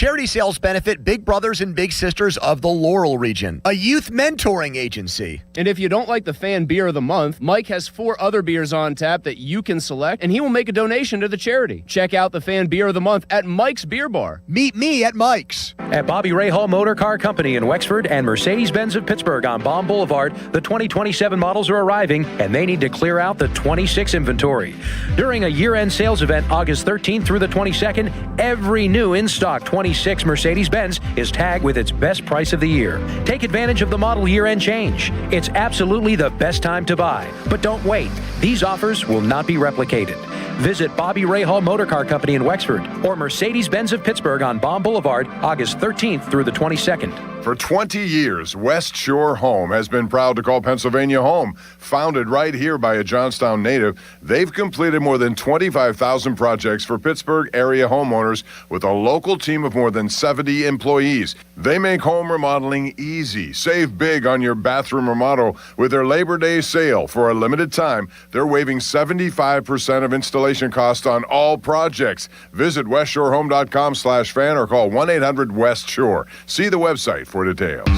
Charity sales benefit Big Brothers and Big Sisters of the Laurel region, a youth mentoring agency. And if you don't like the fan beer of the month, Mike has 4 other beers on tap that you can select, and he will make a donation to the charity. Check out the fan beer of the month at Mike's Beer Bar. Meet me at Mike's. At Bobby Ray Hall Motor Car Company in Wexford and Mercedes-Benz of Pittsburgh on Baum Boulevard, the 2027 models are arriving, and they need to clear out the 26 inventory. During a year-end sales event August 13th through the 22nd, every new in-stock 26 Mercedes-Benz is tagged with its best price of the year. Take advantage of the model year-end change. It's absolutely the best time to buy. But don't wait. These offers will not be replicated. Visit Bobby Ray Hall Motor Car Company in Wexford or Mercedes-Benz of Pittsburgh on Baum Boulevard, August 13th through the 22nd. For 20 years, West Shore Home has been proud to call Pennsylvania home. Founded right here by a Johnstown native, they've completed more than 25,000 projects for Pittsburgh area homeowners with a local team of more than 70 employees. They make home remodeling easy. Save big on your bathroom remodel with their Labor Day sale. For a limited time, they're waiving 75% of installation costs on all projects. Visit westshorehome.com/fan or call 1-800-WEST-SHORE. See the website for details.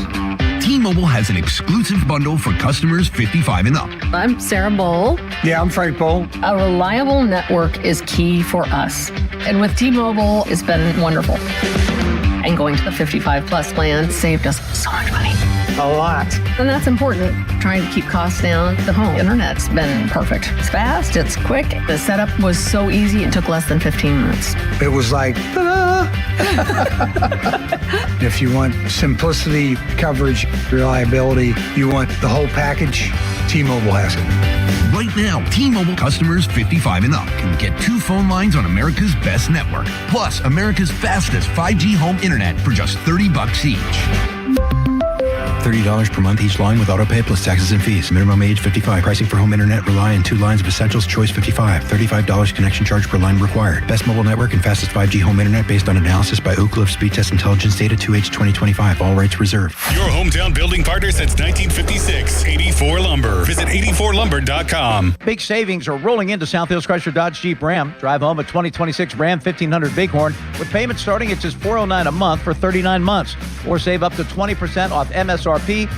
T-Mobile has an exclusive bundle for customers 55 and up. I'm Sarah Bowl. Yeah, I'm Frank Bowl. A reliable network is key for us. And with T-Mobile, it's been wonderful. And going to the 55 plus plan saved us so much money. A lot. And that's important. Trying to keep costs down. The home internet's been perfect. It's fast, it's quick. The setup was so easy, it took less than 15 minutes. It was like, ta-da! If you want simplicity, coverage, reliability, you want the whole package, T-Mobile has it. Right now, T-Mobile customers 55 and up can get 2 phone lines on America's best network, plus America's fastest 5G home internet for just $30 each. $30 per month each line with autopay plus taxes and fees. Minimum age 55. Pricing for home internet rely on 2 lines of essentials. Choice 55. $35 connection charge per line required. Best mobile network and fastest 5G home internet based on analysis by Oak Cliff Speed Test Intelligence Data 2H 2025. All rights reserved. Your hometown building partner since 1956. 84 Lumber. Visit 84lumber.com. Big savings are rolling into South Hills Chrysler Dodge Jeep Ram. Drive home a 2026 Ram 1500 Bighorn with payments starting at just $409 a month for 39 months. Or save up to 20% off MSRP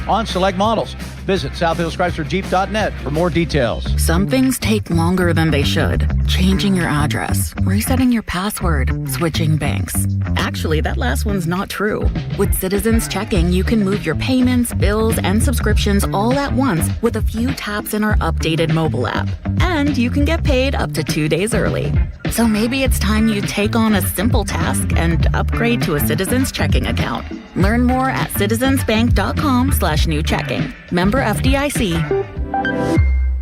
on select models. Visit SouthHillsChryslerJeep.net for more details. Some things take longer than they should. Changing your address, resetting your password, switching banks. Actually, that last one's not true. With Citizens Checking, you can move your payments, bills, and subscriptions all at once with a few taps in our updated mobile app. And you can get paid up to 2 days early. So maybe it's time you take on a simple task and upgrade to a Citizens Checking account. Learn more at citizensbank.com/new checking. Member FDIC.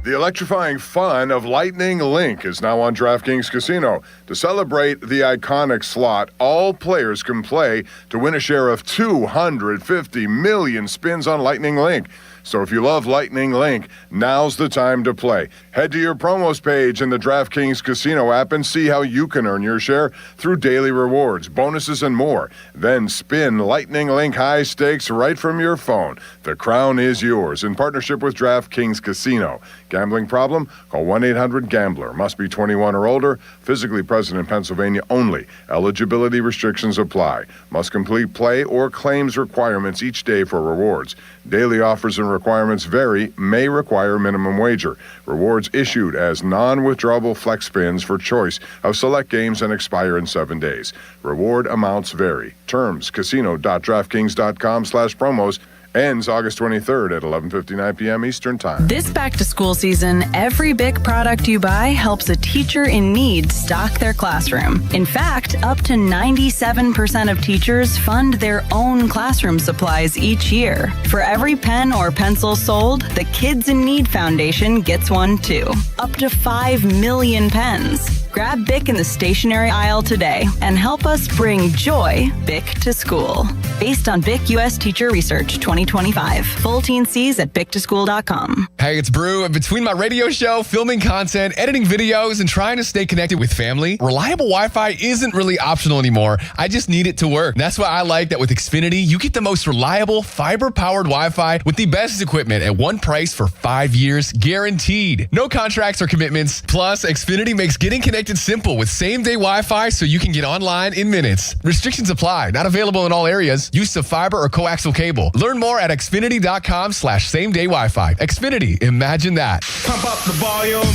The electrifying fun of Lightning Link is now on DraftKings Casino. To celebrate the iconic slot, all players can play to win a share of 250 million spins on Lightning Link. So if you love Lightning Link, now's the time to play. Head to your promos page in the DraftKings Casino app and see how you can earn your share through daily rewards, bonuses, and more. Then spin Lightning Link high stakes right from your phone. The crown is yours in partnership with DraftKings Casino. Gambling problem? Call 1-800-GAMBLER. Must be 21 or older. Physically present in Pennsylvania only. Eligibility restrictions apply. Must complete play or claims requirements each day for rewards. Daily offers and requirements vary, may require minimum wager. Rewards issued as non-withdrawable flex spins for choice of select games and expire in 7 days. Reward amounts vary. Terms, casino.draftkings.com/promos. Ends August 23rd at 11:59 p.m. Eastern Time. This back-to-school season, every BIC product you buy helps a teacher in need stock their classroom. In fact, up to 97% of teachers fund their own classroom supplies each year. For every pen or pencil sold, the Kids in Need Foundation gets one too. Up to 5 million pens. Grab BIC in the stationery aisle today and help us bring joy BIC to school. based on BIC U.S. Teacher Research 2025. Full T&Cs at bictoschool.com. Hey, it's Brew. Between my radio show, filming content, editing videos, and trying to stay connected with family, reliable Wi-Fi isn't really optional anymore. I just need it to work. That's why I like that with Xfinity, you get the most reliable, fiber-powered Wi-Fi with the best equipment at one price for 5 years, guaranteed. No contracts or commitments. Plus, Xfinity makes getting connected simple with same-day Wi-Fi so you can get online in minutes. Restrictions apply. Not available in all areas. Use of fiber or coaxial cable. Learn more at xfinity.com/same-day Wi-Fi. Xfinity. Imagine that. Pump up the volume.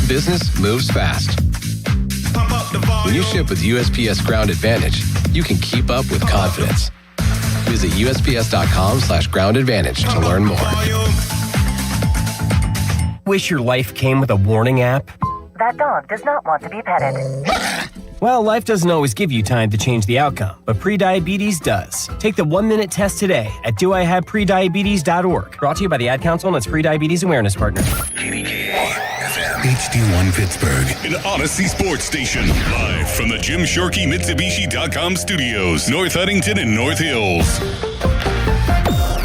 Business moves fast. Pump up the volume. When you ship with USPS Ground Advantage, you can keep up with confidence. Visit USPS.com/Ground Advantage to learn more. Wish your life came with a warning app? That dog does not want to be petted. Well, life doesn't always give you time to change the outcome, but prediabetes does. Take the 1-minute test today at doihaveprediabetes.org. Brought to you by the Ad Council and its Prediabetes Awareness Partner. HD1 Pittsburgh, an Odyssey sports station. Live from the Jim Shorkey Mitsubishi.com studios, North Huntington and North Hills.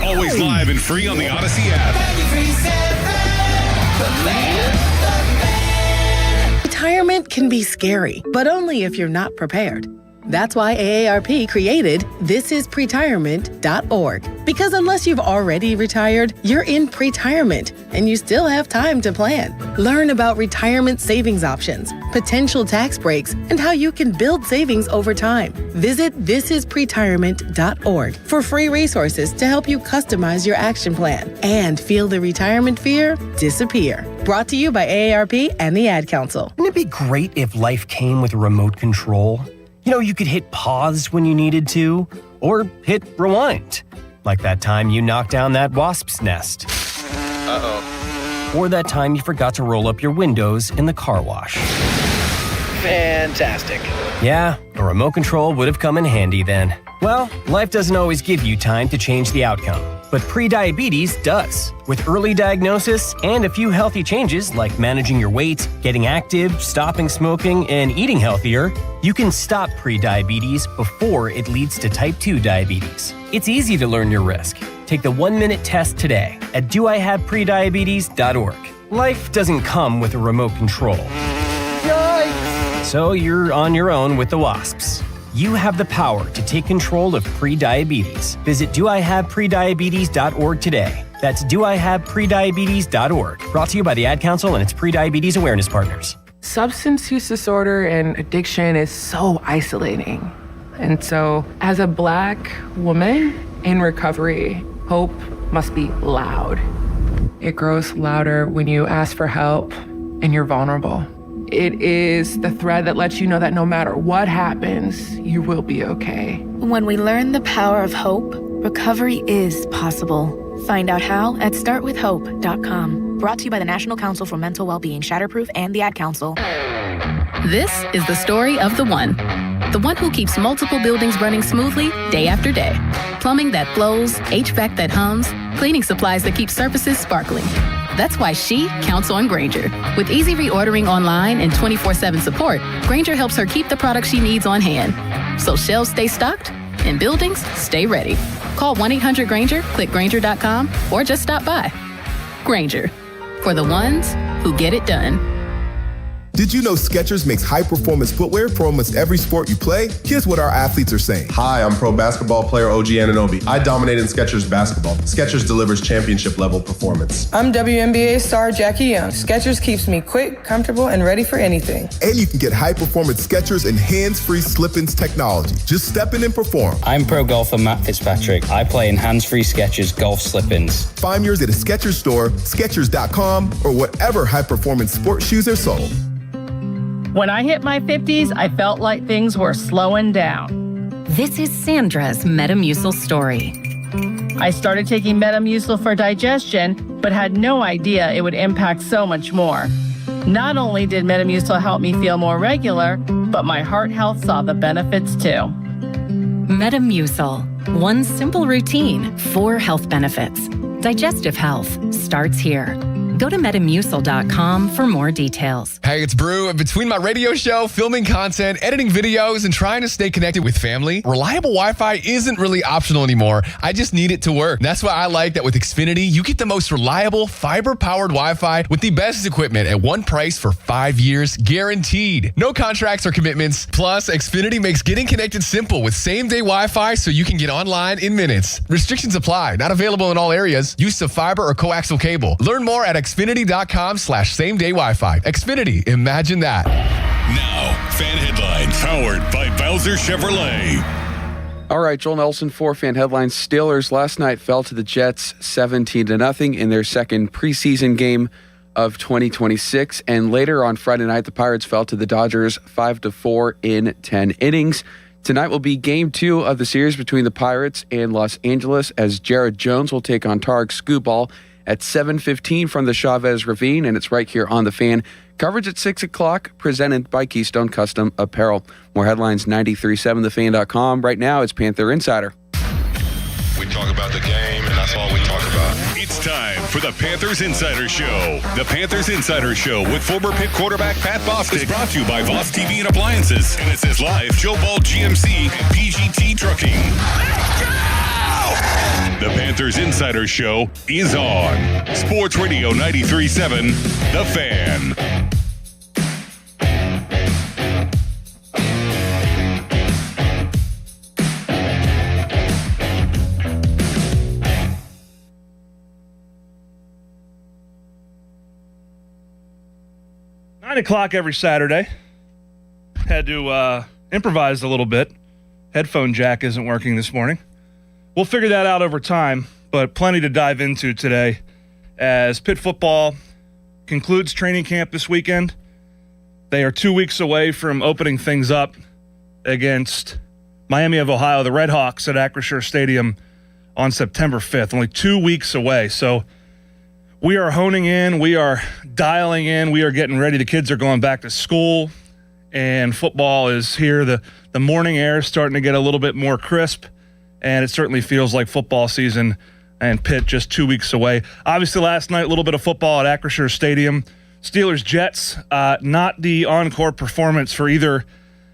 Always live and free on the Odyssey app. Retirement can be scary, but only if you're not prepared. That's why AARP created thisispretirement.org. Because unless you've already retired, you're in pretirement, and you still have time to plan. Learn about retirement savings options, potential tax breaks, and how you can build savings over time. Visit thisispretirement.org for free resources to help you customize your action plan and feel the retirement fear disappear. Brought to you by AARP and the Ad Council. Wouldn't it be great if life came with a remote control? You know, you could hit pause when you needed to, or hit rewind. Like that time you knocked down that wasp's nest. Uh-oh. Or that time you forgot to roll up your windows in the car wash. Fantastic. Yeah, a remote control would have come in handy then. Well, life doesn't always give you time to change the outcome, but prediabetes does. With early diagnosis and a few healthy changes like managing your weight, getting active, stopping smoking, and eating healthier, you can stop prediabetes before it leads to type 2 diabetes. It's easy to learn your risk. Take the 1-minute test today at doihaveprediabetes.org. Life doesn't come with a remote control. Yikes! So you're on your own with the wasps. You have the power to take control of prediabetes. Visit doihaveprediabetes.org today. That's doihaveprediabetes.org. Brought to you by the Ad Council and its Prediabetes Awareness Partners. Substance use disorder and addiction is so isolating. And so, as a Black woman in recovery, hope must be loud. It grows louder when you ask for help and you're vulnerable. It is the thread that lets you know that no matter what happens, you will be okay. When we learn the power of hope, recovery is possible. Find out how at startwithhope.com. Brought to you by the National Council for Mental Wellbeing, Shatterproof, and the Ad Council. This is the story of the one who keeps multiple buildings running smoothly day after day. Plumbing that flows, HVAC that hums, cleaning supplies that keep surfaces sparkling. That's why she counts on Grainger. With easy reordering online and 24/7 support, Grainger helps her keep the products she needs on hand. So shelves stay stocked and buildings stay ready. Call 1-800-GRAINGER, click Grainger.com, or just stop by. Grainger, for the ones who get it done. Did you know Skechers makes high-performance footwear for almost every sport you play? Here's what our athletes are saying. Hi, I'm pro basketball player OG Anunoby. I dominate in Skechers basketball. Skechers delivers championship-level performance. I'm WNBA star Jackie Young. Skechers keeps me quick, comfortable, and ready for anything. And you can get high-performance Skechers and hands-free slip-ins technology. Just step in and perform. I'm pro golfer Matt Fitzpatrick. I play in hands-free Skechers golf slip-ins. Find yours at a Skechers store, Skechers.com, or whatever high-performance sports shoes are sold. When I hit my 50s, I felt like things were slowing down. This is Sandra's Metamucil story. I started taking Metamucil for digestion, but had no idea it would impact so much more. Not only did Metamucil help me feel more regular, but my heart health saw the benefits too. Metamucil. One simple routine, 4 health benefits. Digestive health starts here. Go to Metamucil.com for more details. Hey, it's Brew. Between my radio show, filming content, editing videos, and trying to stay connected with family, reliable Wi-Fi isn't really optional anymore. I just need it to work. That's why I like that with Xfinity, you get the most reliable, fiber-powered Wi-Fi with the best equipment at one price for 5 years, guaranteed. No contracts or commitments. Plus, Xfinity makes getting connected simple with same-day Wi-Fi so you can get online in minutes. Restrictions apply. Not available in all areas. Use of fiber or coaxial cable. Learn more at Xfinity.com/same-day Wi-Fi. Xfinity. Imagine that. Now, fan headlines powered by Bowser Chevrolet. All right, Joel Nelson for Fan Headlines. Steelers last night fell to the Jets 17-0 in their second preseason game of 2026. And later on Friday night, the Pirates fell to the Dodgers 5-4 in 10 innings. Tonight will be Game 2 of the series between the Pirates and Los Angeles as Jared Jones will take on Tarek Skubal at 7:15 from the Chavez Ravine, and it's right here on The Fan. Coverage at 6 o'clock, presented by Keystone Custom Apparel. More headlines, 937thefan.com. Right now, it's Panther Insider. We talk about the game, and that's all we talk about. It's time for the Panthers Insider Show. The Panthers Insider Show with former Pitt quarterback Pat Bostic is brought to you by Voss TV and Appliances. And it says live, Joe Ball GMC and PGT Trucking. Let's go! The Panthers Insider Show is on Sports Radio 93.7, The Fan. Nine o'clock every Saturday. Had to improvise a little bit. Headphone jack isn't working this morning. We'll figure that out over time, but plenty to dive into today as Pitt football concludes training camp this weekend. They are 2 weeks away from opening things up against Miami of Ohio, the Redhawks at Acrisure Stadium on September 5th. Only 2 weeks away, so we are honing in, we are dialing in, we are getting ready. The kids are going back to school, and football is here. The morning air is starting to get a little bit more crisp, and it certainly feels like football season and Pitt just 2 weeks away. Obviously, last night, a little bit of football at Acrisure Stadium. Steelers-Jets, not the encore performance for either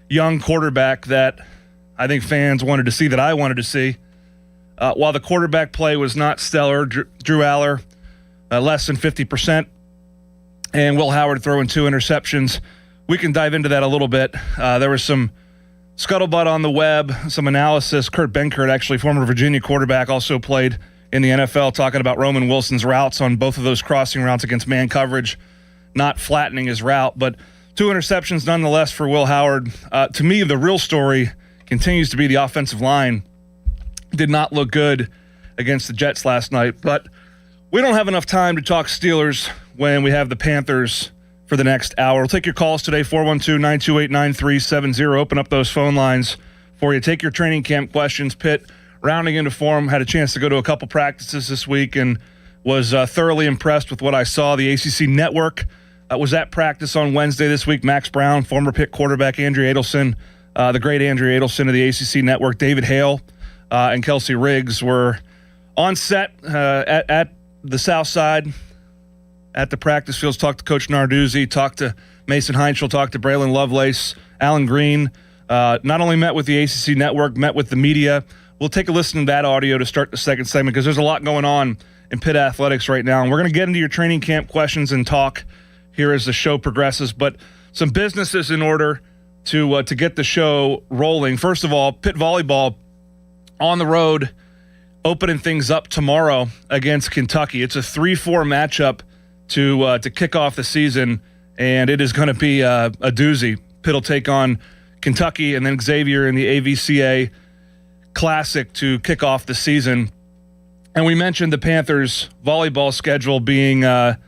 young quarterback that I think fans wanted to see, that I wanted to see. While the quarterback play was not stellar, Drew Aller, less than 50%, and Will Howard throwing 2 interceptions. We can dive into that a little bit. There was some scuttlebutt on the web, some analysis. Kurt Benkert, actually former Virginia quarterback, also played in the NFL, talking about Roman Wilson's routes on both of those crossing routes against man coverage, not flattening his route, but 2 interceptions nonetheless for Will Howard. To me, the real story continues to be the offensive line. Did not look good against the Jets last night, but we don't have enough time to talk Steelers when we have the Panthers for the next hour. We'll take your calls today, 412-928-9370. Open up those phone lines for you. Take your training camp questions. Pitt rounding into form, had a chance to go to a couple practices this week and was thoroughly impressed with what I saw. The ACC Network was at practice on Wednesday this week. Max Brown, former Pitt quarterback Andrea Adelson, the great Andrea Adelson of the ACC Network, David Hale, and Kelsey Riggs were on set at the South Side at the practice fields. Talked to Coach Narduzzi, talked to Mason Heinschel, talked to Braylon Lovelace, Alan Green. Not only met with the ACC Network, met with the media. We'll take a listen to that audio to start the second segment because there's a lot going on in Pitt athletics right now. And we're going to get into your training camp questions and talk here as the show progresses. But some businesses in order to get the show rolling. First of all, Pitt volleyball on the road, opening things up tomorrow against Kentucky. It's a 3-4 matchup to kick off the season, and it is going to be a doozy. Pitt will take on Kentucky and then Xavier in the AVCA Classic to kick off the season. And we mentioned the Panthers volleyball schedule being not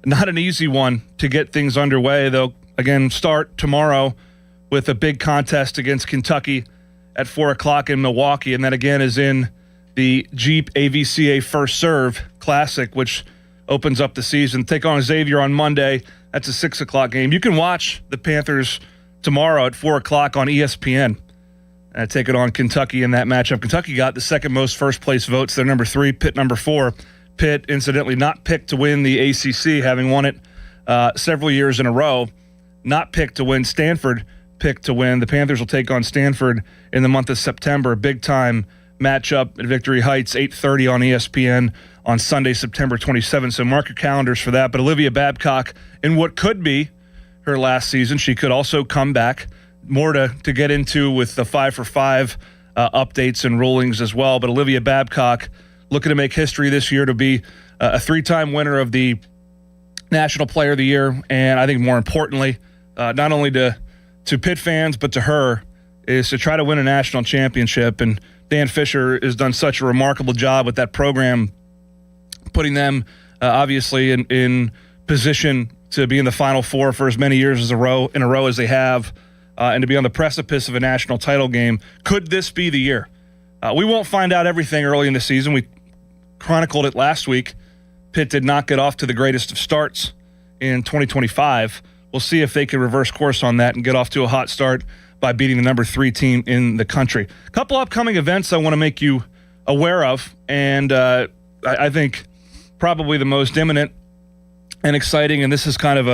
an easy one to get things underway. They'll, again, start tomorrow with a big contest against Kentucky at 4 o'clock in Milwaukee, and that, again, is in the Jeep AVCA First Serve Classic, which opens up the season. Take on Xavier on Monday. That's a 6 o'clock game. You can watch the Panthers tomorrow at 4 o'clock on ESPN. Take it on Kentucky in that matchup. Kentucky got the second most first-place votes. They're number 3, Pitt number 4. Pitt, incidentally, not picked to win the ACC, having won it several years in a row. Not picked to win. Stanford picked to win. The Panthers will take on Stanford in the month of September. Big-time matchup at Victory Heights, 8:30 on ESPN on Sunday, September 27th. So mark your calendars for that. But Olivia Babcock, in what could be her last season, she could also come back. More to get into with the 5 for 5 updates and rulings as well. But Olivia Babcock looking to make history this year to be a 3-time winner of the National Player of the Year. And I think more importantly, not only to Pitt fans, but to her, is to try to win a national championship. And Dan Fisher has done such a remarkable job with that program, putting them obviously in position to be in the Final Four for as many years in a row as they have, and to be on the precipice of a national title game. Could this be the year? We won't find out everything early in the season. We chronicled it last week. Pitt did not get off to the greatest of starts in 2025. We'll see if they can reverse course on that and get off to a hot start by beating the number 3 team in the country. A couple upcoming events I want to make you aware of, and I think probably the most imminent and exciting, and this is kind of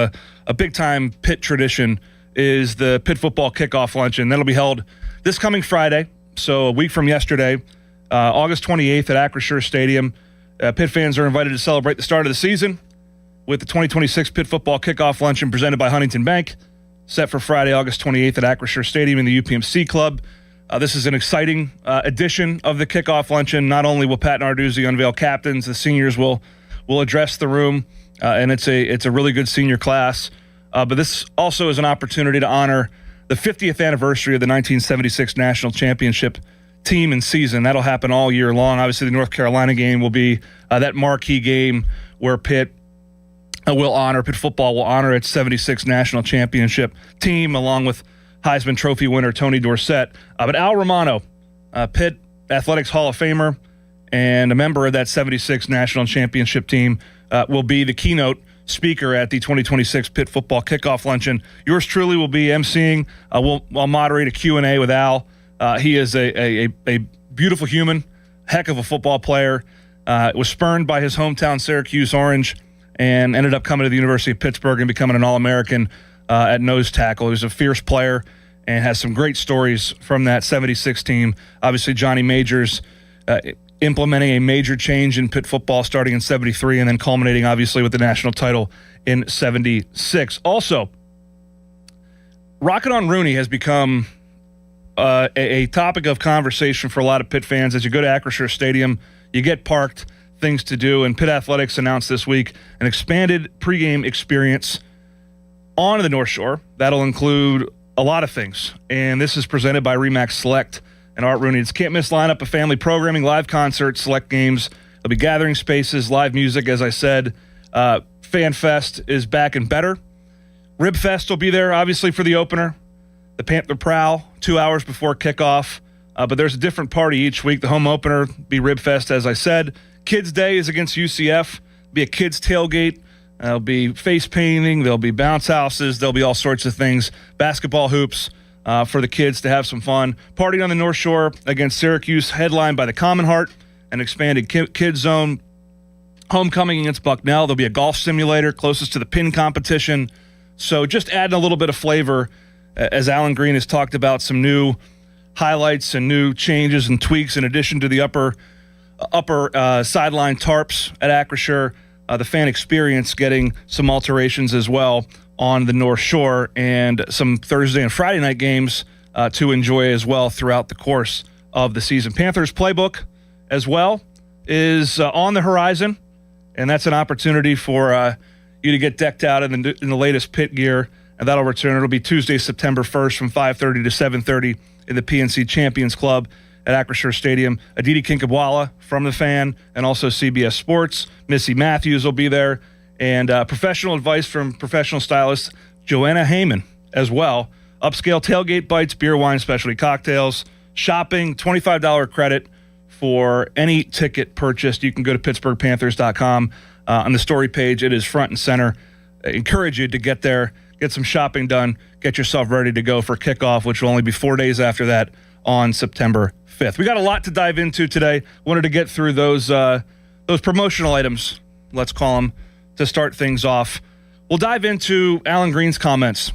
a big-time Pitt tradition, is the Pitt Football Kickoff Luncheon. That'll be held this coming Friday, so a week from yesterday, August 28th at Acrisure Stadium. Pitt fans are invited to celebrate the start of the season with the 2026 Pitt Football Kickoff Luncheon presented by Huntington Bank, set for Friday, August 28th at Acrisure Stadium in the UPMC Club. This is an exciting edition of the Kickoff Luncheon. Not only will Pat Narduzzi unveil captains, the seniors will address the room, and it's a really good senior class. But this also is an opportunity to honor the 50th anniversary of the 1976 National Championship team and season. That'll happen all year long. Obviously, the North Carolina game will be that marquee game where Pitt football will honor its 76 national championship team, along with Heisman Trophy winner Tony Dorsett. But Al Romano, Pitt Athletics Hall of Famer and a member of that 76 national championship team, will be the keynote speaker at the 2026 Pitt Football Kickoff Luncheon. Yours truly will be emceeing. I'll moderate a Q&A with Al. He is a beautiful human, heck of a football player. Was spurned by his hometown Syracuse Orange, and ended up coming to the University of Pittsburgh and becoming an All-American at nose tackle. He was a fierce player and has some great stories from that 76 team. Obviously, Johnny Majors implementing a major change in Pitt football starting in 73 and then culminating, obviously, with the national title in 76. Also, Rocket on Rooney has become a topic of conversation for a lot of Pitt fans. As you go to Acrisure Stadium, you get parked, things to do, and Pitt Athletics announced this week an expanded pregame experience on the North Shore. That'll include a lot of things, and this is presented by RE/MAX Select and Art Rooney. It's can't-miss lineup of family programming, live concerts, select games. There'll be gathering spaces, live music, as I said. Fan Fest is back and better. Rib Fest will be there, obviously, for the opener. The Panther Prowl, 2 hours before kickoff. But there's a different party each week. The home opener be Rib Fest, as I said. Kids Day is against UCF. Be a kids tailgate. There'll be face painting. There'll be bounce houses. There'll be all sorts of things. Basketball hoops for the kids to have some fun. Party on the North Shore against Syracuse, headlined by the Common Heart, an expanded kids zone. Homecoming against Bucknell. There'll be a golf simulator closest to the pin competition. So just adding a little bit of flavor, as Alan Green has talked about some new highlights and new changes and tweaks in addition to the upper sideline tarps at Acrisure. The fan experience getting some alterations as well on the North Shore, and some Thursday and Friday night games to enjoy as well throughout the course of the season. Panthers playbook as well is on the horizon, and that's an opportunity for you to get decked out in the latest Pitt gear, and that'll return. It'll be Tuesday, September 1st from 5:30 to 7:30 in the PNC Champions Club at Acrisure Stadium. Aditi Kinkabwala from The Fan and also CBS Sports. Missy Matthews will be there. And professional advice from professional stylist Joanna Heyman as well. Upscale tailgate bites, beer, wine, specialty cocktails. Shopping, $25 credit for any ticket purchased. You can go to PittsburghPanthers.com. On the story page, it is front and center. I encourage you to get there, get some shopping done, get yourself ready to go for kickoff, which will only be 4 days after that on September 5th. We got a lot to dive into today. Wanted to get through those those promotional items, let's call them, to start things off. We'll dive into Alan Green's comments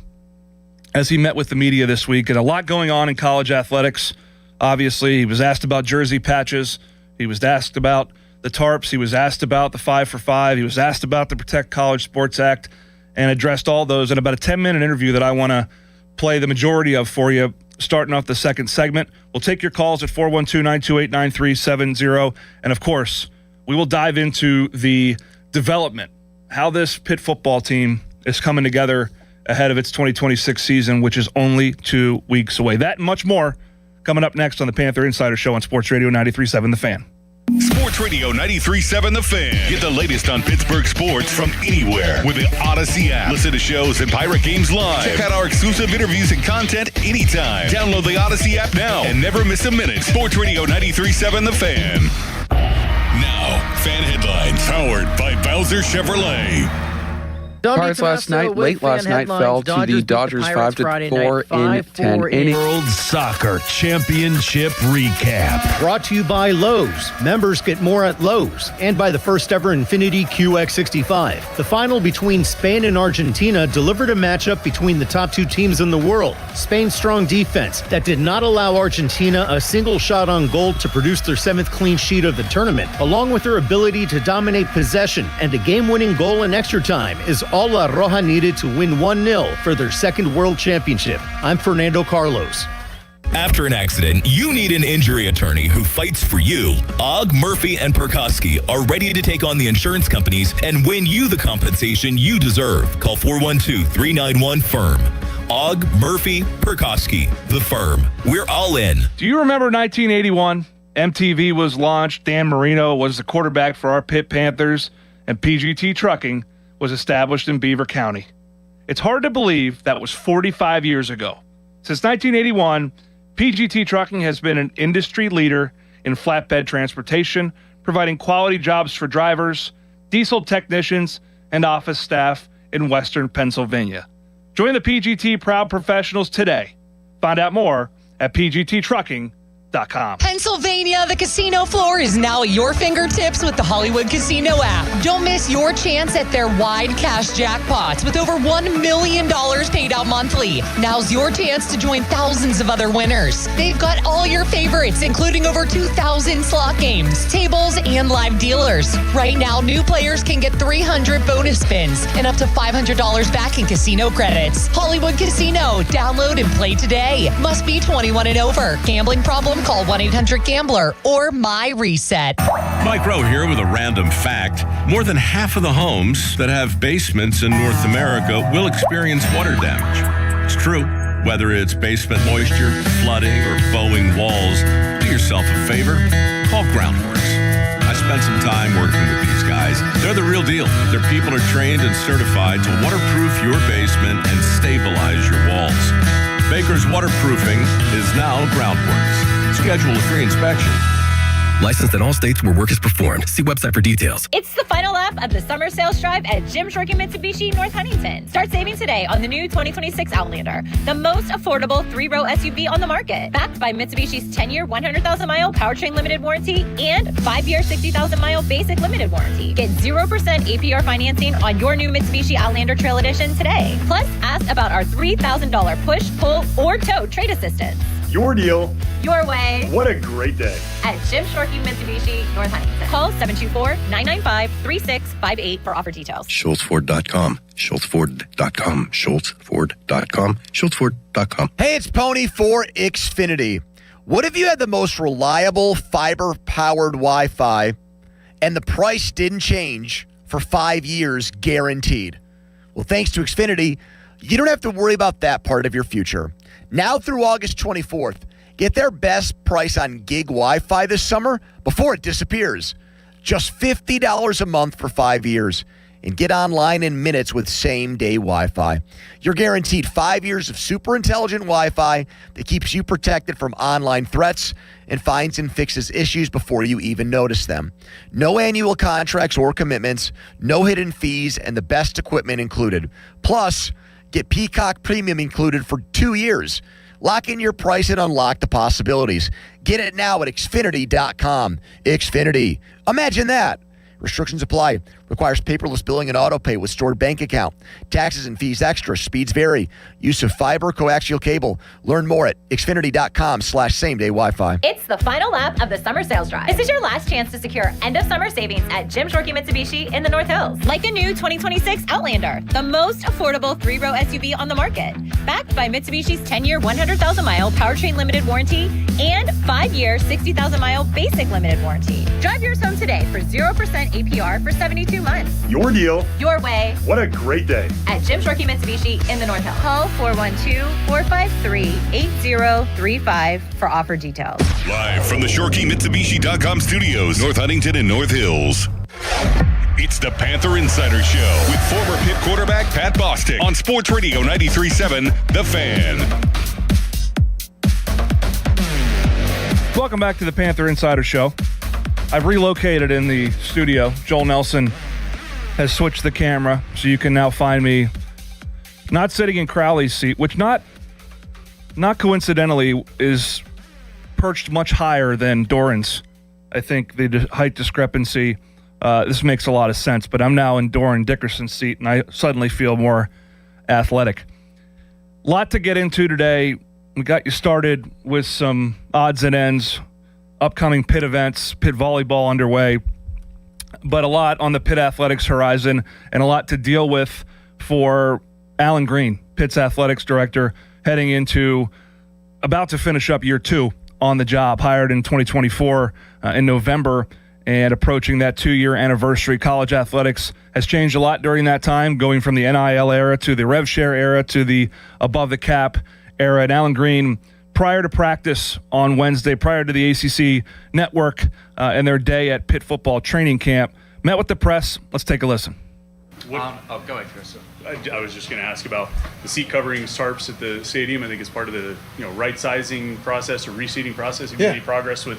as he met with the media this week, and a lot going on in college athletics. Obviously, he was asked about jersey patches. He was asked about the tarps. He was asked about the 5 for 5. He was asked about the Protect College Sports Act, and addressed all those in about a 10-minute interview that I want to play the majority of for you, starting off the second segment. We'll take your calls at 412-928-9370. And, of course, we will dive into the development, how this Pitt football team is coming together ahead of its 2026 season, which is only 2 weeks away. That and much more coming up next on the Panther Insider Show on Sports Radio 93.7 The Fan. Sports Radio 93.7 The Fan. Get the latest on Pittsburgh sports from anywhere with the Odyssey app. Listen to shows and Pirate Games live. Check out our exclusive interviews and content anytime. Download the Odyssey app now and never miss a minute. Sports Radio 93.7 The Fan. Now, fan headlines powered by Bowser Chevrolet. Pirates late last night fell to the Dodgers 5-4 in 10 innings. World Soccer Championship Recap. Brought to you by Lowe's. Members get more at Lowe's, and by the first ever Infiniti QX65. The final between Spain and Argentina delivered a matchup between the top two teams in the world. Spain's strong defense that did not allow Argentina a single shot on goal to produce their 7th clean sheet of the tournament, along with their ability to dominate possession and a game-winning goal in extra time, is all La Roja needed to win 1-0 for their second World Championship. I'm Fernando Carlos. After an accident, you need an injury attorney who fights for you. Ogg, Murphy, and Perkoski are ready to take on the insurance companies and win you the compensation you deserve. Call 412-391-FIRM. Ogg, Murphy, Perkoski, the firm. We're all in. Do you remember 1981? MTV was launched. Dan Marino was the quarterback for our Pitt Panthers, and PGT Trucking was established in Beaver County. It's hard to believe that was 45 years ago. Since 1981, PGT Trucking has been an industry leader in flatbed transportation, providing quality jobs for drivers, diesel technicians, and office staff in Western Pennsylvania. Join the PGT Proud Professionals today. Find out more at pgttrucking.com. Pennsylvania, the casino floor is now at your fingertips with the Hollywood Casino app. Don't miss your chance at their wide cash jackpots with over $1 million paid out monthly. Now's your chance to join thousands of other winners. They've got all your favorites, including over 2,000 slot games, tables, and live dealers. Right now, new players can get 300 bonus spins and up to $500 back in casino credits. Hollywood Casino. Download and play today. Must be 21 and over. Gambling problem? Call 1-800-GAMBLER or MyReset. Mike Rowe here with a random fact. More than half of the homes that have basements in North America will experience water damage. It's true. Whether it's basement moisture, flooding, or bowing walls, do yourself a favor. Call Groundworks. I spent some time working with these guys. They're the real deal. Their people are trained and certified to waterproof your basement and stabilize your walls. Baker's Waterproofing is now Groundworks. Schedule a free inspection. Licensed in all states where work is performed. See website for details. It's the final lap of the summer sales drive at Jim Shorkey Mitsubishi North Huntington. Start saving today on the new 2026 Outlander, the most affordable 3-row SUV on the market. Backed by Mitsubishi's 10-year, 100,000-mile powertrain limited warranty and 5-year, 60,000-mile basic limited warranty. Get 0% APR financing on your new Mitsubishi Outlander Trail Edition today. Plus, ask about our $3,000 push, pull, or tow trade assistance. Your deal. Your way. What a great day. At Jim Shorkey Mitsubishi North Huntington. Call 724-995-3658 for offer details. SchultzFord.com. SchultzFord.com. SchultzFord.com. SchultzFord.com. Hey, it's Pony for Xfinity. What if you had the most reliable fiber-powered Wi-Fi and the price didn't change for 5 years guaranteed? Well, thanks to Xfinity, you don't have to worry about that part of your future. Now through August 24th, get their best price on gig Wi-Fi this summer before it disappears. Just $50 a month for 5 years. And get online in minutes with same-day Wi-Fi. You're guaranteed 5 years of super intelligent Wi-Fi that keeps you protected from online threats and finds and fixes issues before you even notice them. No annual contracts or commitments, no hidden fees, and the best equipment included. Plus, get Peacock Premium included for 2 years. Lock in your price and unlock the possibilities. Get it now at Xfinity.com. Xfinity. Imagine that. Restrictions apply. Requires paperless billing and auto pay with stored bank account. Taxes and fees extra. Speeds vary. Use of fiber coaxial cable. Learn more at Xfinity.com/same-day Wi-Fi. It's the final lap of the summer sales drive. This is your last chance to secure end-of-summer savings at Jim Shorkey Mitsubishi in the North Hills. Like the new 2026 Outlander, the most affordable 3-row SUV on the market. Backed by Mitsubishi's 10-year, 100,000-mile powertrain limited warranty and 5-year, 60,000-mile basic limited warranty. Drive yours home today for 0% APR for 72 months. Your deal. Your way. What a great day. At Jim Shorkey Mitsubishi in the North Hills. Call 412-453-8035 for offer details. Live from the ShorkeyMitsubishi.com studios, North Huntington and North Hills. It's the Panther Insider Show with former Pitt quarterback Pat Bostic on Sports Radio 93.7 The Fan. Welcome back to the Panther Insider Show. I've relocated in the studio. Joel Nelson has switched the camera, so you can now find me not sitting in Crowley's seat, which not coincidentally is perched much higher than Doran's. I think the height discrepancy, this makes a lot of sense, but I'm now in Doran Dickerson's seat, and I suddenly feel more athletic. A lot to get into today. We got you started with some odds and ends, upcoming Pitt events, Pitt volleyball underway, but a lot on the Pitt athletics horizon and a lot to deal with for Alan Green, Pitt's athletics director, heading into about to finish up year 2 on the job, hired in 2024 in November and approaching that 2-year anniversary. College athletics has changed a lot during that time, going from the NIL era to the rev share era to the above the cap era. And Alan Green, prior to practice on Wednesday, prior to the ACC network and their day at Pitt football training camp, met with the press. Let's take a listen. Go ahead, Chris. I was just going to ask about the seat covering tarps at the stadium. I think it's part of the right sizing process or reseating process. Have you made any progress with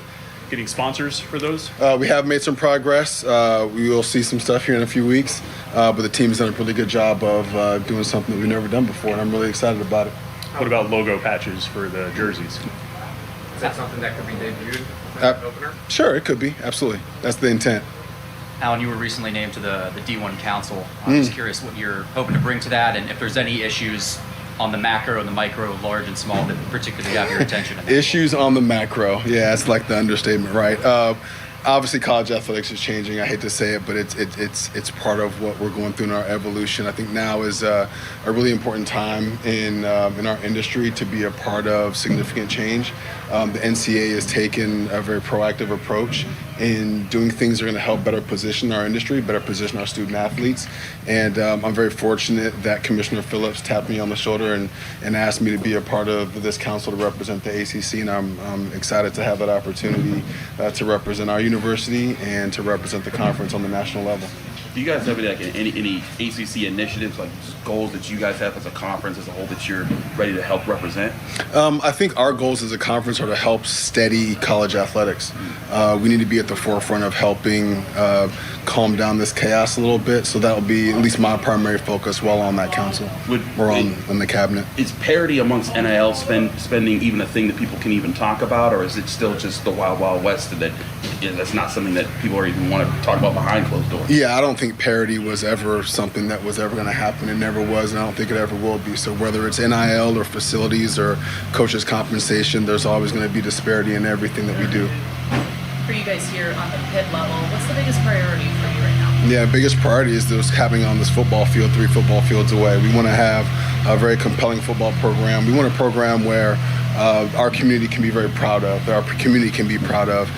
getting sponsors for those? We have made some progress. We will see some stuff here in a few weeks, but the team's done a really good job of doing something that we've never done before, and I'm really excited about it. What about logo patches for the jerseys? Is that something that could be debuted for the opener? Sure, it could be. Absolutely. That's the intent. Alan, you were recently named to the D1 Council. I'm just curious what you're hoping to bring to that, and if there's any issues on the macro and the micro, large and small, that particularly have your attention. Issues on the macro. Yeah, it's like the understatement, right? Obviously, college athletics is changing. I hate to say it, but it's part of what we're going through in our evolution. I think now is a really important time in our industry to be a part of significant change. The NCAA has taken a very proactive approach in doing things that are going to help better position our industry, better position our student athletes. And I'm very fortunate that Commissioner Phillips tapped me on the shoulder and asked me to be a part of this council to represent the ACC. And I'm excited to have that opportunity to represent our university and to represent the conference on the national level. Do you guys have any ACC initiatives, like goals that you guys have as a conference as a whole that you're ready to help represent? I think our goals as a conference are to help steady college athletics. We need to be at the forefront of helping calm down this chaos a little bit. So that will be at least my primary focus while on that council or on the cabinet. Is parity amongst NIL spending even a thing that people can even talk about, or is it still just the wild, wild west that that's not something that people are even want to talk about behind closed doors? Yeah, I don't think parity was ever something that was ever going to happen. It never was, and I don't think it ever will be. So whether it's NIL or facilities or coaches' compensation, there's always going to be disparity in everything that we do. For you guys here on the Pitt level, what's the biggest priority for you right now? Yeah, biggest priority is just having on this football field 3 football fields away. We want to have a very compelling football program. We want a program where our community can be very proud of, that our community can be proud of.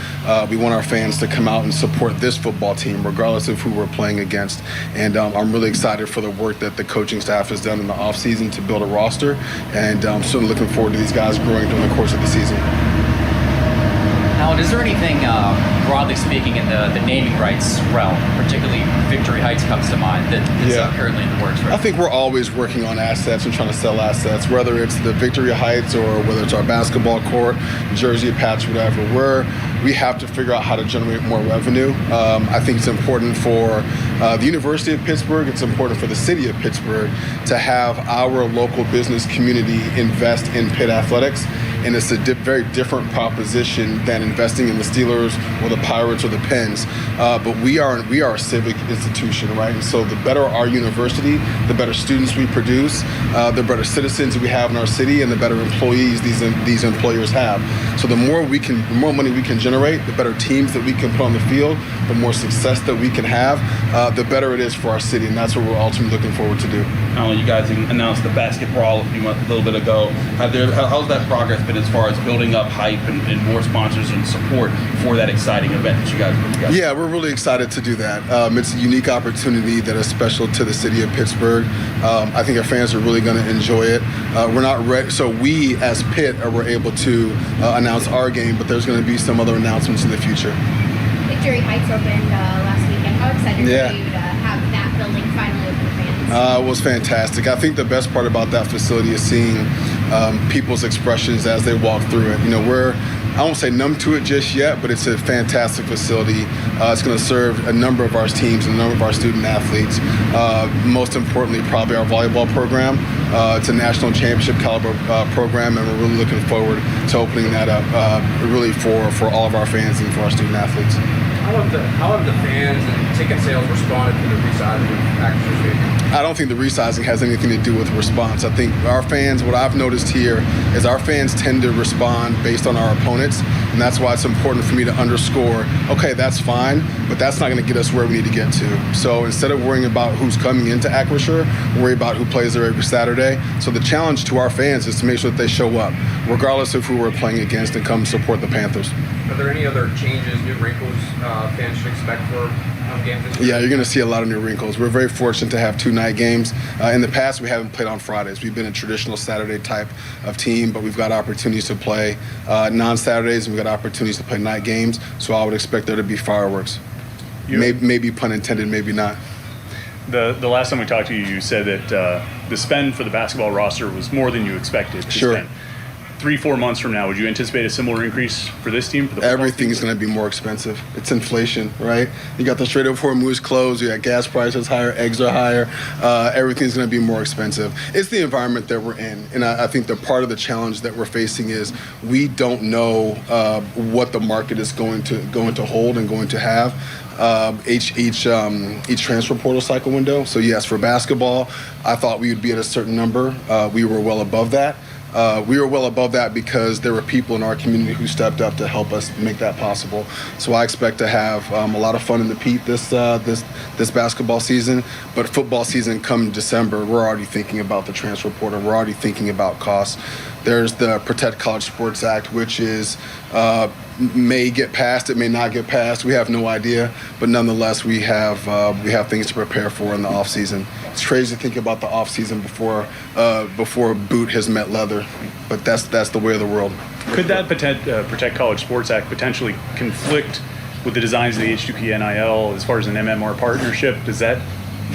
We want our fans to come out and support this football team, regardless of who we're playing against. And I'm really excited for the work that the coaching staff has done in the offseason to build a roster. And I'm certainly looking forward to these guys growing during the course of the season. Alan, is there anything, broadly speaking, in the naming rights realm, particularly Victory Heights comes to mind, that's currently in the works? Right? I think we're always working on assets and trying to sell assets, whether it's the Victory Heights or whether it's our basketball court, jersey patch, whatever. We have to figure out how to generate more revenue. I think it's important for The University of Pittsburgh, it's important for the city of Pittsburgh to have our local business community invest in Pitt athletics. And it's a very different proposition than investing in the Steelers or the Pirates or the Pens. But we are a civic institution, right? And so the better our university, the better students we produce, the better citizens we have in our city, and the better employees these employers have. So the more money we can generate, the better teams that we can put on the field, the more success that we can have, the better it is for our city. And that's what we're ultimately looking forward to do. You guys announced the basketball a little bit ago. How's that progress been as far as building up hype and more sponsors and support for that exciting event that you guys put together? Yeah, we're really excited to do that. It's a unique opportunity that is special to the city of Pittsburgh. I think our fans are really going to enjoy it. We're not ready, so we as Pitt were able to announce our game, but there's going to be some other announcements in the future. Victory Heights opened last weekend. How excited are you to have that building finally open to fans? It was fantastic. I think the best part about that facility is seeing people's expressions as they walk through it. I won't say numb to it just yet, but it's a fantastic facility. It's going to serve a number of our teams and a number of our student athletes. Most importantly, probably our volleyball program. It's a national championship caliber program, and we're really looking forward to opening that up really for all of our fans and for our student athletes. How have the fans and ticket sales responded to the resizing of Acrisure Stadium? I don't think the resizing has anything to do with response. I think our fans, what I've noticed here is our fans tend to respond based on our opponents, and that's why it's important for me to underscore, okay, that's fine, but that's not going to get us where we need to get to. So instead of worrying about who's coming into Acrisure, worry about who plays there every Saturday. So the challenge to our fans is to make sure that they show up, regardless of who we're playing against, and come support the Panthers. Are there any other changes, new wrinkles fans should expect for home games this year? Yeah, you're going to see a lot of new wrinkles. We're very fortunate to have 2-night games. In the past, we haven't played on Fridays. We've been a traditional Saturday type of team, but we've got opportunities to play non-Saturdays, and we've got opportunities to play night games. So I would expect there to be fireworks. Maybe pun intended, maybe not. The last time we talked to you, you said that the spend for the basketball roster was more than you expected to Sure. spend. 3-4 months from now, would you anticipate a similar increase for this team? For the Everything's going to be more expensive. It's inflation, right? You got the Strait of Hormuz closed. You got gas prices higher. Eggs are higher. Everything's going to be more expensive. It's the environment that we're in, and I think the part of the challenge that we're facing is we don't know what the market is going to hold and going to have. Each transfer portal cycle window. So yes, for basketball, I thought we would be at a certain number. We were well above that. We were well above that because there were people in our community who stepped up to help us make that possible. So I expect to have a lot of fun in the Pete this basketball season. But football season come December, we're already thinking about the transfer portal. We're already thinking about costs. There's the Protect College Sports Act, which is may get passed, it may not get passed. We have no idea, but nonetheless, we have things to prepare for in the off season. It's crazy to think about the off season before boot has met leather, but that's the way of the world. Could that Protect College Sports Act potentially conflict with the designs of the H2P NIL as far as an MMR partnership? Does that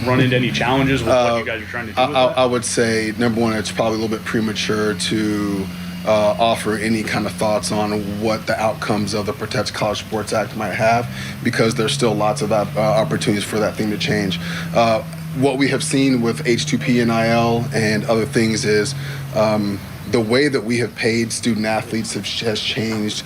run into any challenges with what you guys are trying to do with that? I would say, number one, it's probably a little bit premature to offer any kind of thoughts on what the outcomes of the Protect College Sports Act might have, because there's still lots of opportunities for that thing to change. What we have seen with H2P NIL and other things is the way that we have paid student athletes has changed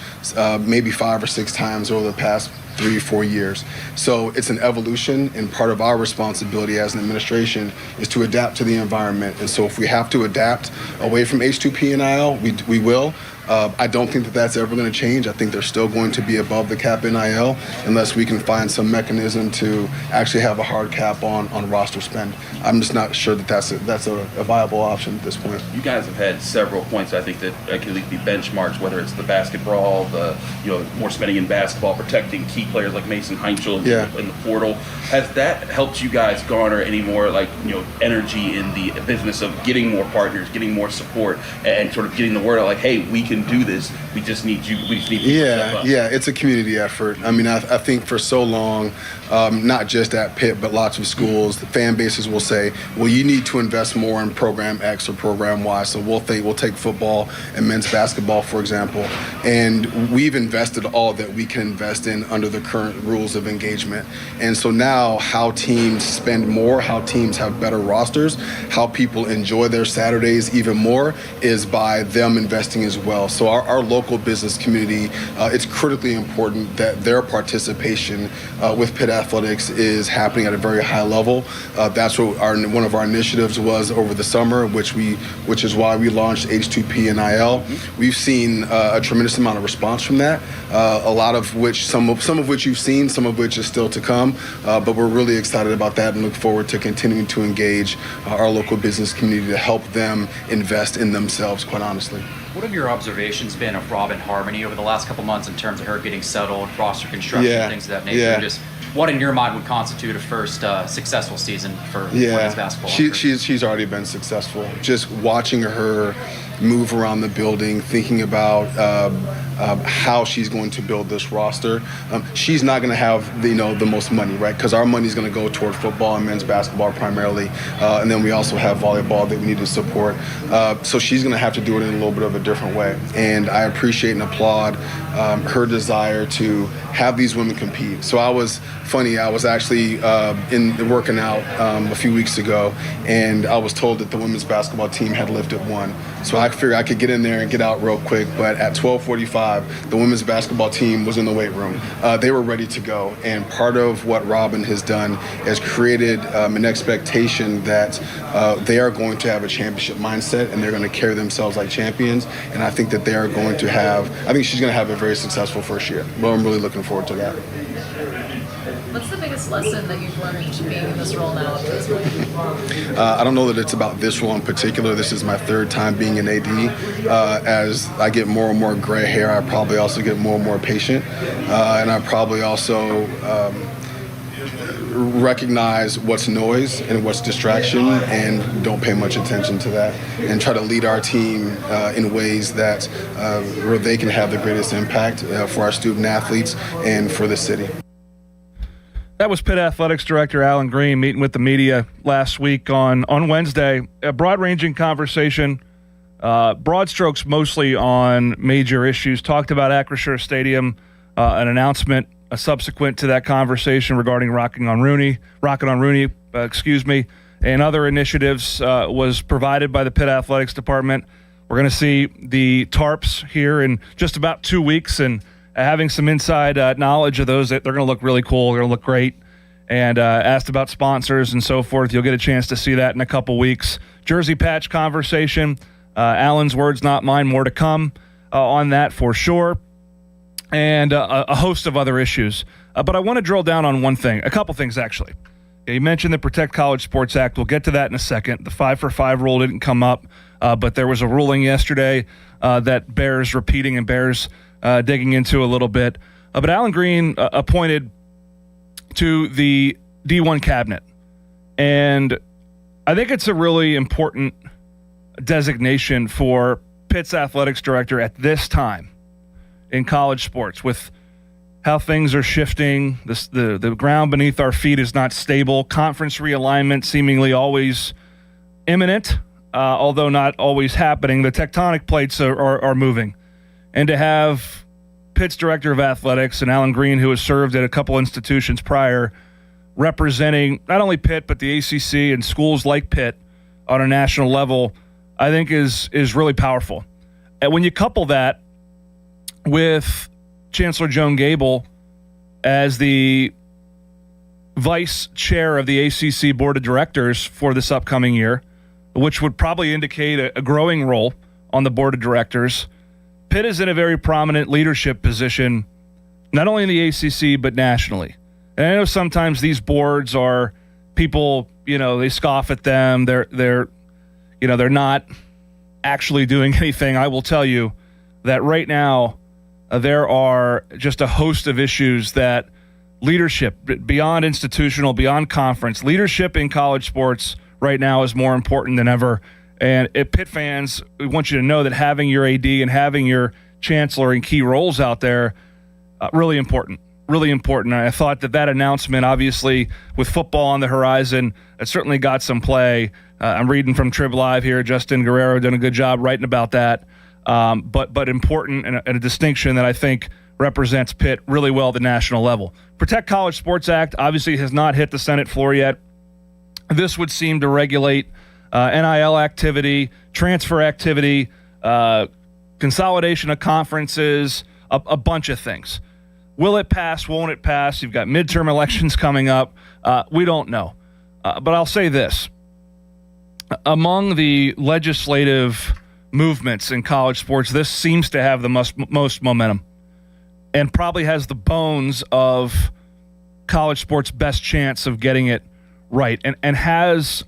maybe 5 or 6 times over the past 3 or 4 years. So it's an evolution, and part of our responsibility as an administration is to adapt to the environment. And so if we have to adapt away from H2P NIL, we will. I don't think that that's ever going to change. I think they're still going to be above the cap NIL unless we can find some mechanism to actually have a hard cap on roster spend. I'm just not sure that that's a viable option at this point. You guys have had several points, I think, that can at least be benchmarks, whether it's the basketball, more spending in basketball, protecting key players like Mason Heinchel in the portal. Has that helped you guys garner any more energy in the business of getting more partners, getting more support, and sort of getting the word out like, hey, we can can do this. We just need you. We just need you to step up. Yeah, it's a community effort. I mean, I think for so long, not just at Pitt, but lots of schools, the fan bases will say, well, you need to invest more in program X or program Y. So we'll take football and men's basketball, for example, and we've invested all that we can invest in under the current rules of engagement. And so now how teams spend more, how teams have better rosters, how people enjoy their Saturdays even more is by them investing as well. So our local business community, it's critically important that their participation with Pitt Athletics is happening at a very high level. That's what one of our initiatives was over the summer, which is why we launched H2P NIL. We've seen a tremendous amount of response from that, a lot of which, some of which you've seen, some of which is still to come, but we're really excited about that and look forward to continuing to engage our local business community to help them invest in themselves, quite honestly. What have your observations been of Robin Harmony over the last couple months in terms of her getting settled, roster construction, things of that nature? Yeah. Just what in your mind would constitute a first successful season for women's basketball? She's already been successful. Just watching her move around the building, thinking about how she's going to build this roster. She's not going to have the most money, right? Because our money is going to go toward football and men's basketball primarily, and then we also have volleyball that we need to support. So she's going to have to do it in a little bit of a different way. And I appreciate and applaud her desire to have these women compete. So I was actually working out a few weeks ago, and I was told that the women's basketball team had lifted one. So I figured I could get in there and get out real quick, but at 12:45, the women's basketball team was in the weight room. They were ready to go, and part of what Robin has done is created an expectation that they are going to have a championship mindset, and they're going to carry themselves like champions, and I think that they are going to I think she's going to have a very successful first year. Well, I'm really looking forward to that. What's the biggest lesson that you've learned being in this role now? I don't know that it's about this role in particular. This is my third time being an AD. As I get more and more gray hair, I probably also get more and more patient. And I probably also recognize what's noise and what's distraction and don't pay much attention to that and try to lead our team in ways that where they can have the greatest impact for our student athletes and for the city. That was Pitt Athletics Director Alan Green meeting with the media last week on Wednesday. A broad-ranging conversation, broad strokes mostly on major issues. Talked about Acrisure Stadium, an announcement subsequent to that conversation regarding Rockin' on Rooney, and other initiatives was provided by the Pitt Athletics Department. We're going to see the tarps here in just about 2 weeks, and having some inside knowledge of those, that they're going to look really cool. They're going to look great. And asked about sponsors and so forth. You'll get a chance to see that in a couple weeks. Jersey patch conversation. Alan's words, not mine. More to come on that for sure. And a host of other issues. But I want to drill down on one thing. A couple things, actually. You mentioned the Protect College Sports Act. We'll get to that in a second. The 5-for-5 rule didn't come up. But there was a ruling yesterday that bears repeating and bears digging into a little bit. But Alan Green appointed to the D1 cabinet. And I think it's a really important designation for Pitt's athletics director at this time in college sports with how things are shifting. The ground beneath our feet is not stable. Conference realignment seemingly always imminent, although not always happening. The tectonic plates are moving. And to have Pitt's director of athletics and Alan Green, who has served at a couple institutions prior, representing not only Pitt but the ACC and schools like Pitt on a national level, I think is really powerful. And when you couple that with Chancellor Joan Gable as the vice chair of the ACC Board of Directors for this upcoming year, which would probably indicate a growing role on the Board of Directors, Pitt is in a very prominent leadership position, not only in the ACC, but nationally. And I know sometimes these boards are people, they scoff at them. They're not actually doing anything. I will tell you that right now there are just a host of issues that leadership, beyond institutional, beyond conference, leadership in college sports right now is more important than ever. And Pitt fans, we want you to know that having your AD and having your chancellor in key roles out there, really important. Really important. And I thought that announcement, obviously, with football on the horizon, it certainly got some play. I'm reading from Trib Live here. Justin Guerrero done a good job writing about that. But important and a distinction that I think represents Pitt really well at the national level. Protect College Sports Act obviously has not hit the Senate floor yet. This would seem to regulate NIL activity, transfer activity, consolidation of conferences, a bunch of things. Will it pass? Won't it pass? You've got midterm elections coming up. We don't know. But I'll say this. Among the legislative movements in college sports, this seems to have the most momentum and probably has the bones of college sports' best chance of getting it right and has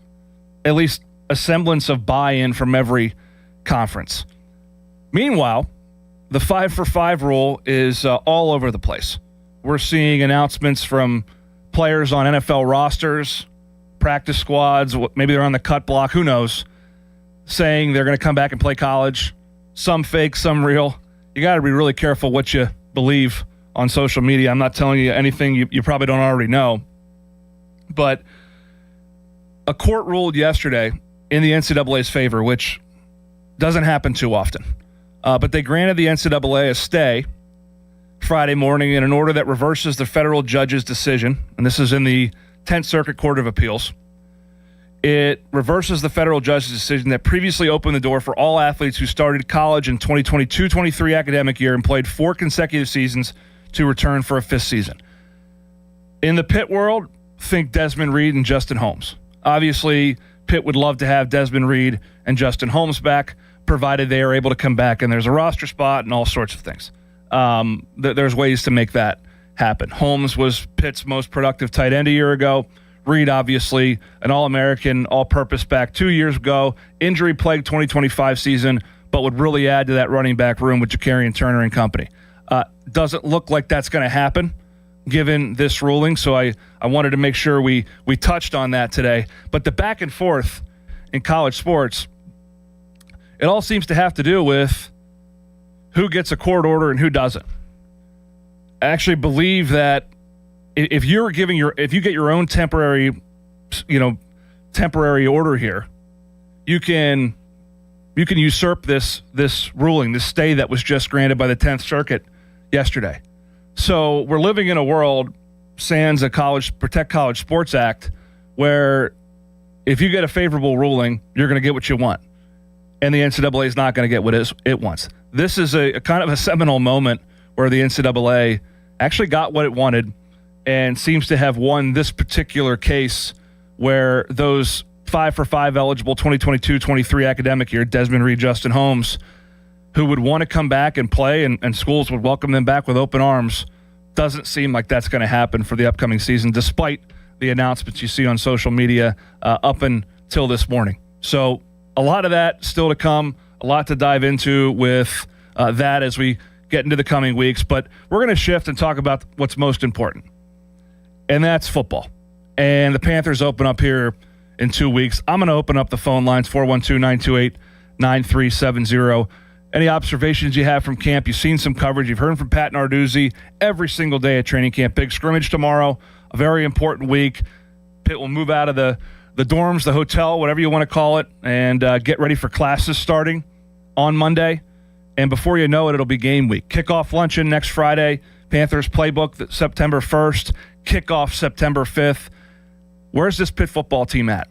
at least a semblance of buy-in from every conference. Meanwhile, the 5-for-5 rule is all over the place. We're seeing announcements from players on NFL rosters, practice squads, maybe they're on the cut block, who knows, saying they're going to come back and play college. Some fake, some real. You got to be really careful what you believe on social media. I'm not telling you anything you probably don't already know. But a court ruled yesterday in the NCAA's favor, which doesn't happen too often. But they granted the NCAA a stay Friday morning in an order that reverses the federal judge's decision, and this is in the 10th Circuit Court of Appeals. It reverses the federal judge's decision that previously opened the door for all athletes who started college in 2022-23 academic year and played 4 consecutive seasons to return for a 5th season. In the Pitt world, think Desmond Reed and Justin Holmes. Obviously, Pitt would love to have Desmond Reed and Justin Holmes back, provided they are able to come back and there's a roster spot and all sorts of things. There's ways to make that happen. Holmes was Pitt's most productive tight end a year ago. Reed, obviously, an All-American, all-purpose back 2 years ago. Injury-plagued 2025 season, but would really add to that running back room with Jakarian Turner and company. Doesn't look like that's going to happen given this ruling, so I wanted to make sure we touched on that today. But the back and forth in college sports, it all seems to have to do with who gets a court order and who doesn't. I actually believe that if you get your own temporary order here, you can usurp this ruling, this stay that was just granted by the 10th Circuit yesterday. So we're living in a world, sans a Protect College Sports Act, where if you get a favorable ruling, you're going to get what you want. And the NCAA is not going to get what it wants. This is a kind of a seminal moment where the NCAA actually got what it wanted and seems to have won this particular case where those 5-for-5 eligible 2022-23 academic year, Desmond Reed, Justin Holmes, who would want to come back and play and schools would welcome them back with open arms, doesn't seem like that's going to happen for the upcoming season, despite the announcements you see on social media up until this morning. So a lot of that still to come, a lot to dive into with that as we get into the coming weeks. But we're going to shift and talk about what's most important, and that's football. And the Panthers open up here in 2 weeks. I'm going to open up the phone lines, 412-928-9370. Any observations you have from camp? You've seen some coverage. You've heard from Pat Narduzzi every single day at training camp. Big scrimmage tomorrow, a very important week. Pitt will move out of the dorms, the hotel, whatever you want to call it, and get ready for classes starting on Monday. And before you know it, it'll be game week. Kickoff luncheon next Friday. Panthers playbook September 1st. Kickoff September 5th. Where's this Pitt football team at?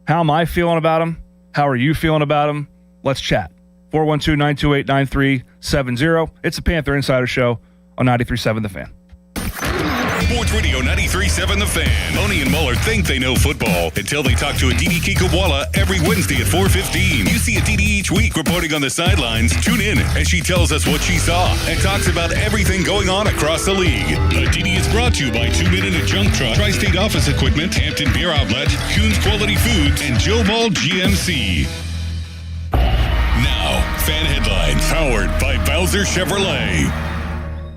How am I feeling about them? How are you feeling about them? Let's chat. 412-928-9370. It's the Panther Insider Show on 93.7 The Fan. Sports Radio 93.7 The Fan. Boney and Muller think they know football until they talk to Aditi Kikawala every Wednesday at 4:15. You see Aditi each week reporting on the sidelines. Tune in as she tells us what she saw and talks about everything going on across the league. Aditi is brought to you by 2 Minute Junk Truck, Tri-State Office Equipment, Hampton Beer Outlet, Kuhn's Quality Foods, and Joe Ball GMC. Now, Fan Headlines, powered by Bowser Chevrolet.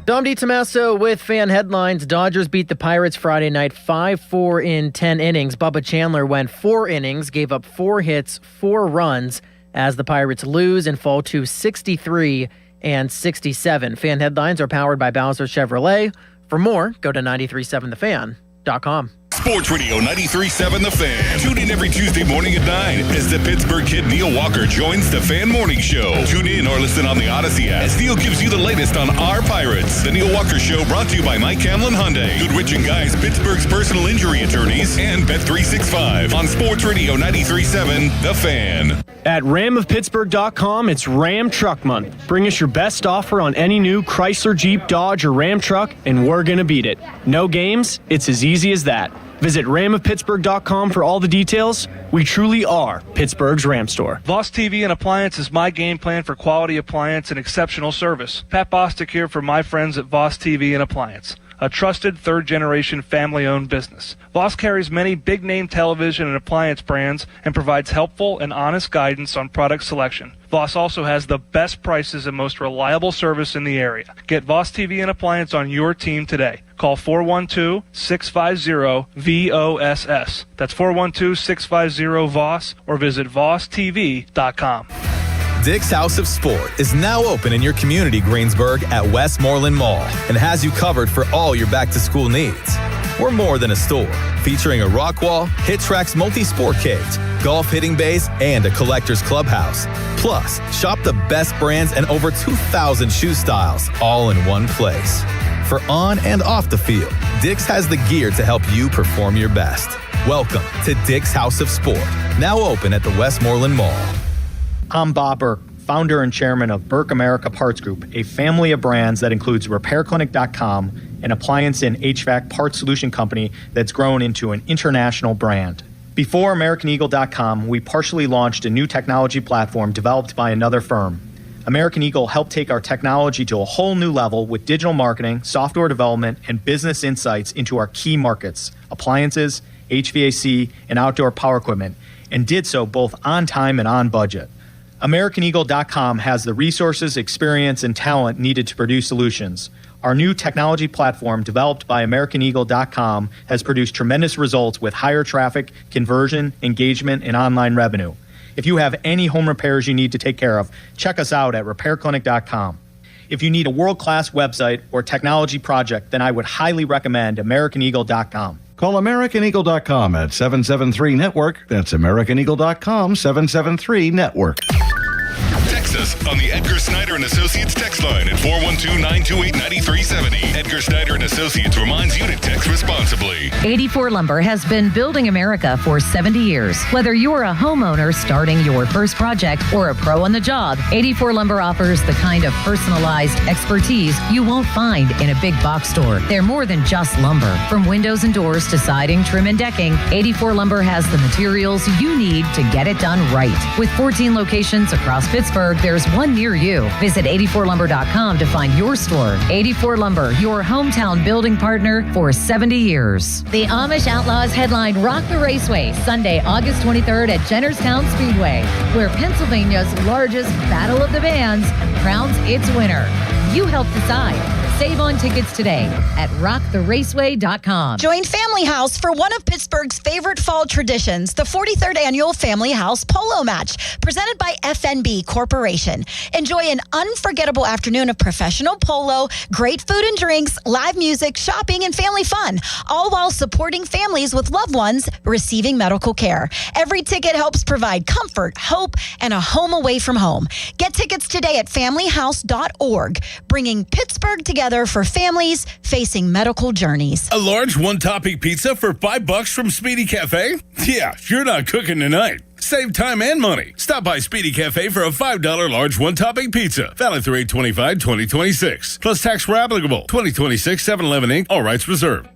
Dom DiTomaso with fan headlines. Dodgers beat the Pirates Friday night 5-4 in 10 innings. Bubba Chandler went 4 innings, gave up 4 hits, 4 runs as the Pirates lose and fall to 63 and 67. Fan headlines are powered by Bowser Chevrolet. For more, go to 937thefan.com. Sports Radio 93.7 The Fan. Tune in every Tuesday morning at 9 as the Pittsburgh kid Neil Walker joins the Fan Morning Show. Tune in or listen on the Odyssey app as Neil gives you the latest on our Pirates. The Neil Walker Show brought to you by Mike Hamlin Hyundai, Goodrich & Guys, Pittsburgh's personal injury attorneys, and Bet365 on Sports Radio 93.7 The Fan. At ramofpittsburgh.com, it's Ram Truck Month. Bring us your best offer on any new Chrysler, Jeep, Dodge, or Ram truck, and we're going to beat it. No games, it's as easy as that. Visit ramofpittsburgh.com for all the details. We truly are Pittsburgh's Ram store. Voss TV and Appliance is my game plan for quality appliance and exceptional service. Pat Bostic here for my friends at Voss TV and Appliance, a trusted third-generation family-owned business. Voss carries many big-name television and appliance brands and provides helpful and honest guidance on product selection. Voss also has the best prices and most reliable service in the area. Get Voss TV and Appliance on your team today. Call 412-650-VOSS. That's 412-650-VOSS or visit VossTV.com. Dick's House of Sport is now open in your community, Greensburg, at Westmoreland Mall and has you covered for all your back-to-school needs. We're more than a store, featuring a rock wall, hit tracks, multi-sport cage, golf hitting bays, and a collector's clubhouse. Plus, shop the best brands and over 2,000 shoe styles, all in one place. For on and off the field, Dick's has the gear to help you perform your best. Welcome to Dick's House of Sport, now open at the Westmoreland Mall. I'm Bob Burke, founder and chairman of Burke America Parts Group, a family of brands that includes RepairClinic.com, an appliance and HVAC parts solution company that's grown into an international brand. Before AmericanEagle.com, we partially launched a new technology platform developed by another firm. American Eagle helped take our technology to a whole new level with digital marketing, software development, and business insights into our key markets, appliances, HVAC, and outdoor power equipment, and did so both on time and on budget. AmericanEagle.com has the resources, experience, and talent needed to produce solutions. Our new technology platform, developed by AmericanEagle.com, has produced tremendous results with higher traffic, conversion, engagement, and online revenue. If you have any home repairs you need to take care of, check us out at RepairClinic.com. If you need a world-class website or technology project, then I would highly recommend AmericanEagle.com. Call AmericanEagle.com at 773-NETWORK. That's AmericanEagle.com, 773-NETWORK. Text us on the Edgar Snyder & Associates text line at 412-928-9370. Edgar Snyder & Associates reminds you to text responsibly. 84 Lumber has been building America for 70 years. Whether you're a homeowner starting your first project or a pro on the job, 84 Lumber offers the kind of personalized expertise you won't find in a big box store. They're more than just lumber. From windows and doors to siding, trim, and decking, 84 Lumber has the materials you need to get it done right. With 14 locations across Pittsburgh, there's one near you. Visit 84lumber.com to find your store. 84 Lumber, your hometown building partner for 70 years. The Amish Outlaws headline Rock the Raceway, Sunday, August 23rd at Jennerstown Speedway, where Pennsylvania's largest Battle of the Bands crowns its winner. You help decide. Save on tickets today at rocktheraceway.com. Join Family House for one of Pittsburgh's favorite fall traditions, the 43rd annual Family House Polo Match, presented by FNB Corporation. Enjoy an unforgettable afternoon of professional polo, great food and drinks, live music, shopping, and family fun, all while supporting families with loved ones receiving medical care. Every ticket helps provide comfort, hope, and a home away from home. Get tickets today at familyhouse.org, bringing Pittsburgh together for families facing medical journeys. A large one-topping pizza for $5 from Speedy Cafe? Yeah, you're not cooking tonight. Save time and money. Stop by Speedy Cafe for a $5 large one-topping pizza. Valid through 8/25/2026. Plus tax were applicable. 2026 7-Eleven Inc. All rights reserved.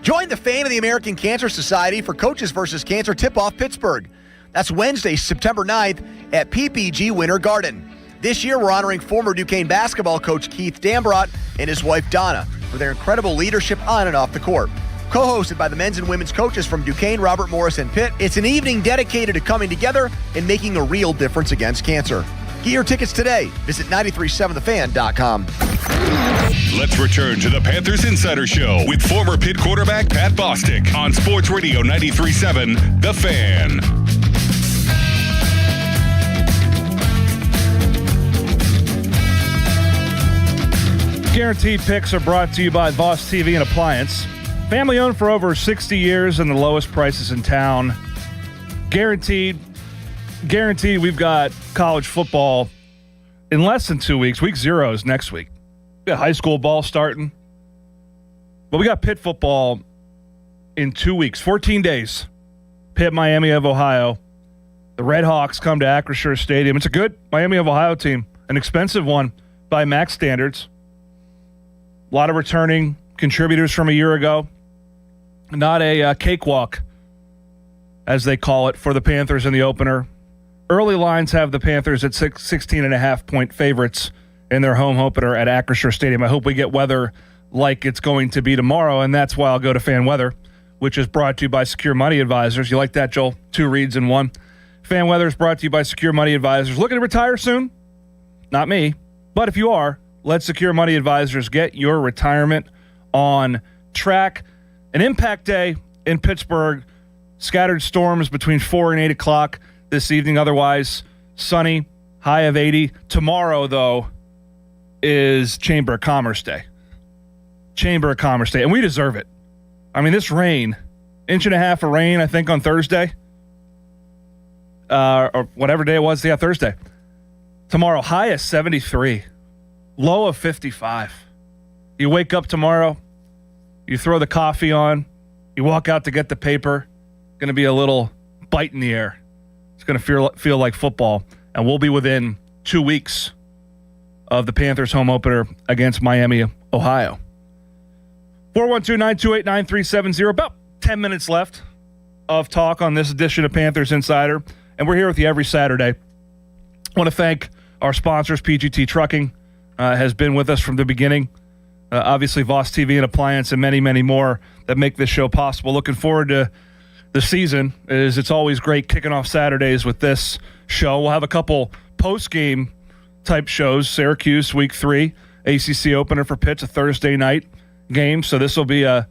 Join the Fan of the American Cancer Society for Coaches vs. Cancer Tip-Off Pittsburgh. That's Wednesday, September 9th at PPG Winter Garden. This year, we're honoring former Duquesne basketball coach Keith Dambrot and his wife Donna for their incredible leadership on and off the court. Co-hosted by the men's and women's coaches from Duquesne, Robert Morris, and Pitt, it's an evening dedicated to coming together and making a real difference against cancer. Get your tickets today. Visit 937thefan.com. Let's return to the Panthers Insider Show with former Pitt quarterback Pat Bostic on Sports Radio 93.7 The Fan. Guaranteed picks are brought to you by Voss TV and Appliance. Family owned for over 60 years and the lowest prices in town. Guaranteed we've got college football in less than 2 weeks. Week 0 is next week. We got high school ball starting. But we got Pitt football in 2 weeks, 14 days. Pitt, Miami of Ohio. The Red Hawks come to Acrisure Stadium. It's a good Miami of Ohio team, an expensive one by MAC standards. A lot of returning contributors from a year ago. Not a cakewalk, as they call it, for the Panthers in the opener. Early lines have the Panthers at 16.5-point favorites in their home opener at Acrisure Stadium. I hope we get weather like it's going to be tomorrow, and that's why I'll go to Fan Weather, which is brought to you by Secure Money Advisors. You like that, Joel? 2 reads in 1. Fan Weather is brought to you by Secure Money Advisors. Looking to retire soon? Not me. But if you are, let Secure Money Advisors get your retirement on track. An impact day in Pittsburgh. Scattered storms between 4 and 8 o'clock this evening. Otherwise, sunny, high of 80. Tomorrow, though, is Chamber of Commerce Day. Chamber of Commerce Day. And we deserve it. I mean, this rain, 1.5 inches of rain, I think, on Thursday. Or whatever day it was. Yeah, Thursday. Tomorrow, high of 73. Low of 55. You wake up tomorrow, you throw the coffee on, you walk out to get the paper. Going to be a little bite in the air. It's going to feel like football. And we'll be within 2 weeks of the Panthers home opener against Miami, Ohio. 412-928-9370. About 10 minutes left of talk on this edition of Panthers Insider. And we're here with you every Saturday. I want to thank our sponsors, PGT Trucking. Has been with us from the beginning. Obviously, Voss TV and Appliance and many, many more that make this show possible. Looking forward to the season. It's always great kicking off Saturdays with this show. We'll have a couple post-game type shows. Syracuse, Week 3, ACC opener for Pitt, a Thursday night game. So this will be a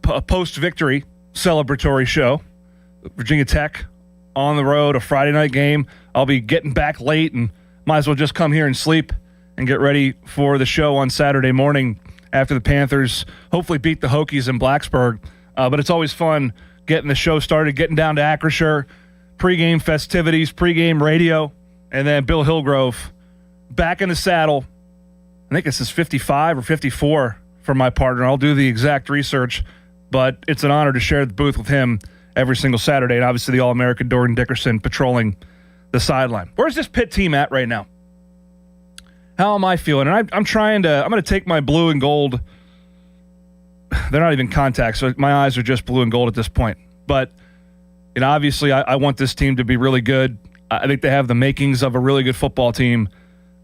post-victory celebratory show. Virginia Tech on the road, a Friday night game. I'll be getting back late and might as well just come here and sleep and get ready for the show on Saturday morning after the Panthers hopefully beat the Hokies in Blacksburg. But it's always fun getting the show started, getting down to Acrisure, pregame festivities, pregame radio, and then Bill Hillgrove back in the saddle. I think this is 55 or 54 for my partner. I'll do the exact research, but it's an honor to share the booth with him every single Saturday. And obviously the All-American Jordan Dickerson patrolling the sideline. Where's this Pitt team at right now? How am I feeling? And I'm going to take my blue and gold. They're not even contacts, so my eyes are just blue and gold at this point. But, obviously I want this team to be really good. I think they have the makings of a really good football team.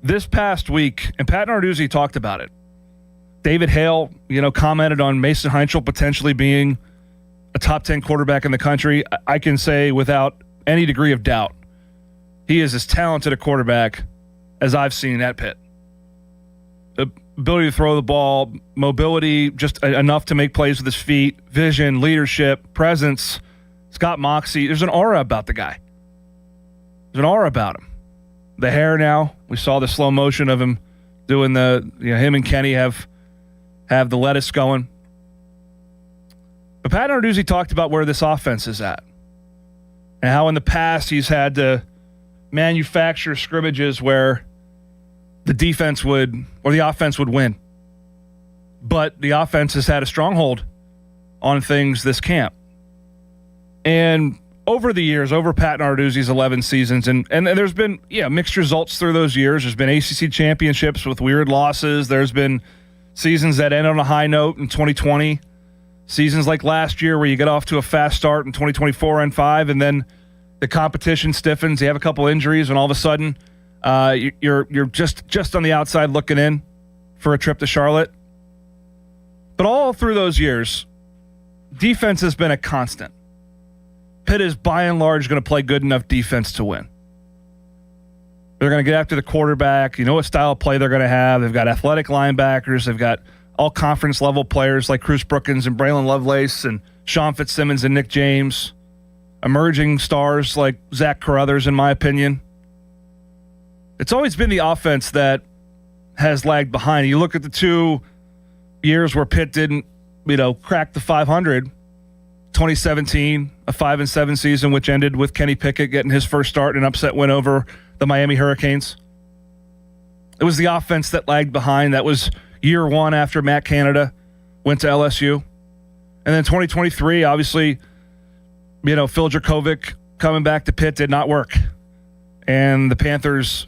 This past week, and Pat Narduzzi talked about it, David Hale, commented on Mason Heinchel potentially being a top 10 quarterback in the country. I can say without any degree of doubt, he is as talented a quarterback as I've seen at Pitt. The ability to throw the ball, mobility, just enough to make plays with his feet, vision, leadership, presence. He's got moxie. There's an aura about the guy. There's an aura about him. The hair now, we saw the slow motion of him doing him and Kenny have the lettuce going. But Pat Narduzzi talked about where this offense is at and how in the past he's had to manufacture scrimmages where the defense would, or the offense would win. But the offense has had a stronghold on things this camp. And over the years, over Pat Narduzzi's 11 seasons, and there's been, mixed results through those years. There's been ACC championships with weird losses. There's been seasons that end on a high note in 2020. Seasons like last year where you get off to a fast start in 2024 and 5, and then the competition stiffens. You have a couple injuries, and all of a sudden, you're just on the outside looking in for a trip to Charlotte. But all through those years, defense has been a constant. Pitt is by and large going to play good enough defense to win. They're going to get after the quarterback. You know what style of play they're going to have. They've got athletic linebackers. They've got all conference level players like Cruz Brookins and Braylon Lovelace and Sean Fitzsimmons and Nick James. Emerging stars like Zach Carruthers, in my opinion. It's always been the offense that has lagged behind. You look at the 2 years where Pitt didn't, crack the 500. 2017, a 5-7 season, which ended with Kenny Pickett getting his first start in an upset win over the Miami Hurricanes. It was the offense that lagged behind. That was year one after Matt Canada went to LSU. And then 2023, obviously, Phil Dracovic coming back to Pitt did not work. And the Panthers,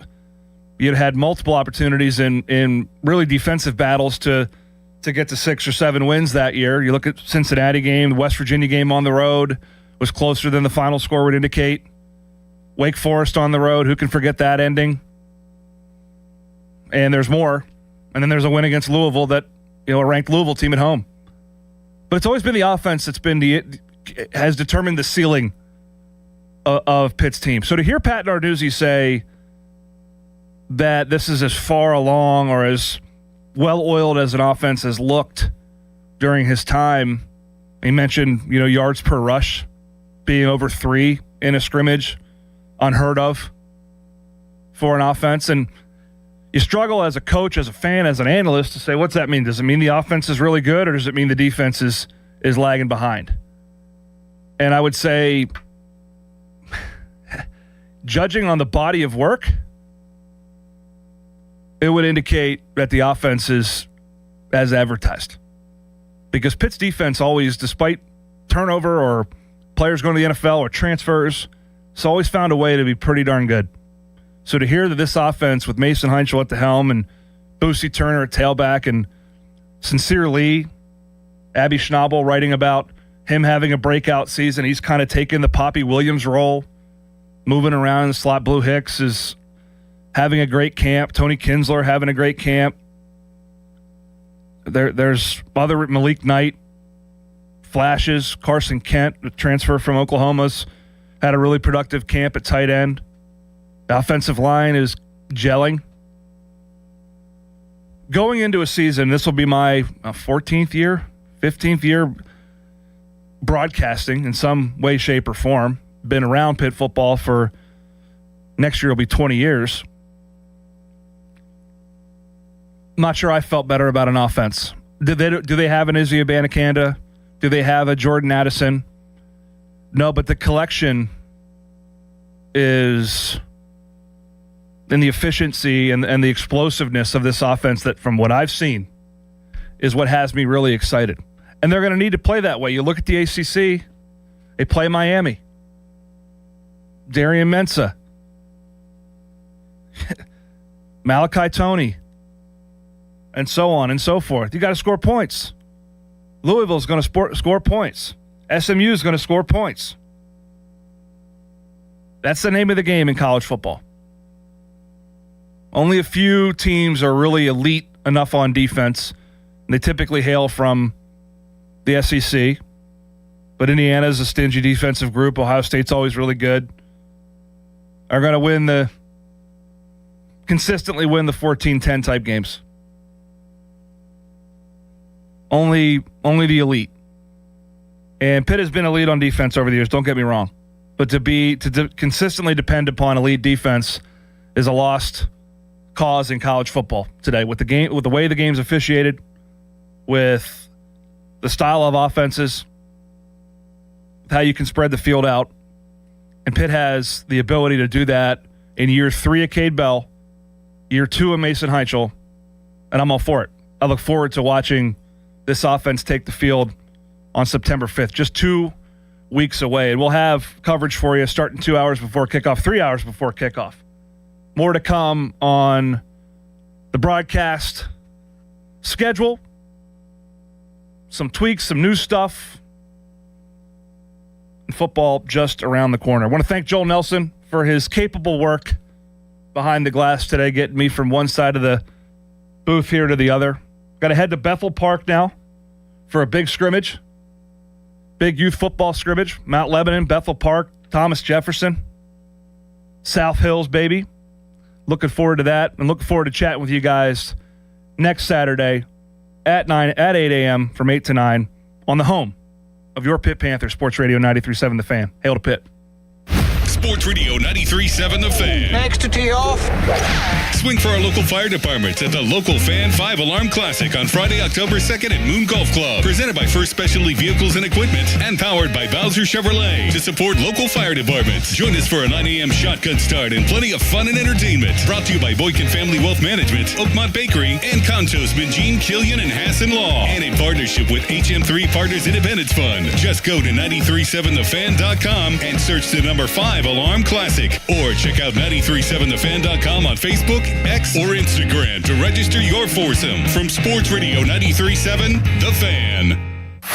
had multiple opportunities in really defensive battles to get to 6 or 7 wins that year. You look at Cincinnati game, the West Virginia game on the road was closer than the final score would indicate. Wake Forest on the road, who can forget that ending? And there's more. And then there's a win against Louisville that, a ranked Louisville team at home. But it's always been the offense that's has determined the ceiling of Pitt's team. So to hear Pat Narduzzi say that this is as far along or as well-oiled as an offense has looked during his time, he mentioned, yards per rush being over 3 in a scrimmage, unheard of for an offense. And you struggle as a coach, as a fan, as an analyst to say, what's that mean? Does it mean the offense is really good, or does it mean the defense is lagging behind? And I would say, judging on the body of work, it would indicate that the offense is as advertised. Because Pitt's defense always, despite turnover or players going to the NFL or transfers, it's always found a way to be pretty darn good. So to hear that this offense with Mason Heinchel at the helm and Boosie Turner at tailback and Sincere Lee, Abby Schnabel writing about him having a breakout season, he's kind of taken the Poppy Williams role, moving around in the slot. Blue Hicks is having a great camp. Tony Kinsler having a great camp. There's other Malik Knight flashes. Carson Kent, the transfer from Oklahoma's, had a really productive camp at tight end. The offensive line is gelling. Going into a season, this will be my 14th year, 15th year broadcasting in some way, shape, or form. Been around Pitt football for next year will be 20 years. Not sure I felt better about an offense. Do they have an Izzy Abanikanda? Do they have a Jordan Addison? No, but the collection is in the efficiency and the explosiveness of this offense that, from what I've seen, is what has me really excited. And they're going to need to play that way. You look at the ACC, they play Miami. Darian Mensah. Malachi Toney. And so on and so forth. You got to score points. Louisville's going to score points. SMU is going to score points. That's the name of the game in college football. Only a few teams are really elite enough on defense. They typically hail from the SEC. But Indiana's a stingy defensive group. Ohio State's always really good. Are going to consistently win the 14-10 type games. Only the elite. And Pitt has been elite on defense over the years, don't get me wrong. But to consistently depend upon elite defense is a lost cause in college football today. With the way the game's officiated, with the style of offenses, with how you can spread the field out. And Pitt has the ability to do that in year 3 of Cade Bell, year 2 of Mason Heinchel, and I'm all for it. I look forward to watching this offense take the field on September 5th, just 2 weeks away. And we'll have coverage for you starting 2 hours before kickoff, 3 hours before kickoff. More to come on the broadcast schedule, some tweaks, some new stuff, and football just around the corner. I want to thank Joel Nelson for his capable work behind the glass today, getting me from one side of the booth here to the other. Got to head to Bethel Park now for a big scrimmage, big youth football scrimmage. Mount Lebanon, Bethel Park, Thomas Jefferson, South Hills, baby. Looking forward to that, and looking forward to chatting with you guys next Saturday at 8 a.m. from 8 to 9 on the home of your Pitt Panthers, Sports Radio 93.7 The Fan. Hail to Pitt. Sports Radio 93.7 The Fan. Thanks to tee off. Swing for our local fire departments at the Local Fan 5-Alarm Classic on Friday, October 2nd at Moon Golf Club. Presented by First Specialty Vehicles and Equipment and powered by Bowser Chevrolet to support local fire departments. Join us for a 9 a.m. shotgun start and plenty of fun and entertainment. Brought to you by Boykin Family Wealth Management, Oakmont Bakery, and Conchos, Minjean, Killian, and Hassan Law. And in partnership with HM3 Partners Independence Fund. Just go to 937thefan.com and search the number 5-Alarm Classic. Or check out 937thefan.com on Facebook, X, or Instagram to register your foursome. From Sports Radio 93.7 The Fan.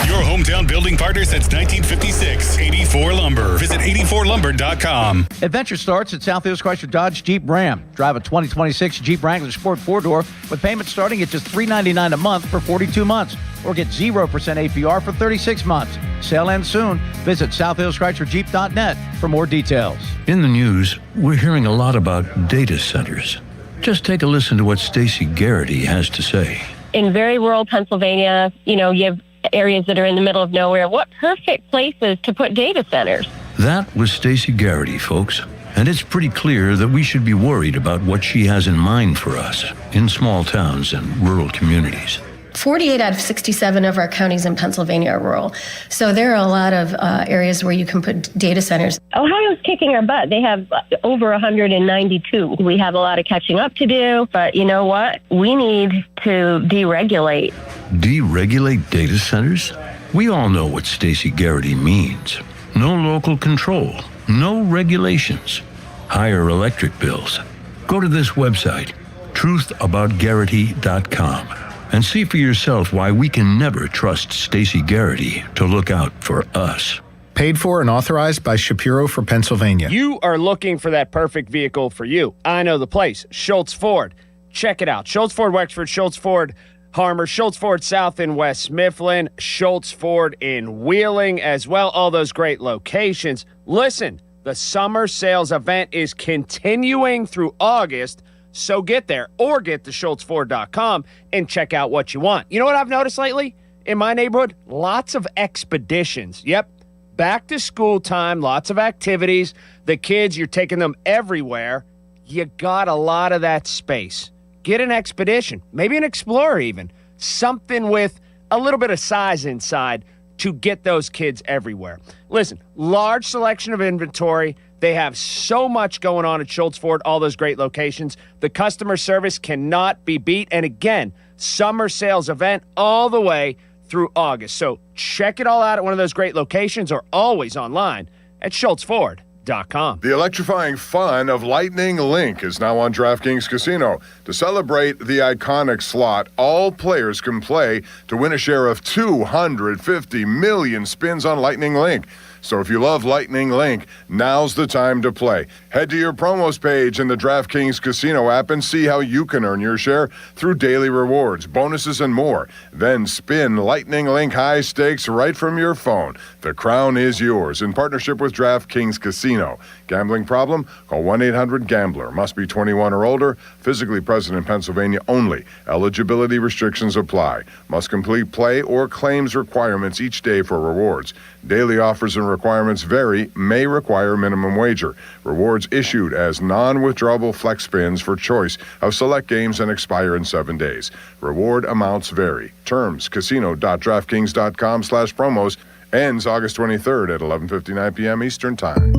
Your hometown building partner since 1956. 84 Lumber. Visit 84lumber.com. Adventure starts at South Hills Chrysler Dodge Jeep Ram. Drive a 2026 Jeep Wrangler Sport 4-door with payments starting at just $399 a month for 42 months. Or get 0% APR for 36 months. Sale ends soon. Visit southhillschryserjeep.net for more details. In the news, we're hearing a lot about data centers. Just take a listen to what Stacey Garrity has to say. In very rural Pennsylvania, you have areas that are in the middle of nowhere. What perfect places to put data centers? That was Stacey Garrity, folks. And it's pretty clear that we should be worried about what she has in mind for us in small towns and rural communities. 48 out of 67 of our counties in Pennsylvania are rural. So there are a lot of areas where you can put data centers. Ohio's kicking our butt. They have over 192. We have a lot of catching up to do, but you know what? We need to deregulate. Deregulate data centers? We all know what Stacey Garrity means. No local control, no regulations, higher electric bills. Go to this website, truthaboutgarrity.com. and see for yourself why we can never trust Stacey Garrity to look out for us. Paid for and authorized by Shapiro for Pennsylvania. You are looking for that perfect vehicle for you. I know the place, Schultz Ford. Check it out. Schultz Ford Wexford, Schultz Ford Harmer, Schultz Ford South in West Mifflin, Schultz Ford in Wheeling as well. All those great locations. Listen, the summer sales event is continuing through August. So get there or get to SchultzFord.com and check out what you want. You know what I've noticed lately in my neighborhood? Lots of expeditions. Yep. Back to school time, lots of activities. The kids, you're taking them everywhere. You got a lot of that space. Get an expedition, maybe an Explorer even. Something with a little bit of size inside to get those kids everywhere. Listen, large selection of inventory. They have so much going on at Schultz Ford, all those great locations. The customer service cannot be beat. And again, summer sales event all the way through August. So check it all out at one of those great locations or always online at SchultzFord.com. The electrifying fun of Lightning Link is now on DraftKings Casino. To celebrate the iconic slot, all players can play to win a share of 250 million spins on Lightning Link. So if you love Lightning Link, now's the time to play. Head to your promos page in the DraftKings Casino app and see how you can earn your share through daily rewards, bonuses, and more. Then spin Lightning Link high stakes right from your phone. The crown is yours in partnership with DraftKings Casino. Gambling problem? Call 1-800-GAMBLER. Must be 21 or older. Physically present in Pennsylvania only. Eligibility restrictions apply. Must complete play or claims requirements each day for rewards. Daily offers and requirements vary, may require minimum wager. Rewards issued as non-withdrawable flex spins for choice of select games and expire in 7 days. Reward amounts vary. Terms, casino.draftkings.com/promos. Ends August 23rd at 11:59 p.m. Eastern Time.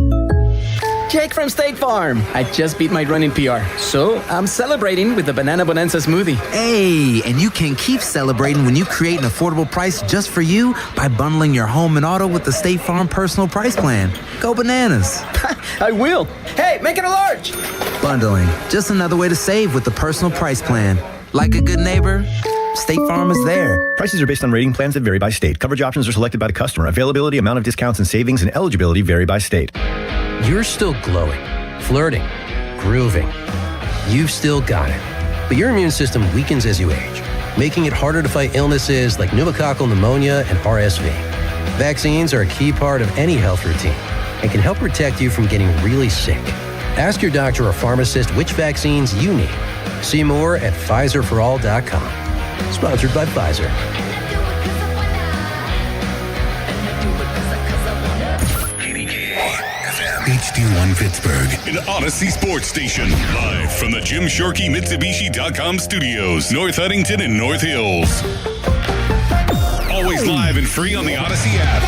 Jake from State Farm. I just beat my running PR, so I'm celebrating with the Banana Bonanza smoothie. Hey, and you can keep celebrating when you create an affordable price just for you by bundling your home and auto with the State Farm Personal Price Plan. Go bananas. I will. Hey, make it a large. Bundling, just another way to save with the Personal Price Plan. Like a good neighbor, State Farm is there. Prices are based on rating plans that vary by state. Coverage options are selected by the customer. Availability, amount of discounts and savings, and eligibility vary by state. You're still glowing, flirting, grooving. You've still got it. But your immune system weakens as you age, making it harder to fight illnesses like pneumococcal pneumonia and RSV. Vaccines are a key part of any health routine and can help protect you from getting really sick. Ask your doctor or pharmacist which vaccines you need. See more at PfizerForAll.com. Sponsored by Pfizer. HD1 Pittsburgh, an Odyssey sports station. Live from the Jim Shorkey Mitsubishi.com studios, North Huntington and North Hills. Always live and free on the Odyssey app.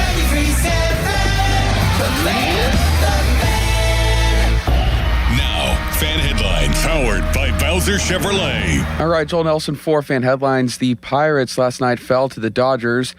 Now, fan headlines powered by Bowser Chevrolet. All right, Joel Nelson for fan headlines. The Pirates last night fell to the Dodgers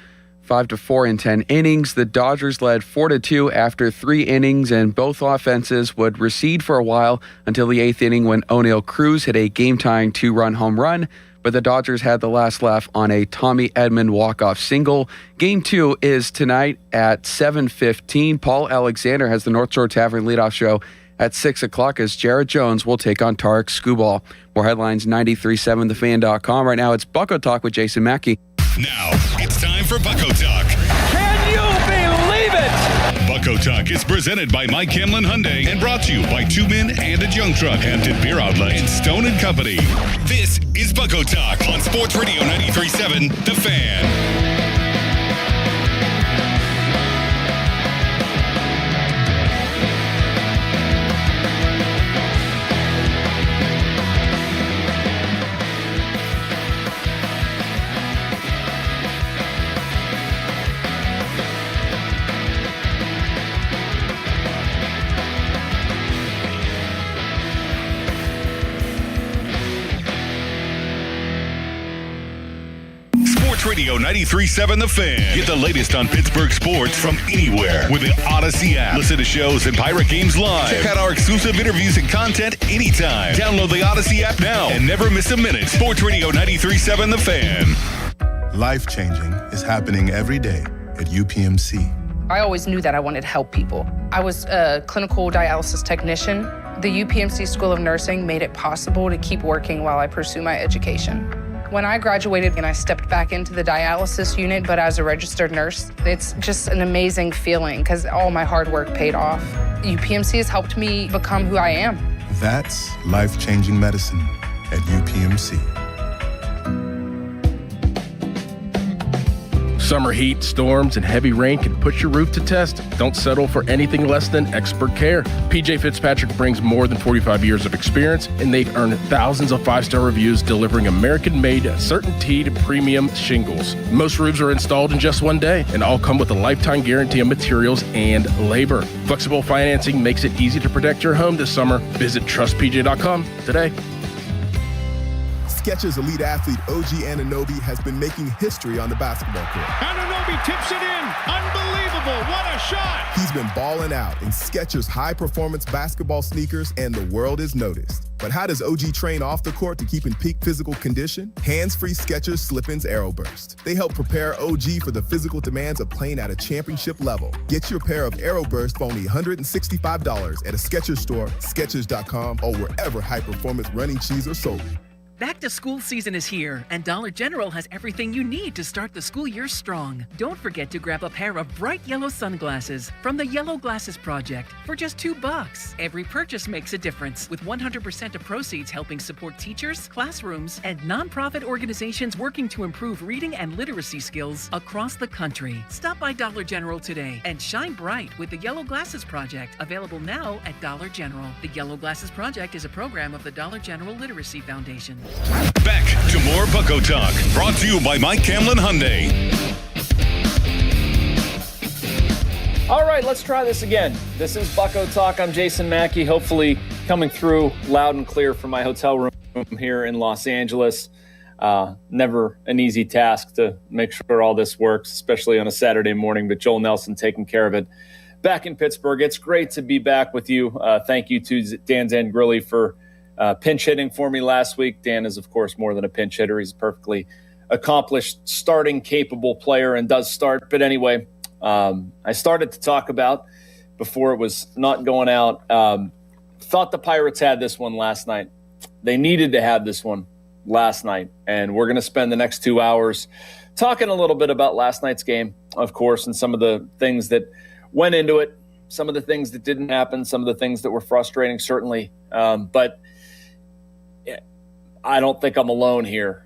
5-4 in 10 innings. The Dodgers led 4-2 after 3 innings, and both offenses would recede for a while until the 8th inning when O'Neill Cruz hit a game-tying 2-run home run. But the Dodgers had the last laugh on a Tommy Edman walk-off single. Game 2 is tonight at 7:15. Paul Alexander has the North Shore Tavern leadoff show at 6 o'clock as Jared Jones will take on Tarek Skubal. More headlines, 93.7thefan.com. Right now, it's Bucko Talk with Jason Mackey. Now, it's time for Bucko Talk. Can you believe it? Bucko Talk is presented by Mike Hamlin Hyundai and brought to you by Two Men and a Junk Truck, Hampton Beer Outlet, and Stone & Company. This is Bucko Talk on Sports Radio 93.7 The Fan. Radio 93.7 The Fan. Get the latest on Pittsburgh sports from anywhere with the Odyssey app. Listen to shows and Pirate Games live. Check out our exclusive interviews and content anytime. Download the Odyssey app now and never miss a minute. Sports Radio 93.7 The Fan. Life-changing is happening every day at UPMC. I always knew that I wanted to help people. I was a clinical dialysis technician. The UPMC School of Nursing made it possible to keep working while I pursue my education. When I graduated and I stepped back into the dialysis unit, but as a registered nurse, it's just an amazing feeling because all my hard work paid off. UPMC has helped me become who I am. That's life-changing medicine at UPMC. Summer heat, storms, and heavy rain can put your roof to test. Don't settle for anything less than expert care. PJ Fitzpatrick brings more than 45 years of experience, and they've earned thousands of 5-star reviews delivering American-made, CertainTeed premium shingles. Most roofs are installed in just one day, and all come with a lifetime guarantee on materials and labor. Flexible financing makes it easy to protect your home this summer. Visit trustpj.com today. Skechers elite athlete OG Anunoby has been making history on the basketball court. Anunoby tips it in. Unbelievable. What a shot. He's been balling out in Skechers high-performance basketball sneakers, and the world is noticed. But how does OG train off the court to keep in peak physical condition? Hands-free Skechers Slip-ins AeroBurst. They help prepare OG for the physical demands of playing at a championship level. Get your pair of AeroBurst for only $165 at a Skechers store, Skechers.com, or wherever high-performance running shoes are sold. Back to school season is here, and Dollar General has everything you need to start the school year strong. Don't forget to grab a pair of bright yellow sunglasses from the Yellow Glasses Project for just $2. Every purchase makes a difference, with 100% of proceeds helping support teachers, classrooms, and nonprofit organizations working to improve reading and literacy skills across the country. Stop by Dollar General today and shine bright with the Yellow Glasses Project, available now at Dollar General. The Yellow Glasses Project is a program of the Dollar General Literacy Foundation. Back to more Bucko Talk, brought to you by Mike Hamlin Hyundai. All right, let's try this again. This is Bucko Talk. I'm Jason Mackey, hopefully coming through loud and clear from my hotel room here in Los Angeles. Never an easy task to make sure all this works, especially on a Saturday morning, but Joel Nelson taking care of it back in Pittsburgh. It's great to be back with you. Thank you to Dan Zangrilli for pinch hitting for me last week. Dan is, of course, more than a pinch hitter. He's a perfectly accomplished, starting capable player and does start. But anyway, I started to talk about, before it was not going out, thought the Pirates had this one last night. They needed to have this one last night. And we're going to spend the next 2 hours talking a little bit about last night's game, of course, and some of the things that went into it. some of the things that didn't happen, some of the things that were frustrating, certainly. But I don't think I'm alone here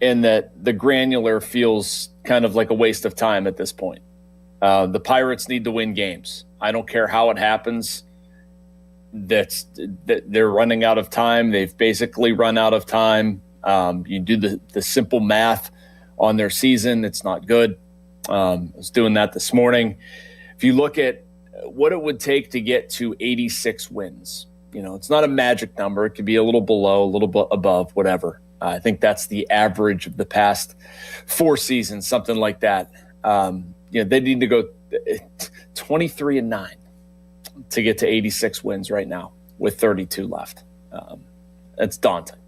in that the granular feels kind of like a waste of time at this point. The Pirates need to win games. I don't care how it happens. That they're running out of time. They've basically run out of time. You do the simple math on their season, it's not good. I was doing that this morning. If you look at what it would take to get to 86 wins, it's not a magic number. It could be a little below, a little bit above, whatever. I think that's the average of the past 4 seasons, something like that. They need to go 23-9 to get to 86 wins right now with 32 left. That's daunting.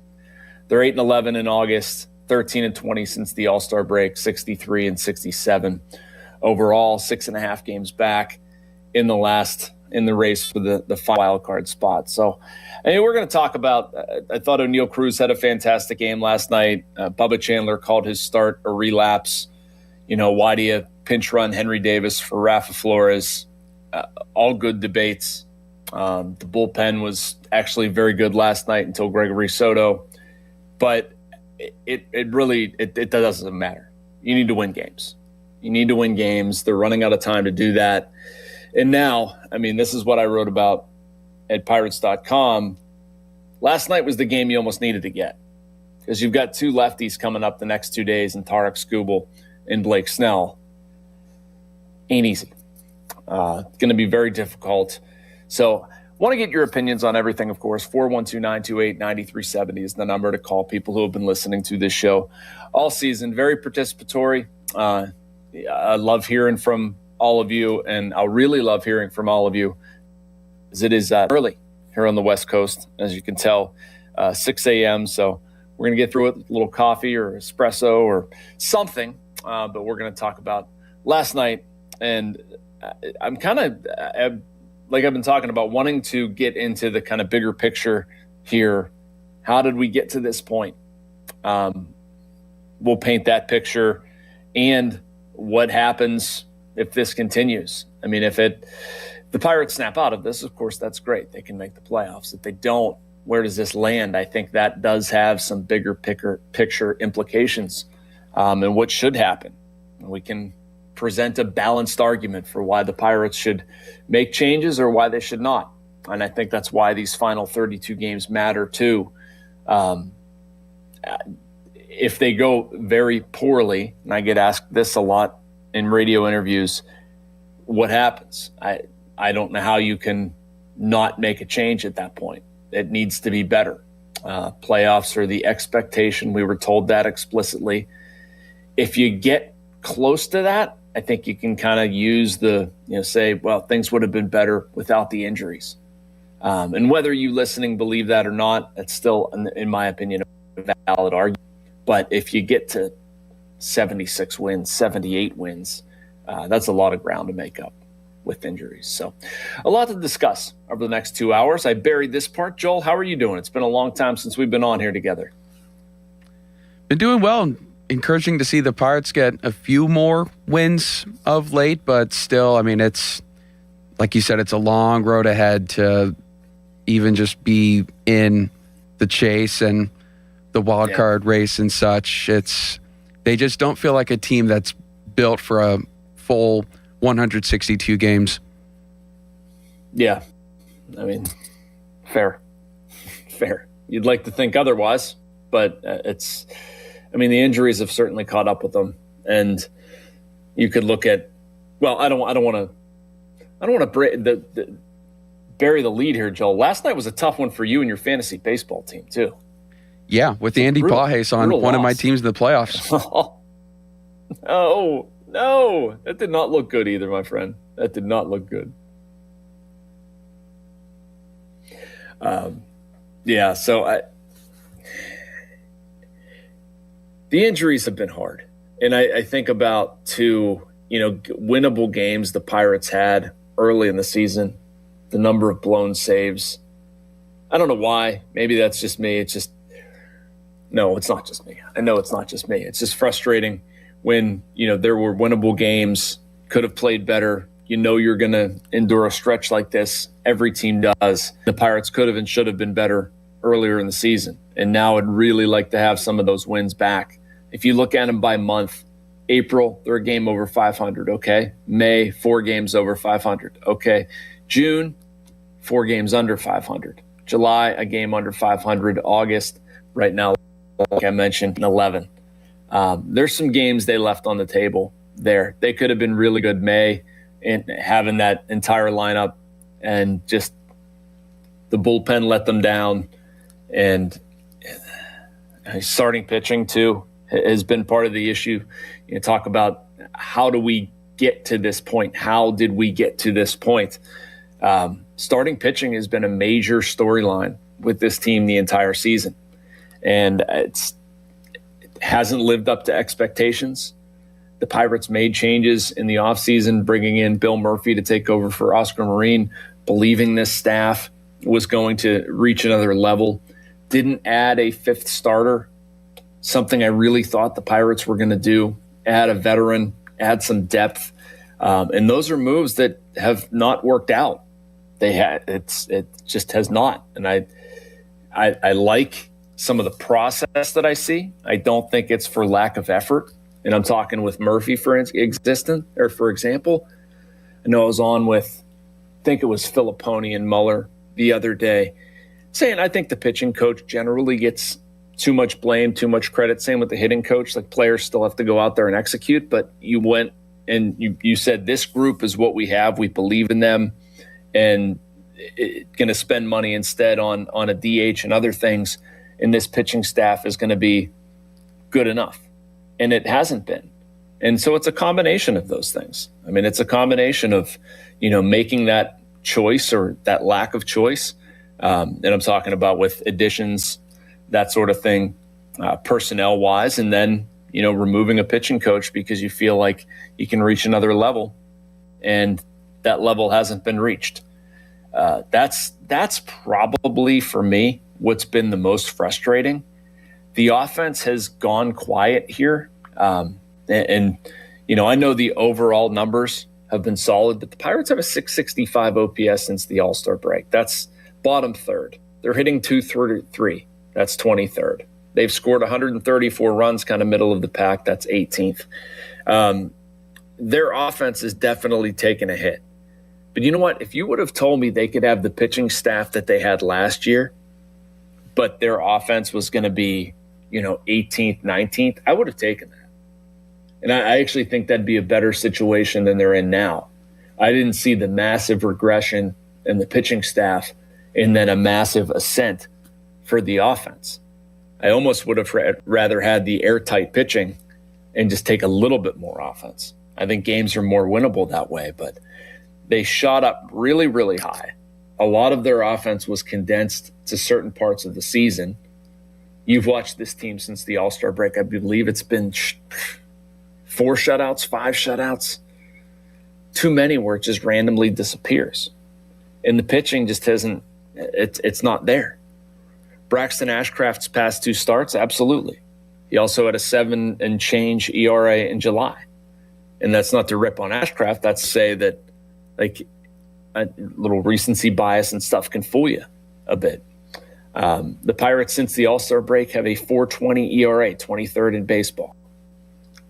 They're 8-11 in August, 13-20 since the All-Star break, 63-67 overall, 6.5 games back in the race for the wild card spot. So, we're going to talk about. I thought O'Neal Cruz had a fantastic game last night. Bubba Chandler called his start a relapse. Why do you pinch run Henry Davis for Rafa Flores? All good debates. The bullpen was actually very good last night until Gregory Soto, but it really doesn't matter. You need to win games. They're running out of time to do that. And now, this is what I wrote about at Pirates.com. Last night was the game you almost needed to get because you've got 2 lefties coming up the next 2 days in Tarek Skubal and Blake Snell. Ain't easy. It's going to be very difficult. So want to get your opinions on everything, of course. 412-928-9370 is the number to call people who have been listening to this show all season. Very participatory. I love hearing from all of you, and I'll really love hearing from all of you as it is early here on the West Coast, as you can tell, 6 a.m. So we're going to get through it with a little coffee or espresso or something, but we're going to talk about last night. And I'm kind of, like I've been talking about, wanting to get into the kind of bigger picture here. How did we get to this point? We'll paint that picture and what happens if this continues. If the Pirates snap out of this, of course, that's great. They can make the playoffs. If they don't, where does this land? I think that does have some bigger picture implications and what should happen. We can present a balanced argument for why the Pirates should make changes or why they should not. And I think that's why these final 32 games matter too. If they go very poorly, and I get asked this a lot in radio interviews, what happens? I don't know how you can not make a change at that point. It needs to be better. Playoffs are the expectation. We were told that explicitly. If you get close to that, I think you can kind of use say, well, things would have been better without the injuries. And whether you listening believe that or not, it's still, in my opinion, a valid argument. But if you get to 76 wins, 78 wins, that's a lot of ground to make up with injuries. So a lot to discuss over the next 2 hours. I buried this part. Joel, how are you doing? It's been a long time since we've been on here together. Been doing well. Encouraging to see the Pirates get a few more wins of late, but still, it's, like you said, it's a long road ahead to even just be in the chase and the wild card race and such. They just don't feel like a team that's built for a full 162 games. Yeah. Fair. You'd like to think otherwise, but the injuries have certainly caught up with them, and you could look at. Well, I don't want to bury the lead here, Joel. Last night was a tough one for you and your fantasy baseball team too. Yeah, with Andy Pages on one of my teams in the playoffs. Oh no, that did not look good either, my friend. That did not look good. So the injuries have been hard. And I think about winnable games the Pirates had early in the season, the number of blown saves. I don't know why. Maybe that's just me. No, it's not just me. I know it's not just me. It's just frustrating when, there were winnable games, could have played better, You know you're going to endure a stretch like this. Every team does. The Pirates could have and should have been better earlier in the season. And now I'd really like to have some of those wins back. If you look at them by month, April, they're a game over 500, okay? May, 4 games over 500, okay? June, 4 games under 500. July, a game under 500. August, right now, like I mentioned, 11. There's some games they left on the table there. They could have been really good May in having that entire lineup, and just the bullpen let them down. And starting pitching, too, has been part of the issue. You talk about how do we get to this point? How did we get to this point? Starting pitching has been a major storyline with this team the entire season. And it hasn't lived up to expectations. The Pirates made changes in the offseason, bringing in Bill Murphy to take over for Oscar Marin, believing this staff was going to reach another level. Didn't add a 5th starter, something I really thought the Pirates were going to do. Add a veteran, add some depth. And those are moves that have not worked out. It just has not. And I like some of the process that I see. I don't think it's for lack of effort. And I'm talking with Murphy, for example. I know I was on with, I think it was Filipponi and Muller the other day, saying I think the pitching coach generally gets too much blame, too much credit. Same with the hitting coach. Like, players still have to go out there and execute. But you went and you said this group is what we have. We believe in them, and going to spend money instead on a DH and other things. And this pitching staff is going to be good enough. And it hasn't been. And so it's a combination of those things. I mean, it's a combination of, making that choice or that lack of choice. And I'm talking about with additions, that sort of thing, personnel wise. And then, removing a pitching coach because you feel like you can reach another level, and that level hasn't been reached. That's probably, for me, what's been the most frustrating. The offense has gone quiet here. And I know the overall numbers have been solid, but the Pirates have a 665 OPS since the All-Star break. That's bottom third. They're hitting .233. That's 23rd. They've scored 134 runs, kind of middle of the pack. That's 18th. Their offense is definitely taking a hit. But you know what? If you would have told me they could have the pitching staff that they had last year, but their offense was going to be, 18th, 19th, I would have taken that. And I actually think that'd be a better situation than they're in now. I didn't see the massive regression in the pitching staff and then a massive ascent for the offense. I almost would have rather had the airtight pitching and just take a little bit more offense. I think games are more winnable that way, but they shot up really, really high. A lot of their offense was condensed to certain parts of the season. You've watched this team since the All-Star break. I believe it's been 4 shutouts, 5 shutouts. Too many where it just randomly disappears. And the pitching just it's not there. Braxton Ashcraft's past 2 starts, absolutely. He also had a 7 and change ERA in July. And that's not to rip on Ashcraft. That's to say that, like, a little recency bias and stuff can fool you a bit. The Pirates, since the All-Star break, have a 4.20 ERA, 23rd in baseball.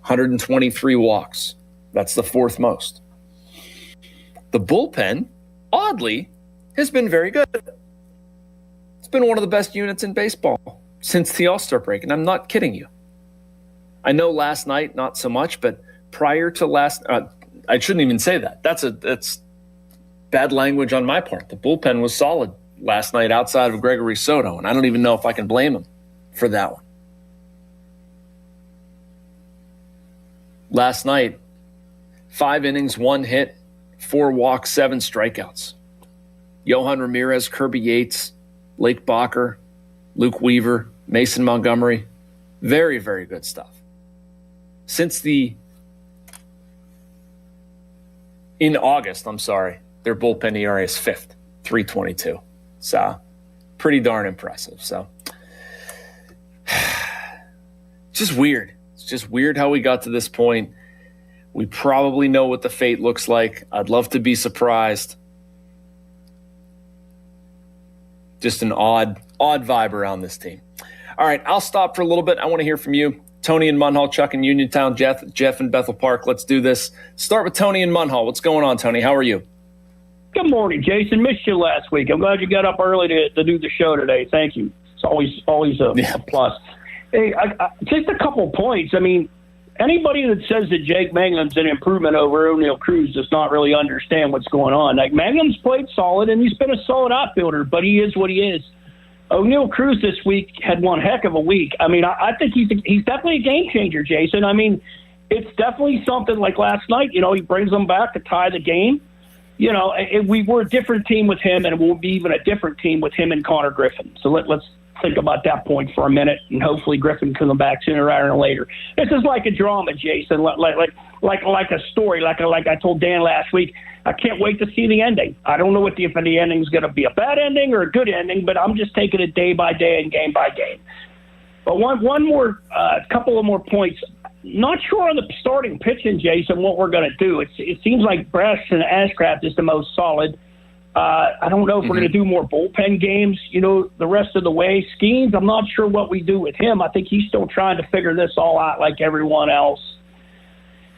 123 walks. That's the 4th most. The bullpen, oddly, has been very good. It's been one of the best units in baseball since the All-Star break, and I'm not kidding you. I know last night, not so much, but prior to I shouldn't even say that. That's bad language on my part. The bullpen was solid last night outside of Gregory Soto, and I don't even know if I can blame him for that one. Last night, 5 innings, 1 hit, 4 walks, 7 strikeouts. Yohan Ramirez, Kirby Yates, Blake Bacher, Luke Weaver, Mason Montgomery. Very, very good stuff. In August, their bullpen ERA is 5th, 3.22. So, pretty darn impressive. So, just weird. It's just weird how we got to this point. We probably know what the fate looks like. I'd love to be surprised. Just an odd vibe around this team. All right, I'll stop for a little bit. I want to hear from you. Tony in Munhall, Chuck in Uniontown, Jeff in Bethel Park. Let's do this. Start with Tony in Munhall. What's going on, Tony? How are you? Good morning, Jason. Missed you last week. I'm glad you got up early to do the show today. Thank you. It's always a plus. Hey, just a couple points. I mean, anybody that says that Jake Mangum's an improvement over O'Neal Cruz does not really understand what's going on. Like, Mangum's played solid, and he's been a solid outfielder, but he is what he is. O'Neal Cruz this week had one heck of a week. I mean, I think he's definitely a game changer, Jason. I mean, it's definitely something like last night. You know, he brings them back to tie the game. You know, we were a different team with him, and we'll be even a different team with him and Connor Griffin. So let's think about that point for a minute, and hopefully Griffin can come back sooner rather than later. This is like a drama, Jason, like a story, like I told Dan last week. I can't wait to see the ending. I don't know if the ending is going to be a bad ending or a good ending, but I'm just taking it day by day and game by game. But couple of more points. Not sure on the starting pitching, Jason, what we're going to do. It seems like Preston Ashcraft is the most solid. I don't know if we're going to do more bullpen games, the rest of the way. Skeens, I'm not sure what we do with him. I think he's still trying to figure this all out like everyone else.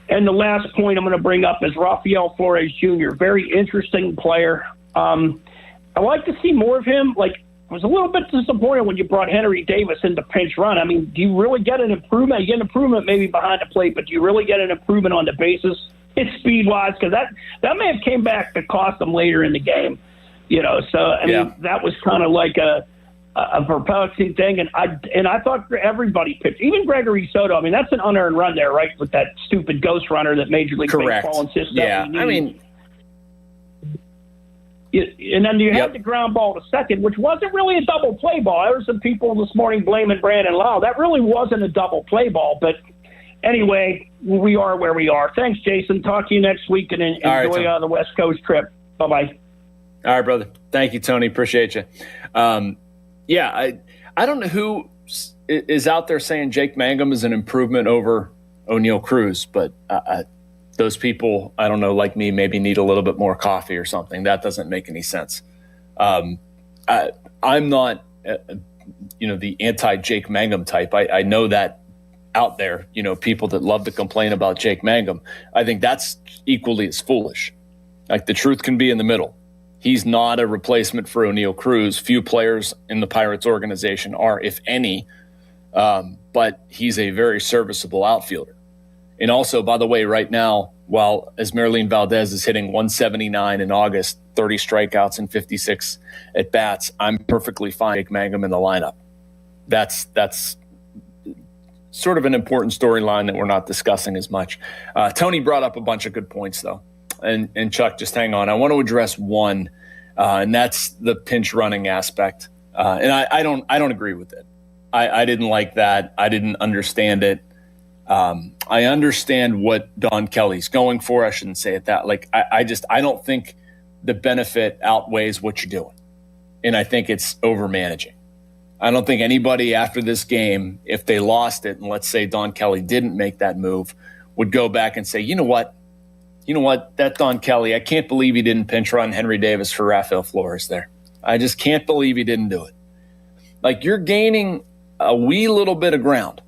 And the last point I'm going to bring up is Rafael Flores Jr., very interesting player. I like to see more of him. Like, I was a little bit disappointed when you brought Henry Davis into pinch run. I mean, do you really get an improvement? You get an improvement maybe behind the plate, but do you really get an improvement on the bases? It's speed-wise, because that may have came back to cost them later in the game. So, I mean, that was kind of like a perplexing thing, and I thought everybody pitched, even Gregory Soto. I mean, that's an unearned run there, right, with that stupid ghost runner that Major League Baseball insists that. Yeah, I mean, and then you had the ground ball to second, which wasn't really a double play ball. There were some people this morning blaming Brandon Lau. That really wasn't a double play ball, but anyway, we are where we are. Thanks, Jason. Talk to you next week, and enjoy the West Coast trip. Bye-bye. All right, brother. Thank you, Tony. Appreciate you. I don't know who is out there saying Jake Mangum is an improvement over O'Neal Cruz, but those people, I don't know, like me, maybe need a little bit more coffee or something. That doesn't make any sense. I'm not, the anti-Jake Mangum type. I know that out there, people that love to complain about Jake Mangum. I think that's equally as foolish. Like, the truth can be in the middle. He's not a replacement for O'Neal Cruz. Few players in the Pirates organization are, if any, but he's a very serviceable outfielder. And also, by the way, right now, while Esmeralyn Valdez is hitting 179 in August, 30 strikeouts and 56 at-bats, I'm perfectly fine with Jake Mangum in the lineup. That's sort of an important storyline that we're not discussing as much. Tony brought up a bunch of good points, though. And Chuck, just hang on. I want to address one, and that's the pinch running aspect. And I don't agree with it. I didn't like that. I didn't understand it. I understand what Don Kelly's going for. I shouldn't say it that. Like, I don't think the benefit outweighs what you're doing. And I think it's over managing. I don't think anybody after this game, if they lost it, and let's say Don Kelly didn't make that move, would go back and say, you know what, that Don Kelly, I can't believe he didn't pinch run Henry Davis for Rafael Flores there. I just can't believe he didn't do it. Like, you're gaining a wee little bit of ground,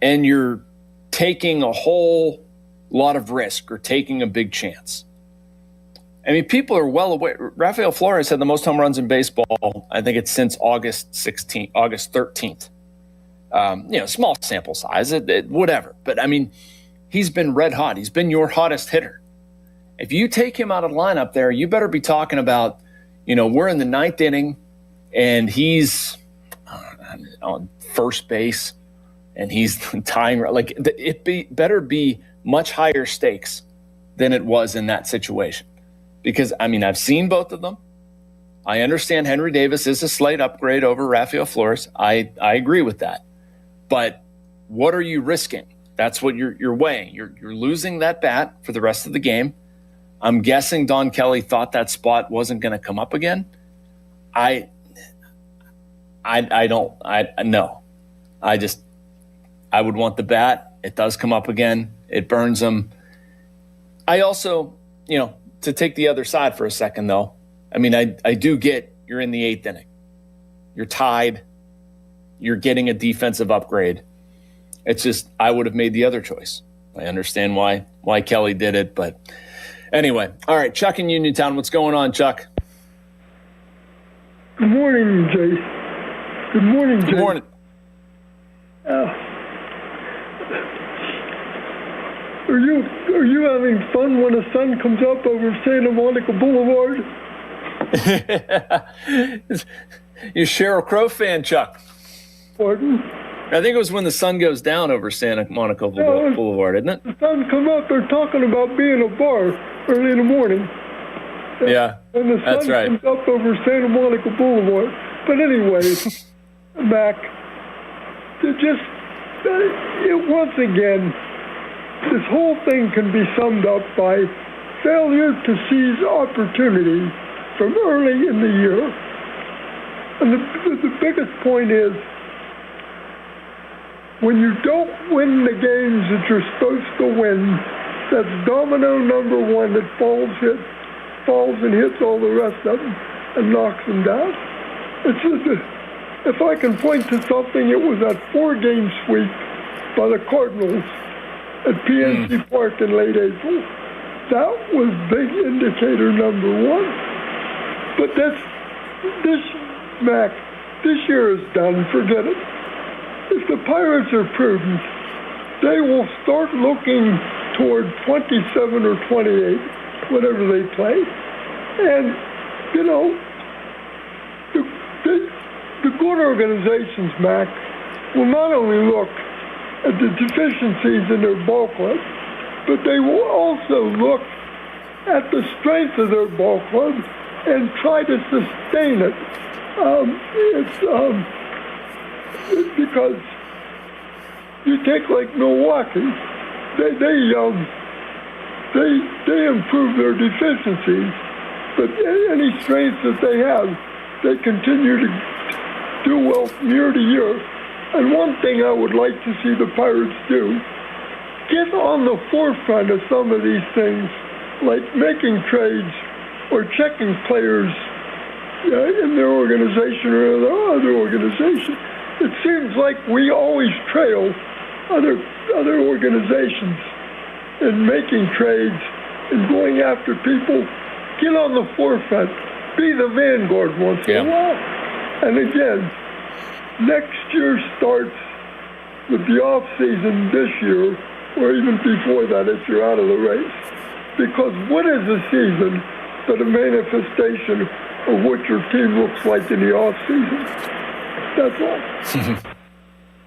and you're taking a whole lot of risk or taking a big chance. I mean, people are well aware. Rafael Flores had the most home runs in baseball. I think it's since August 13th. Small sample size, whatever. But, I mean, he's been red hot. He's been your hottest hitter. If you take him out of the lineup there, you better be talking about, we're in the ninth inning and he's on first base and he's tying. Like, better be much higher stakes than it was in that situation. Because, I mean, I've seen both of them. I understand Henry Davis is a slight upgrade over Rafael Flores. I agree with that. But what are you risking? That's what you're weighing. You're losing that bat for the rest of the game. I'm guessing Don Kelly thought that spot wasn't going to come up again. No. I would want the bat. It does come up again. It burns him. I also, to take the other side for a second, though, I mean, I do get you're in the 8th inning. You're tied. You're getting a defensive upgrade. It's just I would have made the other choice. I understand why Kelly did it, but anyway. All right, Chuck in Uniontown. What's going on, Chuck? Good morning, Jay. Good morning, Jay. Good morning. Are you having fun when the sun comes up over Santa Monica Boulevard? You Sheryl Crow fan, Chuck? Pardon? I think it was when the sun goes down over Santa Monica Boulevard, isn't it? The sun come up, they're talking about being a bar early in the morning. Yeah, and the sun comes up over Santa Monica Boulevard. But anyway, Mac, once again, this whole thing can be summed up by failure to seize opportunity from early in the year. And the biggest point is, when you don't win the games that you're supposed to win, that's domino number one that falls and hits all the rest of them and knocks them down. It's just, if I can point to something, it was that 4-game sweep by the Cardinals at PNC Park in late April. That was big indicator number one. But this year is done. Forget it. If the Pirates are prudent, they will start looking toward 27 or 28, whatever they play. And, the good organizations, Mac, will not only look at the deficiencies in their ball club, but they will also look at the strength of their ball club and try to sustain it. Because you take like Milwaukee, they improve their deficiencies, but any strengths that they have, they continue to do well from year to year. And one thing I would like to see the Pirates do, get on the forefront of some of these things, like making trades or checking players in their organization or their other organization. It seems like we always trail other organizations in making trades and going after people. Get on the forefront. Be the vanguard once in a while. And again, next year starts with the off season this year, or even before that if you're out of the race. Because what is a season but a manifestation of what your team looks like in the off season? That's all.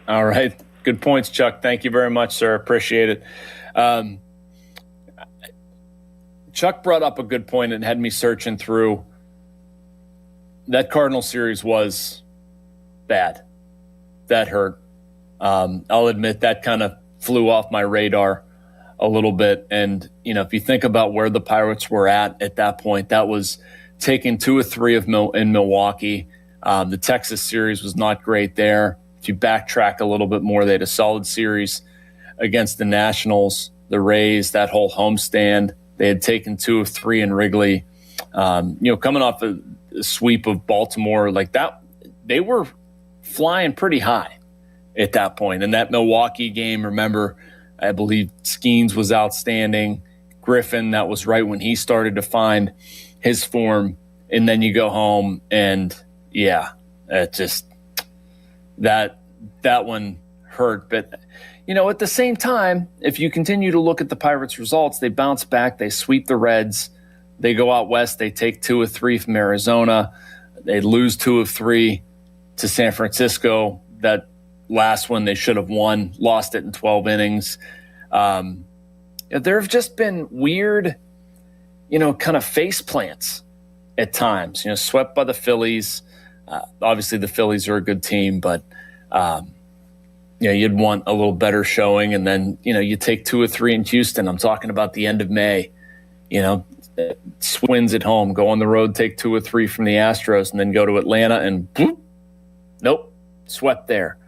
All right. Good points, Chuck. Thank you very much, sir. Appreciate it. Chuck brought up a good point and had me searching through. That Cardinal series was bad. That hurt. I'll admit that kind of flew off my radar a little bit. And, if you think about where the Pirates were at that point, that was taking 2 or 3 in Milwaukee. The Texas series was not great there. If you backtrack a little bit more, they had a solid series against the Nationals, the Rays, that whole homestand. They had taken 2 of 3 in Wrigley. Coming off a sweep of Baltimore like that, they were flying pretty high at that point. In that Milwaukee game, remember, I believe Skeens was outstanding. Griffin, that was right when he started to find his form. And then you go home and, it just that one hurt. But, at the same time, if you continue to look at the Pirates' results, they bounce back, they sweep the Reds, they go out west, they take 2 of 3 from Arizona, they lose 2 of 3 to San Francisco. That last one they should have won, lost it in 12 innings. There have just been weird, kind of face plants at times, swept by the Phillies. Obviously the Phillies are a good team, but you'd want a little better showing. And then, you take 2 or 3 in Houston. I'm talking about the end of May, Twins at home, go on the road, take 2 or 3 from the Astros, and then go to Atlanta and nope, swept there.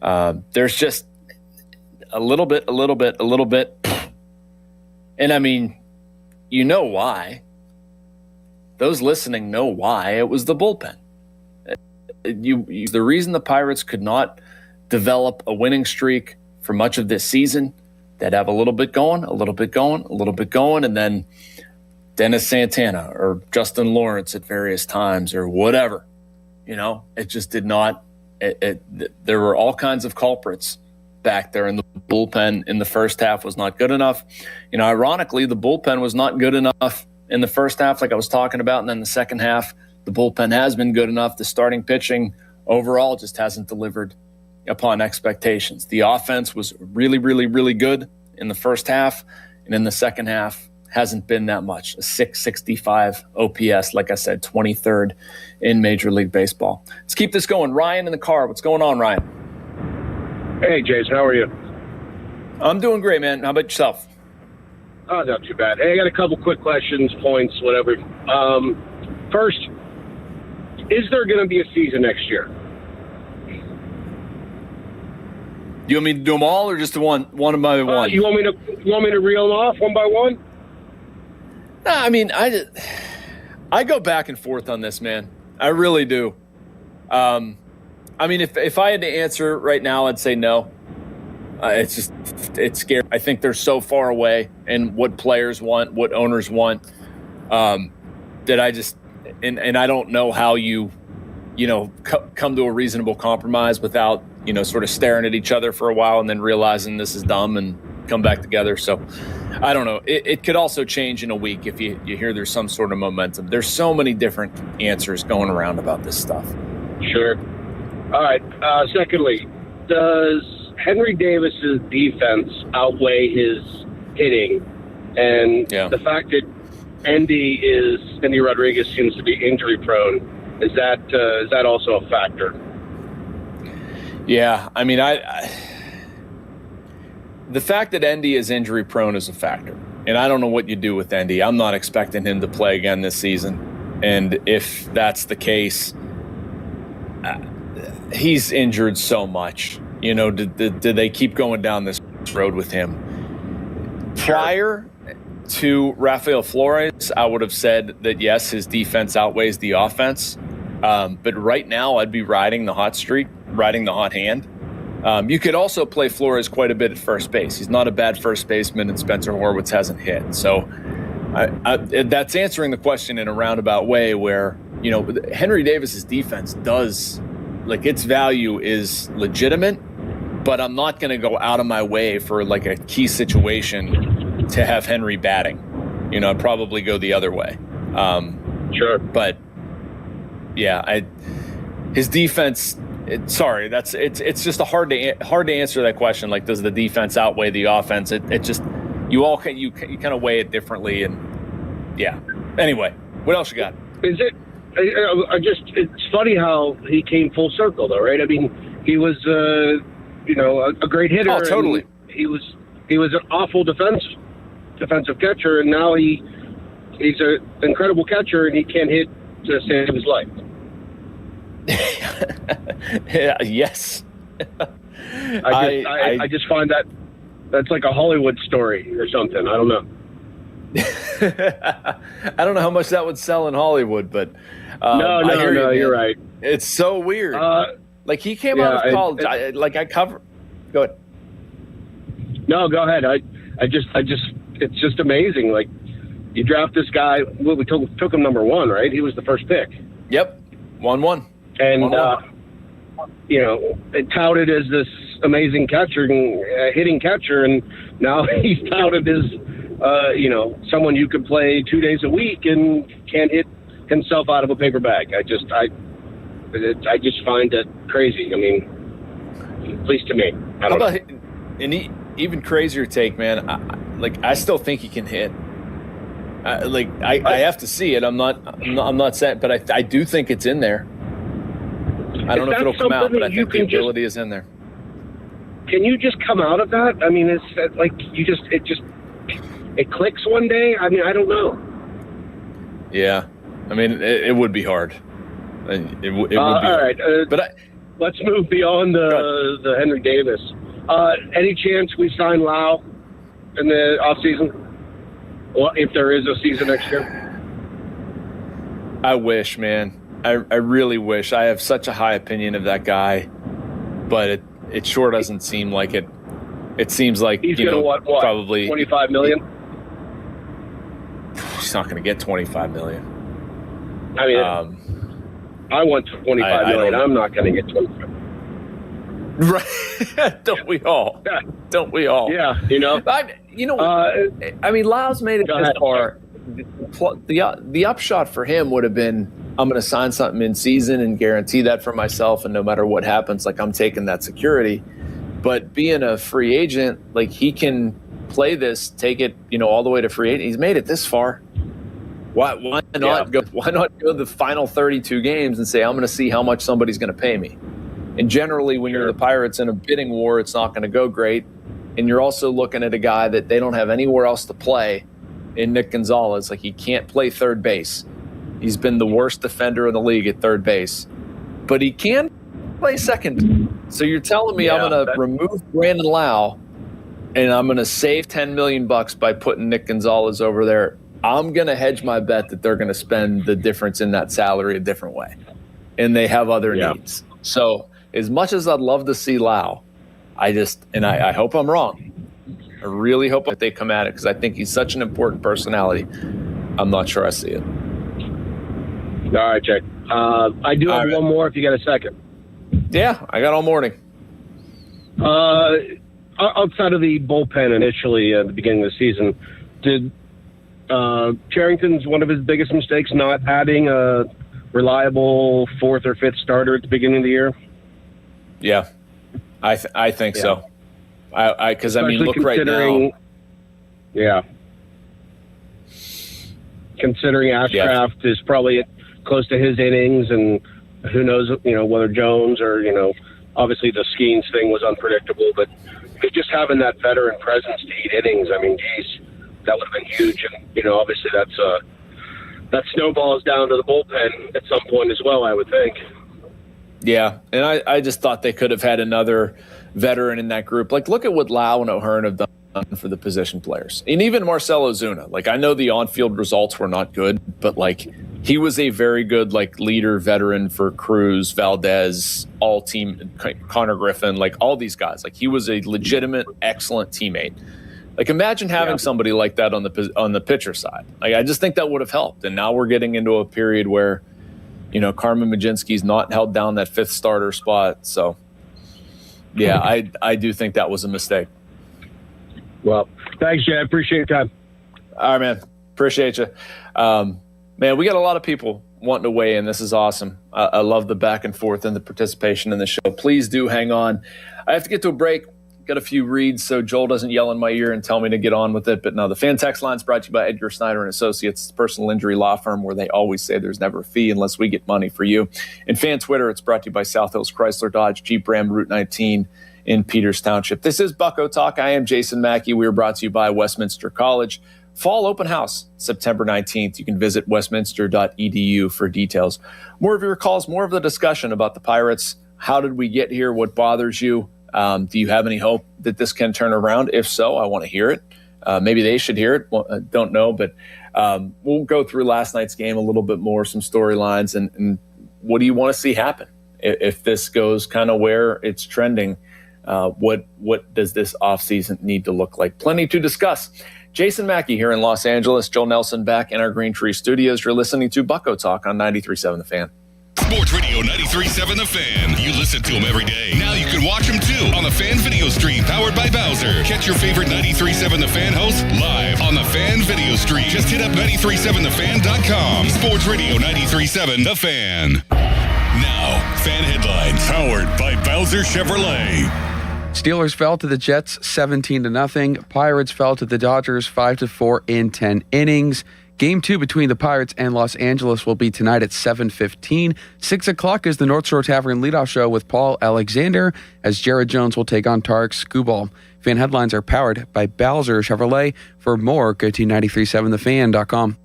There's just a little bit. And I mean, you know why. Those listening know why. It was the bullpen. The reason the Pirates could not develop a winning streak for much of this season, they'd have a little bit going, a little bit going, a little bit going, and then Dennis Santana or Justin Lawrence at various times or whatever. It just did not. There were all kinds of culprits back there, and the bullpen in the first half was not good enough. Ironically, the bullpen was not good enough in the first half, like I was talking about, and then the second half, the bullpen has been good enough. The starting pitching overall just hasn't delivered upon expectations. The offense was really, really, really good in the first half, and in the second half hasn't been that much. A 665 OPS, like I said, 23rd in Major League Baseball. Let's keep this going. Ryan in the car. What's going on, Ryan? Hey, Jason. How are you? I'm doing great, man. How about yourself? Oh, not too bad. Hey, I got a couple quick questions, points, whatever. First, is there going to be a season next year? Do you want me to do them all, or just the one by one? You want me to reel them off one by one? No, I mean, I go back and forth on this, man. I really do. I mean, if I had to answer right now, I'd say no. It's scary. I think they're so far away, and what players want, what owners want, that I just and I don't know how you come to a reasonable compromise without sort of staring at each other for a while and then realizing this is dumb and come back together. So I don't know. It could also change in a week if you hear there's some sort of momentum. There's so many different answers going around about this stuff. Sure. All right. Secondly, does Henry Davis's defense outweigh his hitting? And the fact that Endy Rodriguez seems to be injury prone, is that also a factor? Yeah, I mean, the fact that Endy is injury prone is a factor, and I don't know what you do with Endy. I'm not expecting him to play again this season, and if that's the case, he's injured so much. Did they keep going down this road with him? Prior to Rafael Flores, I would have said that yes, his defense outweighs the offense. But right now, I'd be riding the hot streak, riding the hot hand. You could also play Flores quite a bit at first base. He's not a bad first baseman, and Spencer Horwitz hasn't hit. So that's answering the question in a roundabout way where, Henry Davis's defense does, its value is legitimate, but I'm not going to go out of my way for, a key situation to have Henry batting. I'd probably go the other way. Sure. But yeah, his defense. It's just hard to answer that question. Does the defense outweigh the offense? It just you kind of weigh it differently, and yeah. Anyway, what else you got? Is it? It's funny how he came full circle, though, right? I mean, he was a great hitter. Oh, totally. He was an awful defensive catcher, and now he's an incredible catcher, and he can't hit to save his life. Yeah, yes. I just find that's like a Hollywood story or something. I don't know. I don't know how much that would sell in Hollywood, but no, you're right. It's so weird. He came out of college. I cover. Go ahead. No, go ahead. It's just amazing. You draft this guy. We took him number 1, right? He was the first pick. Yep, 1-1. And touted as this amazing catcher, hitting catcher, and now he's touted as someone you could play 2 days a week and can't hit himself out of a paper bag. I just find that crazy. I mean, at least to me. How about an even crazier take, man? I still think he can hit. I have to see it. I'm not saying, but I do think it's in there. I don't know if it'll come out, but I think the ability is in there. Can you just come out of that? I mean, it's it clicks one day. I mean, I don't know. Yeah, I mean, it would be hard. It would be all hard. Right, but let's move beyond the Henry Davis. Any chance we sign Lau in the offseason? if there is a season next year? I wish, man. I really wish. I have such a high opinion of that guy, but it sure doesn't seem like it. It seems like he's going to what? Probably $25 million. He's not going to get $25 million. I mean, I want $25 million. I'm not going to get $25 million. Right? Don't we all? Don't we all? Yeah. I mean, Lau's made it this far. The upshot for him would have been, I'm going to sign something in season and guarantee that for myself, and no matter what happens, like, I'm taking that security. But being a free agent, like, he can play this, take it, all the way to free agent. He's made it this far. Why not go? Why not go the final 32 games and say, I'm going to see how much somebody's going to pay me? And generally, when you're the Pirates in a bidding war, it's not going to go great. And you're also looking at a guy that they don't have anywhere else to play in Nick Gonzalez. Like, he can't play third base. He's been the worst defender in the league at third base. But he can play second. So you're telling me I'm going to remove Brandon Lau and I'm going to save $10 million by putting Nick Gonzalez over there. I'm going to hedge my bet that they're going to spend the difference in that salary a different way. And they have other needs. So as much as I'd love to see Lau, I hope I'm wrong. I really hope that they come at it because I think he's such an important personality. I'm not sure I see it. All right, Jake. I do have one more if you got a second. Yeah, I got all morning. Outside of the bullpen initially at the beginning of the season, did Cherington's one of his biggest mistakes not adding a reliable fourth or fifth starter at the beginning of the year? Yeah, I think so. Because look right now. Yeah. Considering Ashcraft is probably close to his innings, and who knows, whether Jones or, obviously the Skeens thing was unpredictable, but just having that veteran presence to 8 innings, I mean, geez, that would have been huge. And, obviously that snowballs down to the bullpen at some point as well, I would think. Yeah, and I just thought they could have had another veteran in that group. Like, look at what Lau and O'Hearn have done for the position players. And even Marcell Ozuna. Like, I know the on-field results were not good, but, like, he was a very good, like, leader veteran for Cruz, Valdez, all-team, Connor Griffin, like, all these guys. Like, he was a legitimate, excellent teammate. Like, imagine having somebody like that on the pitcher side. Like, I just think that would have helped. And now we're getting into a period where, Carmen Majinski's not held down that 5th starter spot. So, yeah, I do think that was a mistake. Well, thanks, Jay. I appreciate your time. All right, man. Appreciate you. Man, we got a lot of people wanting to weigh in. This is awesome. I love the back and forth and the participation in the show. Please do hang on. I have to get to a break. Got a few reads so Joel doesn't yell in my ear and tell me to get on with it. But no, the Fan Text Line is brought to you by Edgar Snyder and Associates, personal injury law firm where they always say there's never a fee unless we get money for you. And Fan Twitter, it's brought to you by South Hills Chrysler Dodge Jeep Ram Route 19 in Peters Township. This is Bucko Talk. I am Jason Mackey. We are brought to you by Westminster College. Fall open house, September 19th. You can visit westminster.edu for details. More of your calls, more of the discussion about the Pirates. How did we get here? What bothers you? Do you have any hope that this can turn around? If so, I want to hear it. Maybe they should hear it. Well, I don't know, but we'll go through last night's game a little bit more, some storylines, and what do you want to see happen? If this goes kind of where it's trending, what does this offseason need to look like? Plenty to discuss. Jason Mackey here in Los Angeles, Joel Nelson back in our Green Tree Studios. You're listening to Bucko Talk on 93.7 The Fan. Sports Radio 93.7 The Fan. You listen to them every day. Now you can watch them too on the Fan Video Stream powered by Bowser. Catch your favorite 93.7 The Fan host live on the Fan Video Stream. Just hit up 937thefan.com. Sports Radio 93.7 The Fan. Now, Fan Headlines powered by Bowser Chevrolet. Steelers fell to the Jets 17-0. Pirates fell to the Dodgers 5-4 in 10 innings. Game 2 between the Pirates and Los Angeles will be tonight at 7:15. 6 o'clock is the North Shore Tavern leadoff show with Paul Alexander as Jared Jones will take on Tarek Skubal. Fan Headlines are powered by Bowser Chevrolet. For more, go to 937thefan.com.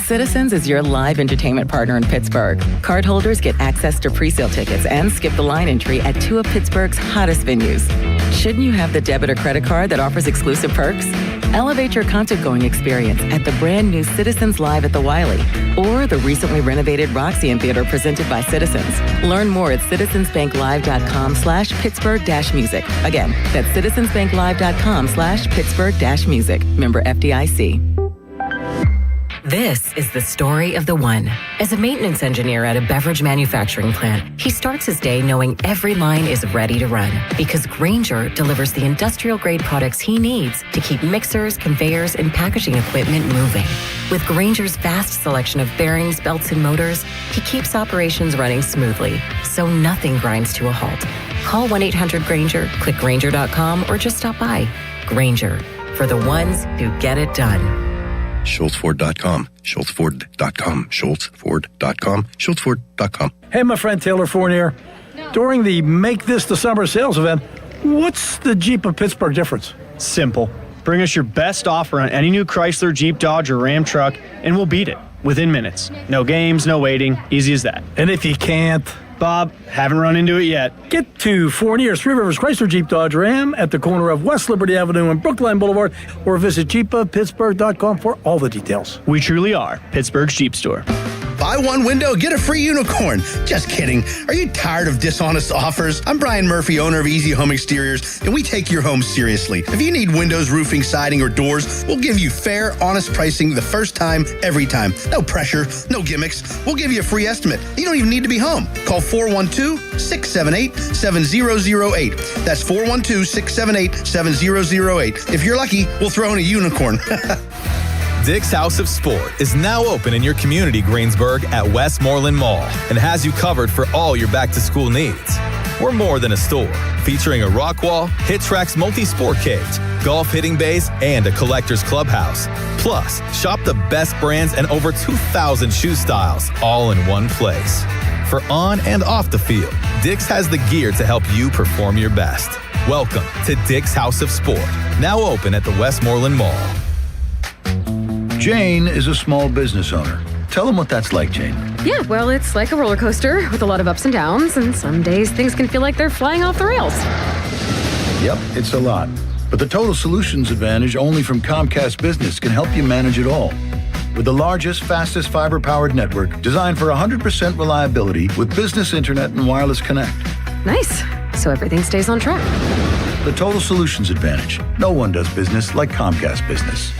Citizens is your live entertainment partner in Pittsburgh. Cardholders get access to pre-sale tickets and skip the line entry at 2 of Pittsburgh's hottest venues. Shouldn't you have the debit or credit card that offers exclusive perks? Elevate your concert-going experience at the brand-new Citizens Live at the Wiley or the recently renovated Roxy Theater presented by Citizens. Learn more at citizensbanklive.com/Pittsburgh-music. Again, that's citizensbanklive.com/Pittsburgh-music. Member FDIC. This is the story of the one. As a maintenance engineer at a beverage manufacturing plant, he starts his day knowing every line is ready to run because Grainger delivers the industrial-grade products he needs to keep mixers, conveyors, and packaging equipment moving. With Grainger's vast selection of bearings, belts, and motors, he keeps operations running smoothly, so nothing grinds to a halt. Call 1-800-GRAINGER, click Grainger.com, or just stop by. Grainger, for the ones who get it done. SchultzFord.com, SchultzFord.com, SchultzFord.com, SchultzFord.com. Hey, my friend Taylor Fournier. During the Make This the Summer sales event, what's the Jeep of Pittsburgh difference? Simple. Bring us your best offer on any new Chrysler, Jeep, Dodge, or Ram truck, and we'll beat it within minutes. No games, no waiting. Easy as that. And if you can't? Bob, haven't run into it yet. Get to Fournier's Three Rivers Chrysler Jeep Dodge Ram at the corner of West Liberty Avenue and Brookline Boulevard, or visit jeepofpittsburgh.com for all the details. We truly are Pittsburgh's Jeep store. Buy one window, get a free unicorn. Just kidding. Are you tired of dishonest offers? I'm Brian Murphy, owner of Easy Home Exteriors, and we take your home seriously. If you need windows, roofing, siding, or doors, we'll give you fair, honest pricing the first time, every time. No pressure, no gimmicks. We'll give you a free estimate. You don't even need to be home. Call 412-678-7008. That's 412-678-7008. If you're lucky, we'll throw in a unicorn. Dick's House of Sport is now open in your community, Greensburg, at Westmoreland Mall and has you covered for all your back-to-school needs. We're more than a store, featuring a rock wall, hit tracks multi-sport cage, golf hitting bays, and a collector's clubhouse. Plus, shop the best brands and over 2,000 shoe styles, all in one place. For on and off the field, Dick's has the gear to help you perform your best. Welcome to Dick's House of Sport, now open at the Westmoreland Mall. Jane is a small business owner. Tell them what that's like, Jane. Yeah, well, it's like a roller coaster with a lot of ups and downs, and some days things can feel like they're flying off the rails. Yep, it's a lot. But the Total Solutions Advantage only from Comcast Business can help you manage it all. With the largest, fastest fiber-powered network designed for 100% reliability with business internet and wireless connect. Nice. So everything stays on track. The Total Solutions Advantage. No one does business like Comcast Business.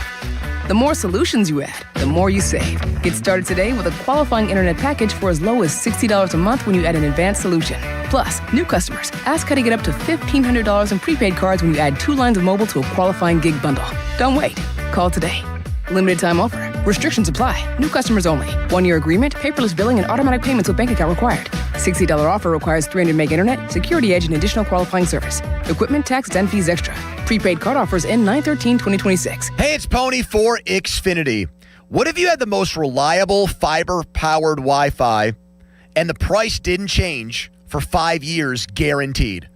The more solutions you add, the more you save. Get started today with a qualifying internet package for as low as $60 a month when you add an advanced solution. Plus, new customers, ask how to get up to $1,500 in prepaid cards when you add 2 lines of mobile to a qualifying gig bundle. Don't wait. Call today. Limited time offer. Restrictions apply. New customers only. 1-year agreement, paperless billing, and automatic payments with bank account required. $60 offer requires 300 meg internet, security edge, and additional qualifying service. Equipment, tax, and fees extra. Prepaid card offers end 9/13/2026. Hey, it's Pony for Xfinity. What if you had the most reliable fiber-powered Wi-Fi and the price didn't change for 5 years guaranteed?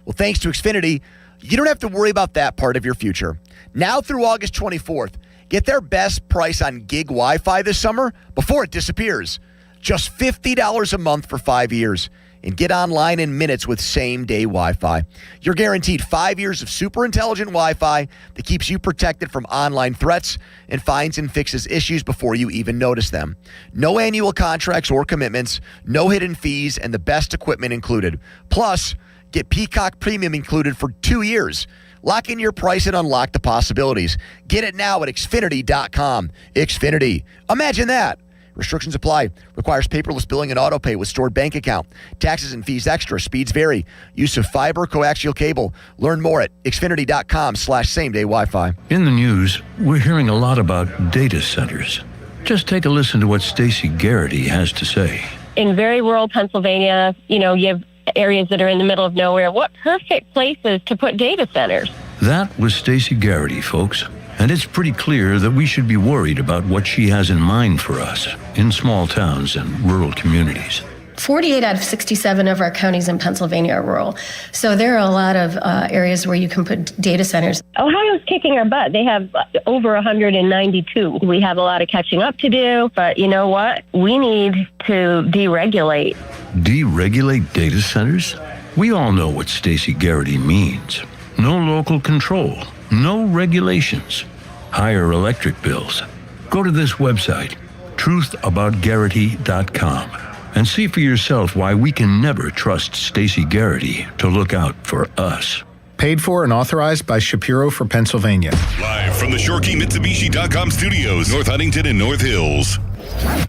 Well, thanks to Xfinity, you don't have to worry about that part of your future. Now through August 24th, get their best price on gig Wi-Fi this summer before it disappears. Just $50 a month for 5 years. And get online in minutes with same-day Wi-Fi. You're guaranteed 5 years of super intelligent Wi-Fi that keeps you protected from online threats and finds and fixes issues before you even notice them. No annual contracts or commitments, no hidden fees, and the best equipment included. Plus, get Peacock Premium included for 2 years. Lock in your price and unlock the possibilities. Get it now at Xfinity.com. Xfinity. Imagine that. Restrictions apply. Requires paperless billing and auto pay with stored bank account. Taxes and fees extra. Speeds vary. Use of fiber, coaxial cable. Learn more at Xfinity.com/same-day Wi-Fi. In the news, we're hearing a lot about data centers. Just take a listen to what Stacey Garrity has to say. In very rural Pennsylvania, you have areas that are in the middle of nowhere. What perfect places to put data centers? That was Stacey Garrity, folks. And it's pretty clear that we should be worried about what she has in mind for us in small towns and rural communities. 48 out of 67 of our counties in Pennsylvania are rural. So there are a lot of areas where you can put data centers. Ohio's kicking our butt. They have over 192. We have a lot of catching up to do, but you know what? We need to deregulate. Deregulate data centers? We all know what Stacey Garrity means. No local control. No regulations. higher electric bills. Go to this website, truthaboutgarrity.com, and see for yourself why we can never trust Stacey Garrity to look out for us. Paid for and authorized by Shapiro for Pennsylvania. Live from the ShorkeyMitsubishi.com studios, North Huntington and North Hills.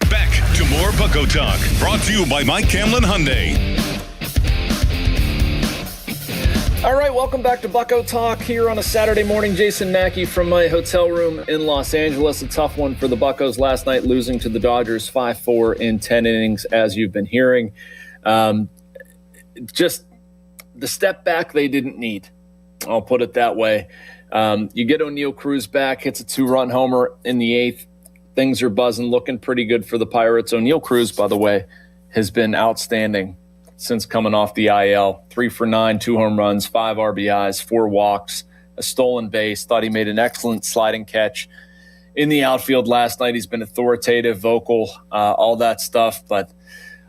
Back to more Bucko Talk, brought to you by Mike Camlin Hyundai. All right, welcome back to Bucko Talk here on a Saturday morning. Jason Mackey from my hotel room in Los Angeles. A tough one for the Buccos last night, losing to the Dodgers 5-4 in 10 innings, as you've been hearing. Just the step back they didn't need. I'll put it that way. You get O'Neal Cruz back, hits a 2-run homer in the 8th. Things are buzzing, looking pretty good for the Pirates. O'Neal Cruz, by the way, has been outstanding since coming off the IL. 3 for 9, 2 home runs, 5 RBIs, 4 walks, a stolen base. Thought he made an excellent sliding catch in the outfield last night. He's been authoritative, vocal, all that stuff, but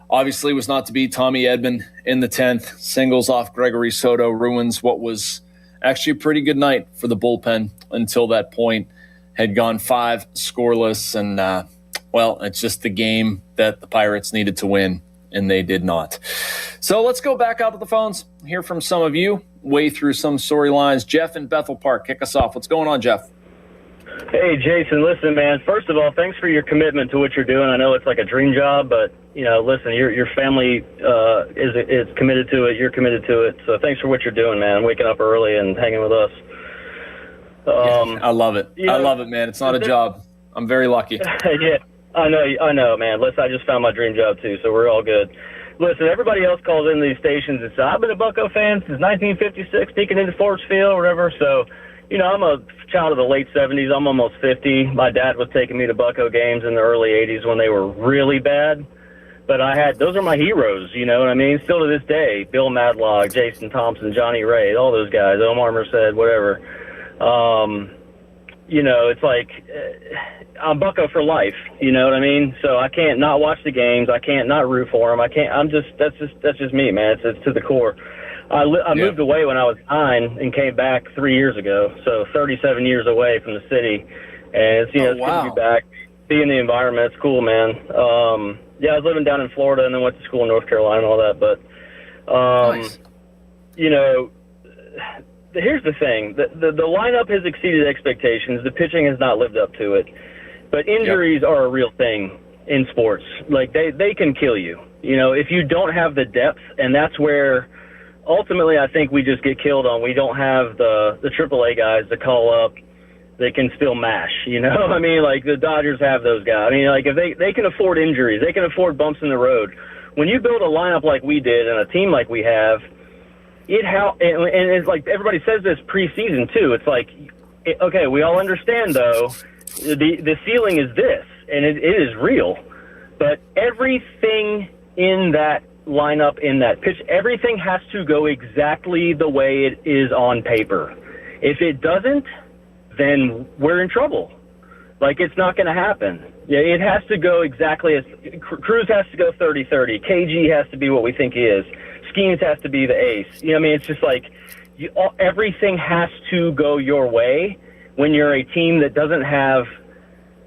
obviously was not to be. Tommy Edman in the 10th, singles off Gregory Soto, ruins what was actually a pretty good night for the bullpen until that point. Had gone 5 scoreless, and, it's just the game that the Pirates needed to win, and they did not. So let's go back out to the phones, hear from some of you, way through some storylines. Jeff in Bethel Park, kick us off. What's going on, Jeff? Hey, Jason, listen, man, first of all, thanks for your commitment to what you're doing. I know it's like a dream job, but, listen, your family is committed to it. You're committed to it. So thanks for what you're doing, man, waking up early and hanging with us. I love it. I love it, man. It's not a job. I'm very lucky. Yeah, I know, man. Listen, I just found my dream job, too, so we're all good. Listen, everybody else calls in these stations and says, I've been a Bucco fan since 1956, sneaking into Forest Field or whatever. So, I'm a child of the late 70s. I'm almost 50. My dad was taking me to Bucco games in the early 80s when they were really bad. But those are my heroes, you know what I mean? Still to this day, Bill Madlock, Jason Thompson, Johnny Ray, all those guys, Omar Merced, whatever. It's like I'm Bucco for life, you know what I mean? So I can't not watch the games. I can't not root for them. That's just me, man. It's to the core. I moved away when I was 9 and came back 3 years ago. So 37 years away from the city. And it's, it's good to be back, be in the environment. It's cool, man. I was living down in Florida and then went to school in North Carolina and all that. But, nice. Here's the thing. The lineup has exceeded expectations. The pitching has not lived up to it. But injuries are a real thing in sports. Like, they can kill you, if you don't have the depth. And that's where, ultimately, I think we just get killed on. We don't have the AAA guys to call up that can still mash, I mean, like, the Dodgers have those guys. I mean, like, if they can afford injuries, they can afford bumps in the road. When you build a lineup like we did and a team like we have, and it's like everybody says this preseason too. It's like, okay, we all understand though, the ceiling is this, and it is real. But everything in that lineup, in that pitch, everything has to go exactly the way it is on paper. If it doesn't, then we're in trouble. Like, it's not going to happen. Yeah, it has to go exactly as Cruz has to go 30-30. KG has to be what we think he is. Skeens has to be the ace. It's just like everything has to go your way when you're a team that doesn't have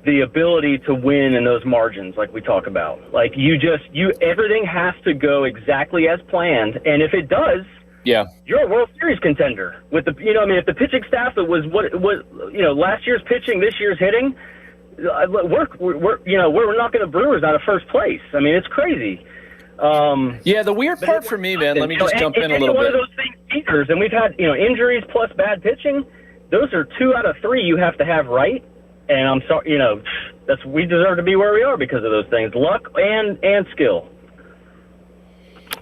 the ability to win in those margins like we talk about. Like, everything has to go exactly as planned, and if it does, you're a World Series contender. With the, if the pitching staff that was what was, last year's pitching, this year's hitting, we're knocking the Brewers out of first place. I mean, it's crazy. The weird part for me, man, let me just jump in a little bit. One of those things teeters, and we've had, injuries plus bad pitching. Those are 2 out of 3 you have to have right. And I'm sorry, we deserve to be where we are because of those things, luck and skill.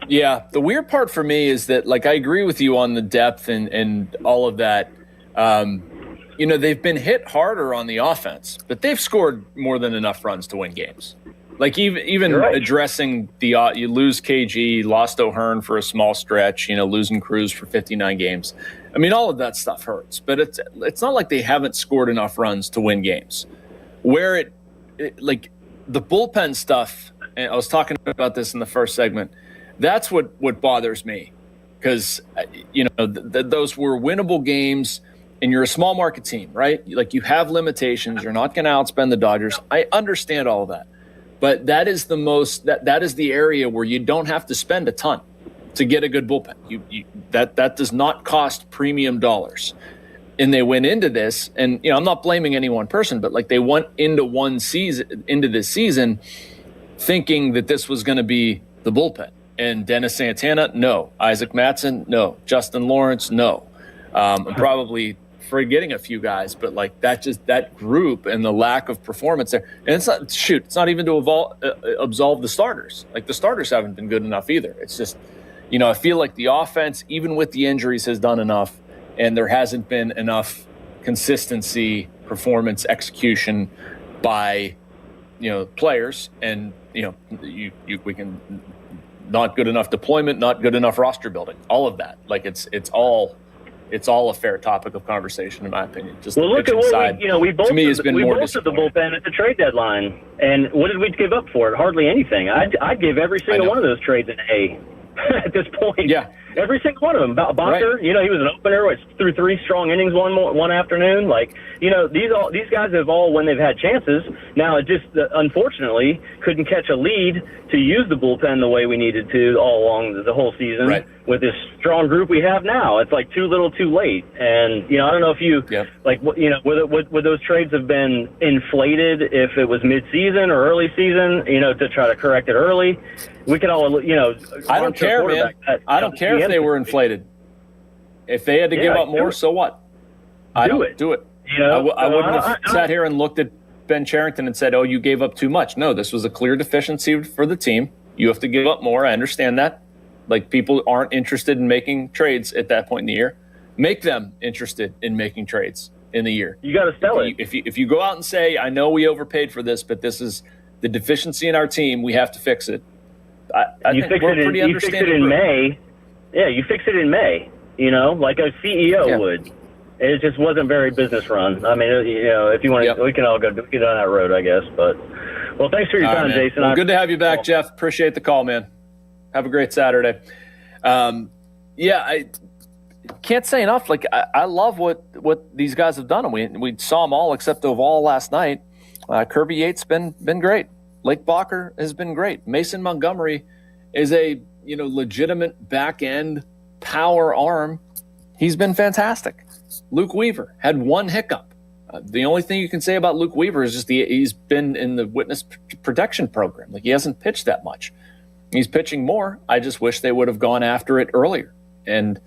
Yeah, the weird part for me is that, like, I agree with you on the depth and all of that. They've been hit harder on the offense, but they've scored more than enough runs to win games. Like, even addressing you lose KG, lost O'Hearn for a small stretch, losing Cruz for 59 games. I mean, all of that stuff hurts, but it's not like they haven't scored enough runs to win games. Where like the bullpen stuff, and I was talking about this in the first segment, that's what bothers me, because those were winnable games. and you're a small market team, right? Like, you have limitations. You're not going to outspend the Dodgers. I understand all of that. But that is that is the area where you don't have to spend a ton to get a good bullpen. That does not cost premium dollars. And they went into this, and I'm not blaming any one person, but like, they went into this season thinking that this was going to be the bullpen. And Dennis Santana, no. Isaac Mattson, no. Justin Lawrence, no. I'm probably forgetting a few guys, but like, that group and the lack of performance there. And it's not even to absolve the starters. Like, the starters haven't been good enough either. It's just, I feel like the offense, even with the injuries, has done enough, and there hasn't been enough consistency, performance, execution by, players. And, we can, not good enough deployment, not good enough roster building, all of that. Like, it's all a fair topic of conversation, in my opinion. Just look at what side, we bolstered, to me, has been we more bolstered the bullpen at the trade deadline, and what did we give up for it? Hardly anything. I'd give every single one of those trades an A at this point. Yeah, every single one of them. Bacher, right. He was an opener, threw 3 strong innings one afternoon. Like, these guys have all, when they've had chances. Now, it just unfortunately couldn't catch a lead to use the bullpen the way we needed to all along the whole season. Right. With this strong group we have now, it's like too little, too late. And I don't know if you would those trades have been inflated if it was mid-season or early season, to try to correct it early. We can all, I don't care, man. I don't care if they were inflated. If they had to give up more, so what? Do it. I wouldn't have sat here and looked at Ben Cherington and said, "Oh, you gave up too much." No, this was a clear deficiency for the team. You have to give up more. I understand that. Like, people aren't interested in making trades at that point in the year. Make them interested in making trades in the year. You got to sell it. If you go out and say, "I know we overpaid for this, but this is the deficiency in our team. We have to fix it." I think we're pretty understanding. You fix it in May. Yeah, you fix it in May. Like a CEO would. It just wasn't very business run. I mean, if you want to, we can all go get on that road, I guess. But thanks for your time, Jason. Well, good to have you back, Jeff. Appreciate the call, man. Have a great Saturday. I can't say enough. Like, I love what these guys have done. And we saw them all except Oval last night. Kirby Yates been great. Blake Bacher has been great. Mason Montgomery is a legitimate back end power arm. He's been fantastic. Luke Weaver had one hiccup. The only thing you can say about Luke Weaver is just he's been in the witness protection program. Like, he hasn't pitched that much. He's pitching more. I just wish they would have gone after it earlier. And,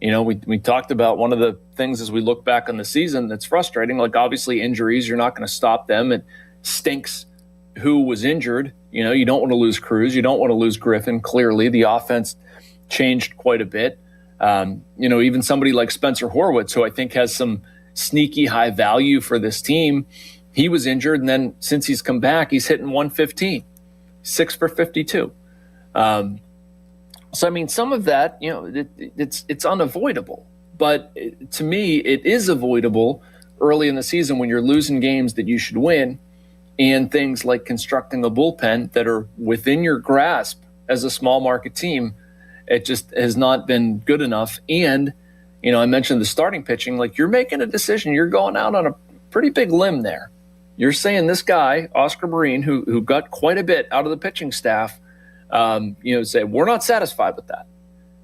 we talked about one of the things as we look back on the season that's frustrating. Like, obviously, injuries, you're not going to stop them. It stinks who was injured. You don't want to lose Cruz. You don't want to lose Griffin. Clearly, the offense changed quite a bit. Even somebody like Spencer Horwitz, who I think has some sneaky high value for this team, he was injured. And then since he's come back, he's hitting 115, 6 for 52. So, I mean, some of that, it's unavoidable. But to me, it is avoidable early in the season when you're losing games that you should win, and things like constructing a bullpen that are within your grasp as a small market team. It just has not been good enough. And, I mentioned the starting pitching. Like, you're making a decision. You're going out on a pretty big limb there. You're saying this guy, Oscar Marine, who got quite a bit out of the pitching staff, say, we're not satisfied with that.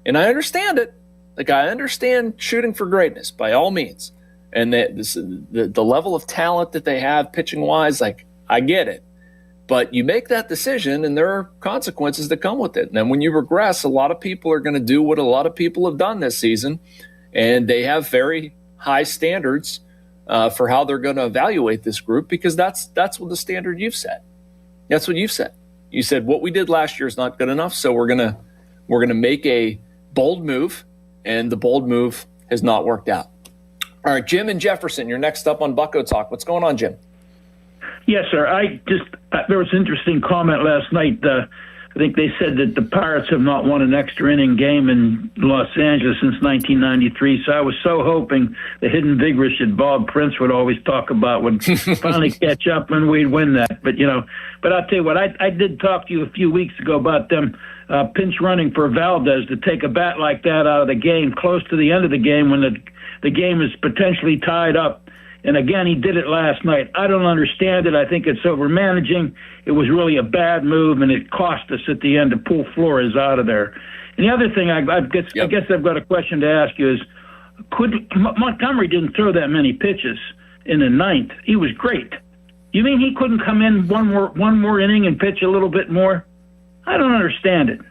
And I understand it. Like, I understand shooting for greatness by all means. And the level of talent that they have pitching-wise, like, I get it. But you make that decision, and there are consequences that come with it. And then when you regress, a lot of people are going to do what a lot of people have done this season, and they have very high standards for how they're going to evaluate this group, because that's what the standard you've set. That's what you've said. You said what we did last year is not good enough, so we're gonna make a bold move, and the bold move has not worked out. All right, Jim and Jefferson, you're next up on Bucko Talk. What's going on, Jim? Yes, sir. There was an interesting comment last night. I think they said that the Pirates have not won an extra inning game in Los Angeles since 1993. So I was so hoping the hidden vigorish that Bob Prince would always talk about would finally catch up and we'd win that. But but I'll tell you what, I did talk to you a few weeks ago about them pinch running for Valdez to take a bat like that out of the game close to the end of the game when the game is potentially tied up. And again, he did it last night. I don't understand it. I think it's over managing. It was really a bad move, and it cost us at the end to pull Flores out of there. And the other thing, I guess I've got a question to ask you is, Montgomery didn't throw that many pitches in the ninth. He was great. You mean he couldn't come in one more inning and pitch a little bit more? I don't understand it.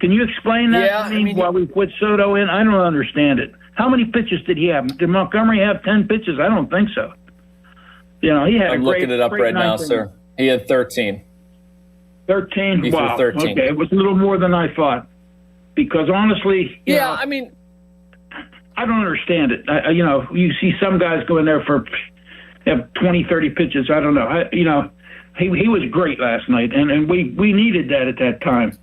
Can you explain that to me while we put Soto in? I don't understand it. How many pitches did he have? Did Montgomery have 10 pitches? I don't think so. He had I'm looking it up right now, sir. He had 13. 13? He wow. threw 13. Okay, it was a little more than I thought. Because honestly, I mean, I don't understand it. You see some guys go in there for have 20, 30 pitches. I don't know. He was great last night, and we needed that at that time.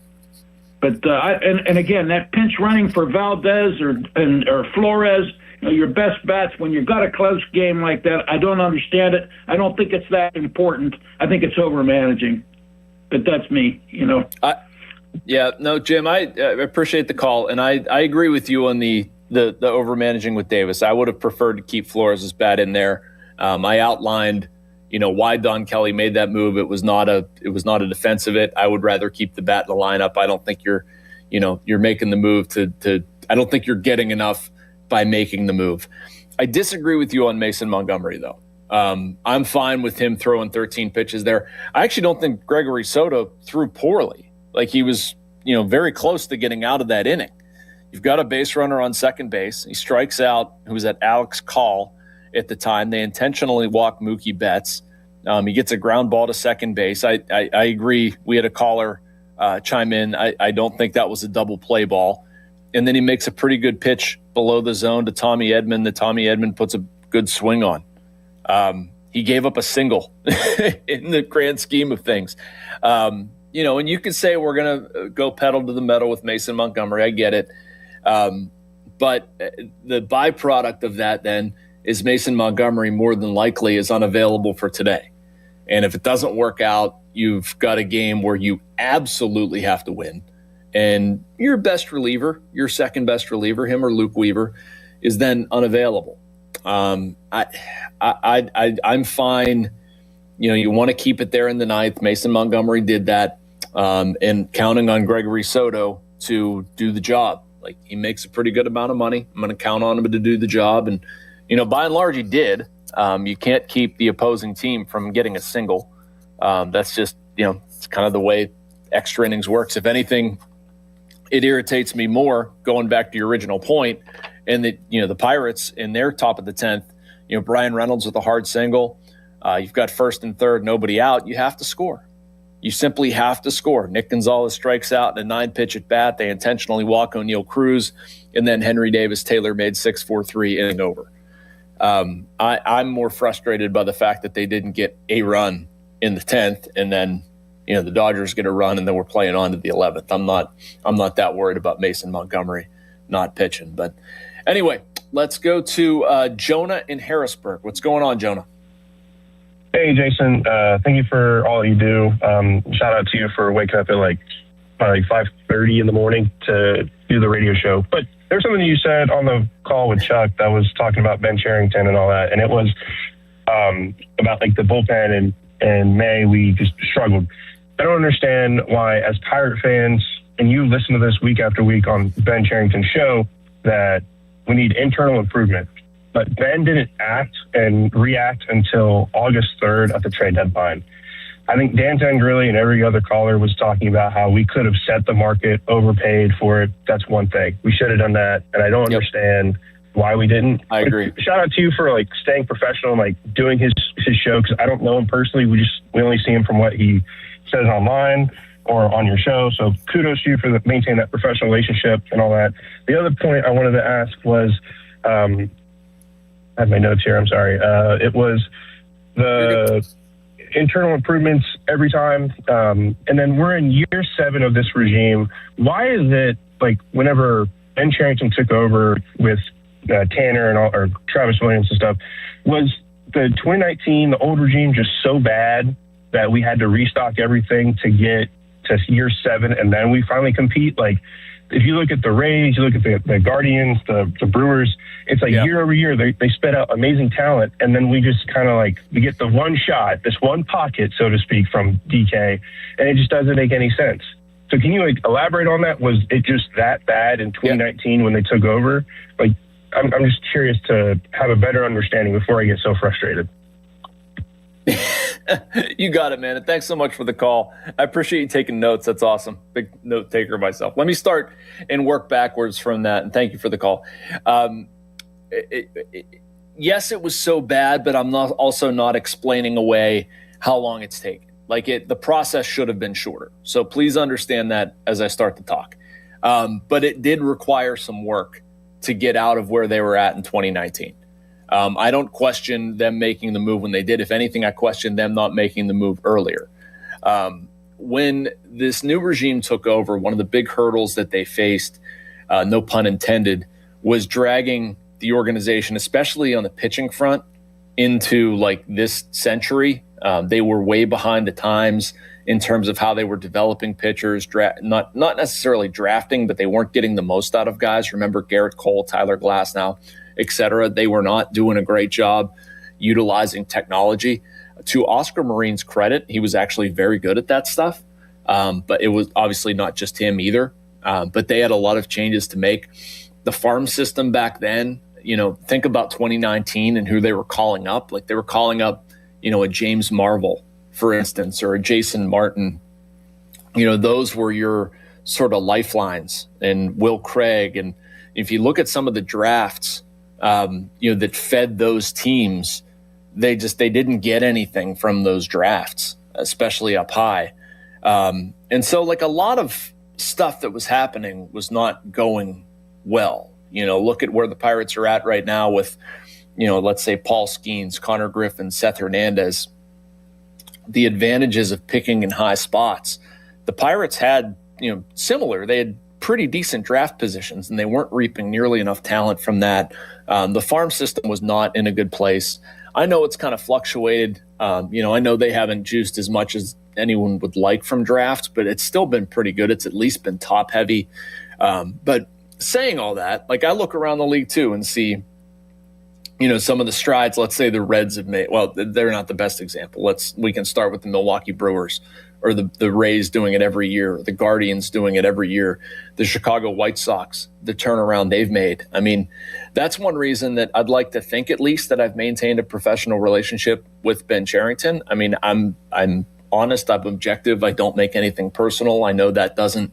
But and again, that pinch running for Valdez or Flores, your best bats when you've got a close game like that, I don't understand it. I don't think it's that important. I think it's over managing. But that's me, Jim, I appreciate the call, and I agree with you on the over managing with Davis. I would have preferred to keep Flores' bat in there. I outlined, why Don Kelly made that move. It was not a defensive it. I would rather keep the bat in the lineup. I don't think you're making the move I don't think you're getting enough by making the move. I disagree with you on Mason Montgomery, though. I'm fine with him throwing 13 pitches there. I actually don't think Gregory Soto threw poorly. Like, he was, very close to getting out of that inning. You've got a base runner on second base. He strikes out, who was at Alex Call at the time. They intentionally walk Mookie Betts. He gets a ground ball to second base. I agree. We had a caller chime in. I don't think that was a double play ball. And then he makes a pretty good pitch below the zone to Tommy Edman that Tommy Edman puts a good swing on. He gave up a single in the grand scheme of things. And you could say we're going to go pedal to the metal with Mason Montgomery. I get it. But the byproduct of that then is Mason Montgomery more than likely is unavailable for today. And if it doesn't work out, you've got a game where you absolutely have to win. And your best reliever, your second best reliever, him or Luke Weaver, is then unavailable. I'm fine. You want to keep it there in the ninth. Mason Montgomery did that, and counting on Gregory Soto to do the job. Like, he makes a pretty good amount of money. I'm going to count on him to do the job. And, by and large, he did. You can't keep the opposing team from getting a single. That's just, it's kind of the way extra innings works. If anything, it irritates me more, going back to your original point, and that, the Pirates in their top of the 10th, Brian Reynolds with a hard single. You've got first and third, nobody out. You have to score. You simply have to score. Nick Gonzalez strikes out in a 9-pitch at bat. They intentionally walk O'Neal Cruz, and then Henry Davis Taylor made 6-4-3 inning over. I'm more frustrated by the fact that they didn't get a run in the 10th, and then the Dodgers get a run, and then we're playing on to the 11th. I'm not that worried about Mason Montgomery not pitching. But anyway, let's go to Jonah in Harrisburg. What's going on, Jonah? Hey, Jason. Thank you for all you do. Shout out to you for waking up at like 5:30 in the morning to do the radio show. But there's something you said on the call with Chuck that was talking about Ben Cherington and all that, and it was about like the bullpen and May, we just struggled. I don't understand why, as Pirate fans, and you listen to this week after week on Ben Cherington's show, that we need internal improvement. But Ben didn't act and react until August 3rd at the trade deadline. I think Dan Tangrilli and every other caller was talking about how we could have set the market, overpaid for it. That's one thing. We should have done that, and I don't understand why we didn't. I agree. But shout out to you for like staying professional and like doing his show, because I don't know him personally. We only see him from what he says online or on your show. So kudos to you for maintaining that professional relationship and all that. The other point I wanted to ask was, I have my notes here. I'm sorry. It was the internal improvements every time. And then we're in year 7 of this regime. Why is it like whenever Ben Cherington took over with Tanner and or Travis Williams and stuff, was the 2019, the old regime, just so bad that we had to restock everything to get to year 7 and then we finally compete? Like, if you look at the Rays, you look at the Guardians, the Brewers, it's like year over year, they spit out amazing talent. And then we just kind of like, we get the one shot, this one pocket, so to speak, from DK, and it just doesn't make any sense. So can you like elaborate on that? Was it just that bad in 2019 when they took over? Like, I'm just curious to have a better understanding before I get so frustrated. You got it, man. And thanks so much for the call. I appreciate you taking notes. That's awesome. Big note taker myself. Let me start and work backwards from that. And thank you for the call. Yes, it was so bad, but I'm also not explaining away how long it's taken. Like the process should have been shorter. So please understand that as I start to talk. But it did require some work to get out of where they were at in 2019. I don't question them making the move when they did. If anything, I question them not making the move earlier. When this new regime took over, one of the big hurdles that they faced, no pun intended, was dragging the organization, especially on the pitching front, into like this century. They were way behind the times in terms of how they were developing pitchers, not necessarily drafting, but they weren't getting the most out of guys. Remember Garrett Cole, Tyler Glasnow, et cetera. They were not doing a great job utilizing technology. To Oscar Marine's credit, he was actually very good at that stuff. But it was obviously not just him either. But they had a lot of changes to make. The farm system back then, think about 2019 and who they were calling up. Like they were calling up, a James Marvel, for instance, or a Jason Martin. Those were your sort of lifelines, and Will Craig. And if you look at some of the drafts, that fed those teams, they didn't get anything from those drafts, especially up high. And so like a lot of stuff that was happening was not going well. Look at where the Pirates are at right now with, let's say Paul Skeens, Connor Griffin, Seth Hernandez, the advantages of picking in high spots. The Pirates had, similar, they had pretty decent draft positions and they weren't reaping nearly enough talent from that. The farm system was not in a good place. I know it's kind of fluctuated. I know they haven't juiced as much as anyone would like from drafts, but it's still been pretty good. It's at least been top heavy. But saying all that, like I look around the league too and see, some of the strides, let's say the Reds have made. Well, they're not the best example. We can start with the Milwaukee Brewers, or the Rays doing it every year, or the Guardians doing it every year, the Chicago White Sox, the turnaround they've made. I mean, that's one reason that I'd like to think at least that I've maintained a professional relationship with Ben Cherington. I mean, I'm honest, I'm objective. I don't make anything personal. I know that doesn't,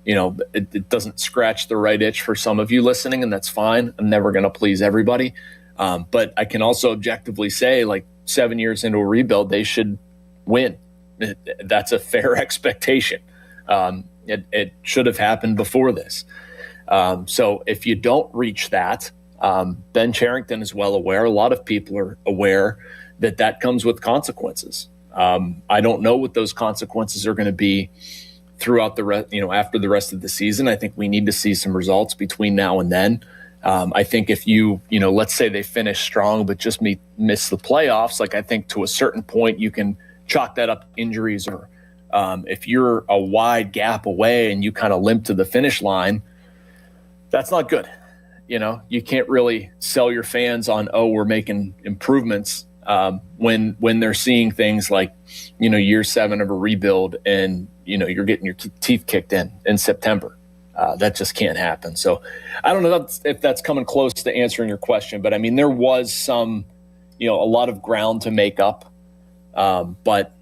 it doesn't scratch the right itch for some of you listening, and that's fine. I'm never going to please everybody. But I can also objectively say, like 7 years into a rebuild, they should win. That's a fair expectation. It should have happened before this. So if you don't reach that, Ben Cherington is well aware. A lot of people are aware that comes with consequences. I don't know what those consequences are going to be throughout after the rest of the season. I think we need to see some results between now and then. I think if let's say they finish strong but just miss the playoffs, like I think to a certain point you can chalk that up to injuries, or if you're a wide gap away and you kind of limp to the finish line, that's not good. You can't really sell your fans on, we're making improvements when they're seeing things like, year 7 of a rebuild and, you're getting your teeth kicked in September. That just can't happen. So I don't know if that's coming close to answering your question, but I mean, there was some, a lot of ground to make up, but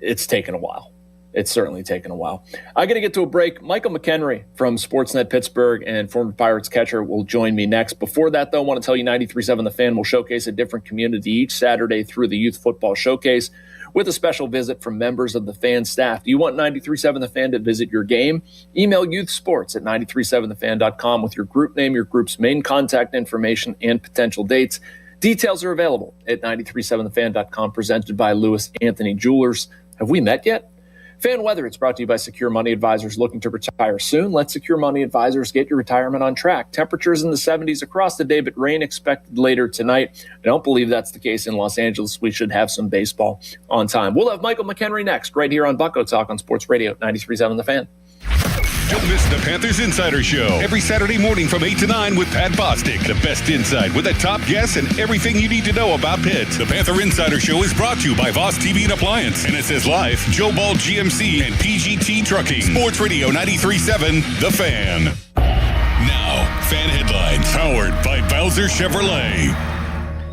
it's taken a while. It's certainly taken a while. I got to get to a break. Michael McHenry from Sportsnet Pittsburgh and former Pirates catcher will join me next. Before that, though, I want to tell you 93.7 The Fan will showcase a different community each Saturday through the Youth Football Showcase with a special visit from members of the Fan staff. Do you want 93.7 The Fan to visit your game? Email youthsports@937thefan.com with your group name, your group's main contact information, and potential dates. Details are available at 937thefan.com, presented by Lewis Anthony Jewelers. Have we met yet? Fan Weather, it's brought to you by Secure Money Advisors. Looking to retire soon? Let Secure Money Advisors get your retirement on track. Temperatures in the 70s across the day, but rain expected later tonight. I don't believe that's the case in Los Angeles. We should have some baseball on time. We'll have Michael McHenry next, right here on Bucko Talk on Sports Radio 93.7 The Fan. Don't miss the Panthers Insider Show every Saturday morning from 8 to 9 with Pat Bostic. The best insight with the top guests and everything you need to know about Pitt. The Panther Insider Show is brought to you by Voss TV and Appliance, and it says live Joe Ball GMC and PGT Trucking. Sports Radio 93.7 The Fan. Now, fan headlines powered by Bowser Chevrolet.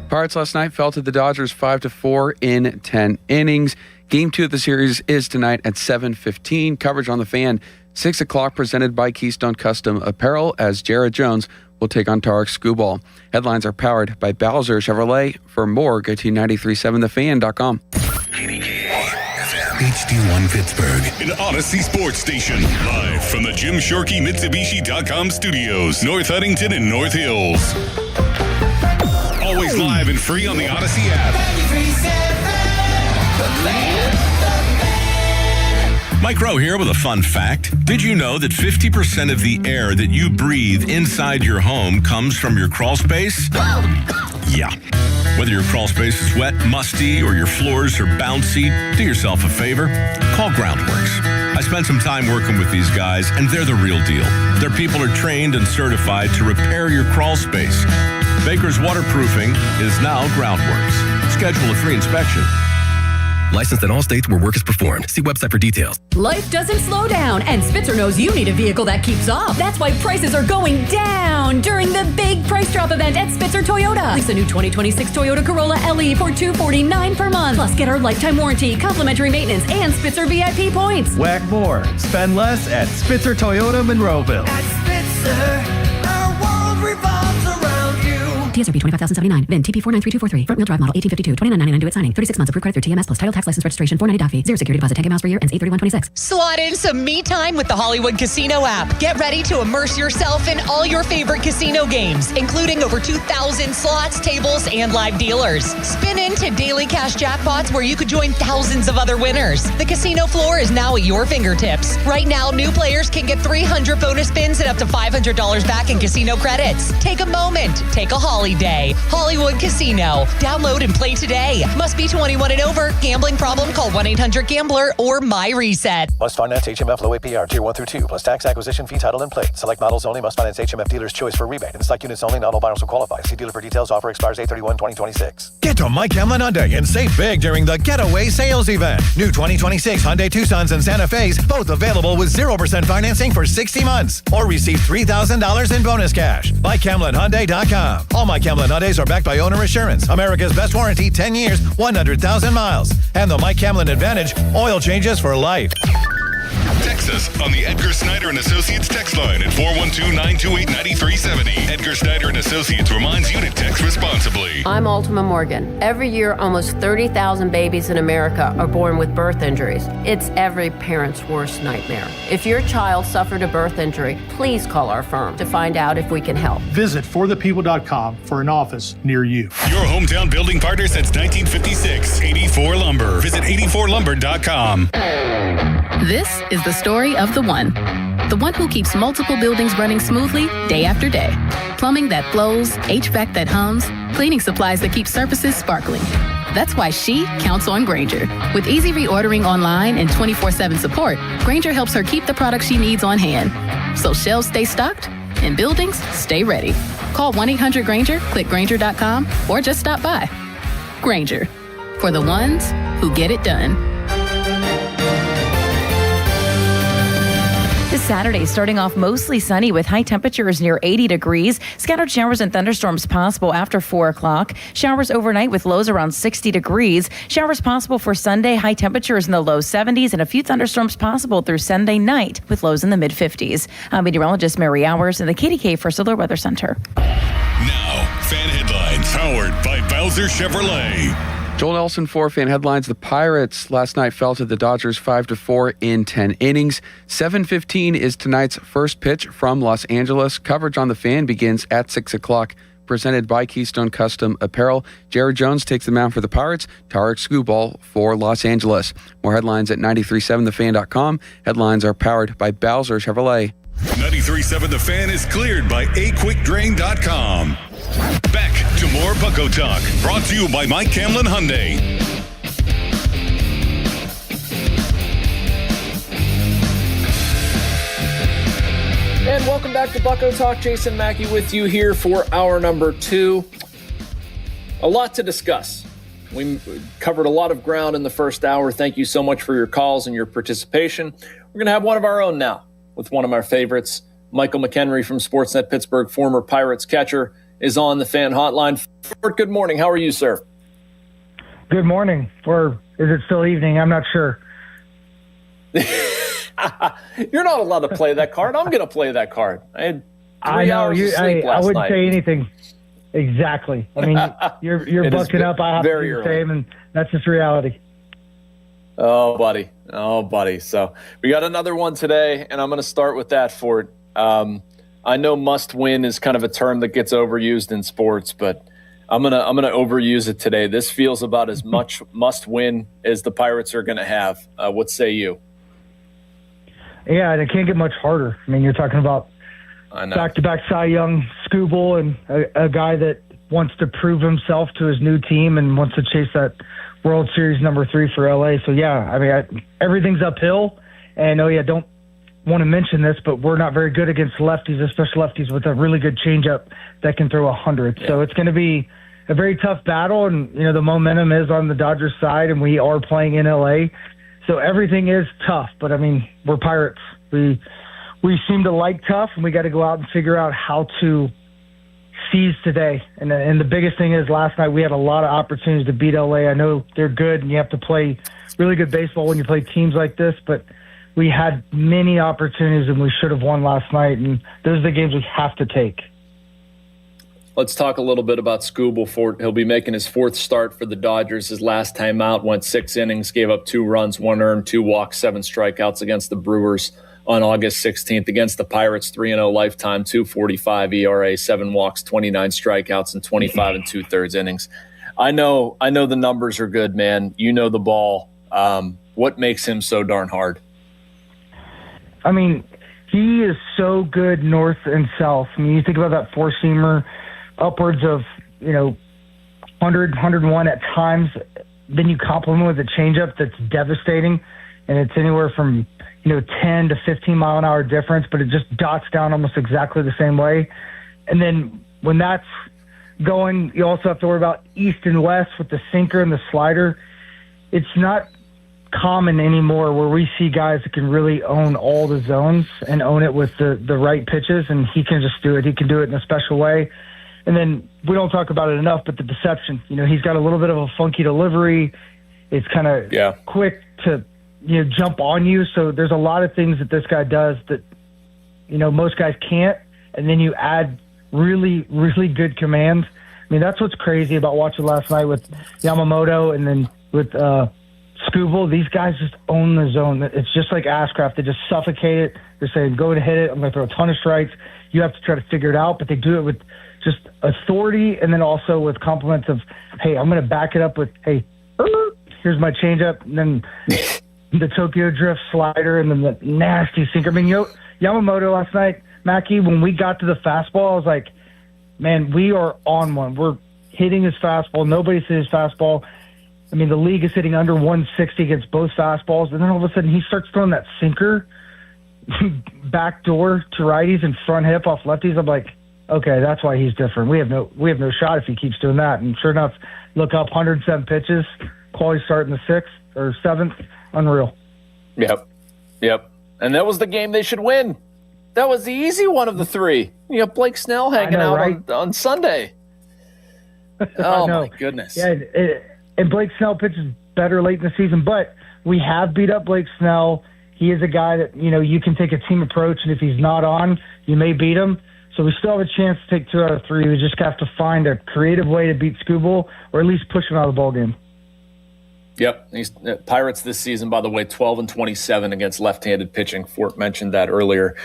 Pirates last night fell to the Dodgers 5-4 in 10 innings. Game 2 of the series is tonight at 7:15. Coverage on The Fan, 6 o'clock, presented by Keystone Custom Apparel, as Jared Jones will take on Tarek Skubal. Headlines are powered by Bowser Chevrolet. For more, go to 937thefan.com. HD1 Pittsburgh, an Odyssey sports station. Live from the Jim Shorkey Mitsubishi.com studios, North Huntington and North Hills. Always live and free on the Odyssey app. Mike Rowe here with a fun fact. Did you know that 50% of the air that you breathe inside your home comes from your crawl space? Yeah. Whether your crawl space is wet, musty, or your floors are bouncy, do yourself a favor. Call Groundworks. I spent some time working with these guys, and they're the real deal. Their people are trained and certified to repair your crawl space. Baker's Waterproofing is now Groundworks. Schedule a free inspection. Licensed in all states where work is performed. See website for details. Life doesn't slow down, and Spitzer knows you need a vehicle that keeps up. That's why prices are going down during the big price drop event at Spitzer Toyota. Lease a new 2026 Toyota Corolla LE for $249 per month. Plus, get our lifetime warranty, complimentary maintenance, and Spitzer VIP points. Whack more. Spend less at Spitzer Toyota Monroeville. At Spitzer, our world revolves around you. TSRP 25,079. VIN TP 493243. Front wheel drive model 1852. $29.99 due at signing. 36 months approved credit through TMS plus title tax license registration. $490 fee. Zero security deposit. 10K miles per year. Ends 8/31/26. Slot in some me time with the Hollywood Casino app. Get ready to immerse yourself in all your favorite casino games, including over 2,000 slots, tables, and live dealers. Spin into daily cash jackpots where you could join thousands of other winners. The casino floor is now at your fingertips. Right now, new players can get 300 bonus spins and up to $500 back in casino credits. Take a moment. Take a holiday. Hollywood Casino. Download and play today. Must be 21 and over. Gambling problem? Call 1-800-GAMBLER or MyReset. Must finance HMF low APR tier 1 through 2 plus tax, acquisition fee, title, and plate. Select models only. Must finance HMF dealer's choice for rebate. And select units only. Not all buyers will qualify. See dealer for details. Offer expires 8/31/2026. Get to Mike Hamlin Hyundai and save big during the Getaway Sales Event. New 2026 Hyundai Tucsons and Santa Fe's, both available with 0% financing for 60 months. Or receive $3,000 in bonus cash. MikeHamlinHyundai.com. All Mike Hamlin Hyundais are backed by Owner Assurance. America's best warranty, 10 years, 100,000 miles. And the Mike Hamlin Advantage, oil changes for life. Text us on the Edgar Snyder and Associates text line at 412-928-9370. Edgar Snyder and Associates reminds you to text responsibly. I'm Ultima Morgan. Every year, almost 30,000 babies in America are born with birth injuries. It's every parent's worst nightmare. If your child suffered a birth injury, please call our firm to find out if we can help. Visit forthepeople.com for an office near you. Your hometown building partner since 1956, 84 Lumber. Visit 84lumber.com. This is the story of the one who keeps multiple buildings running smoothly day after day. Plumbing that flows, HVAC that hums, cleaning supplies that keep surfaces sparkling. That's why she counts on Grainger. With easy reordering online and 24/7 support, Grainger helps her keep the products she needs on hand. So shelves stay stocked and buildings stay ready. Call 1-800-GRAINGER, click Grainger.com, or just stop by. Grainger, for the ones who get it done. This Saturday, starting off mostly sunny with high temperatures near 80 degrees. Scattered showers and thunderstorms possible after 4 o'clock. Showers overnight with lows around 60 degrees. Showers possible for Sunday, high temperatures in the low 70s, and a few thunderstorms possible through Sunday night with lows in the mid-50s. I'm meteorologist Mary Hours in the KDK First Alert Weather Center. Now, fan headlines powered by Bowser Chevrolet. Joel Nelson for Fan Headlines. The Pirates last night fell to the Dodgers 5-4 in 10 innings. 7:15 is tonight's first pitch from Los Angeles. Coverage on The Fan begins at 6 o'clock, presented by Keystone Custom Apparel. Jared Jones takes the mound for the Pirates. Tarek Skubal for Los Angeles. More headlines at 937thefan.com. Headlines are powered by Bowser Chevrolet. 93.7 The Fan is cleared by aquickdrain.com. Back to more Bucko Talk, brought to you by Mike Camlin Hyundai. And welcome back to Bucko Talk. Jason Mackey with you here for hour number 2. A lot to discuss. We covered a lot of ground in the first hour. Thank you so much for your calls and your participation. We're going to have one of our own now with one of our favorites. Michael McHenry from Sportsnet Pittsburgh, former Pirates catcher, is on the Fan Hotline. Fort, good morning. How are you, sir? Good morning. Or is it still evening? I'm not sure. You're not allowed to play that card. I'm going to play that card. I had 3 hours of sleep last I wouldn't night. say anything. Exactly. I mean, you're bucking up. I have to do the same, and that's just reality. Oh, buddy. So we got another one today, and I'm going to start with that, Fort. I know must win is kind of a term that gets overused in sports, but I'm gonna overuse it today. This feels about as much must win as the Pirates are going to have. What say you? Yeah, and it can't get much harder. I mean, you're talking about back-to-back Cy Young Skubal and a guy that wants to prove himself to his new team and wants to chase that World Series number 3 for LA. So, yeah, I mean, everything's uphill. And, don't want to mention this, but we're not very good against lefties, especially lefties with a really good changeup that can throw 100. Yeah. So it's going to be a very tough battle. And, the momentum is on the Dodgers side, and we are playing in LA. So everything is tough, but I mean, we're Pirates. We seem to like tough, and we got to go out and figure out how to seize today. And the biggest thing is last night we had a lot of opportunities to beat LA. I know they're good, and you have to play really good baseball when you play teams like this, but we had many opportunities, and we should have won last night, and those are the games we have to take. Let's talk a little bit about Skubal. Fort. He'll be making his 4th start for the Dodgers. His last time out went 6 innings, gave up 2 runs, 1 earned, 2 walks, 7 strikeouts against the Brewers on August 16th. Against the Pirates, 3-0 lifetime, 2.45 ERA, 7 walks, 29 strikeouts, and 25 2/3 innings. I know the numbers are good, man. You know the ball. What makes him so darn hard? I mean, he is so good north and south. I mean, you think about that four-seamer, upwards of, 100, 101 at times. Then you complement with a changeup that's devastating, and it's anywhere from, 10 to 15 mile an hour difference, but it just dots down almost exactly the same way. And then when that's going, you also have to worry about east and west with the sinker and the slider. It's not common anymore where we see guys that can really own all the zones and own it with the right pitches, and he can just do it. He can do it in a special way. And then we don't talk about it enough, but the deception. He's got a little bit of a funky delivery. It's kind of quick to jump on you. So there's a lot of things that this guy does that most guys can't. And then you add really, really good command. I mean, that's what's crazy about watching last night with Yamamoto and then with Skubal. These guys just own the zone. It's just like Ashcraft. They just suffocate it. They're saying, go and hit it. I'm going to throw a ton of strikes. You have to try to figure it out, but they do it with just authority and then also with compliments of, hey, I'm going to back it up with, hey, here's my changeup, and then the Tokyo Drift slider, and then the nasty sinker. I mean, Yamamoto last night, Mackie, when we got to the fastball, I was like, man, we are on one. We're hitting his fastball. Nobody's hitting his fastball. I mean, the league is hitting under 160 against both fastballs, and then all of a sudden he starts throwing that sinker back door to righties and front hip off lefties. I'm like, okay, that's why he's different. We have no shot if he keeps doing that. And sure enough, look up, 107 pitches, quality start in the 6th or 7th, unreal. Yep. And that was the game they should win. That was the easy one of the 3. You have Blake Snell hanging out on Sunday. Oh, my goodness. Yeah, and Blake Snell pitches better late in the season, but we have beat up Blake Snell. He is a guy that, you can take a team approach, and if he's not on, you may beat him. So we still have a chance to take 2 out of 3. We just have to find a creative way to beat Skubal or at least push him out of the ballgame. Yep. He's Pirates this season, by the way, 12-27 against left-handed pitching. Fort mentioned that earlier.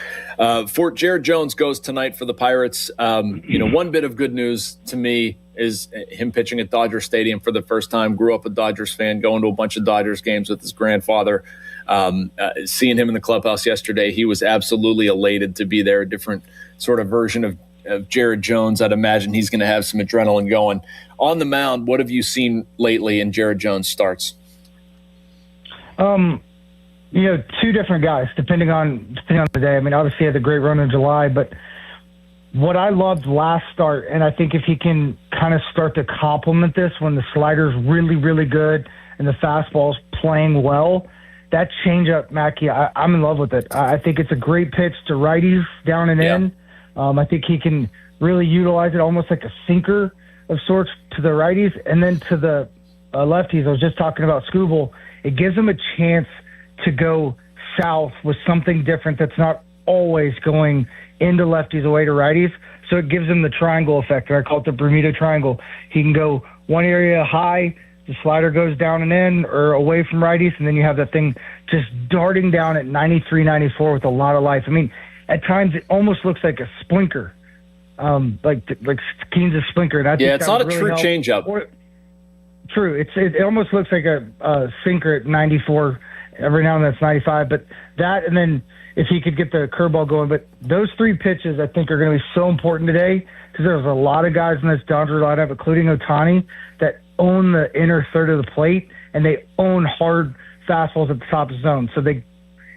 Jared Jones goes tonight for the Pirates. One bit of good news to me is him pitching at Dodger Stadium for the first time. Grew up a Dodgers fan, going to a bunch of Dodgers games with his grandfather. Seeing him in the clubhouse yesterday, he was absolutely elated to be there. A different sort of version of Jared Jones. I'd imagine he's going to have some adrenaline going. On the mound, what have you seen lately in Jared Jones' starts? Two different guys, depending on the day. I mean, obviously he had the great run in July, but what I loved last start, and I think if he can kind of start to complement this when the slider's really, really good and the fastball's playing well, that changeup, Mackey, I'm in love with it. I think it's a great pitch to righties down and in. I think he can really utilize it almost like a sinker of sorts to the righties, and then to the lefties. I was just talking about Skubal. It gives them a chance to go south with something different that's not always going into lefties away to righties. So it gives him the triangle effect. I call it the Bermuda Triangle. He can go one area high, the slider goes down and in or away from righties, and then you have that thing just darting down at 93, 94 with a lot of life. I mean, at times it almost looks like a splinker, like Keen's a splinker. And I think it's not a true changeup. True. It almost looks like a sinker at 94. Every now and then it's 95. But that, and then if he could get the curveball going. But those three pitches I think are going to be so important today because there's a lot of guys in this Dodger lineup, including Ohtani, that own the inner third of the plate, and they own hard fastballs at the top of the zone. So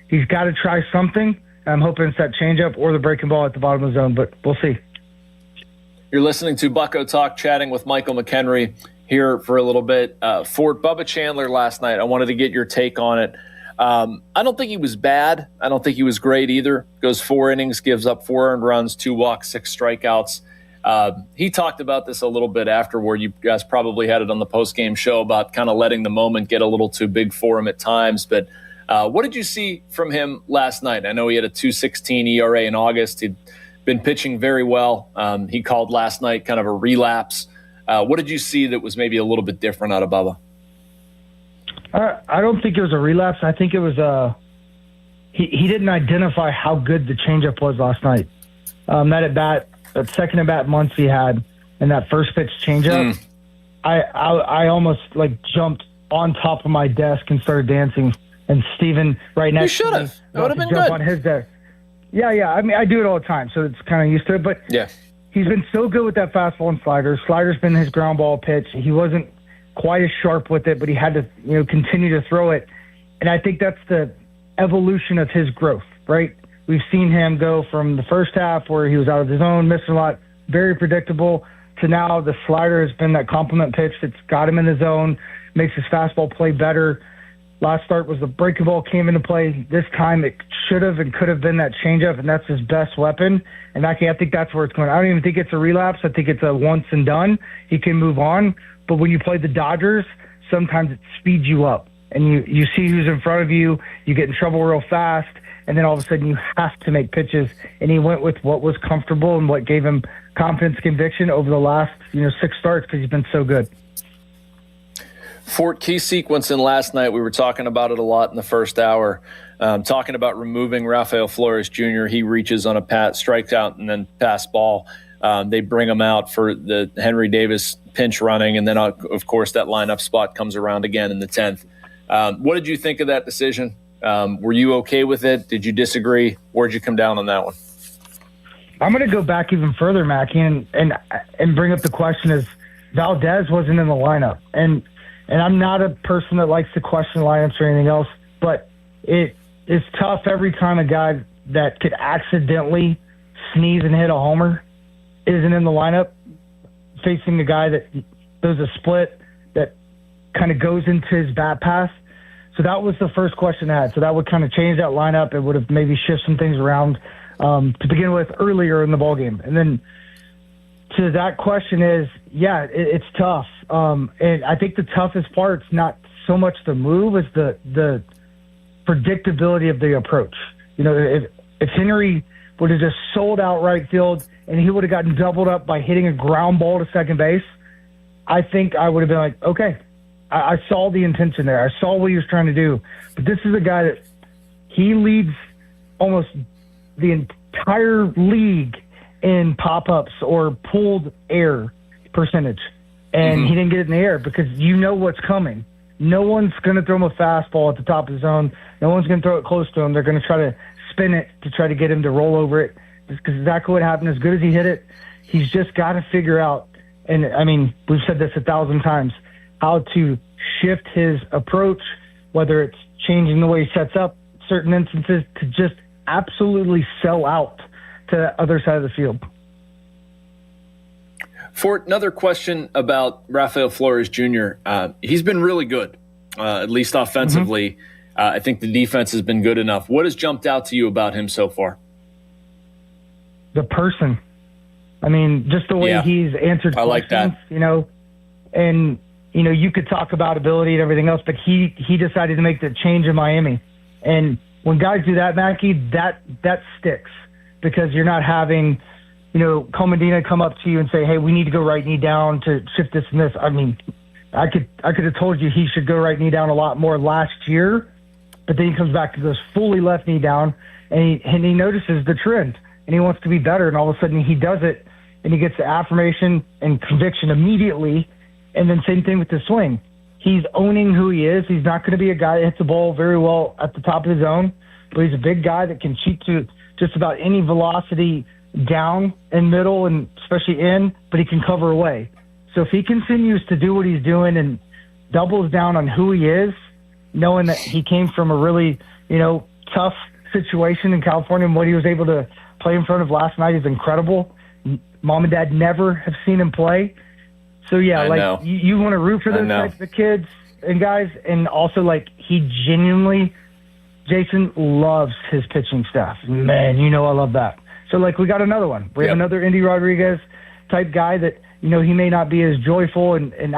he's got to try something. I'm hoping it's that changeup or the breaking ball at the bottom of the zone, but we'll see. You're listening to Bucko Talk, chatting with Michael McHenry here for a little bit. Fort, Bubba Chandler last night, I wanted to get your take on it. I don't think he was bad. I don't think he was great either. Goes 4 innings, gives up 4 earned runs, 2 walks, 6 strikeouts. He talked about this a little bit afterward. You guys probably had it on the post-game show about kind of letting the moment get a little too big for him at times, but what did you see from him last night? I know he had a 2.16 ERA in August. He'd been pitching very well. He called last night kind of a relapse. What did you see that was maybe a little bit different out of Bubba? I don't think it was a relapse. I think it was he didn't identify how good the changeup was last night. That second at bat Muncy had, and that first pitch changeup, I almost jumped on top of my desk and started dancing. And Steven right next to me. You should have. That would have been good. On his desk. Yeah. I mean, I do it all the time, so it's kind of used to it. But he's been so good with that fastball and slider. Slider's been his ground ball pitch. He wasn't quite as sharp with it, but he had to continue to throw it. And I think that's the evolution of his growth, right? We've seen him go from the first half where he was out of his zone, missing a lot, very predictable, to now the slider has been that complement pitch that's got him in the zone, makes his fastball play better. Last start was the breaking ball came into play. This time it should have and could have been that changeup, and that's his best weapon. And I think that's where it's going. I don't even think it's a relapse. I think it's a once and done. He can move on. But when you play the Dodgers, sometimes it speeds you up. And you see who's in front of you. You get in trouble real fast. And then all of a sudden you have to make pitches. And he went with what was comfortable and what gave him confidence, conviction over the last 6 starts because he's been so good. Fort, key sequence in last night, we were talking about it a lot in the first hour, talking about removing Rafael Flores Jr. He reaches on a strikeout and then pass ball. They bring him out for the Henry Davis pinch running, and then, of course, that lineup spot comes around again in the 10th. What did you think of that decision? Were you okay with it? Did you disagree? Where'd you come down on that one? I'm going to go back even further, Mackie, and bring up the question is Valdez wasn't in the lineup. And I'm not a person that likes to question lineups or anything else, but it is tough every time a guy that could accidentally sneeze and hit a homer isn't in the lineup, facing a guy that does a split that kind of goes into his bat path. So that was the first question I had. So that would kind of change that lineup. It would have maybe shifted some things around to begin with earlier in the ballgame. And then to that question is, it's tough. And I think the toughest part's not so much the move as the predictability of the approach. If Henry would have just sold out right field and he would have gotten doubled up by hitting a ground ball to second base, I think I would have been like, okay, I saw the intention there. I saw what he was trying to do. But this is a guy that he leads almost the entire league in pop-ups or pulled air percentage. And he didn't get it in the air because you know what's coming. No one's going to throw him a fastball at the top of the zone. No one's going to throw it close to him. They're going to try to spin it to try to get him to roll over it. Because exactly what happened. As good as he hit it, he's just got to figure out, and I mean, we've said this 1,000 times, how to shift his approach, whether it's changing the way he sets up certain instances to just absolutely sell out to the other side of the field. Fort, another question about Rafael Flores Jr. He's been really good, at least offensively. I think the defense has been good enough. What has jumped out to you about him so far? The person. I mean, just the way he's answered questions, I like that. you know, and, you know, you could talk about ability and everything else, but he decided to make the change in Miami. And when guys do that, Mackey, that sticks because you're not having, you know, Comandina come up to you and say, hey, we need to go right knee down to shift this and this. I mean, I could have told you he should go right knee down a lot more last year, but then he comes back to this fully left knee down, and he notices the trend, and he wants to be better, and all of a sudden he does it, and he gets the affirmation and conviction immediately, and then same thing with the swing. He's owning who he is. He's not going to be a guy that hits the ball very well at the top of the zone, but he's a big guy that can shoot to just about any velocity down and middle and especially in, but he can cover away. So if he continues to do what he's doing and doubles down on who he is, knowing that he came from a really, you know, tough situation in California and what he was able to play in front of last night is incredible. Mom and dad never have seen him play. So yeah, like you want to root for those types of kids and guys. And also like he genuinely, Jason loves his pitching staff. Man, you know, I love that. So, like, we got another one. We have another Indy Rodriguez type guy that, you know, he may not be as joyful and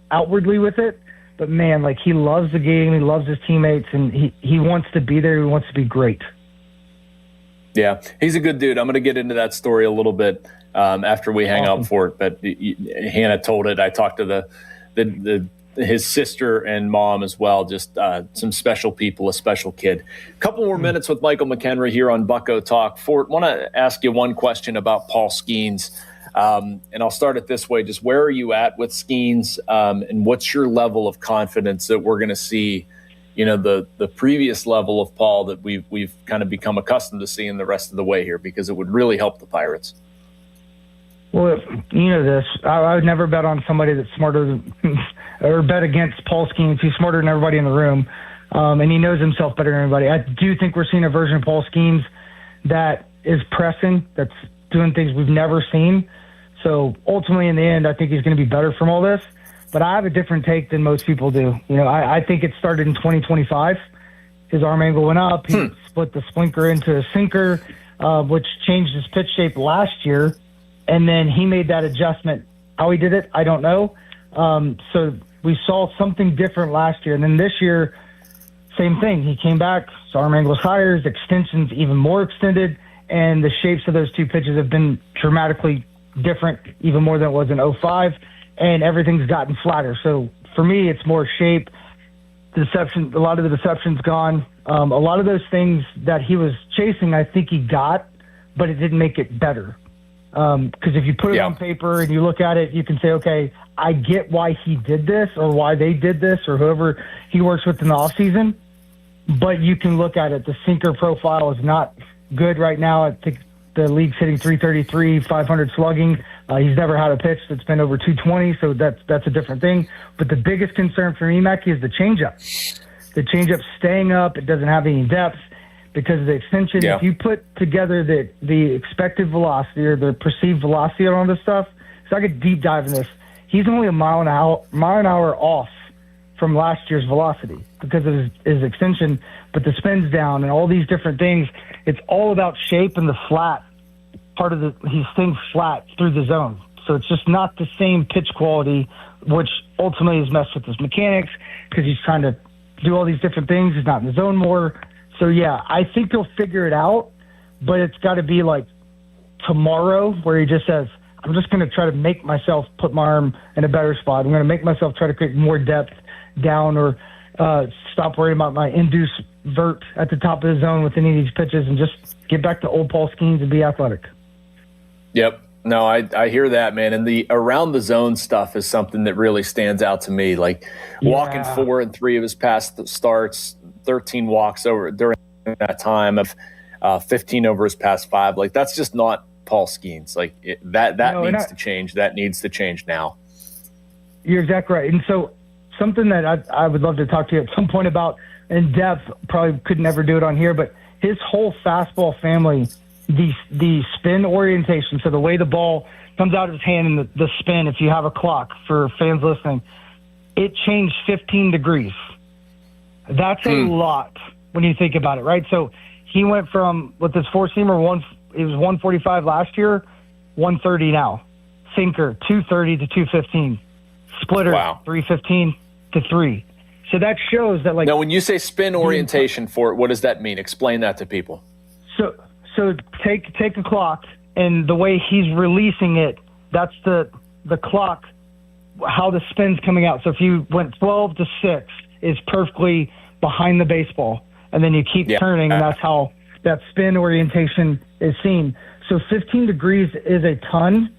outwardly with it, but, man, like, he loves the game. He loves his teammates, and he wants to be there. He wants to be great. Yeah, he's a good dude. I'm going to get into that story a little bit after we hang out for it. But Hannah told it. I talked to his sister and mom as well, just some special people, a special kid. A couple more minutes with Michael McHenry here on Bucko Talk. Fort, want to ask you one question about Paul Skeens, and I'll start it this way. Just where are you at with Skeens, and what's your level of confidence that we're going to see, you know, the previous level of Paul that we've kind of become accustomed to seeing the rest of the way here, because it would really help the Pirates? Well, you know this. I would never bet on somebody that's smarter than or bet against Paul Skeens. He's smarter than everybody in the room, and he knows himself better than everybody. I do think we're seeing a version of Paul Skeens that is pressing, that's doing things we've never seen. So ultimately, in the end, I think he's going to be better from all this. But I have a different take than most people do. You know, I think it started in 2025. His arm angle went up. He split the splinter into a sinker, which changed his pitch shape last year. And then he made that adjustment. How he did it, I don't know. So we saw something different last year. And then this year, same thing. He came back, his arm angle was higher, his extension's even more extended, and the shapes of those two pitches have been dramatically different, even more than it was in 05, and everything's gotten flatter. So for me, it's more shape. Deception, a lot of the deception's gone. A lot of those things that he was chasing, I think he got, but it didn't make it better. Because if you put it on paper and you look at it, you can say, okay, I get why he did this or why they did this or whoever he works with in the offseason. But you can look at it. The sinker profile is not good right now. I think the league's hitting 333, 500 slugging. He's never had a pitch that's been over 220, so that's a different thing. But the biggest concern for me, Mackie, is the changeup. The changeup's staying up. It doesn't have any depth. Because of the extension, if you put together the expected velocity or the perceived velocity on this stuff, so I could deep dive in this. He's only a mile an hour off from last year's velocity because of his extension, but the spin's down and all these different things. It's all about shape and the flat part of he's staying flat through the zone. So it's just not the same pitch quality, which ultimately has messed with his mechanics because he's trying to do all these different things. He's not in the zone more. So, yeah, I think he'll figure it out, but it's got to be like tomorrow where he just says, I'm just going to try to make myself put my arm in a better spot. I'm going to make myself try to create more depth down or stop worrying about my induced vert at the top of the zone with any of these pitches and just get back to old Paul Skeens and be athletic. Yep. No, I hear that, man. And the around the zone stuff is something that really stands out to me. Like walking 4 and 3 of his past starts, 13 walks over during that time of 15 over his past 5. Like that's just not Paul Skeens. Like that needs to change. That needs to change now. You're exactly right. And so something that I would love to talk to you at some point about in depth, probably could never do it on here, but his whole fastball family, the spin orientation, so the way the ball comes out of his hand and the spin, if you have a clock for fans listening, it changed 15 degrees. That's a lot when you think about it, right? So he went from, with his four-seamer, it was 145 last year, 130 now. Sinker, 230 to 215. Splitter, 315 to 3. So that shows that, like... Now, when you say spin orientation for it, what does that mean? Explain that to people. So take a clock, and the way he's releasing it, that's the clock, how the spin's coming out. So if you went 12 to 6, is perfectly behind the baseball, and then you keep turning, and that's how that spin orientation is seen. So 15 degrees is a ton,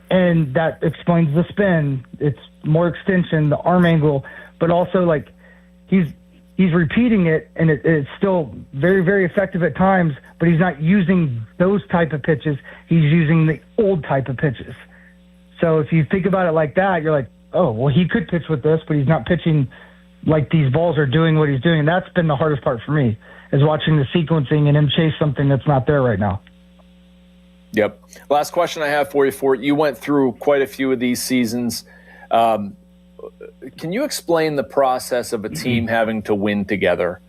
and that explains the spin. It's more extension, the arm angle, but also like he's repeating it, and it's still very, very effective at times, but he's not using those type of pitches. He's using the old type of pitches. So if you think about it like that, you're like, oh, well, he could pitch with this, but he's not pitching like these balls are doing what he's doing. And that's been the hardest part for me, is watching the sequencing and him chase something that's not there right now. Yep. Last question I have for you, Fort. You went through quite a few of these seasons. Can you explain the process of a team having to win together?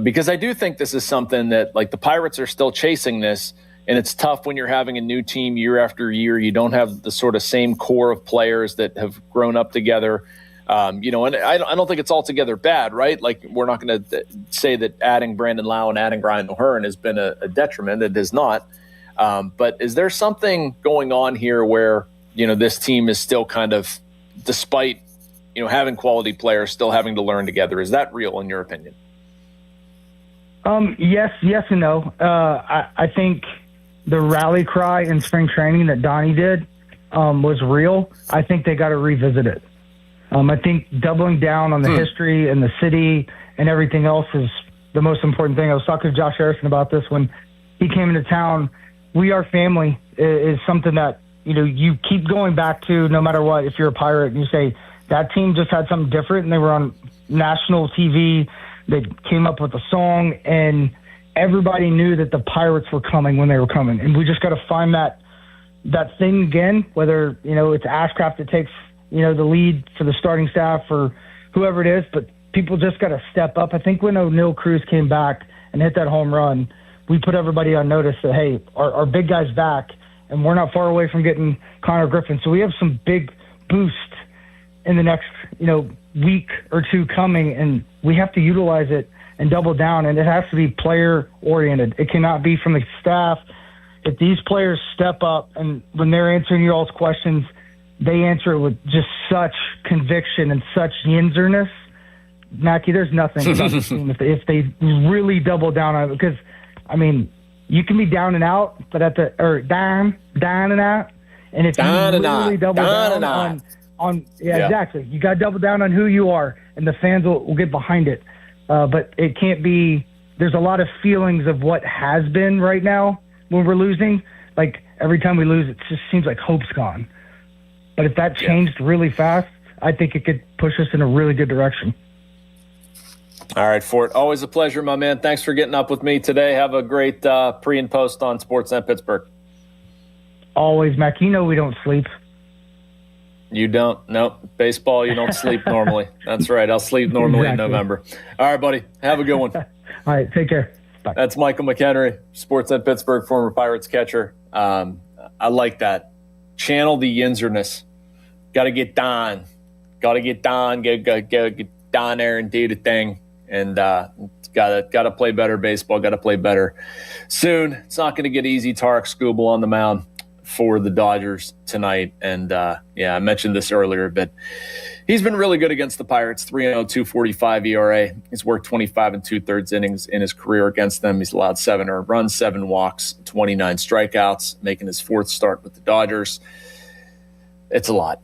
Because I do think this is something that, like, the Pirates are still chasing this, and it's tough when you're having a new team year after year. You don't have the sort of same core of players that have grown up together. And I don't think it's altogether bad, right? Like, we're not going to say that adding Brandon Lau and adding Ryan O'Hearn has been a detriment. It is not. But is there something going on here where, this team is still kind of, despite having quality players, still having to learn together? Is that real in your opinion? Yes and no. I think the rally cry in spring training that Donnie did was real. I think they got to revisit it. I think doubling down on the history and the city and everything else is the most important thing. I was talking to Josh Harrison about this when he came into town. We Are Family is something that, you keep going back to no matter what. If you're a Pirate and you say, that team just had something different, and they were on national TV. They came up with a song, and everybody knew that the Pirates were coming when they were coming. And we just got to find that thing again, whether, it's Ashcraft that takes, the lead for the starting staff or whoever it is, but people just got to step up. I think when O'Neal Cruz came back and hit that home run, we put everybody on notice that, hey, our big guy's back, and we're not far away from getting Connor Griffin. So we have some big boost in the next, week or two coming, and we have to utilize it and double down, and it has to be player-oriented. It cannot be from the staff. If these players step up, and when they're answering your all's questions, they answer it with just such conviction and such yinzerness, Mackie, there's nothing about the team if they really double down on it. Because, you can be down and out, but down and out, and if you really double down exactly. You got to double down on who you are, and the fans will get behind it. But it can't be. There's a lot of feelings of what has been right now when we're losing. Like, every time we lose, it just seems like hope's gone. But if that changed really fast, I think it could push us in a really good direction. All right, Fort. Always a pleasure, my man. Thanks for getting up with me today. Have a great pre and post on Sportsnet Pittsburgh. Always, Mac. We don't sleep. You don't? Nope. Baseball, you don't sleep normally. That's right. I'll sleep normally in November. All right, buddy. Have a good one. All right. Take care. Bye. That's Michael McHenry, Sportsnet Pittsburgh, former Pirates catcher. I like that. Channel the yinzerness. Got to get down. Get down there and do the thing. And got to play better baseball. Got to play better soon. It's not going to get easy. Tarek Skubal on the mound for the Dodgers tonight. And I mentioned this earlier, but he's been really good against the Pirates. 3.0, 2.45 ERA. He's worked 25 2/3 innings in his career against them. He's allowed 7 earned runs, 7 walks, 29 strikeouts, making his 4th start with the Dodgers. It's a lot.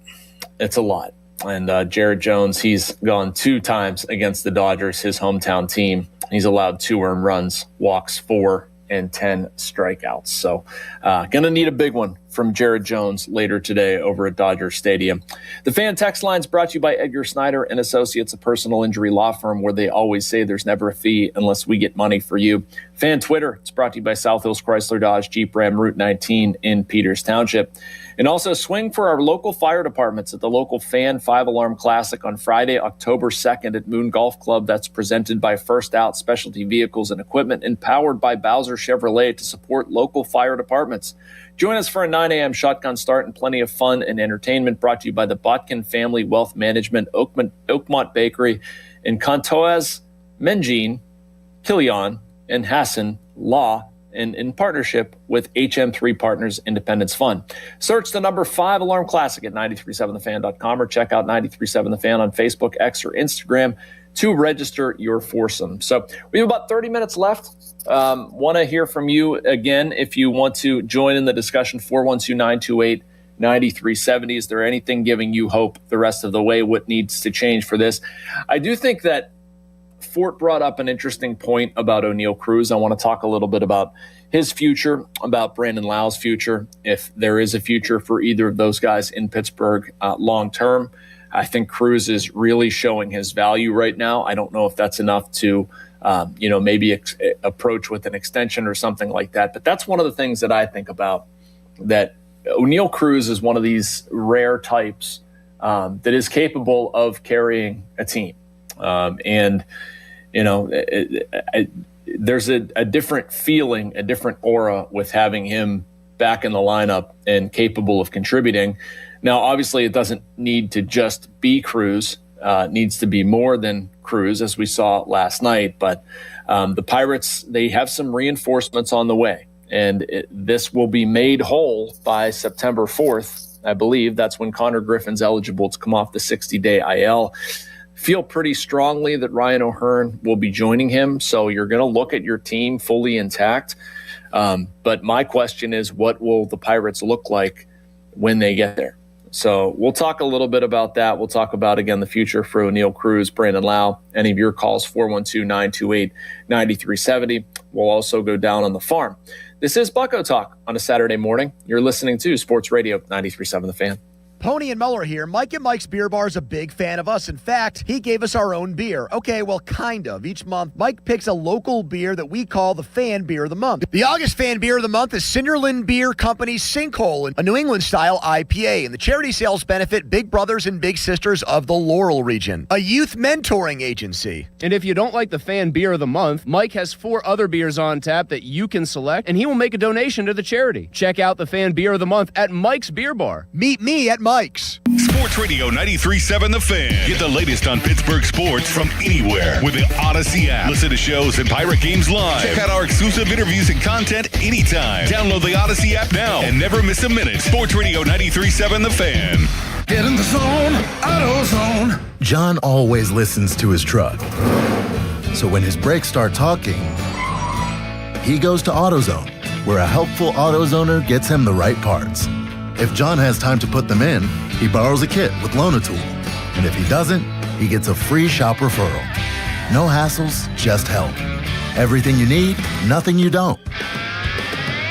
And Jared Jones, he's gone 2 times against the Dodgers, his hometown team. He's allowed 2 earned runs, walks 4, and 10 strikeouts. So going to need a big one from Jared Jones later today over at Dodger Stadium. The Fan text line is brought to you by Edgar Snyder and Associates, a personal injury law firm where they always say there's never a fee unless we get money for you. Fan Twitter, it's brought to you by South Hills Chrysler Dodge Jeep Ram Route 19 in Peters Township. And also swing for our local fire departments at the local Fan 5-Alarm Classic on Friday, October 2nd at Moon Golf Club. That's presented by First Out Specialty Vehicles and Equipment and powered by Bowser Chevrolet to support local fire departments. Join us for a 9 a.m. shotgun start and plenty of fun and entertainment brought to you by the Botkin Family Wealth Management, Oakmont Bakery, and Contoaz, Menjin, Kilian, and Hassan Law, and in partnership with HM3 Partners Independence Fund. Search the number 5-Alarm Classic at 937thefan.com or check out 937 The Fan on Facebook, X, or Instagram to register your foursome. So we have about 30 minutes left. Want to hear from you again if you want to join in the discussion. 412-928-9370. Is there anything giving you hope the rest of the way? What needs to change for this? I do think that Fort brought up an interesting point about O'Neal Cruz. I want to talk a little bit about his future, about Brandon Lau's future, if there is a future for either of those guys in Pittsburgh long term. I think Cruz is really showing his value right now. I don't know if that's enough to, maybe approach with an extension or something like that. But that's one of the things that I think about, that O'Neal Cruz is one of these rare types that is capable of carrying a team. There's a different feeling, a different aura with having him back in the lineup and capable of contributing. Now, obviously, it doesn't need to just be Cruz. It needs to be more than Cruz, as we saw last night. But the Pirates, they have some reinforcements on the way, and this will be made whole by September 4th. I believe that's when Connor Griffin's eligible to come off the 60-day IL. Feel pretty strongly that Ryan O'Hearn will be joining him. So you're going to look at your team fully intact. But my question is, what will the Pirates look like when they get there? So we'll talk a little bit about that. We'll talk about, again, the future for O'Neal Cruz, Brandon Lau. Any of your calls, 412-928-9370. We'll also go down on the farm. This is Bucko Talk on a Saturday morning. You're listening to Sports Radio 93.7 The Fan. Pony and Muller here. Mike and Mike's Beer Bar is a big fan of us. In fact, he gave us our own beer. Okay, well, kind of. Each month, Mike picks a local beer that we call the Fan Beer of the Month. The August Fan Beer of the Month is Cinderland Beer Company's Sinkhole, a New England-style IPA. And the charity sales benefit Big Brothers and Big Sisters of the Laurel region, a youth mentoring agency. And if you don't like the Fan Beer of the Month, Mike has 4 other beers on tap that you can select, and he will make a donation to the charity. Check out the Fan Beer of the Month at Mike's Beer Bar. Meet me at Mike's. Sports Radio 93.7 The Fan. Get the latest on Pittsburgh sports from anywhere with the Odyssey app. Listen to shows and Pirate games live. Check out our exclusive interviews and content anytime. Download the Odyssey app now and never miss a minute. Sports Radio 93.7 The Fan. Get in the zone, AutoZone. John always listens to his truck. So when his brakes start talking, he goes to AutoZone, where a helpful AutoZoner gets him the right parts. If John has time to put them in, he borrows a kit with Loan-A-Tool. And if he doesn't, he gets a free shop referral. No hassles, just help. Everything you need, nothing you don't.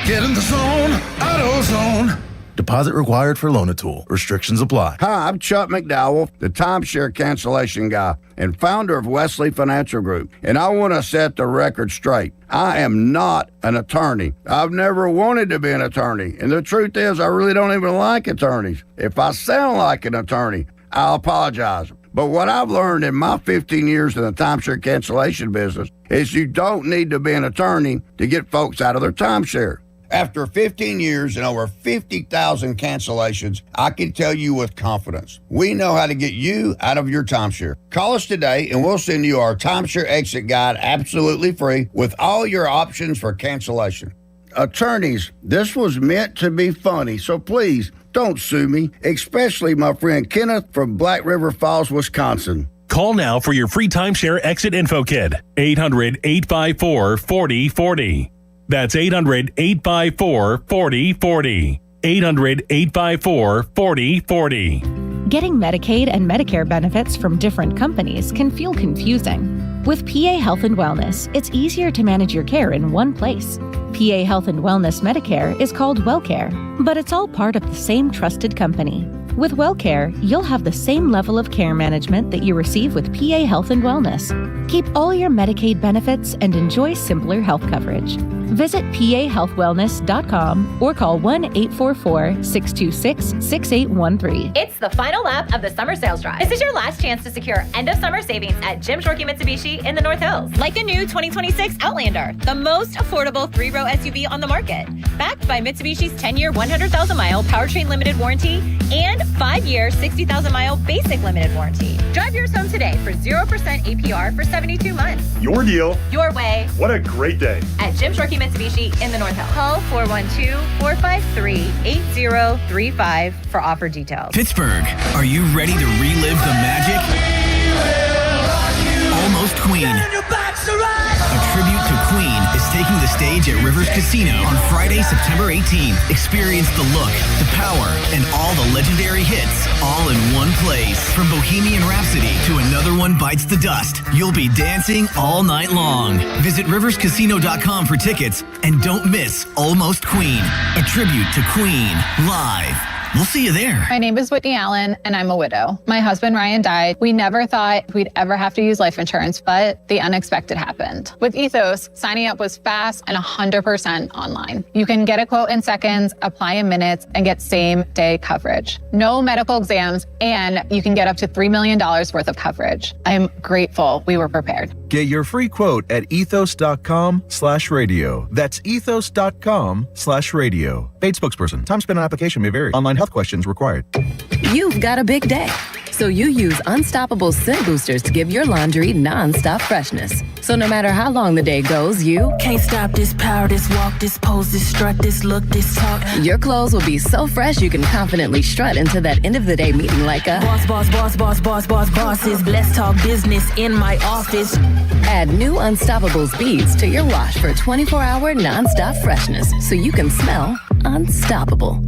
Get in the zone, AutoZone. Deposit required for Loan-A-Tool. Restrictions apply. Hi, I'm Chuck McDowell, the timeshare cancellation guy and founder of Wesley Financial Group. And I want to set the record straight. I am not an attorney. I've never wanted to be an attorney. And the truth is, I really don't even like attorneys. If I sound like an attorney, I'll apologize. But what I've learned in my 15 years in the timeshare cancellation business is you don't need to be an attorney to get folks out of their timeshare. After 15 years and over 50,000 cancellations, I can tell you with confidence, we know how to get you out of your timeshare. Call us today and we'll send you our timeshare exit guide absolutely free with all your options for cancellation. attorneys, this was meant to be funny, so please don't sue me, especially my friend Kenneth from Black River Falls, Wisconsin. Call now for your free timeshare exit info kit. 800-854-4040. That's 800-854-4040. 800-854-4040. Getting Medicaid and Medicare benefits from different companies can feel confusing. With PA Health and Wellness, it's easier to manage your care in one place. PA Health and Wellness Medicare is called WellCare, but it's all part of the same trusted company. With WellCare, you'll have the same level of care management that you receive with PA Health and Wellness. Keep all your Medicaid benefits and enjoy simpler health coverage. Visit pahealthwellness.com or call 1-844-626-6813. It's the final lap of the summer sales drive. This is your last chance to secure end-of-summer savings at Jim Shorkey Mitsubishi in the North Hills. Like a new 2026 Outlander, the most affordable three-row SUV on the market. Backed by Mitsubishi's 10-year, 100,000-mile powertrain limited warranty and 5-year, 60,000-mile basic limited warranty. Drive yours home today for 0% APR for 72 months. Your deal. Your way. What a great day. At Jim Shorkey Mitsubishi in the North Hills. Call 412-453-8035 for offer details. Pittsburgh, are you ready to relive the magic? Almost Queen. A tribute to Queen is taking the stage at Rivers Casino on Friday, September 18th. Experience the look, the power, and all the legendary hits all in one place. From Bohemian Rhapsody to Another One Bites the Dust, you'll be dancing all night long. Visit riverscasino.com for tickets and don't miss Almost Queen, a tribute to Queen, live. We'll see you there. My name is Whitney Allen, and I'm a widow. My husband, Ryan, died. We never thought we'd ever have to use life insurance, but the unexpected happened. With Ethos, signing up was fast and 100% online. You can get a quote in seconds, apply in minutes, and get same-day coverage. No medical exams, and you can get up to $3 million worth of coverage. I'm grateful we were prepared. Get your free quote at ethos.com/radio. That's ethos.com/radio. Paid spokesperson. Time spent on application may vary. Online health questions required. You've got a big day, so you use Unstoppable Scent Boosters to give your laundry non-stop freshness. So no matter how long the day goes, you can't stop this power, this walk, this pose, this strut, this look, this talk. Your clothes will be so fresh you can confidently strut into that end of the day meeting like a bosses. Let's talk business in my office. Add new Unstoppables beads to your wash for 24-hour non-stop freshness so you can smell unstoppable.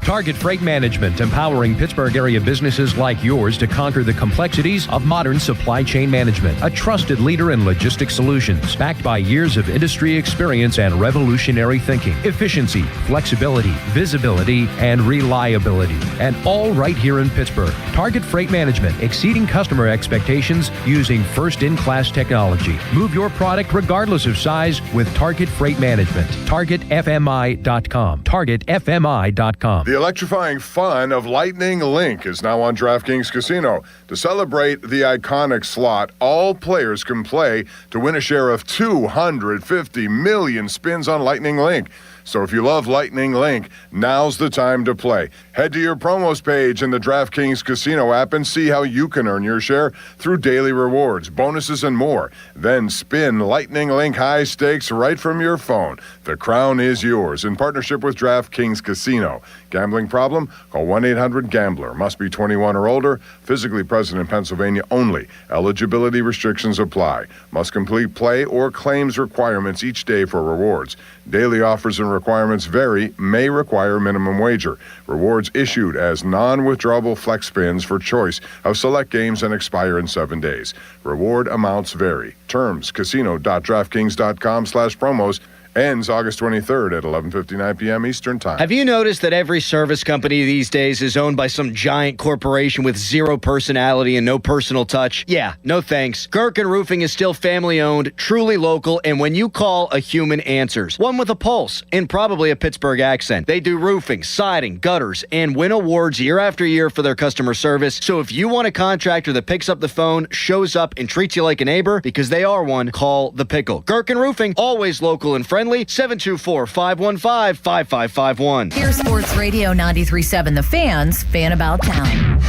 Target Freight Management, empowering Pittsburgh area businesses like yours to conquer the complexities of modern supply chain management. A trusted leader in logistics solutions, backed by years of industry experience and revolutionary thinking. Efficiency, flexibility, visibility, and reliability. And all right here in Pittsburgh. Target Freight Management, exceeding customer expectations using first-in-class technology. Move your product regardless of size with Target Freight Management. TargetFMI.com. TargetFMI.com. The electrifying fun of Lightning Link is now on DraftKings Casino. To celebrate the iconic slot, all players can play to win a share of 250 million spins on Lightning Link. So if you love Lightning Link, now's the time to play. Head to your promos page in the DraftKings Casino app and see how you can earn your share through daily rewards, bonuses, and more. Then spin Lightning Link high stakes right from your phone. The crown is yours in partnership with DraftKings Casino. Gambling problem? Call 1-800-GAMBLER. Must be 21 or older. Physically present in Pennsylvania only. Eligibility restrictions apply. Must complete play or claims requirements each day for rewards. Daily offers and requirements vary, may require minimum wager. Rewards issued as non-withdrawable flex spins for choice of select games and expire in 7 days. Reward amounts vary. Terms, casino.draftkings.com/promos. Ends August 23rd at 11:59 p.m. Eastern Time. Have you noticed that every service company these days is owned by some giant corporation with zero personality and no personal touch? Yeah, no thanks. Gerken Roofing is still family-owned, truly local, and when you call, a human answers. One with a pulse and probably a Pittsburgh accent. They do roofing, siding, gutters, and win awards year after year for their customer service. So if you want a contractor that picks up the phone, shows up, and treats you like a neighbor, because they are one, call The Pickle. Gerken Roofing, always local and friendly. 724-515-5551. Here's Sports Radio 93.7 The Fan's Fan About Town.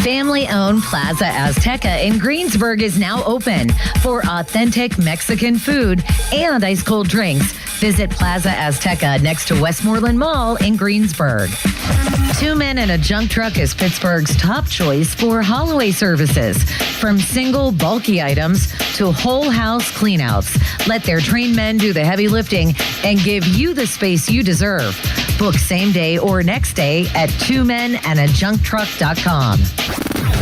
Family-owned Plaza Azteca in Greensburg is now open for authentic Mexican food and ice-cold drinks. Visit Plaza Azteca next to Westmoreland Mall in Greensburg. 2 Men and a Junk Truck is Pittsburgh's top choice for haul-away services. From single, bulky items to whole house cleanouts. Let their trained men do the heavy lifting and give you the space you deserve. Book same day or next day at 2menandajuncktruck.com.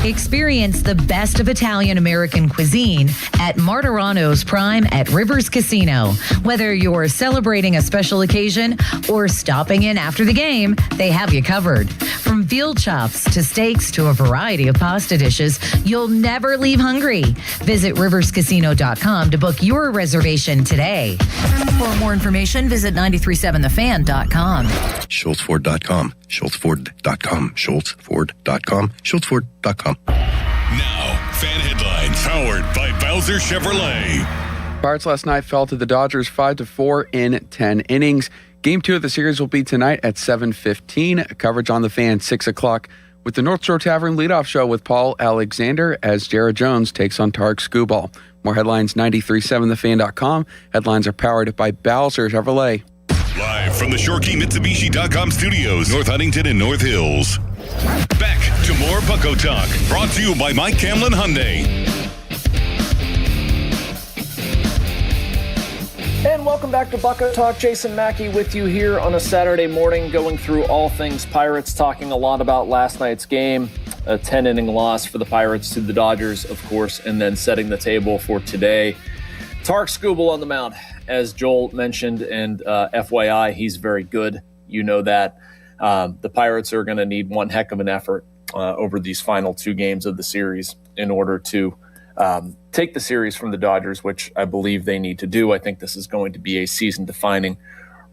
Experience the best of Italian American cuisine at Martirano's Prime at Rivers Casino. Whether you're celebrating a special occasion or stopping in after the game, they have you covered. From veal chops to steaks to a variety of pasta dishes, you'll never leave hungry. Visit riverscasino.com to book your reservation today. For more information, visit 937thefan.com. SchultzFord.com. SchultzFord.com. SchultzFord.com. SchultzFord.com. Now, fan headlines powered by Bowser Chevrolet. Pirates last night fell to the Dodgers 5-4 in 10 innings. Game 2 of the series will be tonight at 7:15. Coverage on the Fan 6 o'clock with the North Shore Tavern leadoff show with Paul Alexander as Jared Jones takes on Tarek Skubal. More headlines, 937thefan.com. Headlines are powered by Bowser Chevrolet. Live from the ShoreKeyMitsubishi.com studios, North Huntington and North Hills. Back to more Bucko Talk, brought to you by Mike Camlin Hyundai. And welcome back to Bucko Talk. Jason Mackey with you here on a Saturday morning, going through all things Pirates, talking a lot about last night's game, a 10-inning loss for the Pirates to the Dodgers, of course, and then setting the table for today. Tarek Skubal on the mound, as Joel mentioned, and FYI, he's very good. You know that. The Pirates are going to need one heck of an effort over these final 2 games of the series in order to take the series from the Dodgers, which I believe they need to do. I think this is going to be a season-defining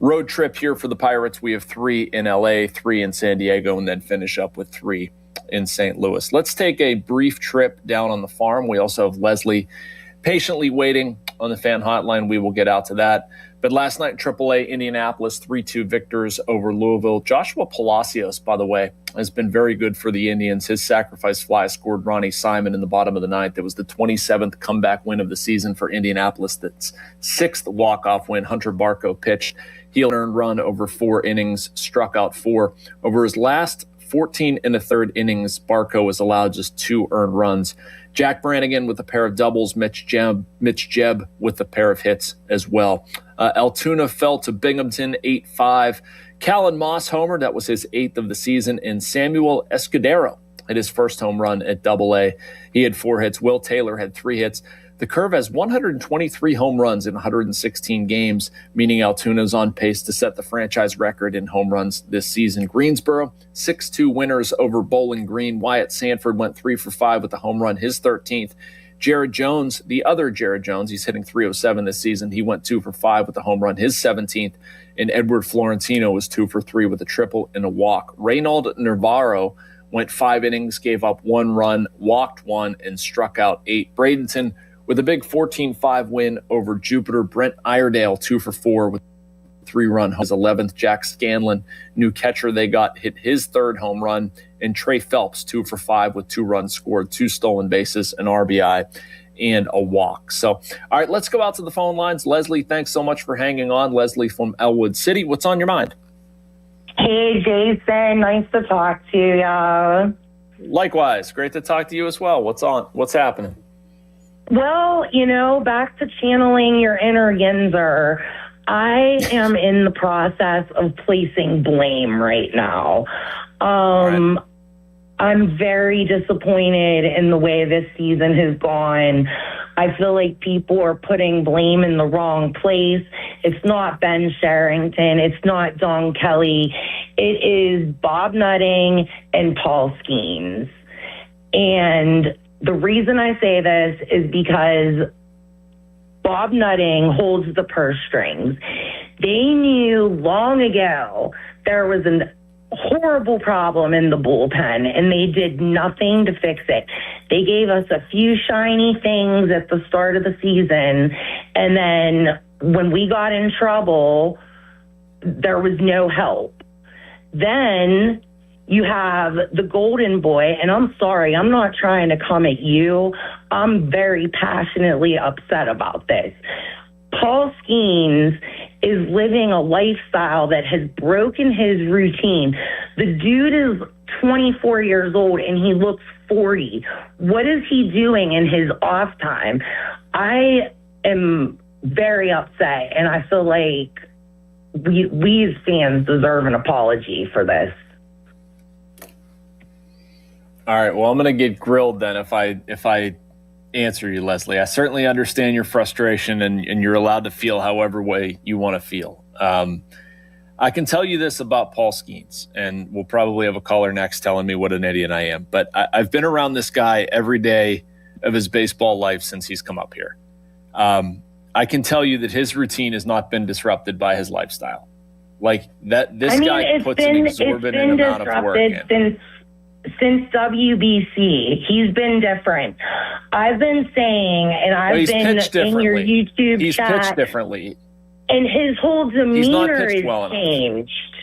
road trip here for the Pirates. We have 3 in LA, 3 in San Diego, and then finish up with 3 in St. Louis. Let's take a brief trip down on the farm. We also have Leslie patiently waiting on the fan hotline. We will get out to that. But last night, AAA Indianapolis 3-2 victors over Louisville. Joshua Palacios, by the way, has been very good for the Indians. His sacrifice fly scored Ronnie Simon in the bottom of the 9th. It was the 27th comeback win of the season for Indianapolis. That's 6th walk-off win. Hunter Barco pitched. He earned run over 4 innings, struck out 4. Over his last 14 1/3 innings, Barco was allowed just 2 earned runs. Jack Brannigan with a pair of doubles, Mitch Jebb with a pair of hits as well. Altoona fell to Binghamton 8-5. Callan Moss homer, that was his 8th of the season, and Samuel Escudero hit his first home run at AA. He had 4 hits. Will Taylor had 3 hits. The Curve has 123 home runs in 116 games, meaning Altoona is on pace to set the franchise record in home runs this season. Greensboro, 6-2 winners over Bowling Green. Wyatt Sanford went 3 for 5 with a home run, his 13th. Jared Jones, the other Jared Jones, he's hitting .307 this season. He went 2 for 5 with a home run, his 17th. And Edward Florentino was 2 for 3 with a triple and a walk. Reynald Navarro went 5 innings, gave up 1 run, walked 1, and struck out 8. Bradenton with a big 14-5 win over Jupiter. Brent Iredale, 2 for 4 with 3-run, his 11th. Jack Scanlon, new catcher they got, hit his 3rd home run. And Trey Phelps, 2 for 5 with 2 runs scored, 2 stolen bases, an RBI, and a walk. So, all right, let's go out to the phone lines. Leslie, thanks so much for hanging on. Leslie from Elwood City. What's on your mind? Hey, Jason. Nice to talk to you. Likewise. Great to talk to you as well. What's happening? Well, back to channeling your inner Ginzer. I am in the process of placing blame right now. I'm very disappointed in the way this season has gone. I feel like people are putting blame in the wrong place. It's not Ben Sherrington. It's not Don Kelly. It is Bob Nutting and Paul Skeens. And the reason I say this is because Bob Nutting holds the purse strings. They knew long ago there was a horrible problem in the bullpen, and they did nothing to fix it. They gave us a few shiny things at the start of the season, and then when we got in trouble, there was no help. Then You have the Golden Boy, and I'm sorry, I'm not trying to come at you. I'm very passionately upset about this. Paul Skeens is living a lifestyle that has broken his routine. The dude is 24 years old and he looks 40. What is he doing in his off time? I am very upset, and I feel like we as fans deserve an apology for this. All right, well, I'm going to get grilled then if I answer you, Leslie. I certainly understand your frustration, and you're allowed to feel however way you want to feel. I can tell you this about Paul Skeens, and we'll probably have a caller next telling me what an idiot I am, but I've been around this guy every day of his baseball life since he's come up here. I can tell you that his routine has not been disrupted by his lifestyle. Like that, this guy puts an exorbitant amount of work in. Since WBC, he's been different. I've been saying, and I've been in your YouTube he's chat. Pitched differently. And his whole demeanor is changed.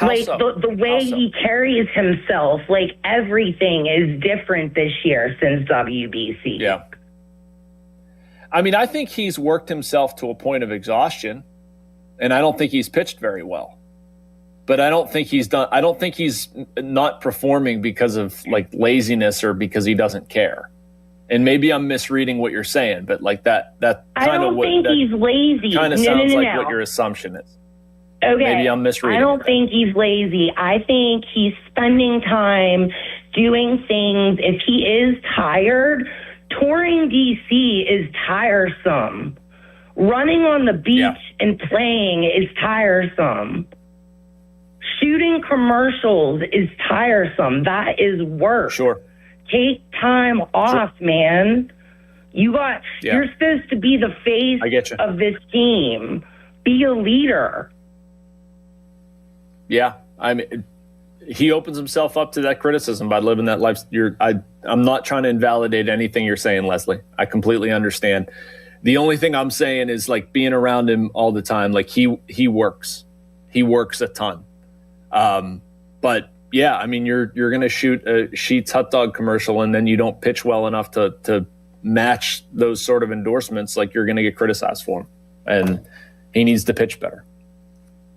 Like the way he carries himself, like everything is different this year since WBC. Yeah. I mean, I think he's worked himself to a point of exhaustion, and I don't think he's pitched very well. But I don't think he's not performing because of like laziness or because he doesn't care. And maybe I'm misreading what you're saying, but like that kind of what I don't think he's lazy. Kind of sounds like what your assumption is. Okay. Maybe I'm misreading. I don't think he's lazy. I think he's spending time doing things. If he is tired, touring DC is tiresome. Running on the beach and playing is tiresome. Shooting commercials is tiresome. That is work. Sure. Take time off, man. You're supposed to be the face of this team. Be a leader. Yeah. I mean, he opens himself up to that criticism by living that life. I'm not trying to invalidate anything you're saying, Leslie. I completely understand. The only thing I'm saying is like being around him all the time. Like he works. He works a ton. But yeah, I mean, you're going to shoot a Sheetz hot dog commercial and then you don't pitch well enough to match those sort of endorsements. Like you're going to get criticized for him, and he needs to pitch better.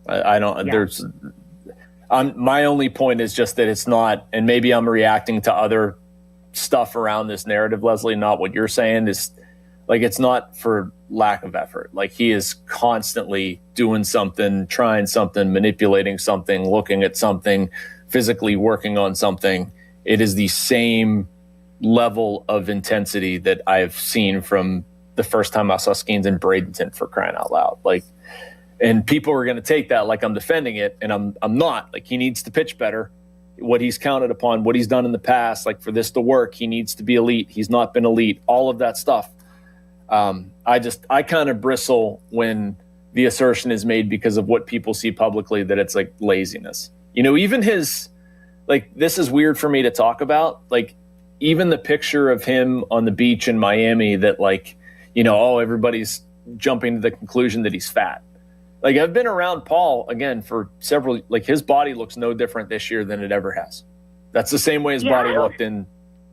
I don't, my only point is just that it's not, and maybe I'm reacting to other stuff around this narrative, Leslie, not what you're saying is like, it's not for lack of effort. Like he is constantly doing something, trying something, manipulating something, looking at something, physically working on something. It is the same level of intensity that I've seen from the first time I saw Skeens in Bradenton, for crying out loud. Like, and people are going to take that like I'm defending it, and I'm not. Like he needs to pitch better. What he's counted upon, what he's done in the past, like for this to work, he needs to be elite. He's not been elite. All of that stuff. I kind of bristle when the assertion is made because of what people see publicly that it's like laziness. You know, even his, like, this is weird for me to talk about. Like, even the picture of him on the beach in Miami that, like, you know, everybody's jumping to the conclusion that he's fat. Like, I've been around Paul, again, for several, like, his body looks no different this year than it ever has. That's the same way his body looked in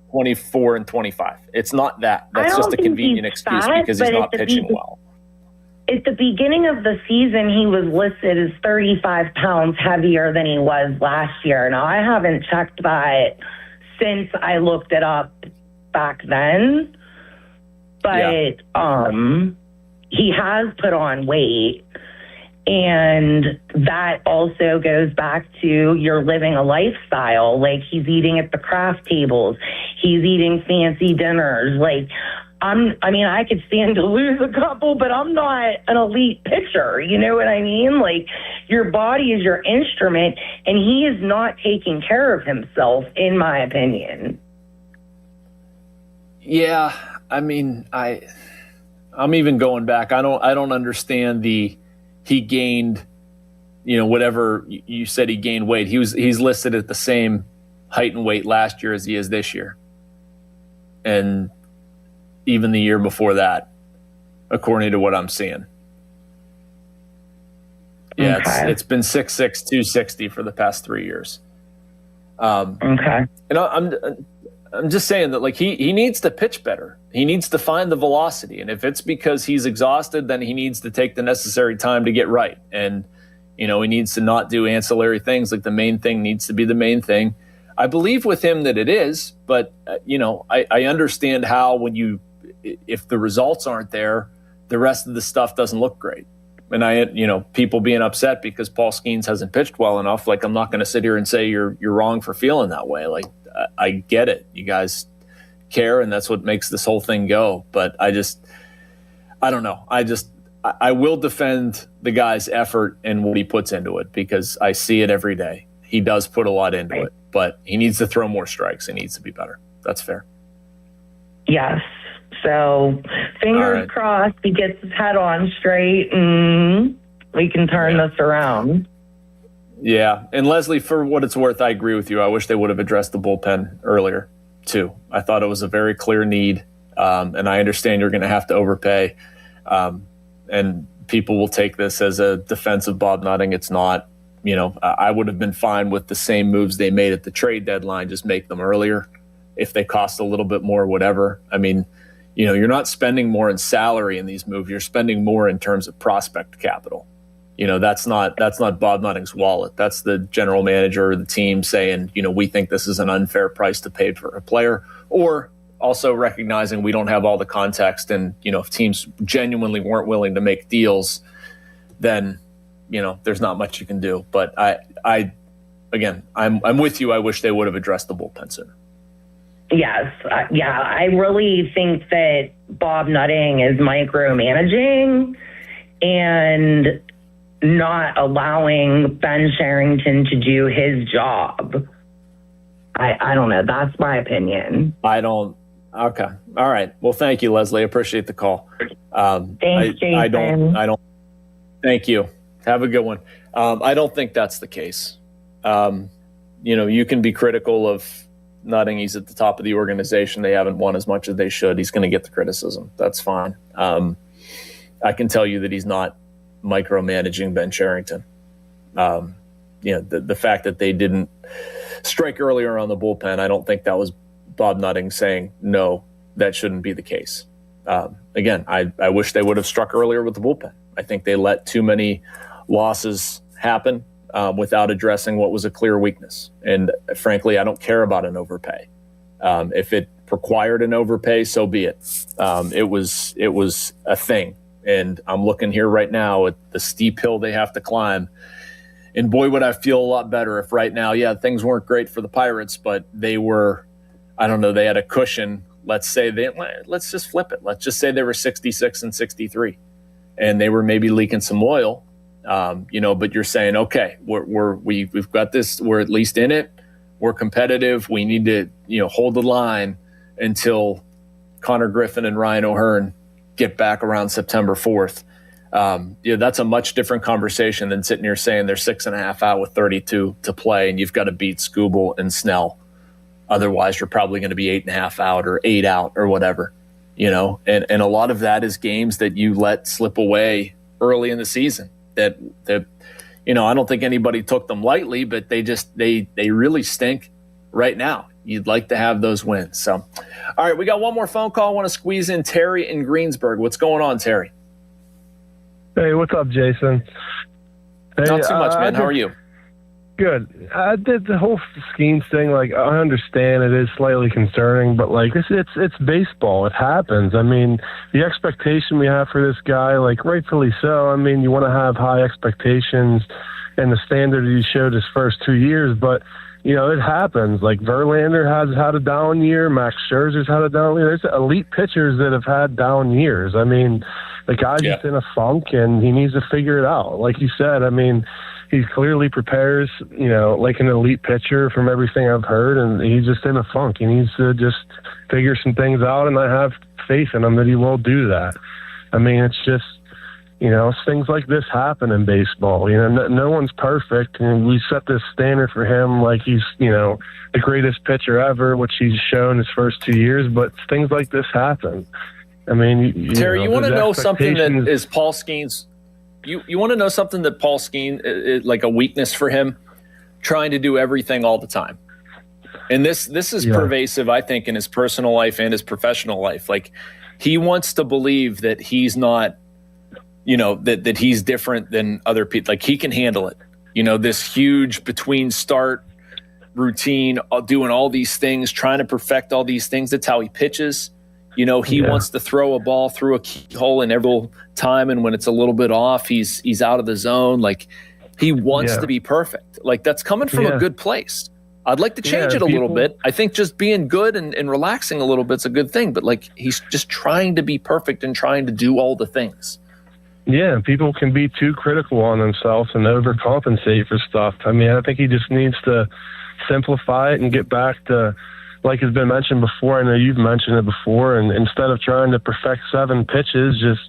24 and 25. It's not that. That's just a convenient excuse because he's not pitching well. At the beginning of the season, he was listed as 35 pounds heavier than he was last year. Now, I haven't checked that since I looked it up back then, but he has put on weight. And that also goes back to you're living a lifestyle. Like, he's eating at the craft tables. He's eating fancy dinners. Like, I could stand to lose a couple, but I'm not an elite pitcher. You know what I mean? Like, your body is your instrument, and he is not taking care of himself, in my opinion. Yeah, I mean, I'm even going back. I don't understand he gained, you know, whatever you said he gained weight. He's listed at the same height and weight last year as he is this year. And even the year before that, according to what I'm seeing. Yeah, it's been 6'6", 260 for the past 3 years. Okay. And I'm just saying that, like, he needs to pitch better. He needs to find the velocity. And if it's because he's exhausted, then he needs to take the necessary time to get right. And, he needs to not do ancillary things. Like, the main thing needs to be the main thing. I believe with him that it is, but, I understand how if the results aren't there, the rest of the stuff doesn't look great. And people being upset because Paul Skeens hasn't pitched well enough. Like, I'm not going to sit here and say you're wrong for feeling that way. Like, I get it. You guys care, and that's what makes this whole thing go. But I don't know. I will defend the guy's effort and what he puts into it, because I see it every day. He does put a lot into it, but he needs to throw more strikes. He needs to be better. That's fair. Yes. So fingers crossed he gets his head on straight and we can turn this around. Yeah. And Leslie, for what it's worth, I agree with you. I wish they would have addressed the bullpen earlier too. I thought it was a very clear need. And I understand you're going to have to overpay. And people will take this as a defense of Bob Nutting. It's not. I would have been fine with the same moves they made at the trade deadline, just make them earlier. If they cost a little bit more, whatever. I mean, you're not spending more in salary in these moves. You're spending more in terms of prospect capital. That's not Bob Nutting's wallet. That's the general manager or the team saying, we think this is an unfair price to pay for a player, or also recognizing we don't have all the context. And, if teams genuinely weren't willing to make deals, then, there's not much you can do. But I'm with you. I wish they would have addressed the bullpen sooner. Yes. I really think that Bob Nutting is micromanaging and not allowing Ben Cherington to do his job. I don't know. That's my opinion. Okay. All right. Well, thank you, Leslie. I appreciate the call. Thanks, Jason. I don't. Thank you. Have a good one. I don't think that's the case. You can be critical of Nutting. He's at the top of the organization. They haven't won as much as they should. He's going to get the criticism. That's fine. I can tell you that he's not micromanaging Ben Cherington. The fact that they didn't strike earlier on the bullpen, I don't think that was Bob Nutting saying, no, that shouldn't be the case. Again, I wish they would have struck earlier with the bullpen. I think they let too many losses happen without addressing what was a clear weakness. And frankly, I don't care about an overpay. If it required an overpay, so be it. It was a thing. And I'm looking here right now at the steep hill they have to climb. And boy, would I feel a lot better if right now, things weren't great for the Pirates, but they were, they had a cushion. Let's just flip it. Let's just say they were 66 and 63 and they were maybe leaking some oil. But you're saying, okay, we've got this, we're at least in it. We're competitive. We need to, hold the line until Connor Griffin and Ryan O'Hearn get back around September 4th. That's a much different conversation than sitting here saying they're 6.5 out with 32 to play and you've got to beat Skubal and Snell. Otherwise, you're probably going to be 8.5 out or 8 out or whatever, and a lot of that is games that you let slip away early in the season that I don't think anybody took them lightly, but they really stink right now. You'd like to have those wins. So, all right, we got one more phone call. I want to squeeze in Terry in Greensburg. What's going on, Terry? Hey, what's up, Jason? Hey, not too much, man. How are you? Good. I did the whole Skeens thing. Like, I understand it is slightly concerning, but like it's baseball. It happens. I mean, the expectation we have for this guy, like rightfully so. I mean, you want to have high expectations and the standard he showed his first 2 years, but it happens. Like Verlander has had a down year. Max Scherzer's had a down year. There's elite pitchers that have had down years. I mean, the guy's just in a funk and he needs to figure it out. Like you said, I mean, he clearly prepares, like an elite pitcher from everything I've heard, and he's just in a funk. He needs to just figure some things out, and I have faith in him that he will do that. I mean, it's just, things like this happen in baseball. No one's perfect, and we set this standard for him like he's, the greatest pitcher ever, which he's shown his first 2 years, but things like this happen. I mean, Terry, you want to know something that is Paul Skeens? You want to know something that Paul Skeens is like a weakness for him? Trying to do everything all the time. And this is pervasive, I think, in his personal life and his professional life. Like, he wants to believe that he's not, that he's different than other people. Like, he can handle it. This huge between start routine, doing all these things, trying to perfect all these things. That's how he pitches. He wants to throw a ball through a keyhole in every time, and when it's a little bit off, he's out of the zone. Like, he wants to be perfect. Like, that's coming from a good place. I'd like to change it a little bit. I think just being good and relaxing a little bit's a good thing, but like, he's just trying to be perfect and trying to do all the things. Yeah, people can be too critical on themselves and overcompensate for stuff. I mean, I think he just needs to simplify it and get back to, like has been mentioned before, I know you've mentioned it before, and instead of trying to perfect 7 pitches, just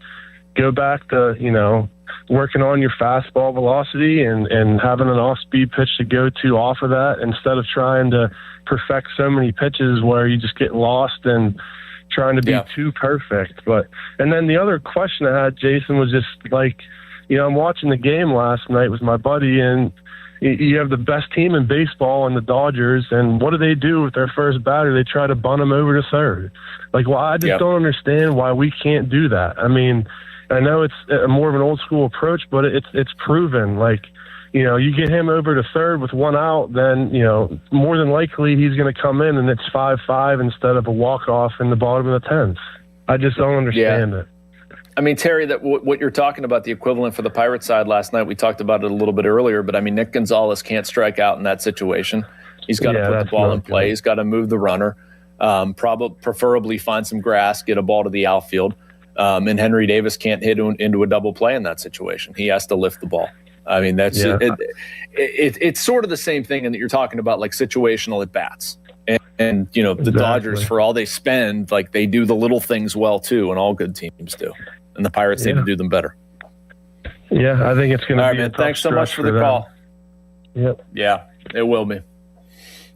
go back to, working on your fastball velocity and having an off-speed pitch to go to off of that, instead of trying to perfect so many pitches where you just get lost and trying to be too perfect. And then the other question I had, Jason, was just like, I'm watching the game last night with my buddy, and you have the best team in baseball in the Dodgers, and what do they do with their first batter? They try to bunt them over to third. Like, well, I just don't understand why we can't do that. I mean, I know it's more of an old school approach, but it's proven. Like, you get him over to third with 1 out, then, more than likely he's going to come in and it's 5-5 instead of a walk-off in the bottom of the 10th. I just don't understand it. I mean, Terry, that what you're talking about, the equivalent for the Pirates side last night, we talked about it a little bit earlier, but I mean, Nick Gonzalez can't strike out in that situation. He's got to put the ball in play. He's got to move the runner, preferably find some grass, get a ball to the outfield. And Henry Davis can't hit into a double play in that situation. He has to lift the ball. I mean, that's it's sort of the same thing in that you're talking about, like situational at bats. And the Dodgers, for all they spend, like, they do the little things well too, and all good teams do. And the Pirates need to do them better. Yeah, I think it's going to be a tough thanks so much for the call. Yep. Yeah, it will be.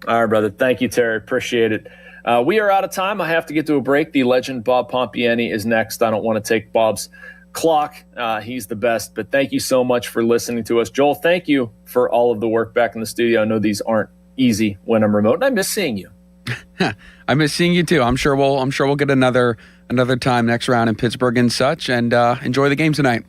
All right, brother. Thank you, Terry. Appreciate it. We are out of time. I have to get to a break. The legend Bob Pompiani is next. I don't want to take Bob's clock. He's the best. But thank you so much for listening to us. Joel, thank you for all of the work back in the studio. I know these aren't easy when I'm remote, and I miss seeing you. I miss seeing you too. I'm sure we'll get another time next round in Pittsburgh and such, and enjoy the game tonight.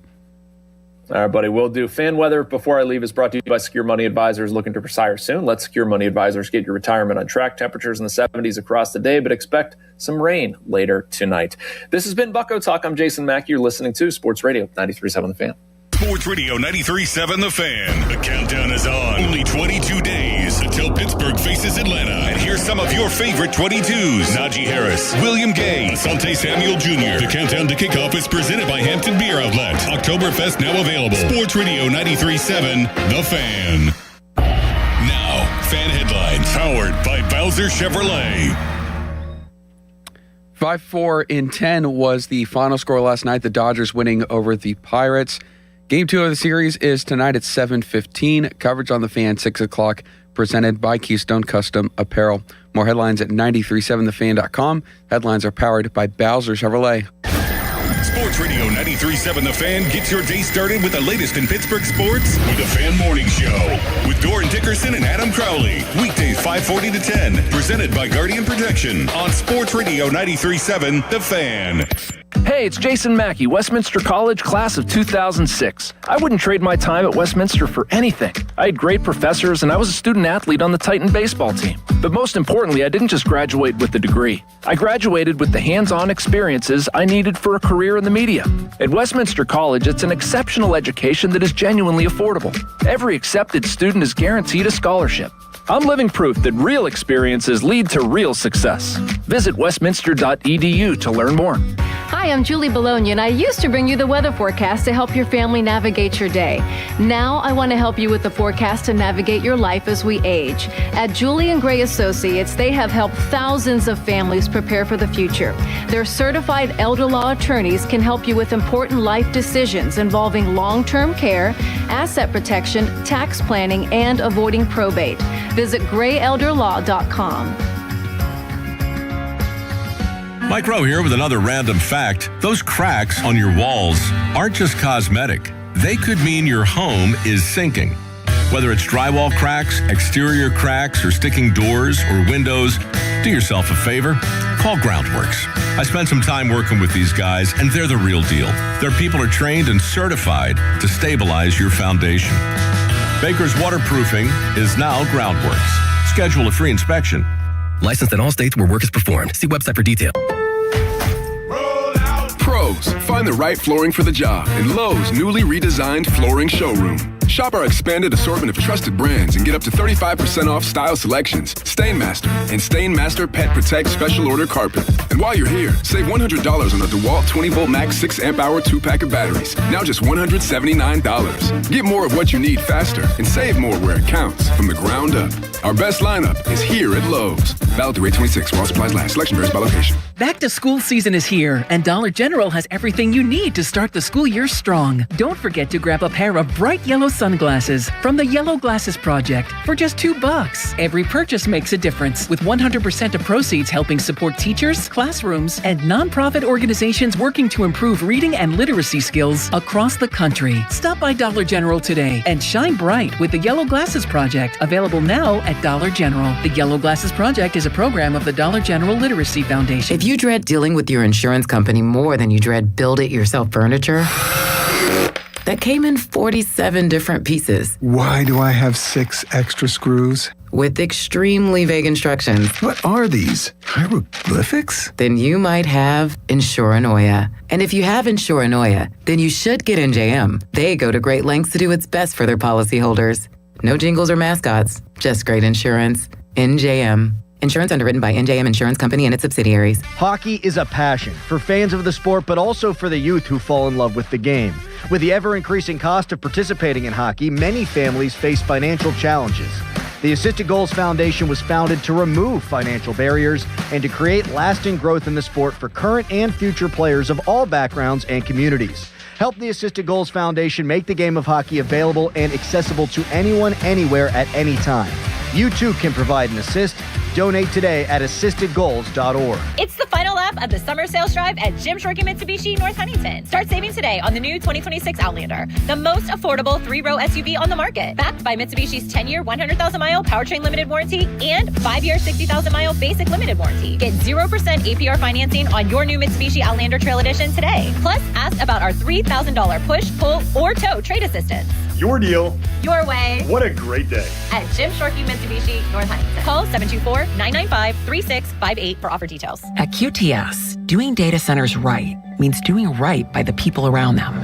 All right, buddy, will do. Fan weather before I leave is brought to you by Secure Money Advisors. Looking to retire soon? Let Secure Money Advisors get your retirement on track. Temperatures in the 70s across the day, but expect some rain later tonight. This has been Bucko Talk. I'm Jason Mackey. You're listening to Sports Radio 93.7 The Fan. Sports Radio 93.7 The Fan. The countdown is on. Only 22 days until Pittsburgh faces Atlanta. And here's some of your favorite 22s. Najee Harris, William Gay, Asante Samuel Jr. The countdown to kickoff is presented by Hampton Beer Outlet. Oktoberfest now available. Sports Radio 93.7 The Fan. Now, fan headlines powered by Bowser Chevrolet. 5-4 in 10 was the final score last night. The Dodgers winning over the Pirates. Game 2 of the series is tonight at 7:15. Coverage on The Fan, 6 o'clock, presented by Keystone Custom Apparel. More headlines at 937thefan.com. Headlines are powered by Bowser Chevrolet. Sports Radio 93.7 The Fan gets your day started with the latest in Pittsburgh sports with the Fan Morning Show with Doran Dickerson and Adam Crowley. Weekdays 5:40 to 10. Presented by Guardian Protection on Sports Radio 93.7 The Fan. Hey, it's Jason Mackey, Westminster College, class of 2006. I wouldn't trade my time at Westminster for anything. I had great professors, and I was a student athlete on the Titan baseball team. But most importantly, I didn't just graduate with a degree. I graduated with the hands-on experiences I needed for a career in the media. At Westminster College, it's an exceptional education that is genuinely affordable. Every accepted student is guaranteed a scholarship. I'm living proof that real experiences lead to real success. Visit westminster.edu to learn more. Hi, I'm Julie Bologna, and I used to bring you the weather forecast to help your family navigate your day. Now I want to help you with the forecast to navigate your life as we age. At Julie & Gray Associates, they have helped thousands of families prepare for the future. Their certified elder law attorneys can help you with important life decisions involving long-term care, asset protection, tax planning, and avoiding probate. Visit grayelderlaw.com. Mike Rowe here with another random fact. Those cracks on your walls aren't just cosmetic. They could mean your home is sinking. Whether it's drywall cracks, exterior cracks, or sticking doors or windows, do yourself a favor. Call Groundworks. I spent some time working with these guys, and they're the real deal. Their people are trained and certified to stabilize your foundation. Baker's Waterproofing is now Groundworks. Schedule a free inspection. Licensed in all states where work is performed. See website for detail. Pros, find the right flooring for the job in Lowe's newly redesigned flooring showroom. Shop our expanded assortment of trusted brands and get up to 35% off style selections, Stainmaster, and Stainmaster Pet Protect Special Order Carpet. And while you're here, save $100 on a DeWalt 20-volt max 6-amp-hour 2-pack of batteries. Now just $179. Get more of what you need faster and save more where it counts from the ground up. Our best lineup is here at Lowe's. Valid through 8/26 while supplies last. Selection varies by location. Back to school season is here, and Dollar General has everything you need to start the school year strong. Don't forget to grab a pair of bright yellow sunglasses from the Yellow Glasses Project for just $2. Every purchase makes a difference, with 100% of proceeds helping support teachers, classrooms, and nonprofit organizations working to improve reading and literacy skills across the country. Stop by Dollar General today and shine bright with the Yellow Glasses Project, available now at Dollar General. The Yellow Glasses Project is a program of the Dollar General Literacy Foundation. If you dread dealing with your insurance company more than you dread build-it-yourself furniture, that came in 47 different pieces. Why do I have 6 extra screws? With extremely vague instructions. What are these? Hieroglyphics? Then you might have Insuranoia. And if you have Insuranoia, then you should get NJM. They go to great lengths to do what's best for their policyholders. No jingles or mascots, just great insurance. NJM. Insurance underwritten by NJM Insurance Company and its subsidiaries. Hockey is a passion for fans of the sport, but also for the youth who fall in love with the game. With the ever-increasing cost of participating in hockey, many families face financial challenges. The Assisted Goals Foundation was founded to remove financial barriers and to create lasting growth in the sport for current and future players of all backgrounds and communities. Help the Assisted Goals Foundation make the game of hockey available and accessible to anyone, anywhere, at any time. You too can provide an assist. Donate today at assistedgoals.org. It's the final lap of the summer sales drive at Jim Shorkey Mitsubishi North Huntington. Start saving today on the new 2026 Outlander, the most affordable 3-row SUV on the market. Backed by Mitsubishi's 10-year, 100,000-mile powertrain limited warranty and 5-year, 60,000-mile basic limited warranty. Get 0% APR financing on your new Mitsubishi Outlander Trail Edition today. Plus, ask about our $3,000 push, pull, or tow trade assistance. Your deal. Your way. What a great day. At Jim Shorkey Mitsubishi North Huntington. Call 724-995-3658 for offer details. At QTS, doing data centers right means doing right by the people around them.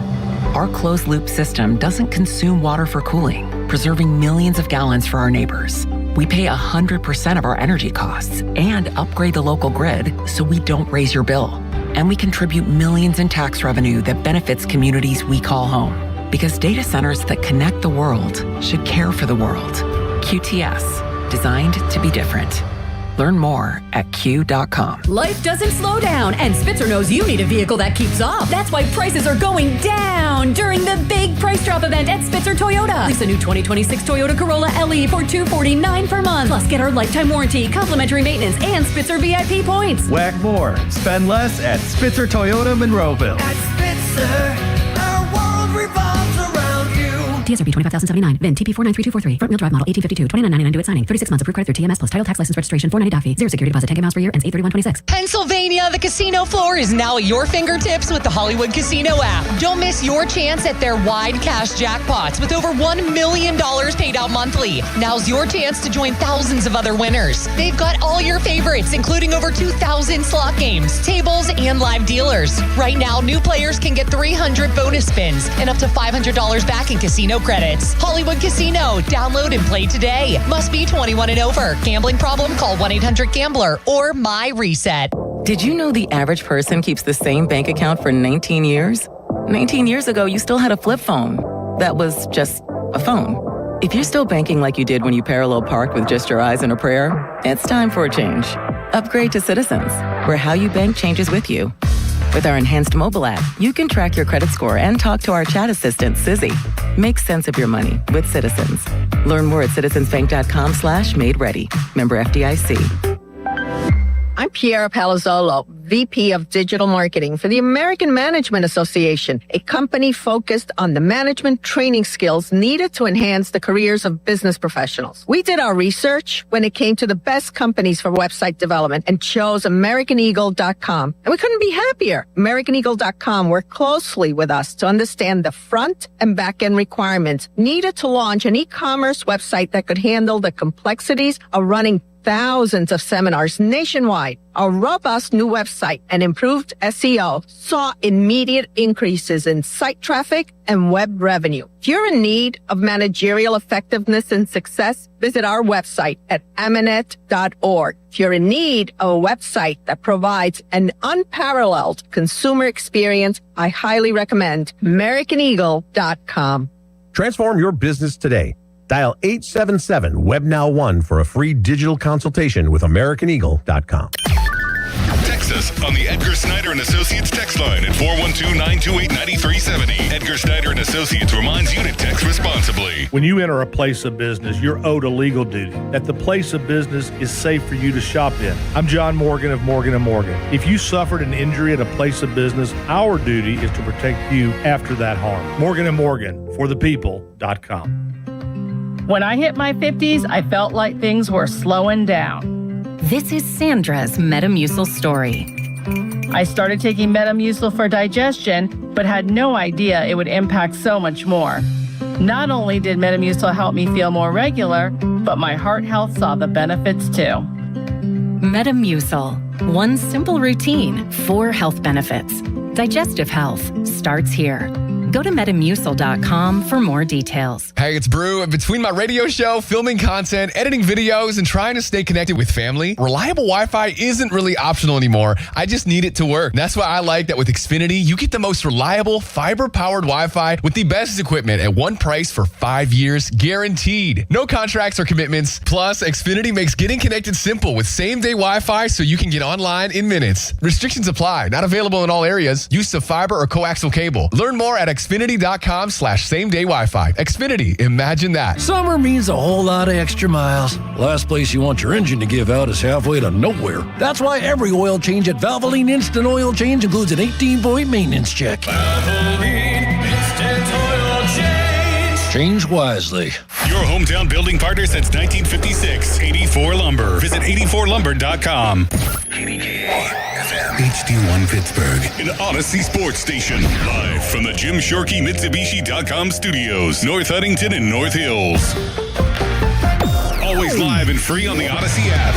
Our closed-loop system doesn't consume water for cooling, preserving millions of gallons for our neighbors. We pay 100% of our energy costs and upgrade the local grid so we don't raise your bill. And we contribute millions in tax revenue that benefits communities we call home. Because data centers that connect the world should care for the world. QTS, designed to be different. Learn more at Q.com. Life doesn't slow down, and Spitzer knows you need a vehicle that keeps up. That's why prices are going down during the big price drop event at Spitzer Toyota. Lease a new 2026 Toyota Corolla LE for $249 per month. Plus, get our lifetime warranty, complimentary maintenance, and Spitzer VIP points. Whack more. Spend less at Spitzer Toyota Monroeville. At Spitzer, our world revolves around you. TSRP 25,079. VIN TP 493243. Front wheel drive model 1852. $29.99 due at signing. 36 months approved credit through TMS plus title tax license registration. $490 fee. Zero security deposit. 10K miles per year. Ends 8/31/26. Pennsylvania, the casino floor is now at your fingertips with the Hollywood Casino app. Don't miss your chance at their wide cash jackpots with over $1 million paid out monthly. Now's your chance to join thousands of other winners. They've got all your favorites, including over 2,000 slot games, tables, and live dealers. Right now, new players can get 300 bonus spins and up to $500 back in casino credits. Hollywood Casino. Download and play today. Must be 21 and over. Gambling problem? Call 1-800-GAMBLER or MyReset. Did you know the average person keeps the same bank account for 19 years? 19 years ago, you still had a flip phone. That was just a phone. If you're still banking like you did when you parallel parked with just your eyes and a prayer, it's time for a change. Upgrade to Citizens, where how you bank changes with you. With our enhanced mobile app, you can track your credit score and talk to our chat assistant, Sizzy. Make sense of your money with Citizens. Learn more at citizensbank.com/made ready. Member FDIC. I'm Piera Palazzolo, VP of Digital Marketing for the American Management Association, a company focused on the management training skills needed to enhance the careers of business professionals. We did our research when it came to the best companies for website development and chose AmericanEagle.com. And we couldn't be happier. AmericanEagle.com worked closely with us to understand the front and back end requirements needed to launch an e-commerce website that could handle the complexities of running thousands of seminars nationwide. Our robust new website and improved SEO saw immediate increases in site traffic and web revenue. If you're in need of managerial effectiveness and success, visit our website at Amanet.org. If you're in need of a website that provides an unparalleled consumer experience, I highly recommend AmericanEagle.com. Transform your business today. Dial 877-WebNow1 for a free digital consultation with AmericanEagle.com. Text us on the Edgar Snyder and Associates text line at 412-928-9370. Edgar Snyder and Associates reminds you to text responsibly. When you enter a place of business, you're owed a legal duty that the place of business is safe for you to shop in. I'm John Morgan of Morgan & Morgan. If you suffered an injury at a place of business, our duty is to protect you after that harm. Morgan & Morgan, for the people.com. When I hit my 50s, I felt like things were slowing down. This is Sandra's Metamucil story. I started taking Metamucil for digestion, but had no idea it would impact so much more. Not only did Metamucil help me feel more regular, but my heart health saw the benefits too. Metamucil. One simple routine, 4 health benefits. Digestive health starts here. Go to Metamucil.com for more details. Hey, it's Brew. Between my radio show, filming content, editing videos, and trying to stay connected with family, reliable Wi-Fi isn't really optional anymore. I just need it to work. That's why I like that with Xfinity, you get the most reliable, fiber-powered Wi-Fi with the best equipment at one price for 5 years, guaranteed. No contracts or commitments. Plus, Xfinity makes getting connected simple with same-day Wi-Fi so you can get online in minutes. Restrictions apply. Not available in all areas. Use of fiber or coaxial cable. Learn more at Xfinity.com/same-day Wi-Fi. Xfinity, imagine that. Summer means a whole lot of extra miles. Last place you want your engine to give out is halfway to nowhere. That's why every oil change at Valvoline Instant Oil Change includes an 18-point maintenance check. Valvoline Instant Oil Change. Change wisely. Your hometown building partner since 1956. 84 Lumber. Visit 84lumber.com. HD1 Pittsburgh, an Odyssey sports station. Live from the Jim Shorkey Mitsubishi.com studios, North Huntington and North Hills. Always live and free on the Odyssey app.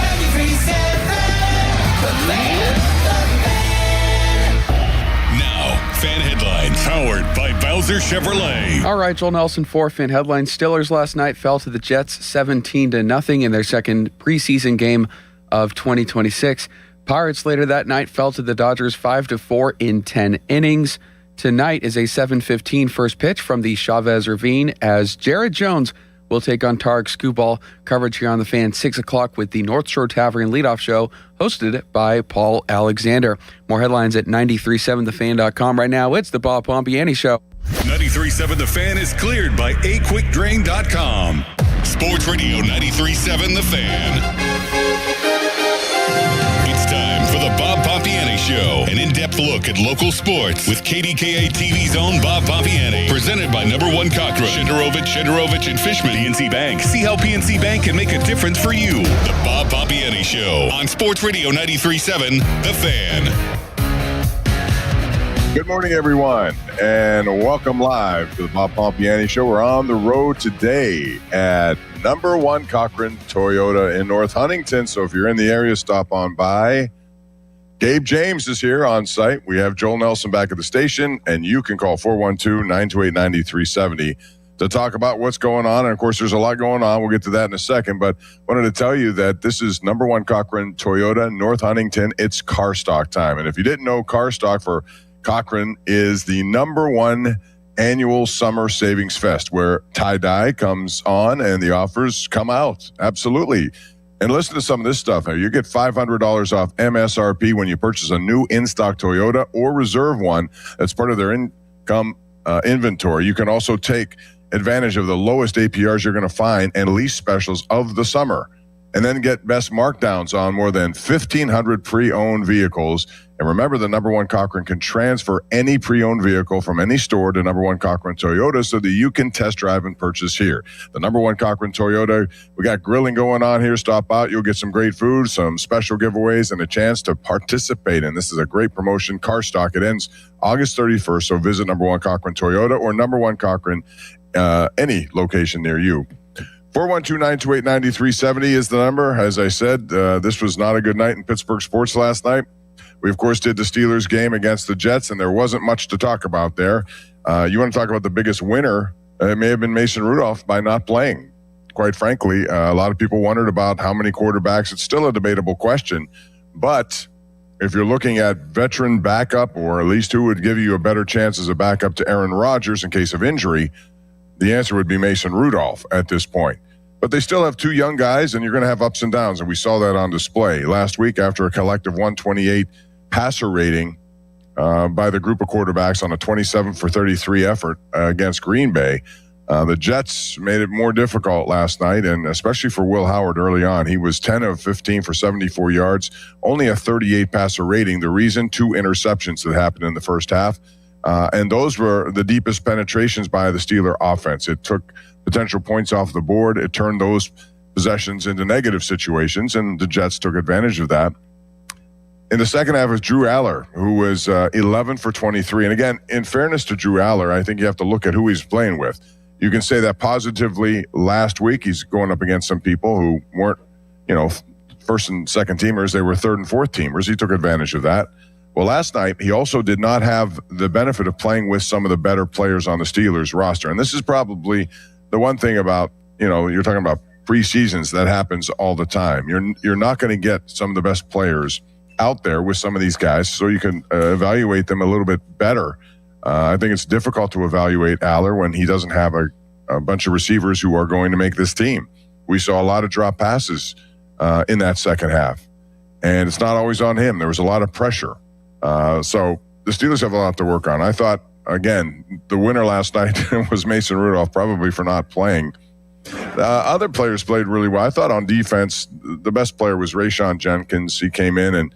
Now, fan headlines powered by Bowser Chevrolet. All right, Joel Nelson for Fan Headlines. Steelers last night fell to the Jets 17-0 in their second preseason game of 2026. Pirates later that night fell to the Dodgers 5-4 in 10 innings. Tonight is a 7:15 first pitch from the Chavez Ravine as Jared Jones will take on Tarek Skubal. Coverage here on The Fan, 6 o'clock with the North Shore Tavern leadoff show hosted by Paul Alexander. More headlines at 937thefan.com. Right now, it's the Bob Pompiani Show. 93.7 The Fan is cleared by aquickdrain.com. Sports Radio 93.7 The Fan. It's time for the Bob Pompiani Show, an in-depth look at local sports with KDKA TV's own Bob Pompiani. Presented by Number One Cochrane, Shenderovich and Fishman, PNC Bank. See how PNC Bank can make a difference for you. The Bob Pompiani Show on Sports Radio 93.7 The Fan. Good morning, everyone, and welcome live to the Bob Pompiani Show. We're on the road today at Number One Cochrane Toyota in North Huntington. So if you're in the area, stop on by. Gabe James is here on site. We have Joel Nelson back at the station, and you can call 412-928-9370 to talk about what's going on. And, of course, there's a lot going on. We'll get to that in a second. But wanted to tell you that this is Number One Cochrane Toyota, North Huntington. It's car stock time. And if you didn't know, car stock for Cochrane is the number one annual summer savings fest where tie-dye comes on and the offers come out. Absolutely. And listen to some of this stuff. You get $500 off MSRP when you purchase a new in-stock Toyota or reserve one that's part of their income inventory. You can also take advantage of the lowest APRs you're going to find and lease specials of the summer. and then get best markdowns on more than 1,500 pre-owned vehicles. And remember, the number one Cochrane can transfer any pre-owned vehicle from any store to number one Cochrane Toyota so that you can test drive and purchase here. The number one Cochrane Toyota, we got grilling going on here. Stop out. You'll get some great food, some special giveaways, and a chance to participate in. This is a great promotion. Car Stock. It ends August 31st, so visit number one Cochrane Toyota or number one Cochrane, any location near you. 412-928-9370 is the number. As I said, this was not a good night in Pittsburgh sports last night. We, of course, did the Steelers game against the Jets, and there wasn't much to talk about there. You want to talk about the biggest winner? It may have been Mason Rudolph by not playing. Quite frankly, a lot of people wondered about how many quarterbacks. It's still a debatable question. But if you're looking at veteran backup, or at least who would give you a better chance as a backup to Aaron Rodgers in case of injury, the answer would be Mason Rudolph at this point. But they still have two young guys, and you're going to have ups and downs, and we saw that on display last week after a collective 128 passer rating by the group of quarterbacks on a 27-for-33 effort against Green Bay. The Jets made it more difficult last night, and especially for Will Howard early on. He was 10 of 15 for 74 yards, only a 38 passer rating. The reason, 2 interceptions that happened in the first half. And those were the deepest penetrations by the Steeler offense. It took potential points off the board. It turned those possessions into negative situations, and the Jets took advantage of that. In the second half was Drew Aller, who was 11 for 23. And again, in fairness to Drew Aller, I think you have to look at who he's playing with. You can say that positively last week. He's going up against some people who weren't, first and second teamers. They were third and fourth teamers. He took advantage of that. Well, last night, he also did not have the benefit of playing with some of the better players on the Steelers roster. And this is probably the one thing about, you're talking about preseasons that happens all the time. You're not going to get some of the best players out there with some of these guys so you can evaluate them a little bit better. I think it's difficult to evaluate Aller when he doesn't have a bunch of receivers who are going to make this team. We saw a lot of drop passes in that second half, and it's not always on him. There was a lot of pressure. So the Steelers have a lot to work on. I thought, again, the winner last night was Mason Rudolph, probably for not playing. Other players played really well. I thought on defense, the best player was Rayshon Jenkins. He came in, and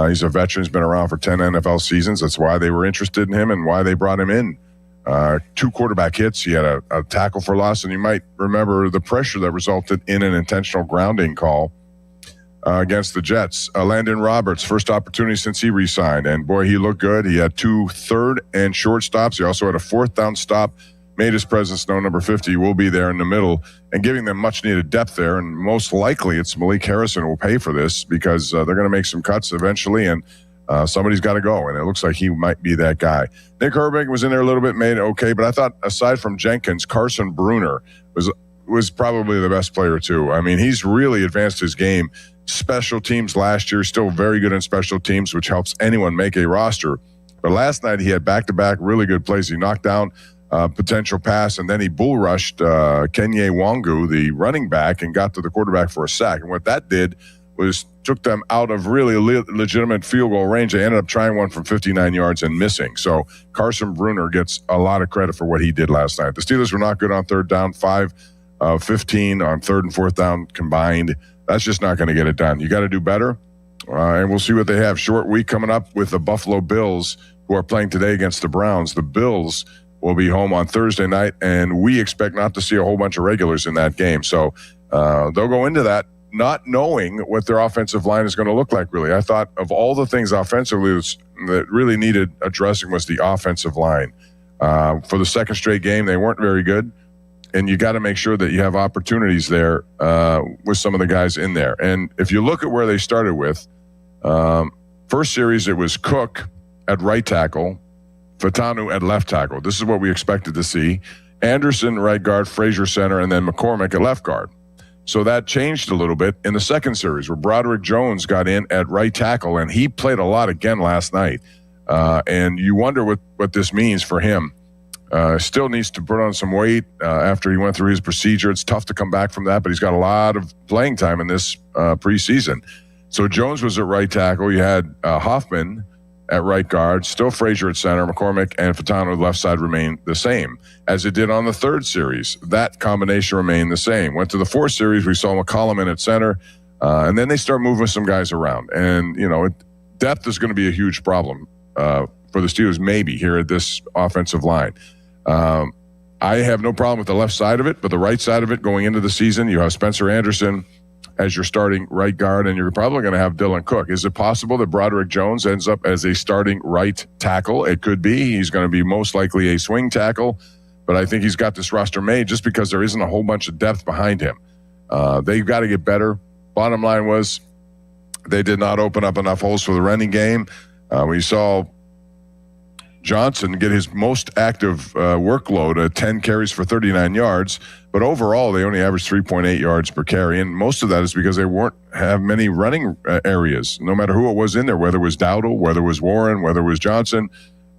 he's a veteran. He's been around for 10 NFL seasons. That's why they were interested in him and why they brought him in. 2 quarterback hits. He had a tackle for loss, and you might remember the pressure that resulted in an intentional grounding call against the Jets. Landon Roberts, first opportunity since he re-signed, and boy, he looked good. He had 2 third and short stops. He also had a 4th down stop. Made his presence known. Number 50 will be there in the middle and giving them much needed depth there. And most likely it's Malik Harrison who will pay for this because they're going to make some cuts eventually, and somebody's got to go. And it looks like he might be that guy. Nick Herbig was in there a little bit, made it okay. But I thought aside from Jenkins, Carson Bruner was probably the best player too. I mean, he's really advanced his game. Special teams last year, still very good in special teams, which helps anyone make a roster. But last night he had back-to-back really good plays. He knocked down potential pass, and then he bull rushed Kenye Wangu, the running back, and got to the quarterback for a sack. And what that did was took them out of really legitimate field goal range. They ended up trying one from 59 yards and missing. So Carson Bruner gets a lot of credit for what he did last night. The Steelers were not good on third down, 5 of 15 on third and fourth down combined. That's just not going to get it done. You got to do better, and we'll see what they have. Short week coming up with the Buffalo Bills, who are playing today against the Browns. The Bills will be home on Thursday night, and we expect not to see a whole bunch of regulars in that game. So they'll go into that not knowing what their offensive line is going to look like, really. I thought of all the things offensively that really needed addressing was the offensive line. For the second straight game, they weren't very good, and you got to make sure that you have opportunities there with some of the guys in there. And if you look at where they started with, first series, it was Cook at right tackle, Fatanu at left tackle. This is what we expected to see. Anderson, right guard, Frazier center, and then McCormick at left guard. So that changed a little bit in the second series where Broderick Jones got in at right tackle, and he played a lot again last night. And you wonder what this means for him. Still needs to put on some weight after he went through his procedure. It's tough to come back from that, but he's got a lot of playing time in this preseason. So Jones was at right tackle. You had Hoffman at right guard, still Frazier at center, McCormick and Fatano left side remained the same as it did on the third series. That combination remained the same. Went to the fourth series, we saw McCollum in at center, And then they start moving some guys around. And, depth is going to be a huge problem for the Steelers, maybe, here at this offensive line. I have no problem with the left side of it, but the right side of it going into the season, you have Spencer Anderson as your starting right guard, and you're probably going to have Dylan Cook. Is it possible that Broderick Jones ends up as a starting right tackle? It could be. He's going to be most likely a swing tackle, but I think he's got this roster made just because there isn't a whole bunch of depth behind him. They've got to get better. Bottom line was they did not open up enough holes for the running game. We saw Johnson get his most active workload at 10 carries for 39 yards, but overall they only averaged 3.8 yards per carry, and most of that is because they have many running areas. No matter who it was in there, whether it was Dowdle, whether it was Warren, whether it was Johnson,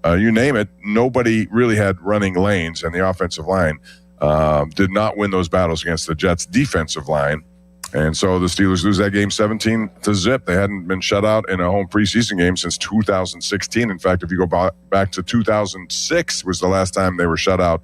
you name it, nobody really had running lanes, and the offensive line did not win those battles against the Jets' defensive line. And so the Steelers lose that game 17-0. They hadn't been shut out in a home preseason game since 2016. In fact, if you go back to 2006 was the last time they were shut out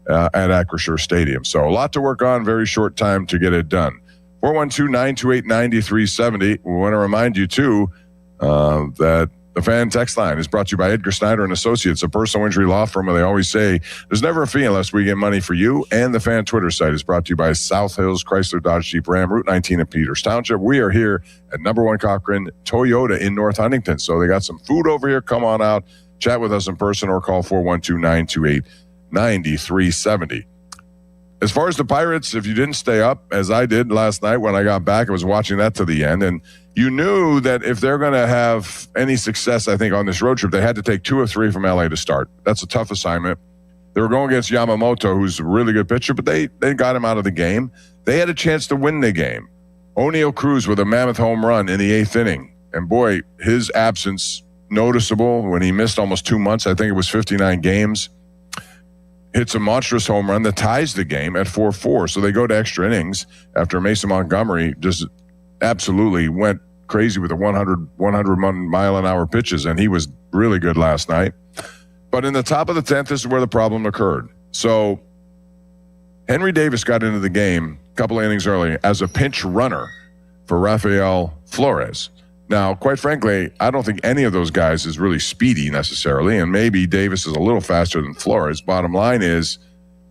at Acrisure Stadium. So a lot to work on, very short time to get it done. 412-928-9370. We want to remind you, too, that the fan text line is brought to you by Edgar Snyder and Associates, a personal injury law firm where they always say there's never a fee unless we get money for you. And the fan Twitter site is brought to you by South Hills Chrysler Dodge Jeep Ram, Route 19 in Peters Township. We are here at number 1 Cochran Toyota in North Huntington. So they got some food over here. Come on out, chat with us in person, or call 412-928-9370. As far as the Pirates, if you didn't stay up, as I did last night when I got back, I was watching that to the end, and you knew that if they're going to have any success, I think, on this road trip, they had to take 2 or 3 from LA to start. That's a tough assignment. They were going against Yamamoto, who's a really good pitcher, but they got him out of the game. They had a chance to win the game. O'Neal Cruz with a mammoth home run in the 8th inning. And boy, his absence noticeable when he missed almost 2 months. I think it was 59 games. Hits a monstrous home run that ties the game at 4-4. So they go to extra innings after Mason Montgomery just absolutely went crazy with the 100 mile an hour pitches, and he was really good last night. But in the top of the 10th, this is where the problem occurred. So Henry Davis got into the game a couple of innings early as a pinch runner for Rafael Flores. Now, quite frankly, I don't think any of those guys is really speedy necessarily, and maybe Davis is a little faster than Flores. Bottom line is,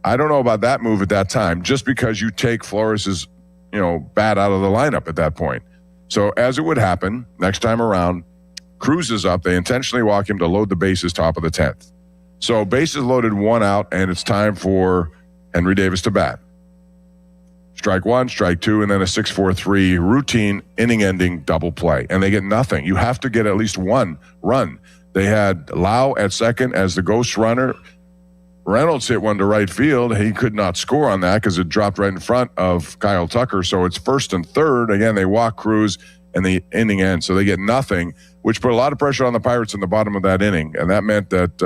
I don't know about that move at that time, just because you take Flores's, bat out of the lineup at that point. So as it would happen, next time around, Cruz is up. They intentionally walk him to load the bases top of the 10th. So bases loaded, 1 out, and it's time for Henry Davis to bat. Strike 1, strike 2, and then a 6-4-3 routine inning-ending double play. And they get nothing. You have to get at least 1 run. They had Lau at second as the ghost runner. Reynolds hit one to right field. He could not score on that because it dropped right in front of Kyle Tucker. So it's 1st and 3rd. Again, they walk Cruz, and the inning ends. So they get nothing, which put a lot of pressure on the Pirates in the bottom of that inning. And that meant that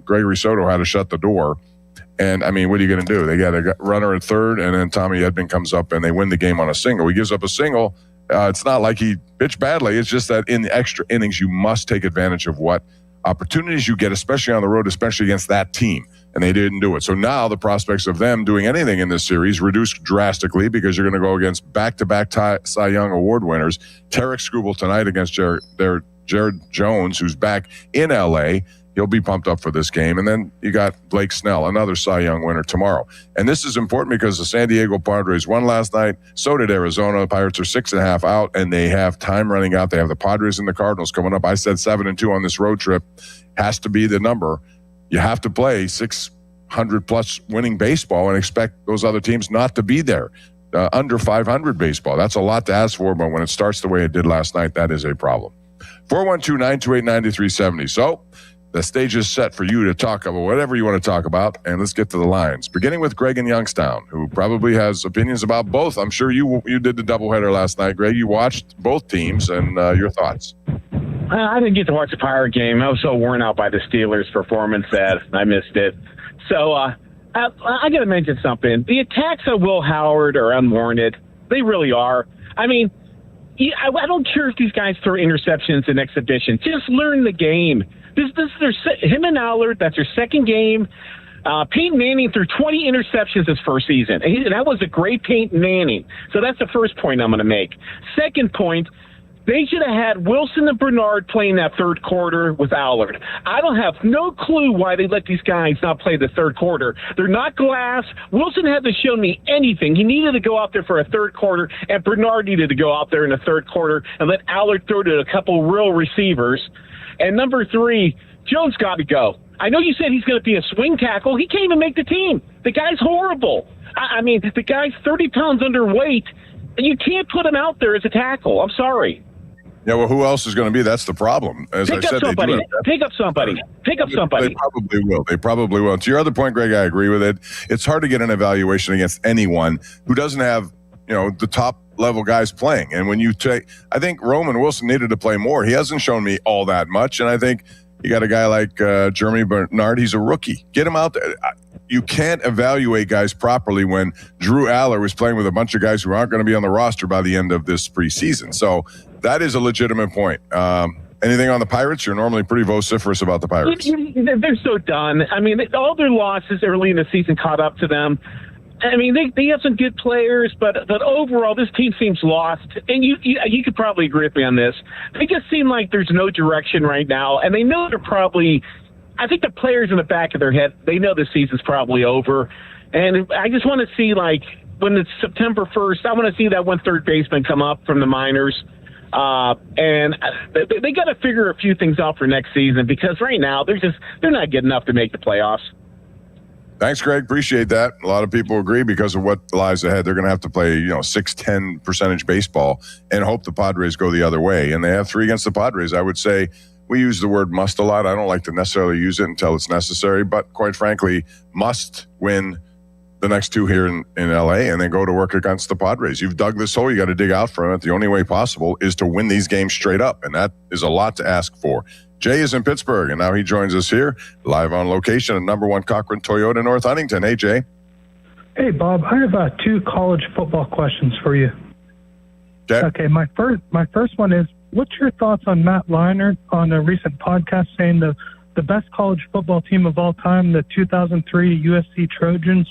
Gregory Soto had to shut the door. And, I mean, what are you going to do? They got a runner at 3rd, and then Tommy Edman comes up, and they win the game on a single. He gives up a single. It's not like he pitched badly. It's just that in the extra innings, you must take advantage of what opportunities you get, especially on the road, especially against that team. And they didn't do it. So now the prospects of them doing anything in this series reduced drastically because you're going to go against back-to-back Cy Young Award winners. Tarek Skubal tonight against Jared Jones, who's back in L.A., he'll be pumped up for this game. And then you got Blake Snell, another Cy Young winner tomorrow. And this is important because the San Diego Padres won last night. So did Arizona. The Pirates are 6.5 out, and they have time running out. They have the Padres and the Cardinals coming up. I said 7-2 on this road trip. Has to be the number. You have to play 600-plus winning baseball and expect those other teams not to be there. Under 500 baseball. That's a lot to ask for, but when it starts the way it did last night, that is a problem. 412-928-9370. So the stage is set for you to talk about whatever you want to talk about, and let's get to the lines. Beginning with Greg in Youngstown, who probably has opinions about both. I'm sure you did the doubleheader last night, Greg. You watched both teams, and your thoughts. I didn't get to watch the Pirate game. I was so worn out by the Steelers' performance that I missed it. So I got to mention something. The attacks on Will Howard are unwarranted. They really are. I mean, I don't care if these guys throw interceptions in exhibition. Just learn the game. Him and Allard, that's their second game. Peyton Manning threw 20 interceptions his first season. And that was a great Peyton Manning. So that's the first point I'm going to make. Second point, they should have had Wilson and Bernard playing that third quarter with Allard. I don't have no clue why they let these guys not play the third quarter. They're not glass. Wilson hasn't shown me anything. He needed to go out there for a third quarter, and Bernard needed to go out there in the third quarter and let Allard throw to a couple real receivers. And number 3, Jones got to go. I know you said he's going to be a swing tackle. He can't even make the team. The guy's horrible. I mean, the guy's 30 pounds underweight, and you can't put him out there as a tackle. I'm sorry. Yeah, well, who else is going to be? That's the problem. As I said, Pick up somebody. They probably will. They probably will. To your other point, Greg, I agree with it. It's hard to get an evaluation against anyone who doesn't have, the top level guys playing. And when you take, I think Roman Wilson needed to play more. He hasn't shown me all that much. And I think you got a guy like Jeremy Bernard. He's a rookie. Get him out there. You can't evaluate guys properly when Drew Aller was playing with a bunch of guys who aren't going to be on the roster by the end of this preseason. So that is a legitimate point. Anything on the Pirates? You're normally pretty vociferous about the Pirates. They're so done. I mean, all their losses early in the season caught up to them. I mean, they have some good players, but overall, this team seems lost. And you could probably agree with me on this. They just seem like there's no direction right now, and they know they're probably. I think the players in the back of their head, they know the season's probably over. And I just want to see, when it's September 1st, I want to see that one third baseman come up from the minors. And they got to figure a few things out for next season, because right now they're not good enough to make the playoffs. Thanks, Greg. Appreciate that. A lot of people agree because of what lies ahead. They're going to have to play, 6-10 percentage baseball and hope the Padres go the other way. And they have 3 against the Padres. I would say we use the word must a lot. I don't like to necessarily use it until it's necessary, but quite frankly, must win the next 2 here in LA and then go to work against the Padres. You've dug this hole. You got to dig out from it. The only way possible is to win these games straight up. And that is a lot to ask for. Jay is in Pittsburgh, and now he joins us here live on location at number 1 Cochran Toyota, North Huntington. Hey, Jay. Hey, Bob. I have 2 college football questions for you. Okay. My first one is, what's your thoughts on Matt Leinart on a recent podcast saying the best college football team of all time, the 2003 USC Trojans,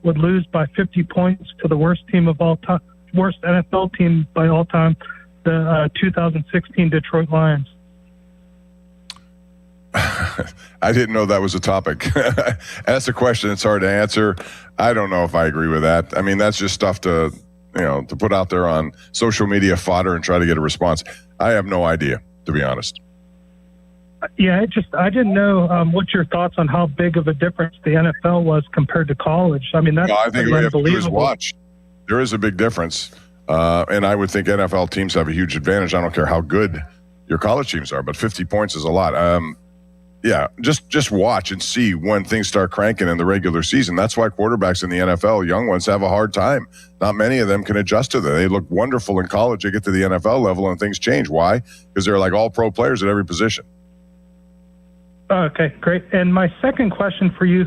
would lose by 50 points to the worst team of all time, worst NFL team by all time, the 2016 Detroit Lions? I didn't know that was a topic. That's a question that's hard to answer. I don't know if I agree with that. I mean, that's just stuff to put out there on social media fodder and try to get a response. I have no idea, to be honest. Yeah, I didn't know what your thoughts on how big of a difference the NFL was compared to college. I mean, I think what we have to do is watch. There is a big difference, and I would think NFL teams have a huge advantage. I don't care how good your college teams are, but 50 points is a lot. Yeah, just watch and see when things start cranking in the regular season. That's why quarterbacks in the NFL, young ones, have a hard time. Not many of them can adjust to that. They look wonderful in college. They get to the NFL level and things change. Why? Because they're like all pro players at every position. Okay, great. And my second question for you,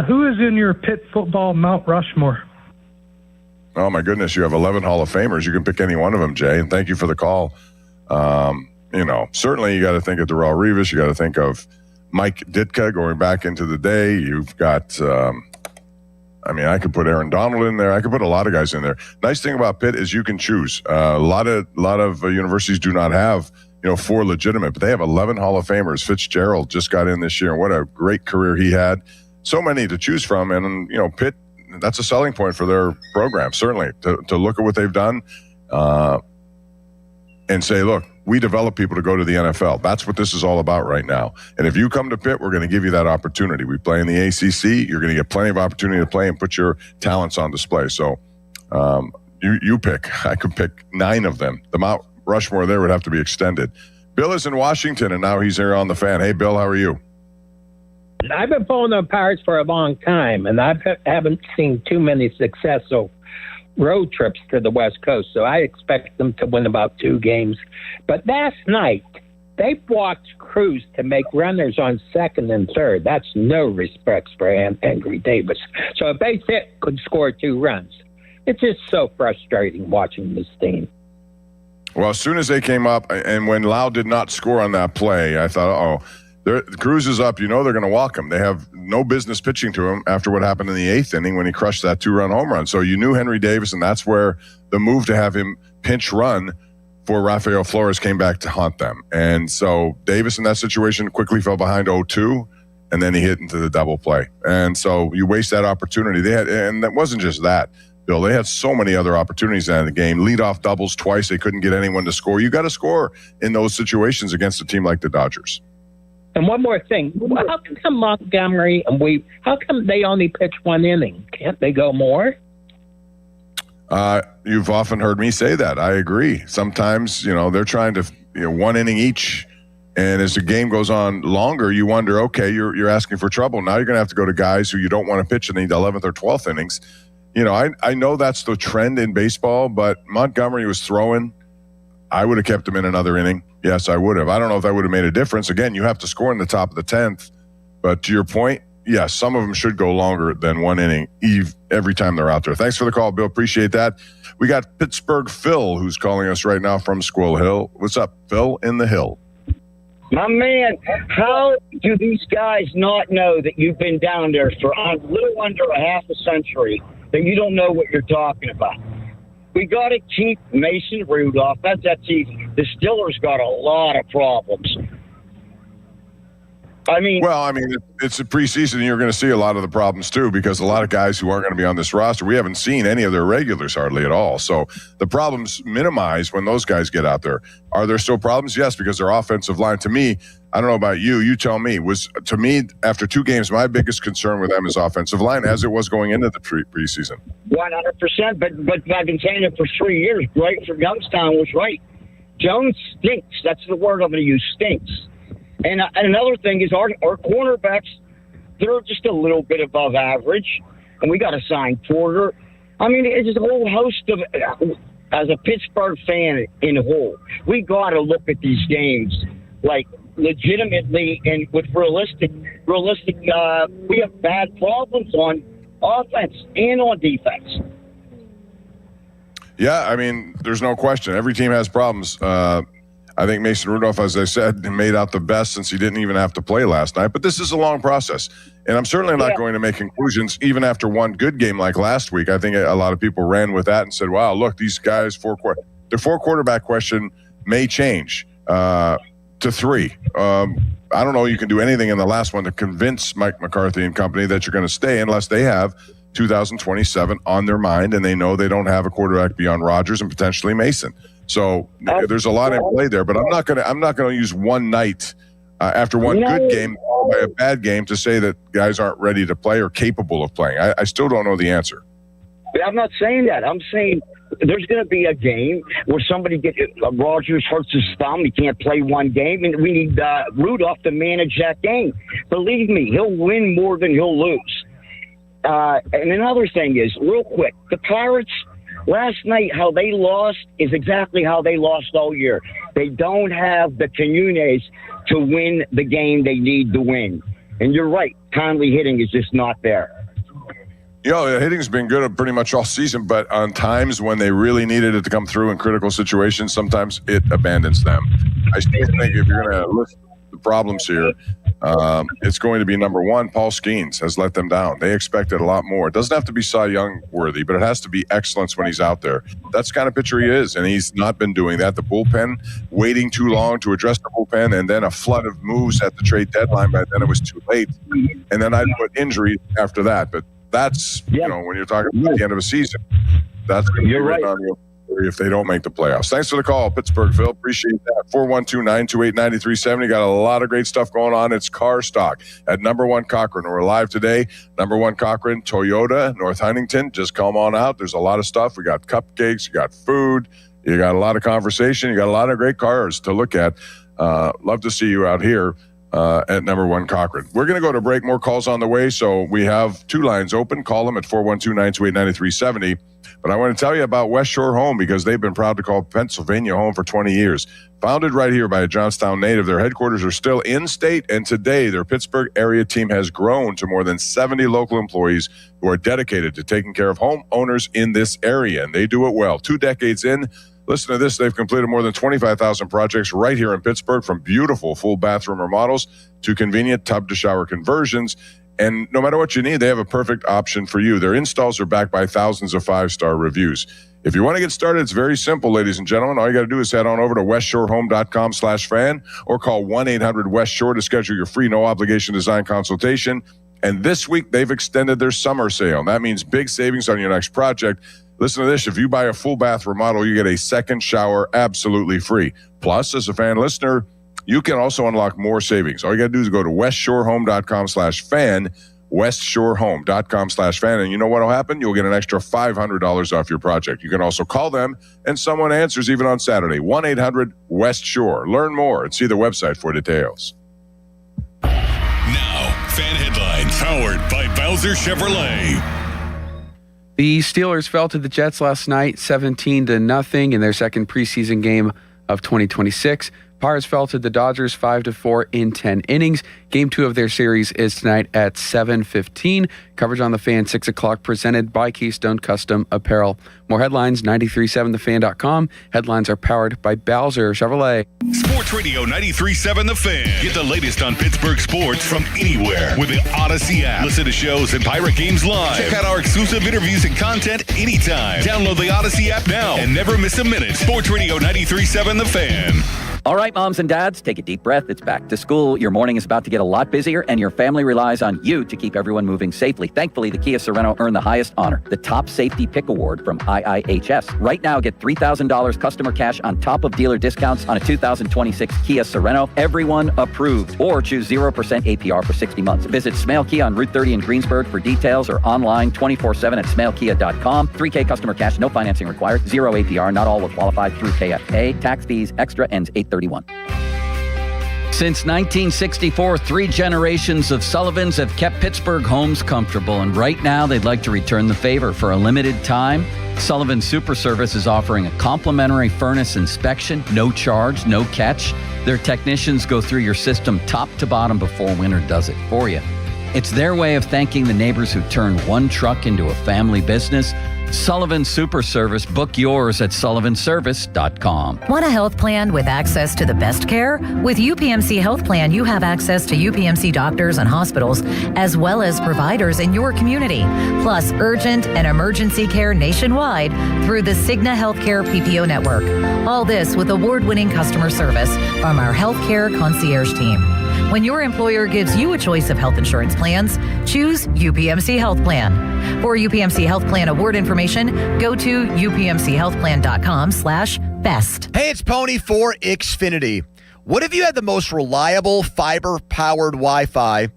who is in your Pitt football Mount Rushmore? Oh, my goodness. You have 11 Hall of Famers. You can pick any one of them, Jay, and thank you for the call. Certainly you got to think of Darrelle Revis. You got to think of Mike Ditka going back into the day. You've got, I could put Aaron Donald in there. I could put a lot of guys in there. Nice thing about Pitt is you can choose. A lot of universities do not have, 4 legitimate, but they have 11 Hall of Famers. Fitzgerald just got in this year, and what a great career he had. So many to choose from, and Pitt, that's a selling point for their program, certainly, to look at what they've done and say, look, we develop people to go to the NFL. That's what this is all about right now. And if you come to Pitt, we're going to give you that opportunity. We play in the ACC. You're going to get plenty of opportunity to play and put your talents on display. So you pick. I could pick 9 of them. The Mount Rushmore there would have to be extended. Bill is in Washington, and now he's here on the Fan. Hey, Bill, how are you? I've been following the Pirates for a long time, and I haven't seen too many successful road trips to the West Coast, so I expect them to win about 2 games. But last night, they blocked Cruz to make runners on 2nd and 3rd. That's no respect for Angry Davis. So a base hit could score 2 runs. It's just so frustrating watching this team. Well, as soon as they came up, and when Lau did not score on that play, I thought, Cruz is up. You know they're going to walk him. They have no business pitching to him after what happened in the 8th inning when he crushed that 2-run home run. So you knew Henry Davis, and that's where the move to have him pinch run for Rafael Flores came back to haunt them. And so Davis in that situation quickly fell behind 0-2, and then he hit into the double play. And so you waste that opportunity. And that wasn't just that, Bill. They had so many other opportunities in the game. Leadoff doubles twice. They couldn't get anyone to score. You got to score in those situations against a team like the Dodgers. And one more thing. How come Montgomery and how come they only pitch 1 inning? Can't they go more? You've often heard me say that. I agree. Sometimes, they're trying to, 1 inning each. And as the game goes on longer, you wonder, okay, you're asking for trouble. Now you're going to have to go to guys who you don't want to pitch in the 11th or 12th innings. I know that's the trend in baseball, but Montgomery was throwing. I would have kept him in another inning. Yes, I would have. I don't know if that would have made a difference. Again, you have to score in the top of the 10th. But to your point, yes, some of them should go longer than 1 inning every time they're out there. Thanks for the call, Bill. Appreciate that. We got Pittsburgh Phil, who's calling us right now from Squirrel Hill. What's up, Phil in the Hill? My man, how do these guys not know that you've been down there for a little under a half a century, that you don't know what you're talking about? We got to keep Mason Rudolph. That's easy. The Steelers got a lot of problems. It's a preseason, and you're going to see a lot of the problems too, because a lot of guys who aren't going to be on this roster, we haven't seen any of their regulars hardly at all. So the problems minimize when those guys get out there. Are there still problems? Yes, because their offensive line, to me, I don't know about you. You tell me. To me, after 2 games, my biggest concern with them is offensive line, as it was going into the preseason. 100%. But I've been saying it for 3 years. Right from Youngstown was right. Jones stinks. That's the word I'm going to use. Stinks. And another thing is our cornerbacks, they're just a little bit above average. And we got to sign Porter. It's just a whole host of, as a Pittsburgh fan in a whole, we got to look at these games like legitimately and with realistic. We have bad problems on offense and on defense. Yeah, there's no question. Every team has problems. I think Mason Rudolph, as I said, made out the best since he didn't even have to play last night. But this is a long process. And I'm certainly not going to make conclusions even after one good game like last week. I think a lot of people ran with that and said, wow, look, these guys, their 4-quarterback question may change to 3. I don't know. You can do anything in the last one to convince Mike McCarthy and company that you're going to stay unless they have 2027 on their mind and they know they don't have a quarterback beyond Rodgers and potentially Mason. So there's a lot in play there, but I'm not going to use one night after one good game by a bad game to say that guys aren't ready to play or capable of playing. I still don't know the answer. I'm not saying that. I'm saying there's going to be a game where somebody Rodgers hurts his thumb. He can't play one game, and we need Rudolph to manage that game. Believe me, he'll win more than he'll lose. And another thing is, real quick, the Pirates. Last night, how they lost is exactly how they lost all year. They don't have the Quiñones to win the game they need to win. And you're right, timely hitting is just not there. The hitting's been good pretty much all season, but on times when they really needed it to come through in critical situations, sometimes it abandons them. I still think if you're going to list the problems here, it's going to be number 1, Paul Skeens has let them down. They expected a lot more. It doesn't have to be Cy Young worthy, but it has to be excellence when he's out there. That's the kind of pitcher he is, and he's not been doing that. The bullpen, waiting too long to address the bullpen, and then a flood of moves at the trade deadline. By then it was too late. And then I put injury after that. But that's, when you're talking about the end of a season, that's going to be written on you if they don't make the playoffs. Thanks for the call, Pittsburgh Phil. Appreciate that. 412-928-9370. Got a lot of great stuff going on. It's Car Stock at number 1 Cochrane. We're live today. Number 1 Cochrane, Toyota, North Huntington. Just come on out. There's a lot of stuff. We got cupcakes. You got food. You got a lot of conversation. You got a lot of great cars to look at. Love to see you out here at number 1 Cochrane. We're going to go to break. More calls on the way. So we have 2 lines open. Call them at 412-928-9370. But I want to tell you about West Shore Home because they've been proud to call Pennsylvania home for 20 years. Founded right here by a Johnstown native, their headquarters are still in state, and today their Pittsburgh area team has grown to more than 70 local employees who are dedicated to taking care of homeowners in this area, and they do it well. 2 decades in, listen to this, they've completed more than 25,000 projects right here in Pittsburgh, from beautiful full bathroom remodels to convenient tub-to-shower conversions. And no matter what you need, they have a perfect option for you. Their installs are backed by thousands of 5-star reviews. If you want to get started, it's very simple, ladies and gentlemen. All you got to do is head on over to westshorehome.com/fan or call 1-800-WEST-SHORE to schedule your free no-obligation design consultation. And this week, they've extended their summer sale. That means big savings on your next project. Listen to this. If you buy a full bath remodel, you get a second shower absolutely free. Plus, as a fan listener, you can also unlock more savings. All you got to do is go to westshorehome.com/fan, westshorehome.com/fan, and you know what will happen? You'll get an extra $500 off your project. You can also call them, and someone answers even on Saturday. 1-800-WEST-SHORE. Learn more and see the website for details. Now, Fan Headlines, powered by Bowser Chevrolet. The Steelers fell to the Jets last night, 17-0 in their second preseason game of 2026. Pirates fell to the Dodgers 5-4 in 10 innings. Game 2 of their series is tonight at 7:15. Coverage on the Fan, 6 o'clock, presented by Keystone Custom Apparel. More headlines, 937thefan.com. Headlines are powered by Bowser Chevrolet. Sports Radio 93.7 The Fan. Get the latest on Pittsburgh sports from anywhere with the Odyssey app. Listen to shows and Pirate games live. Check out our exclusive interviews and content anytime. Download the Odyssey app now and never miss a minute. Sports Radio 93.7 The Fan. All right, moms and dads, take a deep breath. It's back to school. Your morning is about to get a lot busier, and your family relies on you to keep everyone moving safely. Thankfully, the Kia Sorento earned the highest honor, the Top Safety Pick Award from IIHS. Right now, get $3,000 customer cash on top of dealer discounts on a 2026 Kia Sorento. Everyone approved. Or choose 0% APR for 60 months. Visit Smale Kia on Route 30 in Greensburg for details, or online 24/7 at smalekia.com. 3K customer cash, no financing required. 0 APR. Not all will qualify through KFA. Tax fees extra, ends 8/31. Since 1964, 3 generations of Sullivans have kept Pittsburgh homes comfortable, and right now they'd like to return the favor. For a limited time, Sullivan Super Service is offering a complimentary furnace inspection, no charge, no catch. Their technicians go through your system top to bottom before winter does it for you. It's their way of thanking the neighbors who turned one truck into a family business. Sullivan Super Service. Book yours at sullivanservice.com. Want a health plan with access to the best care? With UPMC Health Plan, you have access to UPMC doctors and hospitals, as well as providers in your community, plus urgent and emergency care nationwide through the Cigna Healthcare PPO network. All this with award-winning customer service from our healthcare concierge team. When your employer gives you a choice of health insurance plans, choose UPMC Health Plan. For UPMC Health Plan award information, go to upmchealthplan.com/best. Hey, it's Pony for Xfinity. What if you had the most reliable fiber-powered Wi-Fi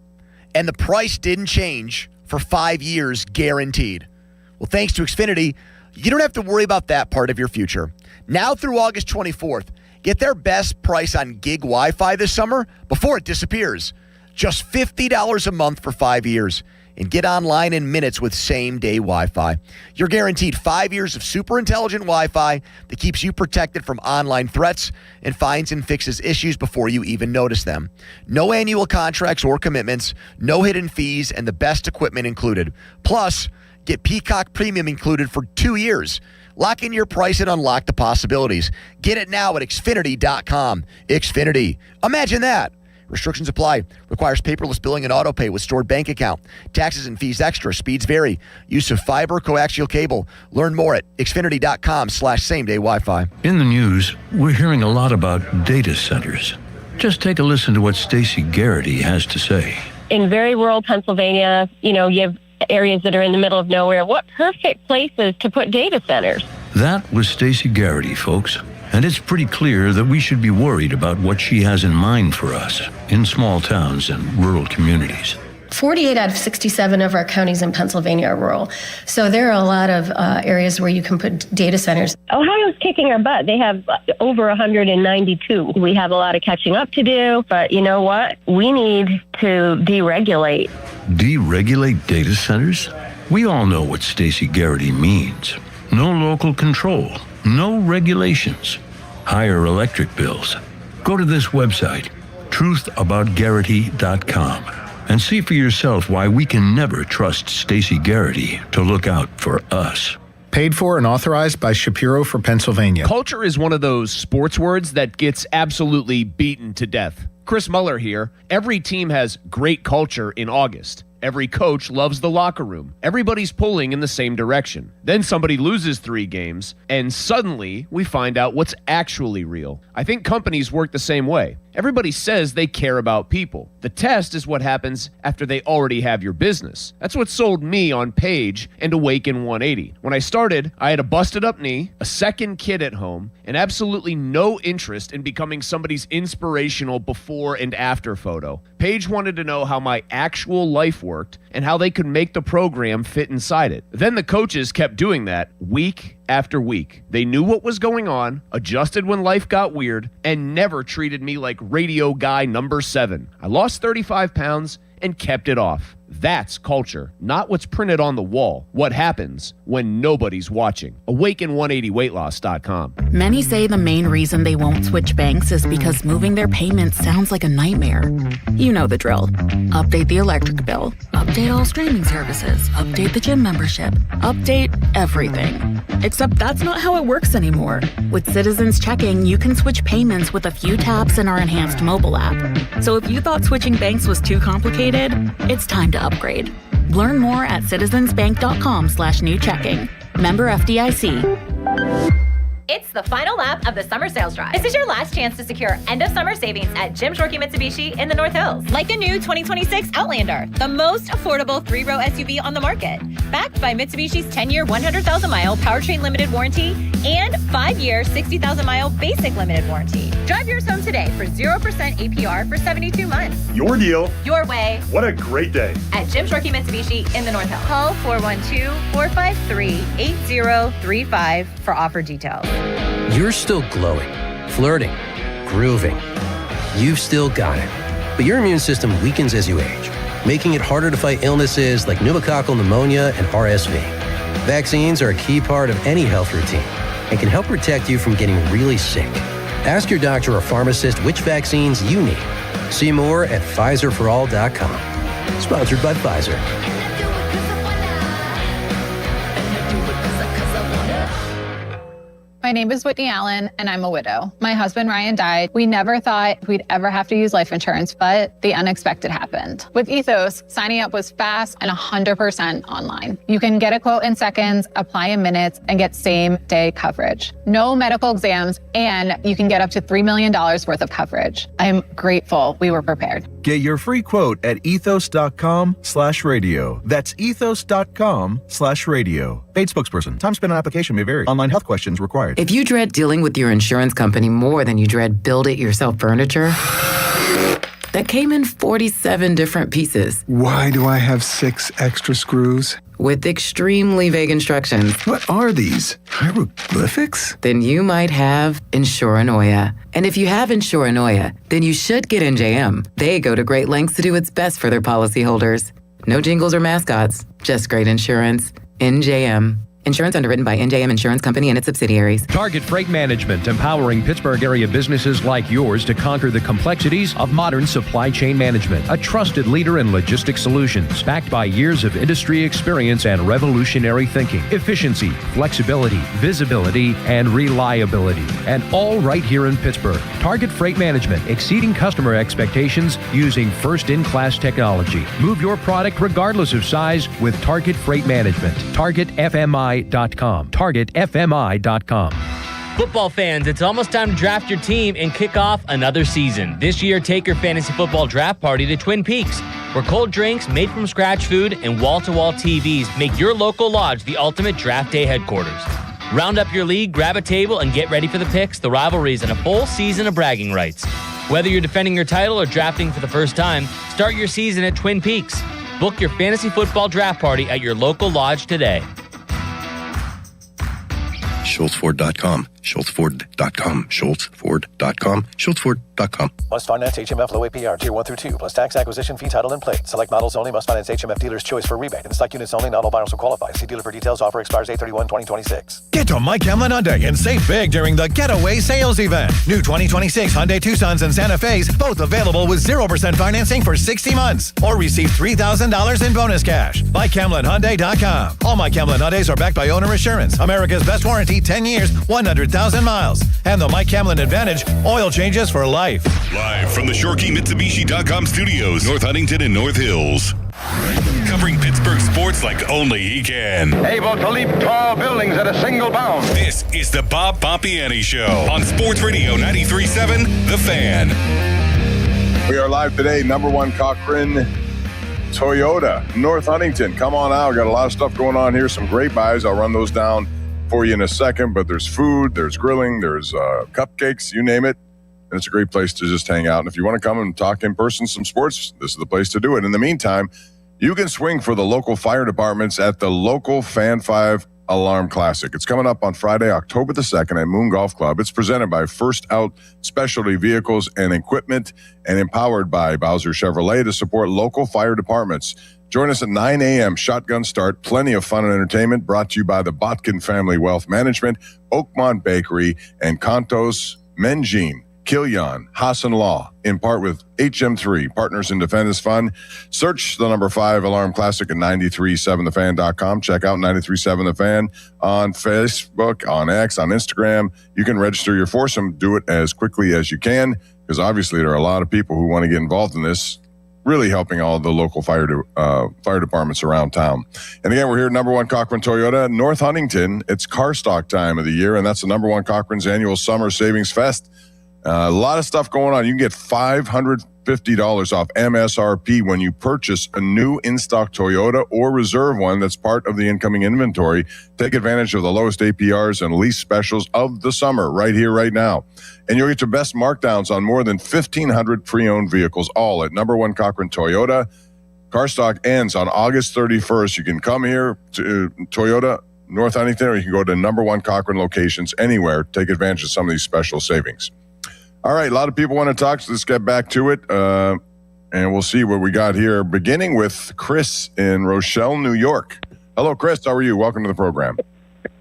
and the price didn't change for 5 years guaranteed? Well, thanks to Xfinity, you don't have to worry about that part of your future. Now through August 24th, get their best price on gig Wi-Fi this summer before it disappears. Just $50 a month for 5 years. And get online in minutes with same-day Wi-Fi. You're guaranteed 5 years of super intelligent Wi-Fi that keeps you protected from online threats and finds and fixes issues before you even notice them. No annual contracts or commitments, no hidden fees, and the best equipment included. Plus, get Peacock Premium included for 2 years. Lock in your price and unlock the possibilities. Get it now at Xfinity.com. Xfinity. Imagine that. Restrictions apply. Requires paperless billing and auto pay with stored bank account. Taxes and fees extra. Speeds vary. Use of fiber, coaxial cable. Learn more at Xfinity.com/same-day Wi-Fi. In the news, we're hearing a lot about data centers. Just take a listen to what Stacey Garrity has to say. In very rural Pennsylvania, you have areas that are in the middle of nowhere. What perfect places to put data centers? That was Stacey Garrity, folks. And it's pretty clear that we should be worried about what she has in mind for us in small towns and rural communities. 48 out of 67 of our counties in Pennsylvania are rural. So there are a lot of areas where you can put data centers. Ohio's kicking our butt. They have over 192. We have a lot of catching up to do, but you know what? We need to deregulate. Deregulate data centers? We all know what Stacey Garrity means. No local control. No regulations. Higher electric bills. Go to this website, truthaboutgarrity.com, and see for yourself why we can never trust Stacey Garrity to look out for us. Paid for and authorized by Shapiro for Pennsylvania. Culture is one of those sports words that gets absolutely beaten to death. Chris Muller here. Every team has great culture in August. Every coach loves the locker room. Everybody's pulling in the same direction. Then somebody loses 3 games, and suddenly we find out what's actually real. I think companies work the same way. Everybody says they care about people. The test is what happens after they already have your business. That's what sold me on Page and Awaken 180. When I started, I had a busted up knee, a second kid at home, and absolutely no interest in becoming somebody's inspirational before and after photo. Page wanted to know how my actual life worked and how they could make the program fit inside it. Then the coaches kept doing that week after week. They knew what was going on, adjusted when life got weird, and never treated me like radio guy number 7. I lost 35 pounds and kept it off. That's culture, not what's printed on the wall. What happens when nobody's watching. Awaken180weightloss.com. Many say the main reason they won't switch banks is because moving their payments sounds like a nightmare. You know the drill. Update the electric bill. Update all streaming services. Update the gym membership. Update everything. Except that's not how it works anymore. With Citizens Checking, you can switch payments with a few taps in our enhanced mobile app. So if you thought switching banks was too complicated, it's time to upgrade. Learn more at citizensbank.com/new checking. Member FDIC. It's the final lap of the summer sales drive. This is your last chance to secure end-of-summer savings at Jim Shorkey Mitsubishi in the North Hills. Like the new 2026 Outlander, the most affordable 3-row SUV on the market. Backed by Mitsubishi's 10-year, 100,000-mile powertrain limited warranty and 5-year, 60,000-mile basic limited warranty. Drive yours home today for 0% APR for 72 months. Your deal. Your way. What a great day. At Jim Shorkey Mitsubishi in the North Hills. Call 412-453-8035 for offer details. You're still glowing, flirting, grooving. You've still got it. But your immune system weakens as you age, making it harder to fight illnesses like pneumococcal pneumonia and RSV. Vaccines are a key part of any health routine and can help protect you from getting really sick. Ask your doctor or pharmacist which vaccines you need. See more at PfizerForAll.com. Sponsored by Pfizer. My name is Whitney Allen, and I'm a widow. My husband, Ryan, died. We never thought we'd ever have to use life insurance, but the unexpected happened. With Ethos, signing up was fast and 100% online. You can get a quote in seconds, apply in minutes, and get same-day coverage. No medical exams, and you can get up to $3 million worth of coverage. I'm grateful we were prepared. Get your free quote at ethos.com/radio. That's ethos.com/radio. Paid spokesperson. Time spent on application may vary. Online health questions required. If you dread dealing with your insurance company more than you dread build-it-yourself furniture, that came in 47 different pieces. Why do I have 6 extra screws? With extremely vague instructions. What are these? Hieroglyphics? Then you might have Insuranoia. And if you have Insuranoia, then you should get NJM. They go to great lengths to do what's best for their policyholders. No jingles or mascots, just great insurance. NJM. Insurance underwritten by NJM Insurance Company and its subsidiaries. Target Freight Management, empowering Pittsburgh area businesses like yours to conquer the complexities of modern supply chain management. A trusted leader in logistics solutions, backed by years of industry experience and revolutionary thinking. Efficiency, flexibility, visibility, and reliability. And all right here in Pittsburgh. Target Freight Management, exceeding customer expectations using first-in-class technology. Move your product regardless of size with Target Freight Management. TargetFMI.com. TargetFMI.com. Football fans, it's almost time to draft your team and kick off another season. This year, take your fantasy football draft party to Twin Peaks, where cold drinks, made from scratch food, and wall-to-wall TVs make your local lodge the ultimate draft day headquarters. Round up your league, grab a table, and get ready for the picks, the rivalries, and a full season of bragging rights. Whether you're defending your title or drafting for the first time, start your season at Twin Peaks. Book your fantasy football draft party at your local lodge today. SchultzFord.com. SchultzFord.com. SchultzFord.com. SchultzFord.com. Must finance HMF low APR tier 1 through 2 plus tax acquisition fee title and plate. Select models only. Must finance HMF dealer's choice for rebate. And stock units only. Not all buyers will qualify. See dealer for details. Offer expires 8/31/2026. Get to Mike Hamlin Hyundai and save big during the Getaway Sales Event. New 2026 Hyundai Tucsons and Santa Fe's, both available with 0% financing for 60 months. Or receive $3,000 in bonus cash. MikeHamlinHyundai.com. All Mike Hamlin Hyundais are backed by owner assurance. America's best warranty, 10 years, 100,000 miles. And the Mike Hamlin Advantage, oil changes for life. Live from the ShorkeyMitsubishi.com studios, North Huntington and North Hills. Covering Pittsburgh sports like only he can. Able to leap tall buildings at a single bound. This is the Bob Pompiani Show on Sports Radio 93.7 The Fan. We are live today, number one Cochrane Toyota, North Huntington. Come on out. Got a lot of stuff going on here. Some great buys. I'll run those down for you in a second. But there's food, there's grilling, there's cupcakes, you name it. And it's a great place to just hang out. And if you want to come and talk in person some sports, this is the place to do it. In the meantime, you can swing for the local fire departments at the local Fan 5 Alarm Classic. It's coming up on Friday, October the 2nd at Moon Golf Club. It's presented by First Out Specialty Vehicles and Equipment and empowered by Bowser Chevrolet to support local fire departments. Join us at 9 a.m. Shotgun start. Plenty of fun and entertainment brought to you by the Botkin Family Wealth Management, Oakmont Bakery, and Contos Menjin. Killian, Hassan Law, in part with HM3, Partners in Defenders Fund. Search the number 5 Alarm Classic at 937thefan.com. Check out 937 The Fan on Facebook, on X, on Instagram. You can register your foursome. Do it as quickly as you can, because obviously there are a lot of people who want to get involved in this, really helping all the local fire departments around town. And again, we're here at number one Cochrane Toyota, North Huntington. It's car stock time of the year, and that's the number one Cochrane's annual Summer Savings Fest. A lot of stuff going on. You can get $550 off MSRP when you purchase a new in-stock Toyota or reserve one that's part of the incoming inventory. Take advantage of the lowest APRs and lease specials of the summer right here, right now. And you'll get your best markdowns on more than 1,500 pre-owned vehicles, all at number one Cochrane Toyota. Car stock ends on August 31st. You can come here to Toyota North Huntington, or you can go to number one Cochrane locations anywhere. Take advantage of some of these special savings. All right, a lot of people want to talk, so let's get back to it, and we'll see what we got here, beginning with Chris in Rochelle, New York. Hello, Chris. How are you? Welcome to the program.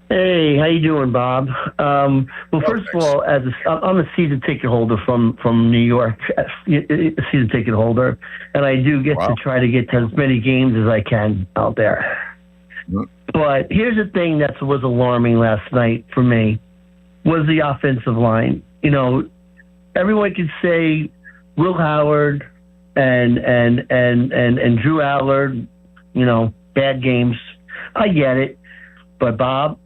Hey, how you doing, Bob? Well, first of all, I'm a season ticket holder from New York, a season ticket holder, and I do get to try to get to as many games as I can out there. Mm-hmm. But here's the thing that was alarming last night for me, was the offensive line. You know, everyone can say Will Howard and Drew Allard, you know, bad games. I get it. But Bob,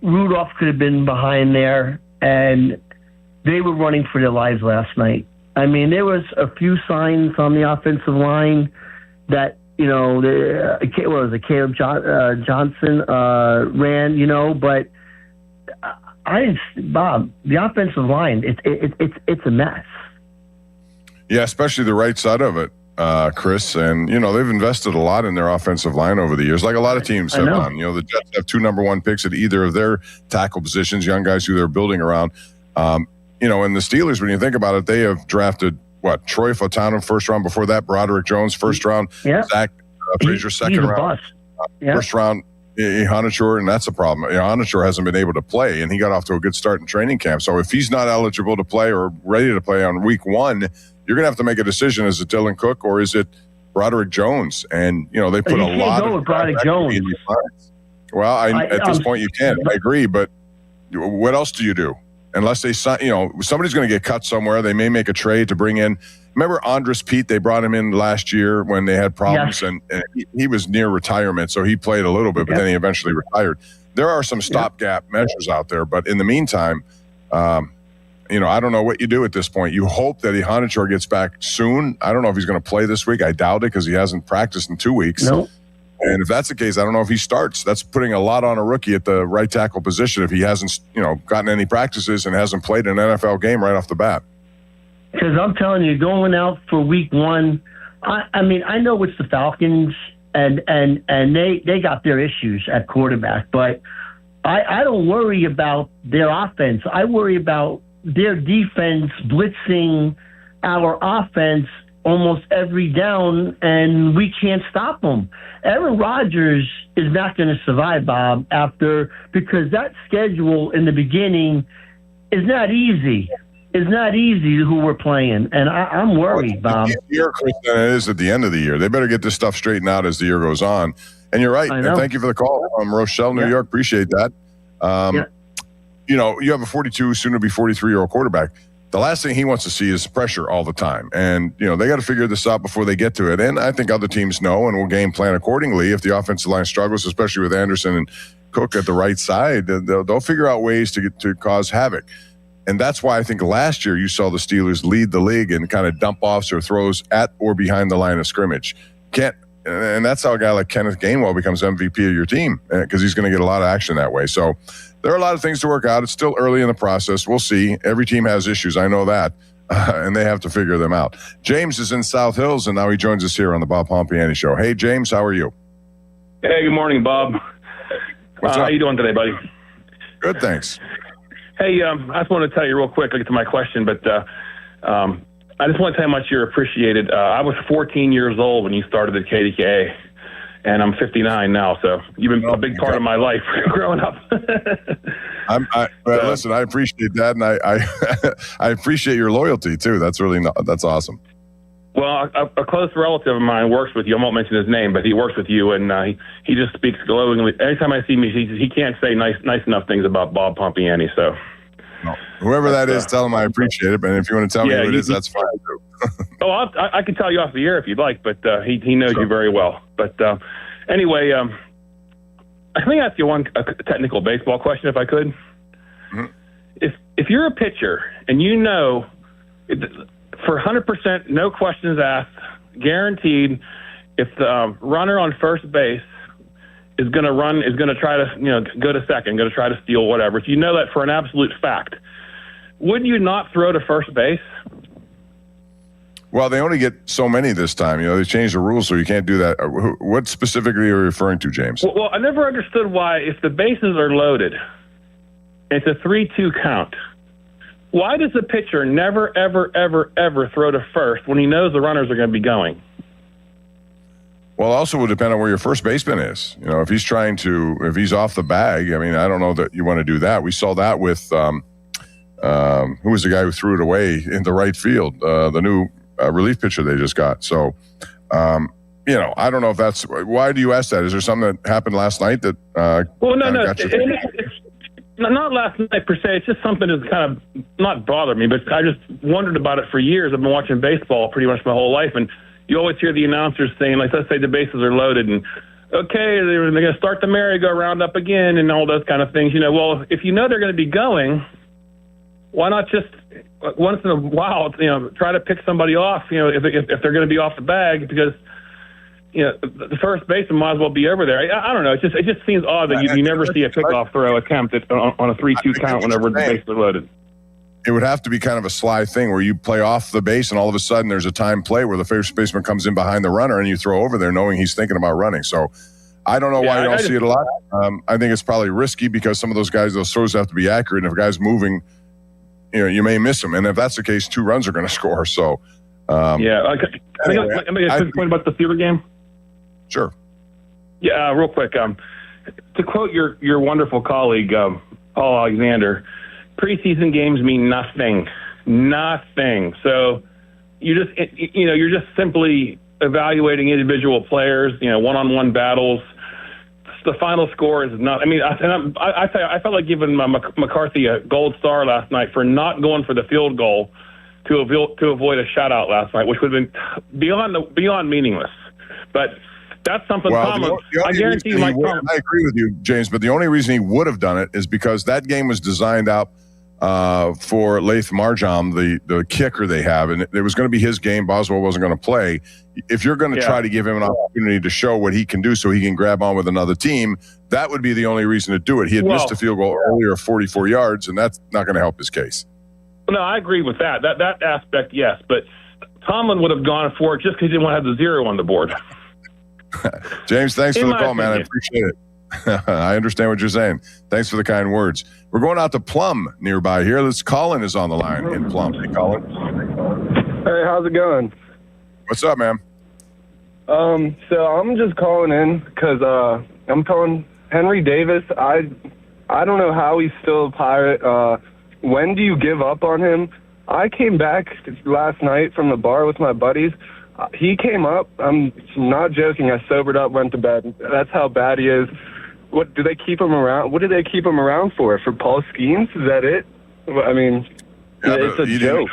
Rudolph could have been behind there, and they were running for their lives last night. I mean, there was a few signs on the offensive line that, you know, Caleb Johnson ran, you know, but Bob, the offensive line, it's a mess. Yeah, especially the right side of it, Chris. And, you know, they've invested a lot in their offensive line over the years, like a lot of teams have done. You know, the Jets have 2 number 1 picks at either of their tackle positions, young guys who they're building around. You know, and the Steelers, when you think about it, they have drafted, Troy Fautanu, first round. Before that, Broderick Jones, first round. Yeah. Zach Frazier, second round. First round. Ihanachour, and that's a problem. Ihanachour hasn't been able to play, and he got off to a good start in training camp. So if he's not eligible to play or ready to play on week 1, you're going to have to make a decision. Is it Dylan Cook or is it Broderick Jones? And, you know, they put a lot of Broderick Jones. Well, at this point you can. I agree, but what else do you do? Unless they, you know, somebody's going to get cut somewhere. They may make a trade to bring in. Remember Andres Pete? They brought him in last year when they had problems, and he was near retirement, so he played a little bit, but then he eventually retired. There are some stopgap measures out there, but in the meantime, you know, I don't know what you do at this point. You hope that Ihanachour gets back soon. I don't know if he's going to play this week. I doubt it because he hasn't practiced in 2 weeks. No. And if that's the case, I don't know if he starts. That's putting a lot on a rookie at the right tackle position if he hasn't, you know, gotten any practices and hasn't played an NFL game right off the bat. Because I'm telling you, going out for week 1, I mean, I know it's the Falcons, and they got their issues at quarterback, but I don't worry about their offense. I worry about their defense blitzing our offense almost every down, and we can't stop them. Aaron Rodgers is not going to survive, Bob, because that schedule in the beginning is not easy. It's not easy who we're playing, and I'm worried, Bob. It's easier, Chris, than it is at the end of the year. They better get this stuff straightened out as the year goes on. And you're right. And thank you for the call from Rochelle, New York. Appreciate that. You know, you have a 42, soon to be 43-year-old quarterback. The last thing he wants to see is pressure all the time. And, you know, they got to figure this out before they get to it. And I think other teams know and will game plan accordingly. If the offensive line struggles, especially with Anderson and Cook at the right side, they'll figure out ways to cause havoc. And that's why I think last year you saw the Steelers lead the league in kind of dump-offs or throws at or behind the line of scrimmage. And that's how a guy like Kenneth Gainwell becomes MVP of your team, because he's going to get a lot of action that way. So there are a lot of things to work out. It's still early in the process. We'll see. Every team has issues. I know that. And they have to figure them out. James is in South Hills, and now he joins us here on the Bob Pompiani Show. Hey, James, how are you? Hey, good morning, Bob. How you doing today, buddy? Good, thanks. Hey, I just want to tell you real quick, I'll get to my question, but I just want to tell you how much you're appreciated. I was 14 years old when you started at KDKA, and I'm 59 now, so you've been a big part of my life growing up. Listen, I appreciate that, and I appreciate your loyalty, too. That's awesome. Well, a close relative of mine works with you. I won't mention his name, but he works with you, and he just speaks glowingly. Anytime I see me, he can't say nice enough things about Bob Pompiani, so... No. Whoever that is, tell him I appreciate it. And if you want to tell me who it is, that's fine too. I can tell you off the air if you'd like, but he knows you very well. But anyway, let me ask you a technical baseball question, if I could. Mm-hmm. If you're a pitcher and you know for 100%, no questions asked, guaranteed, if the runner on first base is going to try to, go to second, going to try to steal, whatever. If you know that for an absolute fact, would you not throw to first base? Well, they only get so many this time. They changed the rules, so you can't do that. What specifically are you referring to, James? Well, I never understood why, if the bases are loaded, it's a 3-2 count. Why does the pitcher never, ever, ever, ever throw to first when he knows the runners are going to be going? Well, it also would depend on where your first baseman is. If he's off the bag, I don't know that you want to do that. We saw that with, who was the guy who threw it away into right field, the new relief pitcher they just got. So, I don't know if that's, why do you ask that? Is there something that happened last night that, not last night per se. It's just something that's kind of not bothered me, but I just wondered about it for years. I've been watching baseball pretty much my whole life, and you always hear the announcers saying, like, let's say the bases are loaded, and okay, they're going to start the merry-go-round up again, and all those kind of things. Well, if you know they're going to be going, why not just once in a while, try to pick somebody off, if they're going to be off the bag, because the first baseman might as well be over there. I don't know. It just seems odd that you never see a pickoff throw attempt on a 3-2 count whenever the bases are loaded. It would have to be kind of a sly thing where you play off the base and all of a sudden there's a time play where the first baseman comes in behind the runner and you throw over there knowing he's thinking about running. So I don't know why you don't see it a lot. I think it's probably risky because some of those guys, those throws have to be accurate. And if a guy's moving, you may miss him. And if that's the case, 2 runs are going to score. So I make a quick point about the Steelers game. Sure. Yeah, real quick. To quote your wonderful colleague, Paul Alexander, preseason games mean nothing. So you're just simply evaluating individual players, one-on-one battles. The final score is not. I felt like giving McCarthy a gold star last night for not going for the field goal to avoid a shutout last night, which would have been beyond meaningless. But that's something I guarantee you Mike Tomlin. I agree with you, James, but the only reason he would have done it is because that game was designed out for Laith Marjam, the kicker they have, and it was going to be his game. Boswell wasn't going to play. If you're going to try to give him an opportunity to show what he can do so he can grab on with another team, that would be the only reason to do it. He had missed a field goal earlier of 44 yards, and that's not going to help his case. No, I agree with that. That aspect, yes, but Tomlin would have gone for it just because he didn't want to have the 0 on the board. James, thanks for the call, man. I appreciate it. I understand what you're saying. Thanks for the kind words. We're going out to Plum nearby here. Colin is on the line in Plum. Hey, Colin. Hey, how's it going? What's up, man? So I'm just calling in because I'm calling Henry Davis. I don't know how he's still a Pirate. When do you give up on him? I came back last night from the bar with my buddies. He came up. I'm not joking. I sobered up, went to bed. That's how bad he is. What do they keep him around? What do they keep him around for? For Paul Skeens? Is that it? I mean, it's a joke.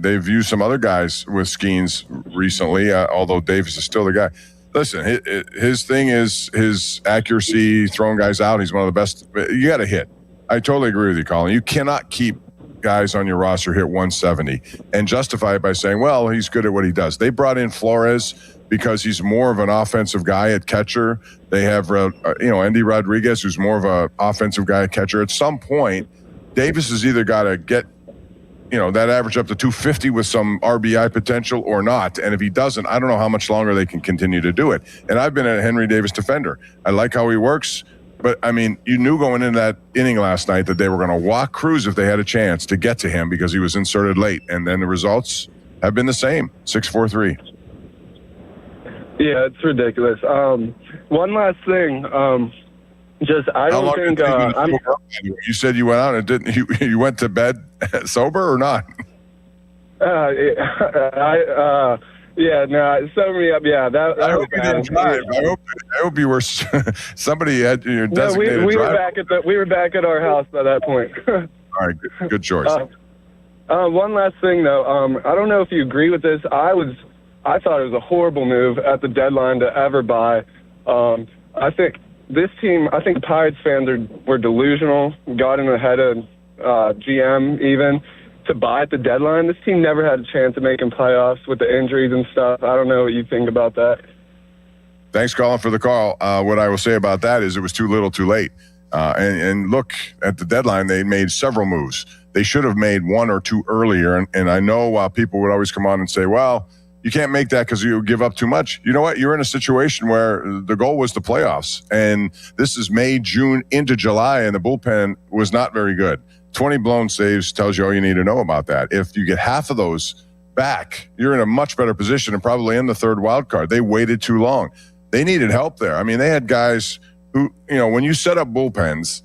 They've used some other guys with Skeens recently, although Davis is still the guy. Listen, his thing is his accuracy, throwing guys out. He's one of the best. You got to hit. I totally agree with you, Colin. You cannot keep guys on your roster hit 170 and justify it by saying, well, he's good at what he does. They brought in Flores because he's more of an offensive guy at catcher. They have, Andy Rodriguez, who's more of an offensive guy at catcher. At some point, Davis has either got to get, that average up to 250 with some RBI potential or not. And if he doesn't, I don't know how much longer they can continue to do it. And I've been a Henry Davis defender. I like how he works. But, I mean, you knew going into that inning last night that they were going to walk Cruz if they had a chance to get to him because he was inserted late. And then the results have been the same, 6-4-3. Yeah, it's ridiculous. One last thing. I don't think you said you went out and didn't. You went to bed sober or not? Sober me up. Yeah, I hope you didn't drive. I hope you were. Somebody had your designated driver. We were back at our house by that point. All right, good choice. One last thing though. I don't know if you agree with this. I thought it was a horrible move at the deadline to ever buy. I think this team. I think Pirates fans were delusional. Got in ahead of GM even. To buy at the deadline. This team never had a chance of making playoffs with the injuries and stuff. I don't know what you think about that. Thanks, Colin, for the call. What I will say about that is it was too little too late. And look, at the deadline, they made several moves. They should have made one or two earlier. And I know people would always come on and say, well, you can't make that because you give up too much. You know what? You're in a situation where the goal was the playoffs. And this is May, June into July, and the bullpen was not very good. 20 blown saves tells you all you need to know about that. If you get half of those back, you're in a much better position and probably in the third wild card. They waited too long. They needed help there. I mean, they had guys who, when you set up bullpens,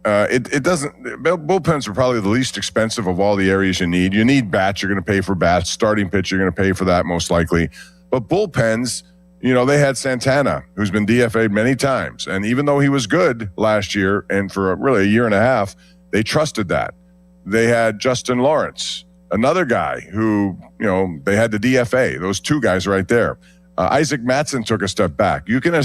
bullpens are probably the least expensive of all the areas you need. You need bats. You're going to pay for bats. Starting pitch, you're going to pay for that most likely. But bullpens, they had Santana, who's been DFA'd many times. And even though he was good last year and for really a year and a half, they trusted that. They had Justin Lawrence, another guy who, they had the DFA. Those two guys right there. Isaac Mattson took a step back. You can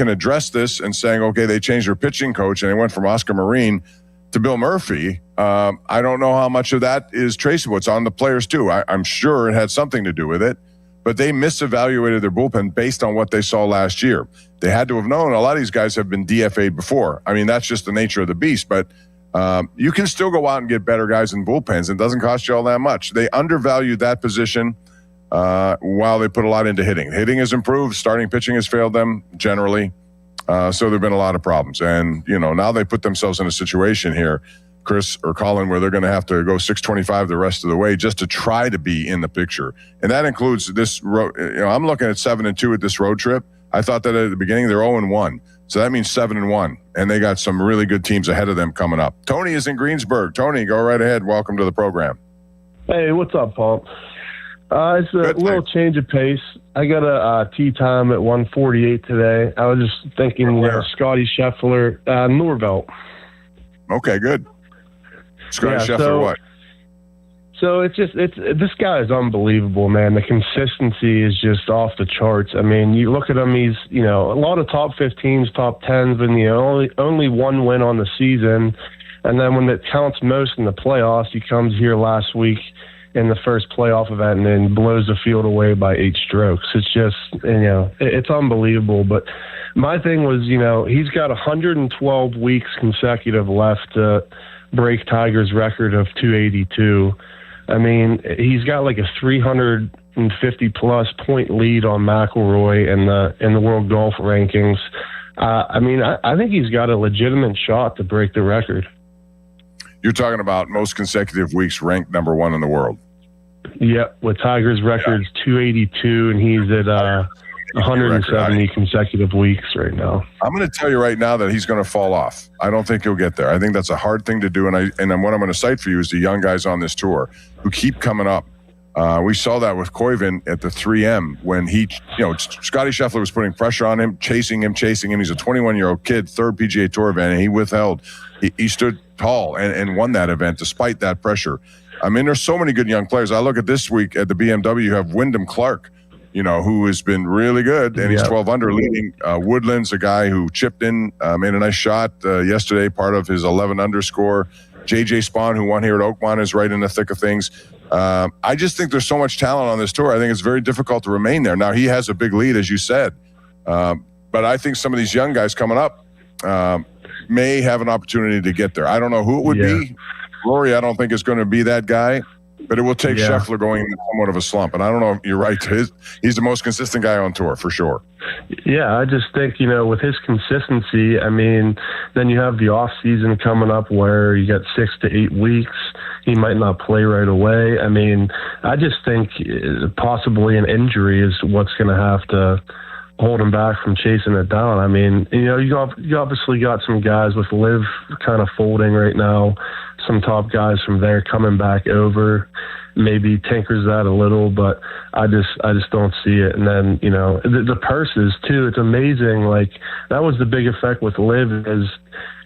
address this and saying, okay, they changed their pitching coach and they went from Oscar Marin to Bill Murphy. I don't know how much of that is traceable. It's on the players too. I'm sure it had something to do with it, but they misevaluated their bullpen based on what they saw last year. They had to have known a lot of these guys have been DFA'd before. I mean, that's just the nature of the beast, but you can still go out and get better guys in bullpens. It doesn't cost you all that much. They undervalued that position while they put a lot into hitting. Hitting has improved. Starting pitching has failed them generally. So there have been a lot of problems. And, now they put themselves in a situation here, Chris or Colin, where they're going to have to go 625 the rest of the way just to try to be in the picture. And that includes this road. I'm looking at 7-2 at this road trip. I thought that at the beginning they're 0-1. So that means 7-1, and they got some really good teams ahead of them coming up. Tony is in Greensburg. Tony, go right ahead. Welcome to the program. Hey, what's up, Paul? It's a little change of pace. I got a tee time at 1:48 today. I was just thinking Scotty Scheffler, Norvelt. Okay, good. Scotty Scheffler, what? So this guy is unbelievable, man. The consistency is just off the charts. I mean, you look at him, he's, a lot of top 15s, top 10s, but only one win on the season. And then when it counts most in the playoffs, he comes here last week in the first playoff event and then blows the field away by 8 strokes. It's just, it's unbelievable. But my thing was, he's got 112 weeks consecutive left to break Tiger's record of 282. I mean, he's got like a 300 250-plus point lead on McIlroy in the world golf rankings. I think he's got a legitimate shot to break the record. You're talking about most consecutive weeks ranked number one in the world. Yep, with Tiger's record's 282, and he's at 170 consecutive weeks right now. I'm going to tell you right now that he's going to fall off. I don't think he'll get there. I think that's a hard thing to do, and what I'm going to cite for you is the young guys on this tour who keep coming up. We saw that with Koivu at the 3M when Scotty Scheffler was putting pressure on him, chasing him. He's a 21-year-old kid, third PGA Tour event, and he withheld. He stood tall and won that event despite that pressure. I mean, there's so many good young players. I look at this week at the BMW, you have Wyndham Clark, who has been really good, and he's 12 under leading. Woodland's a guy who chipped in, made a nice shot yesterday, part of his 11 under score. JJ Spawn, who won here at Oakmont, is right in the thick of things. I just think there's so much talent on this tour. I think it's very difficult to remain there. Now, he has a big lead, as you said. But I think some of these young guys coming up may have an opportunity to get there. I don't know who it would be. Rory, I don't think is going to be that guy. But it will take Scheffler going into somewhat of a slump. And I don't know if you're right. He's the most consistent guy on tour, for sure. Yeah, I just think, with his consistency, then you have the off season coming up where you got 6 to 8 weeks. He might not play right away. I just think possibly an injury is what's going to have to hold him back from chasing it down. You obviously got some guys with Liv kind of folding right now, some top guys from there coming back over, maybe tinkers that a little, but I just don't see it. And then, the purses too, it's amazing. Like, that was the big effect with Liv, is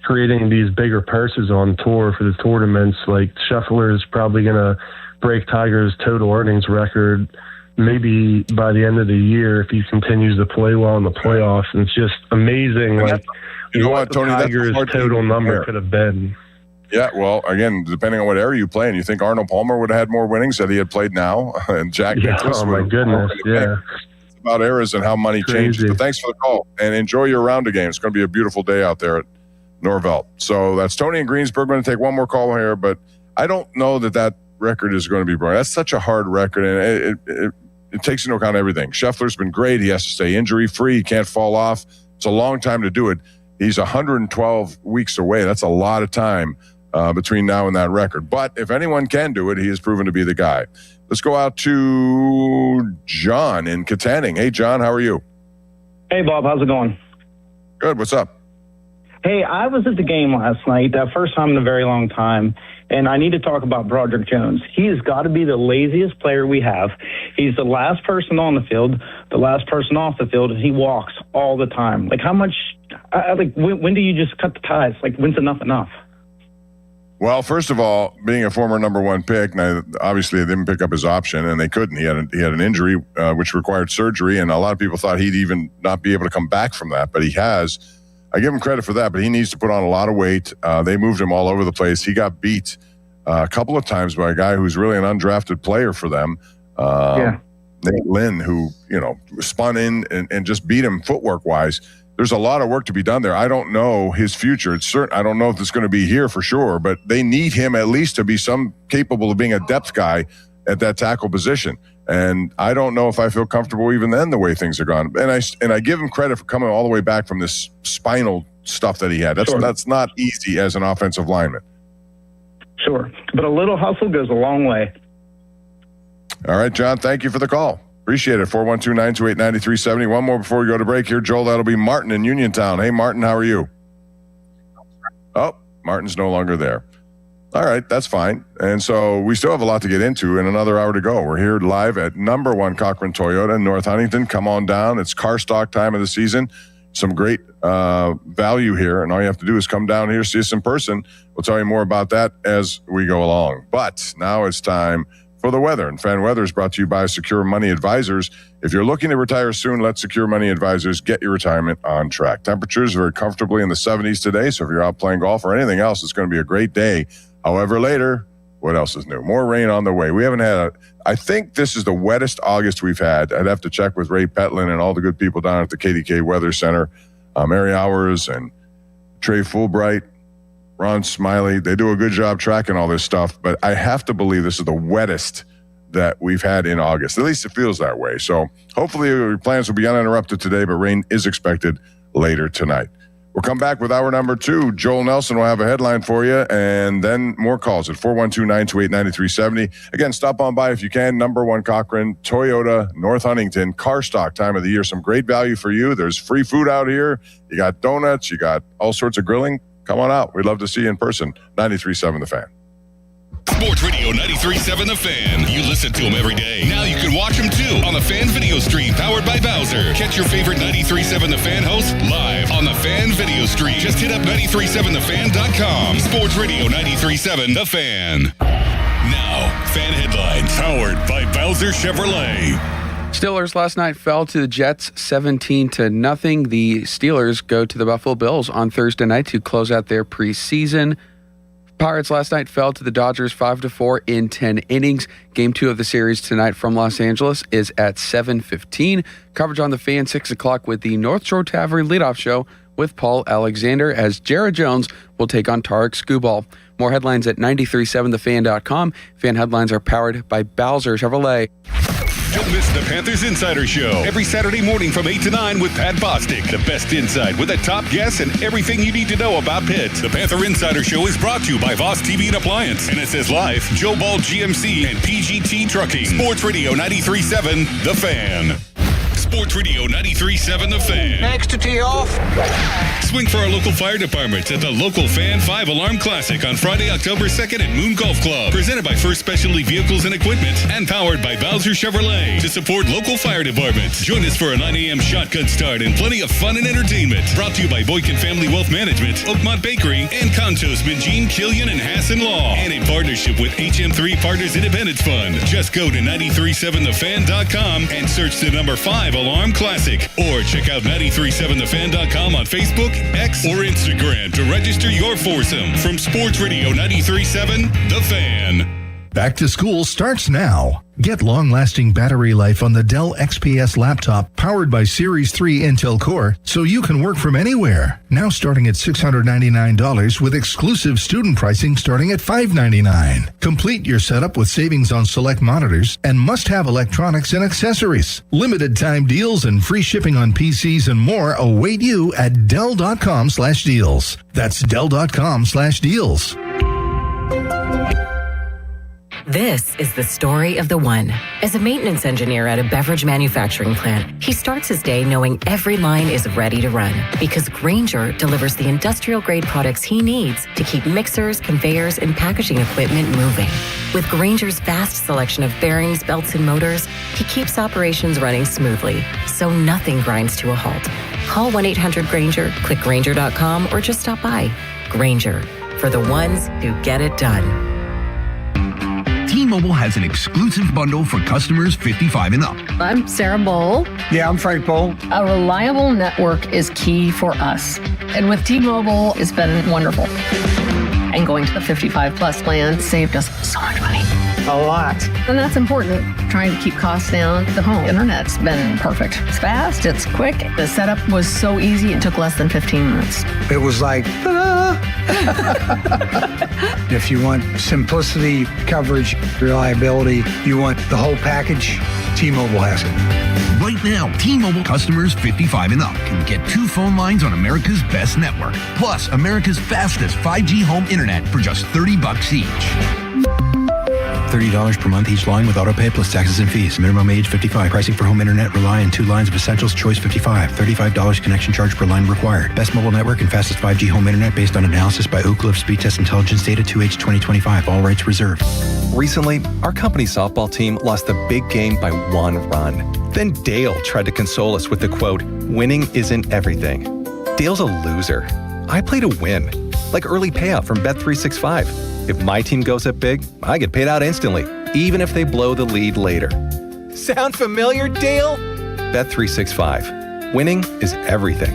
creating these bigger purses on tour for the tournaments. Like, Scheffler is probably going to break Tiger's total earnings record maybe by the end of the year if he continues to play well in the playoffs. And it's just amazing, like, what Tony, Tiger's total number could have been. Yeah, well, again, depending on what area you play in, you think Arnold Palmer would have had more winnings that he had played now, and Jack Nicklaus. Oh, my goodness, yeah. It's about eras and how money changes. But thanks for the call, and enjoy your round of games. It's going to be a beautiful day out there at Norvelt. So that's Tony in Greensburg. We're going to take one more call here, but I don't know that record is going to be broken. That's such a hard record, and it takes into account everything. Scheffler's been great. He has to stay injury-free. He can't fall off. It's a long time to do it. He's 112 weeks away. That's a lot of time between now and that record. But if anyone can do it, he has proven to be the guy. Let's go out to John in Katanning. Hey, John, how are you? Hey, Bob. How's it going? Good. What's up? Hey, I was at the game last night, first time in a very long time, and I need to talk about Broderick Jones. He has got to be the laziest player we have. He's the last person on the field, the last person off the field, and he walks all the time. Like, how much, when do you just cut the ties? Like, when's enough? Well, first of all, being a former number one pick, now obviously they didn't pick up his option, and they couldn't. He had an injury which required surgery, and a lot of people thought he'd even not be able to come back from that, but he has. I give him credit for that, but he needs to put on a lot of weight. They moved him all over the place. He got beat a couple of times by a guy who's really an undrafted player for them, Nate Lynn, who spun in and just beat him footwork-wise. There's a lot of work to be done there. I don't know his future. It's certain. I don't know if it's going to be here for sure, but they need him at least to be capable of being a depth guy at that tackle position. And I don't know if I feel comfortable even then the way things are gone. And I give him credit for coming all the way back from this spinal stuff that he had. That's not easy as an offensive lineman. Sure. But a little hustle goes a long way. All right, John, thank you for the call. Appreciate it. 412-928-9370. One more before we go to break here, Joel. That'll be Martin in Uniontown. Hey, Martin, how are you? Oh, Martin's no longer there. All right, that's fine. And so we still have a lot to get into and another hour to go. We're here live at number one Cochran Toyota in North Huntington. Come on down. It's car stock time of the season. Some great value here. And all you have to do is come down here, see us in person. We'll tell you more about that as we go along. But now it's time for the weather. And Fan Weather is brought to you by Secure Money Advisors. If you're looking to retire soon, let Secure Money Advisors get your retirement on track. Temperatures very comfortably in the 70s today. So if you're out playing golf or anything else, it's going to be a great day. However, later, what else is new? More rain on the way. We haven't had I think this is the wettest August we've had. I'd have to check with Ray Petlin and all the good people down at the KDK Weather Center. Mary Hours and Trey Fulbright, Ron Smiley. They do a good job tracking all this stuff, but I have to believe this is the wettest that we've had in August. At least it feels that way. So hopefully your plans will be uninterrupted today, but rain is expected later tonight. We'll come back with hour number 2. Joel Nelson will have a headline for you, and then more calls at 412-928-9370. Again, stop on by if you can. Number 1 Cochrane, Toyota, North Huntington, car stock time of the year. Some great value for you. There's free food out here. You got donuts. You got all sorts of grilling. Come on out. We'd love to see you in person. 93.7 The Fan. Sports Radio 93.7 The Fan. You listen to them every day. Now you can watch them too on the Fan Video Stream powered by Bowser. Catch your favorite 93.7 The Fan host live on the Fan Video Stream. Just hit up 937thefan.com. Sports Radio 93.7 The Fan. Now, Fan Headlines powered by Bowser Chevrolet. Steelers last night fell to the Jets 17-0. The Steelers go to the Buffalo Bills on Thursday night to close out their preseason. Pirates last night fell to the Dodgers 5-4 in 10 innings. Game 2 of the series tonight from Los Angeles is at 7:15. Coverage on the Fan 6 o'clock with the North Shore Tavern leadoff show with Paul Alexander as Jared Jones will take on Tarek Skubal. More headlines at 937thefan.com. Fan headlines are powered by Bowser Chevrolet. Don't miss the Panthers Insider Show every Saturday morning from 8 to 9 with Pat Bostic. The best insight with the top guests and everything you need to know about Pitt. The Panther Insider Show is brought to you by Voss TV and Appliance, NSS Life, Joe Ball GMC, and PGT Trucking. Sports Radio 93.7 The Fan. Sports Radio 93.7 The Fan. Next to tee off. Swing for our local fire departments at the Local Fan 5 Alarm Classic on Friday, October 2nd at Moon Golf Club. Presented by First Specialty Vehicles and Equipment and powered by Bowser Chevrolet. To support local fire departments, join us for a 9 a.m. shotgun start and plenty of fun and entertainment. Brought to you by Boykin Family Wealth Management, Oakmont Bakery, and Conchos, Minjean, Killian, and Hassan Law. And in partnership with HM3 Partners Independence Fund. Just go to 937thefan.com and search the number 5 Alarm Classic, or check out 937thefan.com on Facebook, X, or Instagram to register your foursome. From Sports Radio 93.7 The Fan. Back to school starts now. Get long-lasting battery life on the Dell XPS laptop powered by Series 3 Intel Core so you can work from anywhere. Now starting at $699 with exclusive student pricing starting at $599. Complete your setup with savings on select monitors and must-have electronics and accessories. Limited time deals and free shipping on PCs and more await you at Dell.com/deals. That's Dell.com/deals. This is the story of the one. As a maintenance engineer at a beverage manufacturing plant, he starts his day knowing every line is ready to run because Grainger delivers the industrial-grade products he needs to keep mixers, conveyors, and packaging equipment moving. With Grainger's vast selection of bearings, belts, and motors, he keeps operations running smoothly, so nothing grinds to a halt. Call 1-800-GRAINGER, click Grainger.com, or just stop by. Grainger, for the ones who get it done. T-Mobile has an exclusive bundle for customers 55 and up. I'm Sarah Bowl. Yeah, I'm Frank Bowl. A reliable network is key for us. And with T-Mobile, it's been wonderful. And going to the 55 plus plan saved us so much money. A lot. And that's important, trying to keep costs down. The home internet's been perfect. It's fast, it's quick. The setup was so easy, it took less than 15 minutes. It was like, ta-da! If you want simplicity, coverage, reliability, you want the whole package, T-Mobile has it. Right now, T-Mobile customers 55 and up can get 2 phone lines on America's best network, plus America's fastest 5G home internet for just $30 each. $30 per month each line with autopay plus taxes and fees. Minimum age 55. Pricing for home internet rely on 2 lines of Essentials Choice 55. $35 connection charge per line required. Best mobile network and fastest 5G home internet based on analysis by Ookla of Speed Test Intelligence data 2H 2025. All rights reserved. Recently, our company softball team lost a big game by 1 run. Then Dale tried to console us with the quote, "Winning isn't everything." Dale's a loser. I play to win, like early payout from Bet365. If my team goes up big, I get paid out instantly, even if they blow the lead later. Sound familiar, Dale? Bet365. Winning is everything.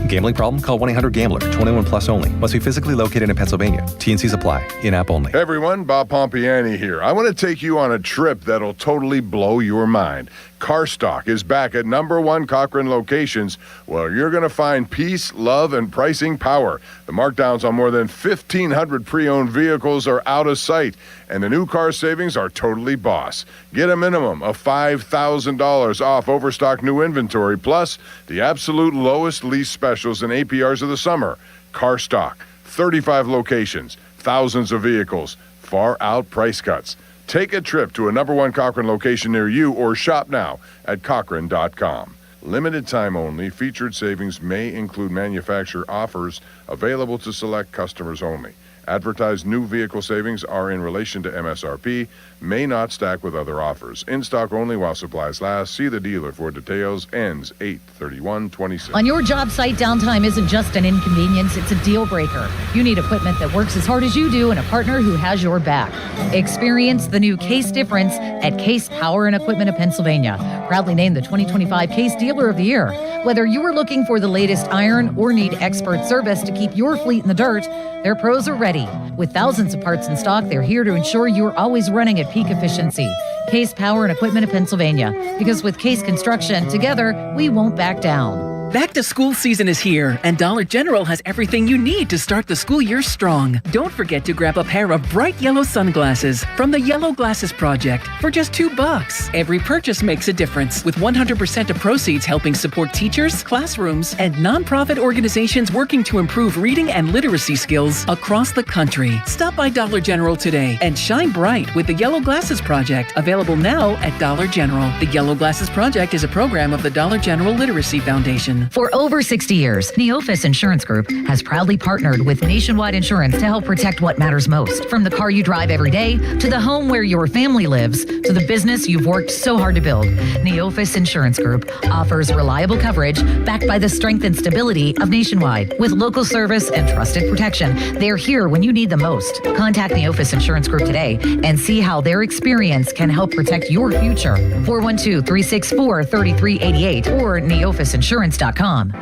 Gambling problem? Call 1-800-GAMBLER. 21 plus only. Must be physically located in Pennsylvania. T&Cs apply. In-app only. Hey everyone, Bob Pompiani here. I want to take you on a trip that'll totally blow your mind. CarStock is back at number 1 Cochrane locations, where you're going to find peace, love, and pricing power. The markdowns on more than 1,500 pre-owned vehicles are out of sight, and the new car savings are totally boss. Get a minimum of $5,000 off overstock new inventory, plus the absolute lowest lease specials and APRs of the summer. CarStock, 35 locations, thousands of vehicles, far out price cuts. Take a trip to a number 1 Cochrane location near you or shop now at Cochrane.com. Limited time only. Featured savings may include manufacturer offers available to select customers only. Advertised new vehicle savings are in relation to MSRP, may not stack with other offers. In stock only while supplies last. See the dealer for details. Ends 8/31/26. On your job site, downtime isn't just an inconvenience, it's a deal breaker. You need equipment that works as hard as you do and a partner who has your back. Experience the new Case difference at Case Power and Equipment of Pennsylvania. Proudly named the 2025 Case Dealer of the Year. Whether you are looking for the latest iron or need expert service to keep your fleet in the dirt, their pros are ready. With thousands of parts in stock, they're here to ensure you're always running at peak efficiency. Case Power and Equipment of Pennsylvania. Because with Case Construction, together, we won't back down. Back to school season is here, and Dollar General has everything you need to start the school year strong. Don't forget to grab a pair of bright yellow sunglasses from the Yellow Glasses Project for just $2. Every purchase makes a difference, with 100% of proceeds helping support teachers, classrooms, and nonprofit organizations working to improve reading and literacy skills across the country. Stop by Dollar General today and shine bright with the Yellow Glasses Project, available now at Dollar General. The Yellow Glasses Project is a program of the Dollar General Literacy Foundation. For over 60 years, Neophis Insurance Group has proudly partnered with Nationwide Insurance to help protect what matters most. From the car you drive every day, to the home where your family lives, to the business you've worked so hard to build. Neophis Insurance Group offers reliable coverage backed by the strength and stability of Nationwide. With local service and trusted protection, they're here when you need them most. Contact Neophis Insurance Group today and see how their experience can help protect your future. 412-364-3388 or neophisinsurance.com.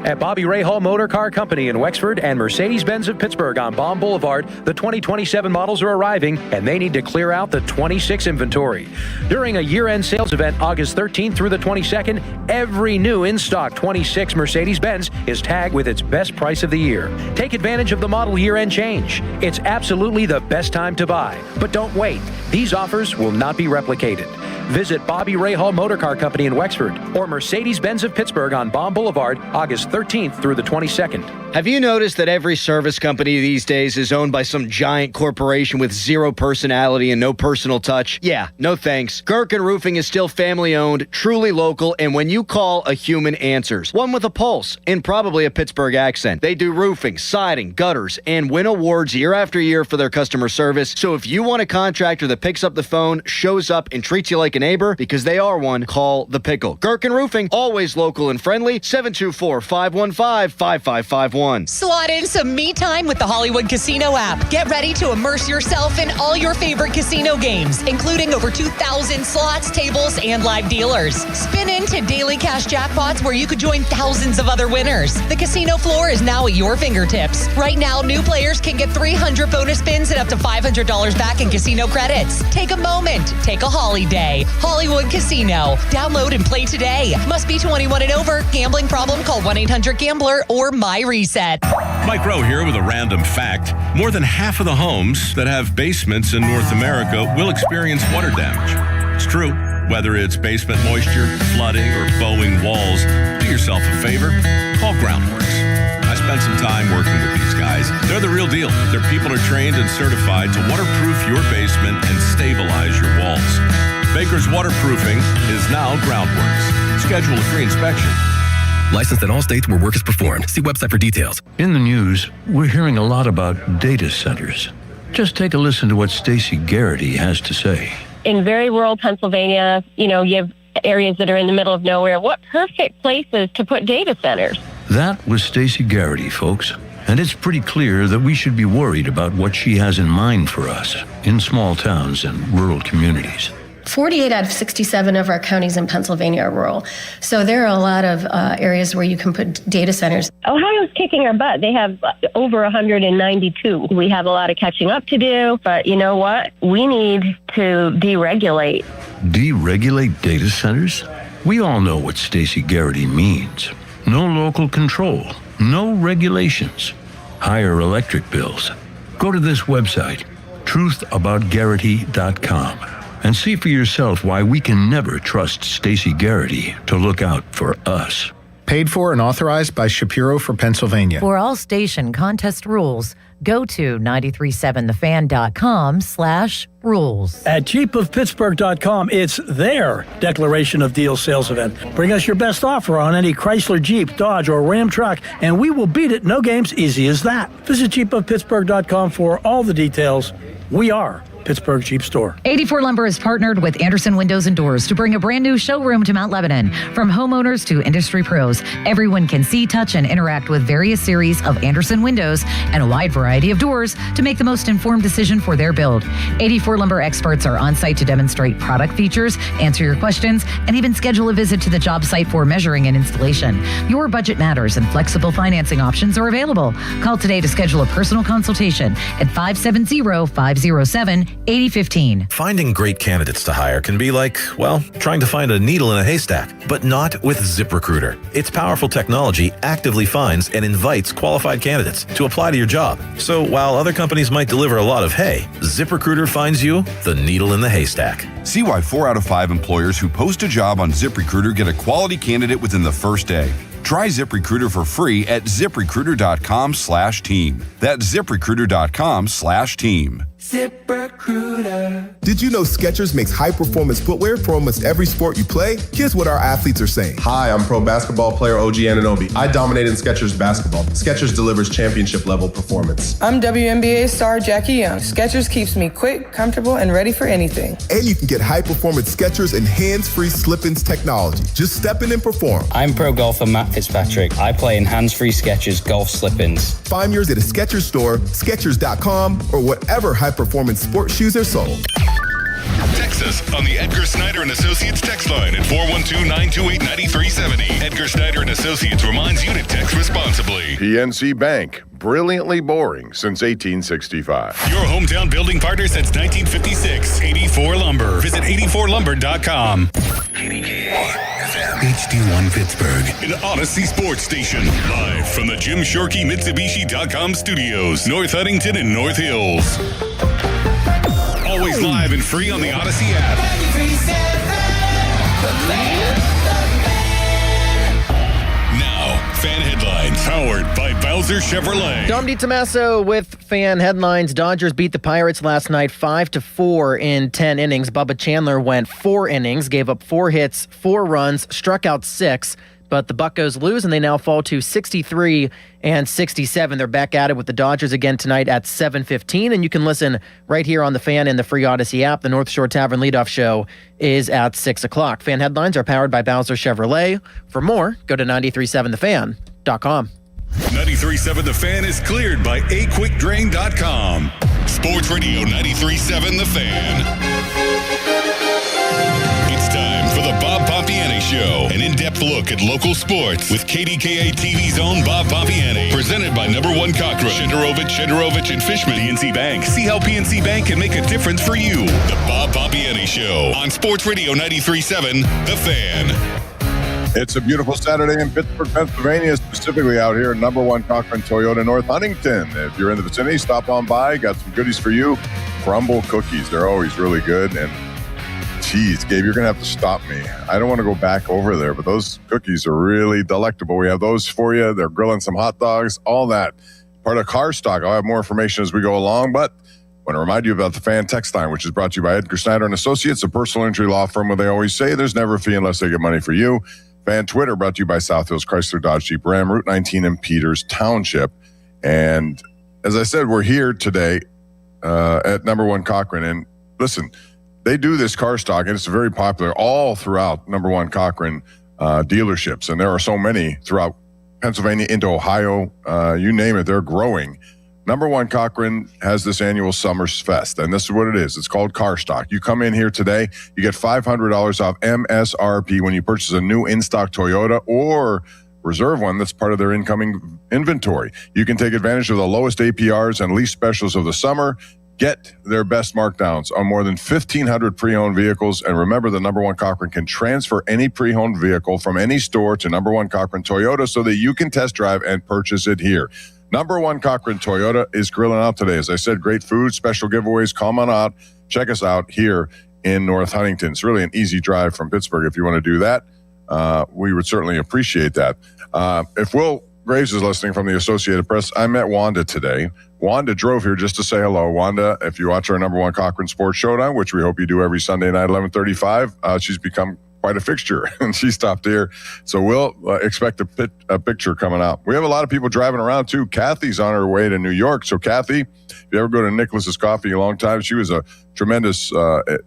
At Bobby Ray Hall Motor Car Company in Wexford and Mercedes-Benz of Pittsburgh on Baum Boulevard, the 2027 models are arriving, and they need to clear out the 26 inventory. During a year-end sales event August 13th through the 22nd, every new in-stock 26 Mercedes-Benz is tagged with its best price of the year. Take advantage of the model year-end change. It's absolutely the best time to buy. But don't wait. These offers will not be replicated. Visit Bobby Ray Hall Motor Car Company in Wexford or Mercedes-Benz of Pittsburgh on Baum Boulevard, August 13th through the 22nd. Have you noticed that every service company these days is owned by some giant corporation with zero personality and no personal touch? Yeah, no thanks. Gherkin Roofing is still family-owned, truly local, and when you call, a human answers. One with a pulse and probably a Pittsburgh accent. They do roofing, siding, gutters, and win awards year after year for their customer service. So if you want a contractor that picks up the phone, shows up, and treats you like a neighbor, because they are one, call The Pickle. Gherkin Roofing, always local and friendly, 724-515-5551. Slot in some me time with the Hollywood Casino app. Get ready to immerse yourself in all your favorite casino games, including over 2,000 slots, tables, and live dealers. Spin into daily cash jackpots where you could join thousands of other winners. The casino floor is now at your fingertips. Right now, new players can get 300 bonus spins and up to $500 back in casino credits. Take a moment. Take a holiday. Hollywood Casino. Download and play today. Must be 21 and over. Gambling problem? Call 1-800-GAMBLER or MyReset. Mike Rowe here with a random fact. More than half of the homes that have basements in North America will experience water damage. It's true. Whether it's basement moisture, flooding, or bowing walls, do yourself a favor. Call Groundworks. I spent some time working with these guys. They're the real deal. Their people are trained and certified to waterproof your basement and stabilize your walls. Baker's Waterproofing is now Groundworks. Schedule a free inspection. Licensed in all states where work is performed. See website for details. In the news, we're hearing a lot about data centers. Just take a listen to what Stacey Garrity has to say. In very rural Pennsylvania, you have areas that are in the middle of nowhere. What perfect places to put data centers. That was Stacey Garrity, folks. And it's pretty clear that we should be worried about what she has in mind for us in small towns and rural communities. 48 out of 67 of our counties in Pennsylvania are rural. So there are a lot of areas where you can put data centers. Ohio's kicking our butt. They have over 192. We have a lot of catching up to do, but you know what? We need to deregulate. Deregulate data centers? We all know what Stacey Garrity means. No local control, no regulations, higher electric bills. Go to this website, truthaboutgarrity.com, and see for yourself why we can never trust Stacey Garrity to look out for us. Paid for and authorized by Shapiro for Pennsylvania. For all station contest rules, go to 937thefan.com/rules. At jeepofpittsburgh.com, it's their declaration of deal sales event. Bring us your best offer on any Chrysler, Jeep, Dodge, or Ram truck, and we will beat it. No games, easy as that. Visit jeepofpittsburgh.com for all the details. We are Pittsburgh Jeep Store. 84 Lumber has partnered with Anderson Windows and Doors to bring a brand new showroom to Mount Lebanon. From homeowners to industry pros, everyone can see, touch, and interact with various series of Anderson windows and a wide variety of doors to make the most informed decision for their build. 84 Lumber experts are on site to demonstrate product features, answer your questions, and even schedule a visit to the job site for measuring and installation. Your budget matters and flexible financing options are available. Call today to schedule a personal consultation at 570-507-8015. Finding great candidates to hire can be like, well, trying to find a needle in a haystack, but not with ZipRecruiter. Its powerful technology actively finds and invites qualified candidates to apply to your job. So while other companies might deliver a lot of hay, ZipRecruiter finds you the needle in the haystack. See why 4 out of 5 employers who post a job on ZipRecruiter get a quality candidate within the first day. Try ZipRecruiter for free at ZipRecruiter.com/team. That's ZipRecruiter.com/team. ZipRecruiter. Did you know Skechers makes high-performance footwear for almost every sport you play? Here's what our athletes are saying. Hi, I'm pro basketball player OG Anunoby. I dominate in Skechers basketball. Skechers delivers championship-level performance. I'm WNBA star Jackie Young. Skechers keeps me quick, comfortable, and ready for anything. And you can get high-performance Skechers and hands-free slip-ins technology. Just step in and perform. I'm pro golfer Matt Fitzpatrick. I play in hands-free Skechers golf slip-ins. Find yours at a Skechers store, Skechers.com, or whatever high-performance sports shoes are sold. Text us on the Edgar Snyder and Associates text line at 412-928-9370. Edgar Snyder and Associates reminds you to text responsibly. PNC Bank, brilliantly boring since 1865. Your hometown building partner since 1956. 84 Lumber. Visit 84lumber.com. HD1 Pittsburgh, an Odyssey sports station. Live from the Jim Shorkey Mitsubishi.com studios, North Huntington and North Hills. Always live and free on the Odyssey app. Now, fan headlines powered by Bowser Chevrolet. Dom DiTomaso with fan headlines. Dodgers beat the Pirates last night 5-4 in 10 innings. Bubba Chandler went 4 innings, gave up 4 hits, 4 runs, struck out 6. But the Buccos lose, and they now fall to 63 and 67. They're back at it with the Dodgers again tonight at 7:15, and you can listen right here on the Fan and the free Odyssey app. The North Shore Tavern leadoff show is at 6 o'clock. Fan headlines are powered by Bowser Chevrolet. For more, go to 937thefan.com. 93.7 The Fan is cleared by aquickdrain.com. Sports Radio 93.7 The Fan. It's time for the Bob Pompiani Show, an in-depth look at local sports with KDKA TV's own Bob Pompiani. Presented by Number One Cochrane, Shenderovich and Fishman, PNC Bank. See how PNC Bank can make a difference for you. The Bob Pompiani Show on Sports Radio 93.7 The Fan. It's a beautiful Saturday in Pittsburgh, Pennsylvania, specifically out here at Number One Cochrane Toyota North Huntington. If you're in the vicinity, stop on by. Got some goodies for you. Crumble cookies. They're always really good. And geez, Gabe, you're going to have to stop me. I don't want to go back over there, but those cookies are really delectable. We have those for you. They're grilling some hot dogs, all that. Part of Car Stock. I'll have more information as we go along, but I want to remind you about the Fan Text Line, which is brought to you by Edgar Snyder and Associates, a personal injury law firm where they always say there's never a fee unless they get money for you. Fan Twitter brought to you by South Hills Chrysler Dodge Jeep Ram, Route 19 in Peters Township. And as I said, we're here today at Number One Cochrane. And listen, they do this car stock, and it's very popular all throughout Number One Cochrane dealerships. And there are so many throughout Pennsylvania into Ohio. You name it, they're growing. Number One Cochrane has this annual Summers Fest, and this is what it is. It's called Car Stock. You come in here today, you get $500 off MSRP when you purchase a new in-stock Toyota or reserve one that's part of their incoming inventory. You can take advantage of the lowest APRs and lease specials of the summer. Get their best markdowns on more than 1,500 pre-owned vehicles. And remember, the Number One Cochrane can transfer any pre-owned vehicle from any store to Number One Cochrane Toyota so that you can test drive and purchase it here. Number One Cochrane Toyota is grilling out today. As I said, great food, special giveaways. Come on out. Check us out here in North Huntington. It's really an easy drive from Pittsburgh if you want to do that. We would certainly appreciate that. If Will Graves is listening from the Associated Press, I met Wanda today. Wanda drove here just to say hello. Wanda, if you watch our Number One Cochrane Sports Showdown, which we hope you do every Sunday night, 11:35, she's become quite a fixture, and she stopped here. So we'll expect a picture coming out. We have a lot of people driving around, too. Kathy's on her way to New York. So, Kathy, if you ever go to Nicholas's Coffee a long time, she was a tremendous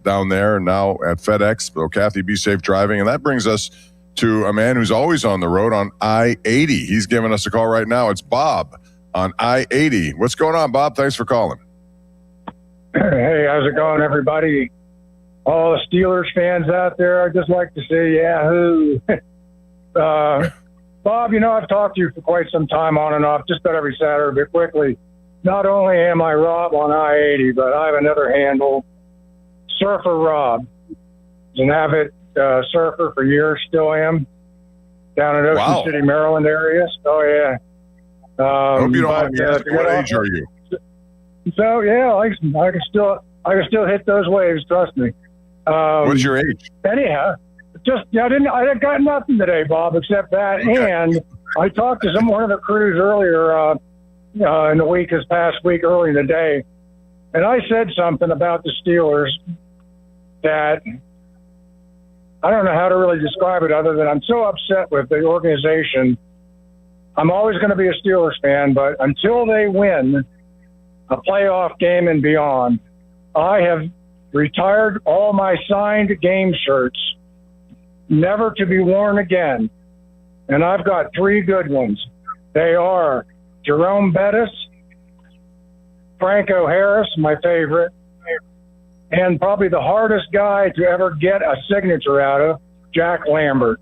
down there and now at FedEx. So, Kathy, be safe driving. And that brings us to a man who's always on the road on I-80. He's giving us a call right now. It's Bob on I-80. What's going on, Bob? Thanks for calling. Hey, how's it going, everybody? All the Steelers fans out there, I'd just like to say Yahoo. Bob, you know, I've talked to you for quite some time on and off, just about every Saturday, but quickly. Not only am I Rob on I-80, but I have another handle, Surfer Rob. He's an avid surfer for years, still am, down in Ocean City, Maryland area. Oh, yeah. I hope you don't have me asking, what age are you? So, yeah, I can still hit those waves, trust me. What's your age? Anyhow, I got nothing today, Bob, except that. Okay. And I talked to one of the crews earlier in the week, this past week, early in the day, and I said something about the Steelers that I don't know how to really describe it other than I'm so upset with the organization. I'm always going to be a Steelers fan, but until they win a playoff game and beyond, I have retired all my signed game shirts, never to be worn again. And I've got 3 good ones. They are Jerome Bettis, Franco Harris, my favorite, and probably the hardest guy to ever get a signature out of, Jack Lambert.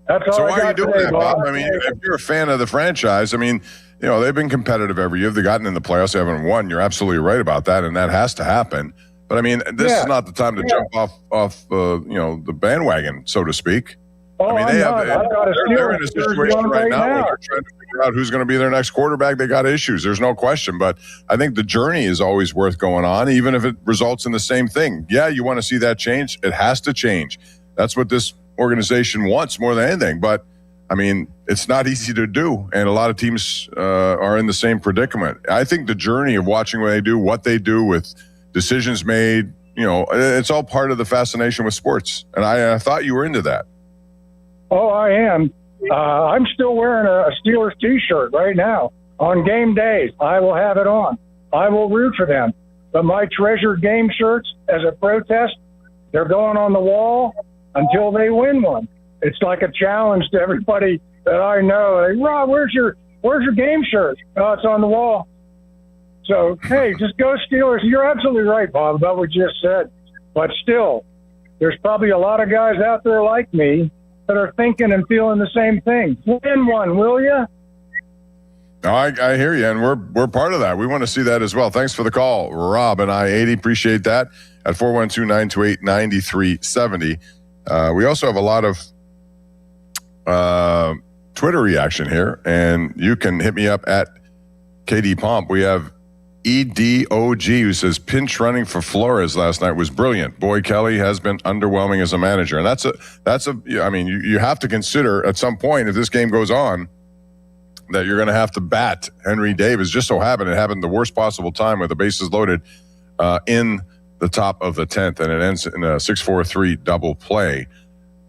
That's all. So why are you doing that, Bob? I mean, if you're a fan of the franchise, I mean, you know, they've been competitive every year. They've gotten in the playoffs. They haven't won. You're absolutely right about that, and that has to happen. But, I mean, this is not the time to jump off the bandwagon, so to speak. Oh, I mean, they're in a situation right now where they're trying to figure out who's going to be their next quarterback. They got issues. There's no question. But I think the journey is always worth going on, even if it results in the same thing. Yeah, you want to see that change. It has to change. That's what this organization wants more than anything. But, I mean, it's not easy to do. And a lot of teams are in the same predicament. I think the journey of watching what they do with decisions made, you know, it's all part of the fascination with sports. And I thought you were into that. Oh, I am. I'm still wearing a Steelers T-shirt right now. On game days, I will have it on. I will root for them. But my treasured game shirts, as a protest, they're going on the wall until they win one. It's like a challenge to everybody that I know. Like, Rob, where's your game shirt? Oh, it's on the wall. So, hey, just go Steelers. You're absolutely right, Bob, about what you just said. But still, there's probably a lot of guys out there like me that are thinking and feeling the same thing. Win one, will you? No, I hear you, and we're part of that. We want to see that as well. Thanks for the call, Rob and I-80. Appreciate that at 412-928-9370. We also have a lot of Twitter reaction here, and you can hit me up at KD Pomp. We have EDOG who says pinch running for Flores last night was brilliant. Boy, Kelly has been underwhelming as a manager, and that's I mean, you have to consider at some point if this game goes on that you're going to have to bat Henry Davis. Just so happened the worst possible time with the bases loaded in the top of the 10th, and it ends in a 6-4-3 double play.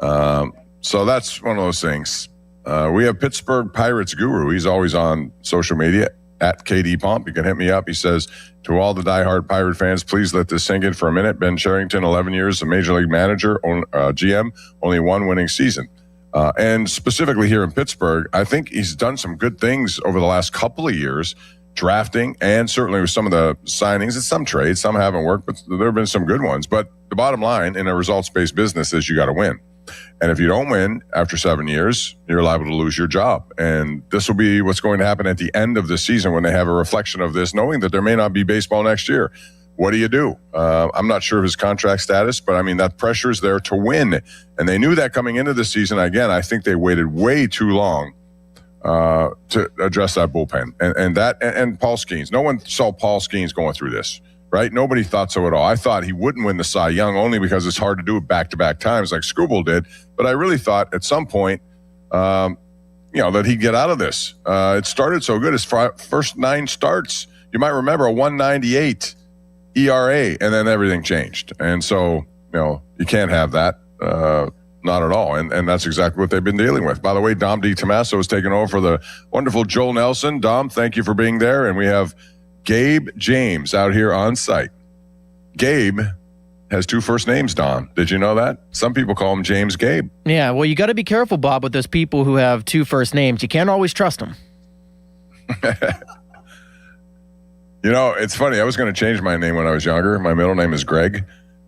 So that's one of those things. We have Pittsburgh Pirates Guru. He's always on social media at KD Pomp. You can hit me up. He says, to all the diehard Pirate fans, please let this sink in for a minute. Ben Cherington, 11 years, a major league manager, GM, only one winning season. And specifically here in Pittsburgh, I think he's done some good things over the last couple of years, drafting and certainly with some of the signings and some trades. Some haven't worked, but there have been some good ones. But the bottom line in a results-based business is you got to win. And if you don't win after 7 years, you're liable to lose your job. And this will be what's going to happen at the end of the season when they have a reflection of this, knowing that there may not be baseball next year. What do you do? I'm not sure of his contract status, but I mean, that pressure is there to win. And they knew that coming into the season. Again, I think they waited way too long to address that bullpen. And Paul Skeens. No one saw Paul Skeens going through this, right? Nobody thought so at all. I thought he wouldn't win the Cy Young only because it's hard to do it back-to-back times like Struble did. But I really thought at some point, that he'd get out of this. It started so good. His first 9 starts, you might remember a 1.98 ERA, and then everything changed. And so, you can't have that. Not at all. And that's exactly what they've been dealing with. By the way, Dom DiTomaso is taking over for the wonderful Joel Nelson. Dom, thank you for being there. And we have Gabe James out here on site. Gabe has 2 first names, Don. Did you know that? Some people call him James Gabe. Yeah, well, you got to be careful, Bob, with those people who have 2 first names. You can't always trust them. It's funny. I was going to change my name when I was younger. My middle name is Greg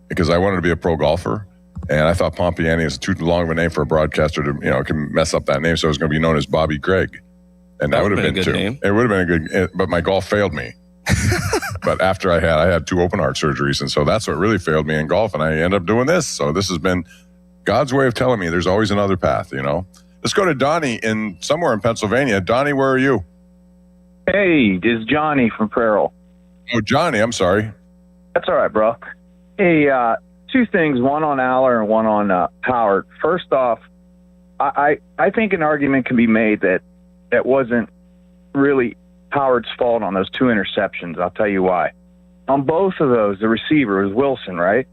because I wanted to be a pro golfer. And I thought Pompiani is too long of a name for a broadcaster to, can mess up that name. So I was going to be known as Bobby Gregg. And that would have been a good name. It would have been a good, but my golf failed me. But after I had 2 open heart surgeries. And so that's what really failed me in golf. And I ended up doing this. So this has been God's way of telling me there's always another path, Let's go to Donnie somewhere in Pennsylvania. Donnie, where are you? Hey, this is Johnny from Prairie. Oh, Johnny, I'm sorry. That's all right, bro. Hey, 2 things, one on Aller and one on Howard. First off, I think an argument can be made that wasn't really Howard's fault on those 2 interceptions. I'll tell you why. On both of those, the receiver was Wilson, right?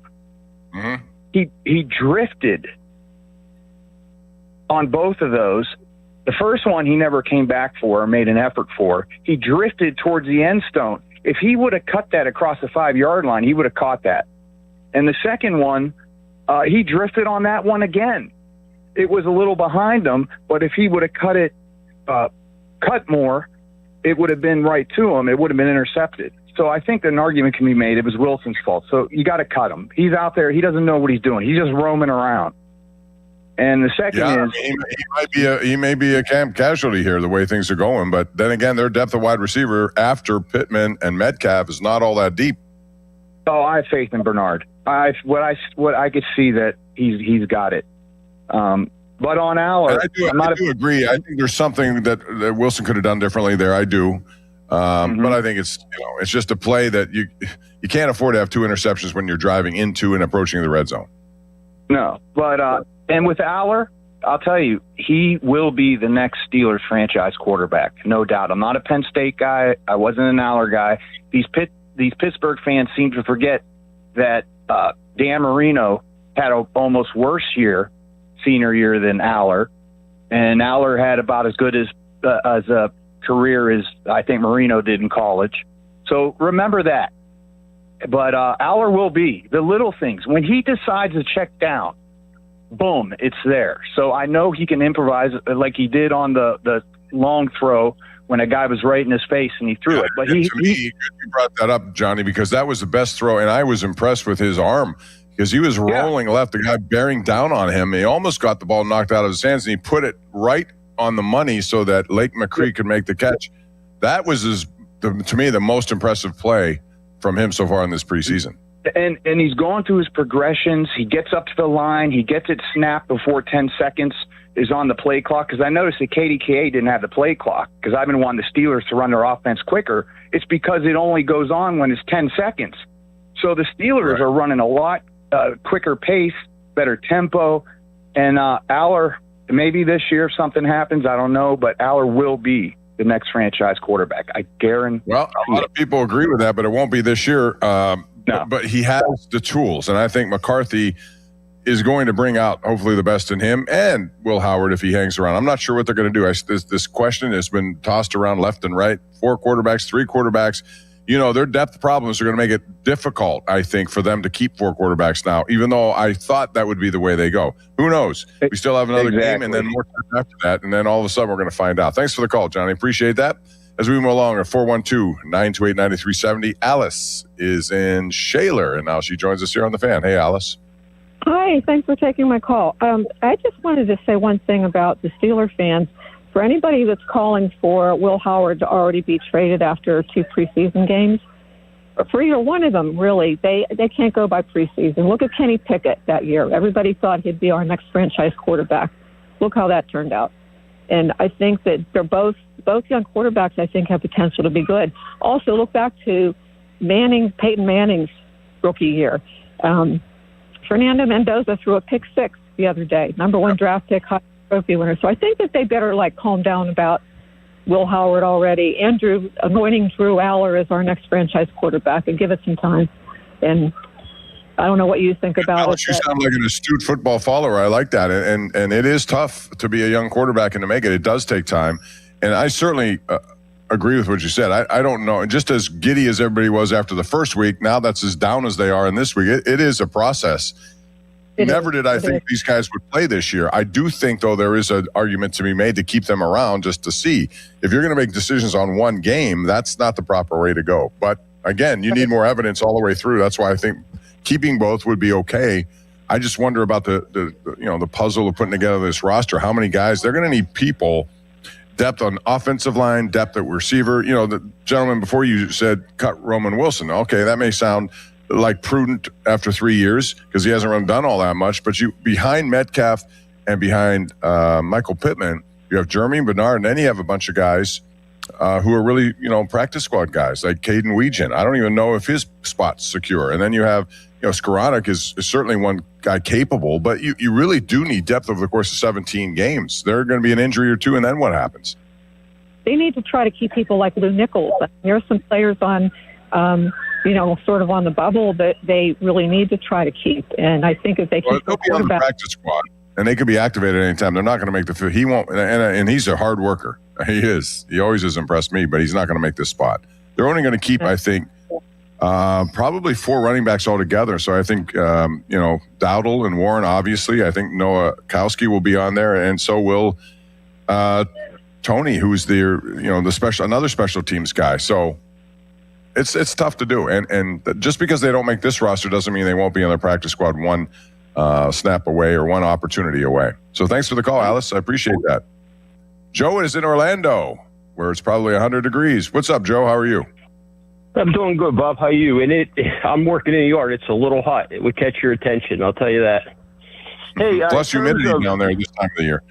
Mm-hmm. He drifted on both of those. The first one he never came back for or made an effort for. He drifted towards the end stone. If he would have cut that across the 5-yard line, he would have caught that. And the second one, he drifted on that one again. It was a little behind him, but if he would have cut more, it would have been right to him. It would have been intercepted. So I think an argument can be made it was Wilson's fault. So you got to cut him. He's out there. He doesn't know what he's doing. He's just roaming around. And the second is he may be a camp casualty here the way things are going. But then again, their depth of wide receiver after Pittman and Metcalf is not all that deep. Oh, I have faith in Bernard. I could see that he's got it. But on Aller, I do agree. I think there's something that Wilson could have done differently there. I do. But I think it's just a play that you can't afford to have 2 interceptions when you're driving into and approaching the red zone. No, but and with Aller, I'll tell you, he will be the next Steelers franchise quarterback, no doubt. I'm not a Penn State guy. I wasn't an Aller guy. These Pittsburgh fans seem to forget that Dan Marino had an almost worse senior year than Aller, and Aller had about as good as a career as I think Marino did in college. So remember that. But Aller will be the little things. When he decides to check down, boom, it's there. So I know he can improvise like he did on the long throw when a guy was right in his face and he threw it. But you brought that up, Johnny, because that was the best throw, and I was impressed with his arm because he was rolling left, the guy bearing down on him. He almost got the ball knocked out of his hands, and he put it right on the money so that Lake McCree could make the catch. That was to me the most impressive play from him so far in this preseason. And he's going through his progressions. He gets up to the line. He gets it snapped before 10 seconds is on the play clock. Because I noticed that KDKA didn't have the play clock because I've been wanting the Steelers to run their offense quicker. It's because it only goes on when it's 10 seconds. So the Steelers are running a lot quicker pace, better tempo. And Aller, maybe this year if something happens, I don't know, but Aller will be the next franchise quarterback. I guarantee. Well, a lot of people agree with that, but it won't be this year. No. But he has the tools, and I think McCarthy is going to bring out hopefully the best in him and Will Howard if he hangs around. I'm not sure what they're going to do. This question has been tossed around left and right. 4 quarterbacks, 3 quarterbacks. their depth problems are going to make it difficult, I think, for them to keep 4 quarterbacks now, even though I thought that would be the way they go. Who knows? We still have another game and then more time after that, and then all of a sudden we're going to find out. Thanks for the call, Johnny. Appreciate that. As we move along at 412-928-9370, Alice is in Shaler, and now she joins us here on The Fan. Hey, Alice. Hi, thanks for taking my call. I just wanted to say one thing about the Steeler fans. For anybody that's calling for Will Howard to already be traded after 2 preseason games, for either one of them, really, they can't go by preseason. Look at Kenny Pickett that year. Everybody thought he'd be our next franchise quarterback. Look how that turned out. And I think that they're both young quarterbacks, I think, have potential to be good. Also, look back to Peyton Manning's rookie year. Fernando Mendoza threw a pick 6 the other day, number 1 draft pick, high trophy winner. So I think that they better calm down about Will Howard already. Anointing Drew Aller as our next franchise quarterback, and give it some time. And I don't know what you think about it. You sound like an astute football follower. I like that. And it is tough to be a young quarterback and to make it. It does take time. And I certainly agree with what you said. I don't know. And just as giddy as everybody was after the first week, now that's as down as they are in this week. It is a process. Never did I think these guys would play this year. I do think, though, there is an argument to be made to keep them around just to see. If you're going to make decisions on one game, that's not the proper way to go. But, again, you need more evidence all the way through. That's why I think keeping both would be okay. I just wonder about the puzzle of putting together this roster. How many guys? They're going to need people, depth on offensive line, depth at receiver. The gentleman before you said cut Roman Wilson. Okay, that may sound like prudent after 3 years because he hasn't done all that much. But you behind Metcalf and behind Michael Pittman, you have Jeremy Bernard, and then you have a bunch of guys who are really, practice squad guys like Caden Weegan. I don't even know if his spot's secure. And then you have, Skoranek is certainly one guy capable, but you really do need depth over the course of 17 games. There are going to be an injury or two, and then what happens? They need to try to keep people like Lou Nichols. There are some players on, sort of on the bubble that they really need to try to keep. And I think if they keep they'll be on the practice squad, and they could be activated anytime. They're not going to make the field. He won't, and he's a hard worker. He is. He always has impressed me, but he's not going to make this spot. They're only going to keep, I think, probably 4 running backs altogether. So I think, Dowdle and Warren, obviously. I think Noah Kowski will be on there, and so will Tony, who's another special teams guy. So it's tough to do. And just because they don't make this roster doesn't mean they won't be on the practice squad one snap away or one opportunity away. So thanks for the call, Alice. I appreciate that. Joe is in Orlando, where it's probably 100 degrees. What's up, Joe? How are you? I'm doing good, Bob. How are you? And I'm working in the yard. It's a little hot. It would catch your attention, I'll tell you that. Hey, plus humidity down there this time of the year.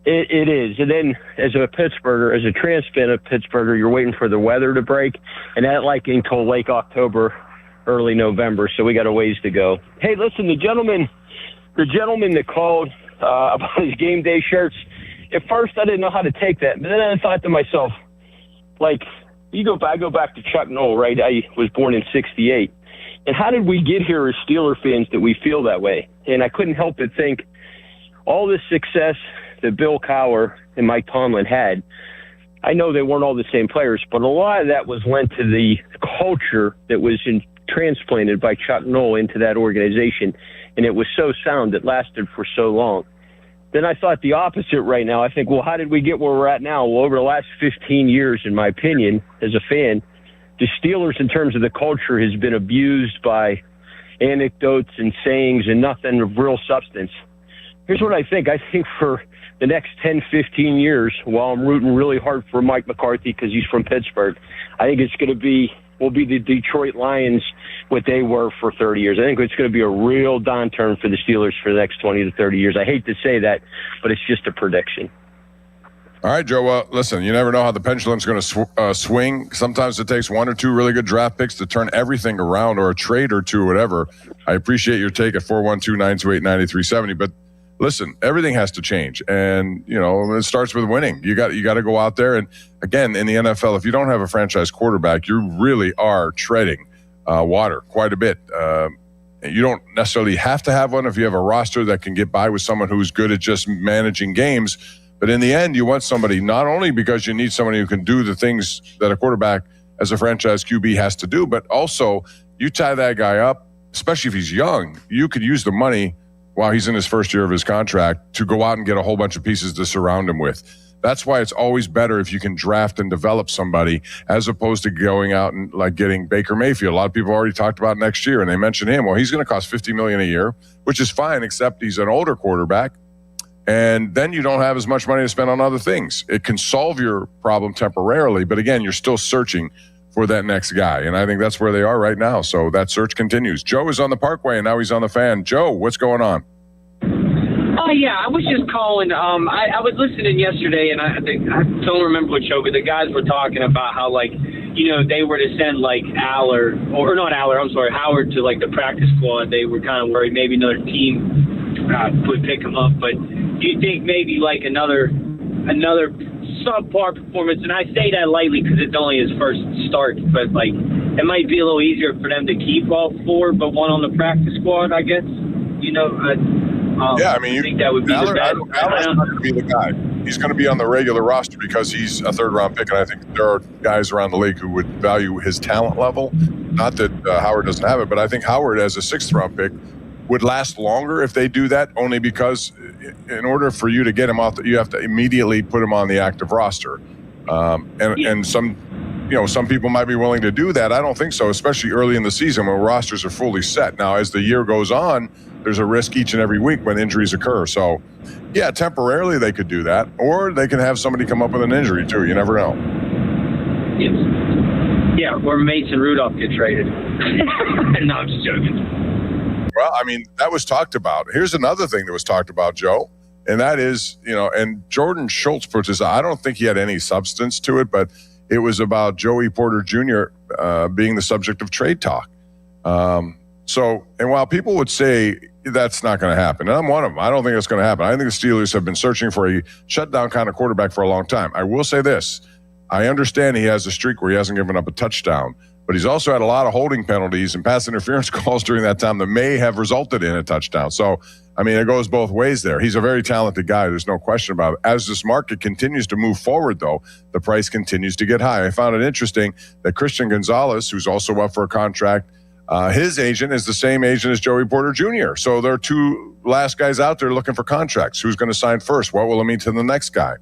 It is. And then as a Pittsburgher, as a transplant of Pittsburgher, you're waiting for the weather to break. And that until late October, early November. So we got a ways to go. Hey, listen, the gentleman that called about his game day shirts, at first I didn't know how to take that. But then I thought to myself, I go back to Chuck Noll, right? I was born in 1968. And how did we get here as Steeler fans that we feel that way? And I couldn't help but think all this success that Bill Cowher and Mike Tomlin had, I know they weren't all the same players, but a lot of that was lent to the culture that was transplanted by Chuck Noll into that organization. And it was so sound, it lasted for so long. Then I thought the opposite right now. I think, well, how did we get where we're at now? Well, over the last 15 years, in my opinion, as a fan, the Steelers, in terms of the culture, has been abused by anecdotes and sayings and nothing of real substance. Here's what I think. I think for the next 10, 15 years, while I'm rooting really hard for Mike McCarthy because he's from Pittsburgh, I think will be the Detroit Lions what they were for 30 years. I think it's going to be a real downturn for the Steelers for the next 20 to 30 years. I hate to say that, but it's just a prediction. All right, Joe. Well, listen, you never know how the pendulum's going to swing. Sometimes it takes 1 or 2 really good draft picks to turn everything around, or a trade or two, whatever. I appreciate your take at 412-928-9370. But listen, everything has to change, and it starts with winning. You got to go out there, and again, in the NFL, if you don't have a franchise quarterback, you really are treading water quite a bit. You don't necessarily have to have one if you have a roster that can get by with someone who's good at just managing games. But in the end, you want somebody not only because you need somebody who can do the things that a quarterback as a franchise QB has to do. But also, you tie that guy up, especially if he's young, you could use the money while he's in his first year of his contract to go out and get a whole bunch of pieces to surround him with. That's why it's always better if you can draft and develop somebody as opposed to going out and like getting Baker Mayfield. A lot of people already talked about next year, and they mentioned him. Well, he's going to cost $50 million a year, which is fine, except he's an older quarterback. And then you don't have as much money to spend on other things. It can solve your problem temporarily, but again, you're still searching for that next guy. And I think that's where they are right now. So that search continues. Joe is on the Parkway, and now he's on the Fan. Joe, what's going on? Oh, yeah, I was just calling. I was listening yesterday, and I don't remember what show, but the guys were talking about how, like, you know, they were to send, like, Howard to, like, the practice squad. They were kind of worried maybe another team would pick him up. But do you think maybe, like, another subpar performance, and I say that lightly because it's only his first start, but, like, it might be a little easier for them to keep all four, but one on the practice squad, I guess, you know, I mean, I think that would be Allen's not going to be the guy. He's going to be on the regular roster because he's a third-round pick, and I think there are guys around the league who would value his talent level. Not that Howard doesn't have it, but I think Howard, as a sixth-round pick, would last longer if they do that, only because in order for you to get him off, you have to immediately put him on the active roster. And some people might be willing to do that. I don't think so, especially early in the season when rosters are fully set. Now, as the year goes on, there's a risk each and every week when injuries occur. So, yeah, temporarily they could do that, or they can have somebody come up with an injury too. You never know. Yes. Yeah, or Mason Rudolph get traded. No, I'm just joking. Well, I mean, that was talked about. Here's another thing that was talked about, Joe, and that is, and Jordan Schultz puts this out. I don't think he had any substance to it, but it was about Joey Porter Jr. Being the subject of trade talk. And while people would say that's not going to happen, and I'm one of them, I don't think it's going to happen. I think the Steelers have been searching for a shutdown kind of quarterback for a long time. I will say this. I understand he has a streak where he hasn't given up a touchdown, but he's also had a lot of holding penalties and pass interference calls during that time that may have resulted in a touchdown. So, I mean, it goes both ways there. He's a very talented guy. There's no question about it. As this market continues to move forward, though, the price continues to get high. I found it interesting that Christian Gonzalez, who's also up for a contract, his agent is the same agent as Joey Porter Jr. So there are two last guys out there looking for contracts. Who's going to sign first? What will it mean to the next guy?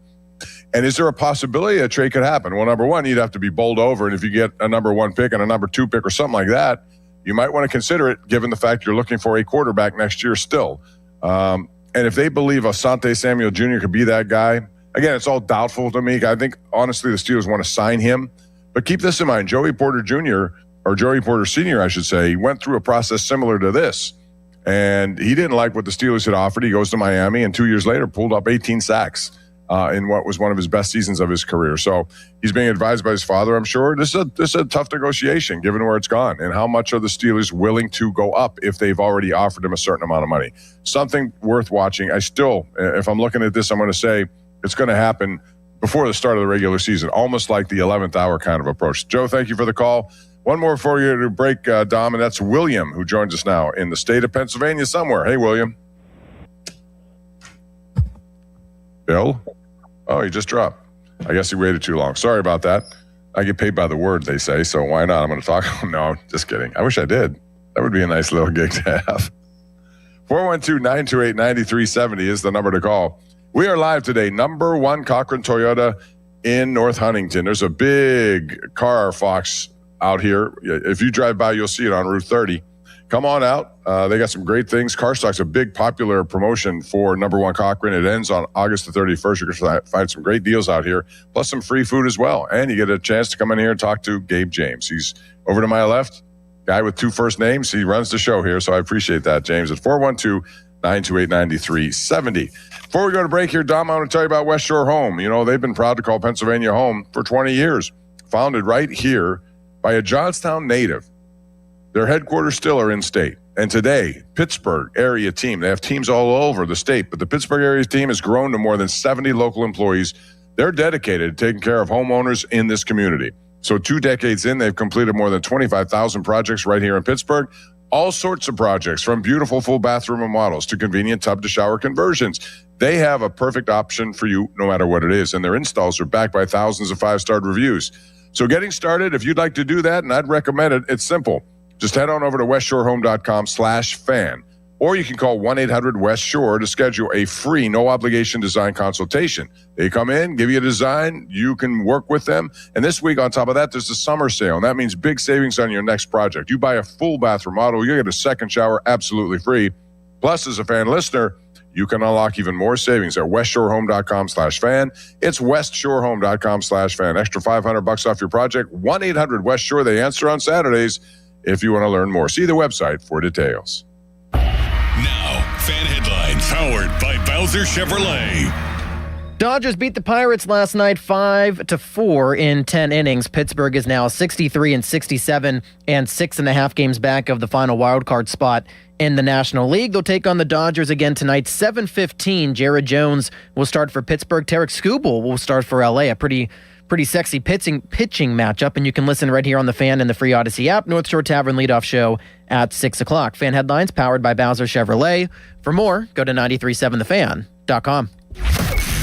And is there a possibility a trade could happen? Well, number one, you'd have to be bowled over. And if you get a number one pick and a number two pick or something like that, you might want to consider it, given the fact you're looking for a quarterback next year still. And if they believe Asante Samuel Jr. could be that guy, again, it's all doubtful to me. I think, honestly, the Steelers want to sign him. But keep this in mind. Joey Porter Jr., or Joey Porter Sr., I should say, he went through a process similar to this. And he didn't like what the Steelers had offered. He goes to Miami, and 2 years later pulled up 18 sacks in what was one of his best seasons of his career. So he's being advised by his father, I'm sure. This is a tough negotiation, given where it's gone. And how much are the Steelers willing to go up if they've already offered him a certain amount of money? Something worth watching. I still, if I'm looking at this, I'm going to say it's going to happen before the start of the regular season, almost like the 11th hour kind of approach. Joe, thank you for the call. One more before you to break, Dom, and that's William, who joins us now in the state of Pennsylvania somewhere. Hey, William. Bill? Oh, he just dropped. I guess he waited too long. Sorry about that. I get paid by the word, they say, so why not? I'm going to talk. No, just kidding. I wish I did. That would be a nice little gig to have. 412-928-9370 is the number to call. We are live today, number one Cochran Toyota in North Huntington. There's a big car fox out here. If you drive by, you'll see it on Route 30. Come on out. They got some great things. Car Stock's a big popular promotion for number one Cochran. It ends on August the 31st. You're going to find some great deals out here, plus some free food as well. And you get a chance to come in here and talk to Gabe James. He's over to my left, guy with two first names. He runs the show here, so I appreciate that, James, at 412-928-9370. Before we go to break here, Dom, I want to tell you about West Shore Home. You know, they've been proud to call Pennsylvania home for 20 years. Founded right here by a Johnstown native. Their headquarters still are in state. And today, Pittsburgh area team, they have teams all over the state, but the Pittsburgh area team has grown to more than 70 local employees. They're dedicated to taking care of homeowners in this community. So 2 decades in, they've completed more than 25,000 projects right here in Pittsburgh. All sorts of projects, from beautiful full bathroom remodels to convenient tub to shower conversions. They have a perfect option for you no matter what it is. And their installs are backed by thousands of 5-star reviews. So getting started, if you'd like to do that, and I'd recommend it, it's simple. Just head on over to westshorehome.com/fan. Or you can call 1-800-WEST-SHORE to schedule a free, no-obligation design consultation. They come in, give you a design, you can work with them. And this week, on top of that, there's the summer sale, and that means big savings on your next project. You buy a full bath remodel, you get a second shower absolutely free. Plus, as a fan listener, you can unlock even more savings at westshorehome.com/fan. It's westshorehome.com/fan. Extra $500 off your project. 1-800-WEST-SHORE. They answer on Saturdays if you want to learn more. See the website for details. Now, fan headlines powered by Bowser Chevrolet. Dodgers beat the Pirates last night 5-4 in 10 innings. Pittsburgh is now 63-67 and 6.5 games back of the final wildcard spot in the National League. They'll take on the Dodgers again tonight, 7:15. Jared Jones will start for Pittsburgh. Tarek Skubal will start for LA. A pretty sexy pitching matchup, and you can listen right here on the Fan and the free Odyssey app. North Shore Tavern leadoff show at 6 o'clock. Fan headlines powered by Bowser Chevrolet. For more, go to 937thefan.com.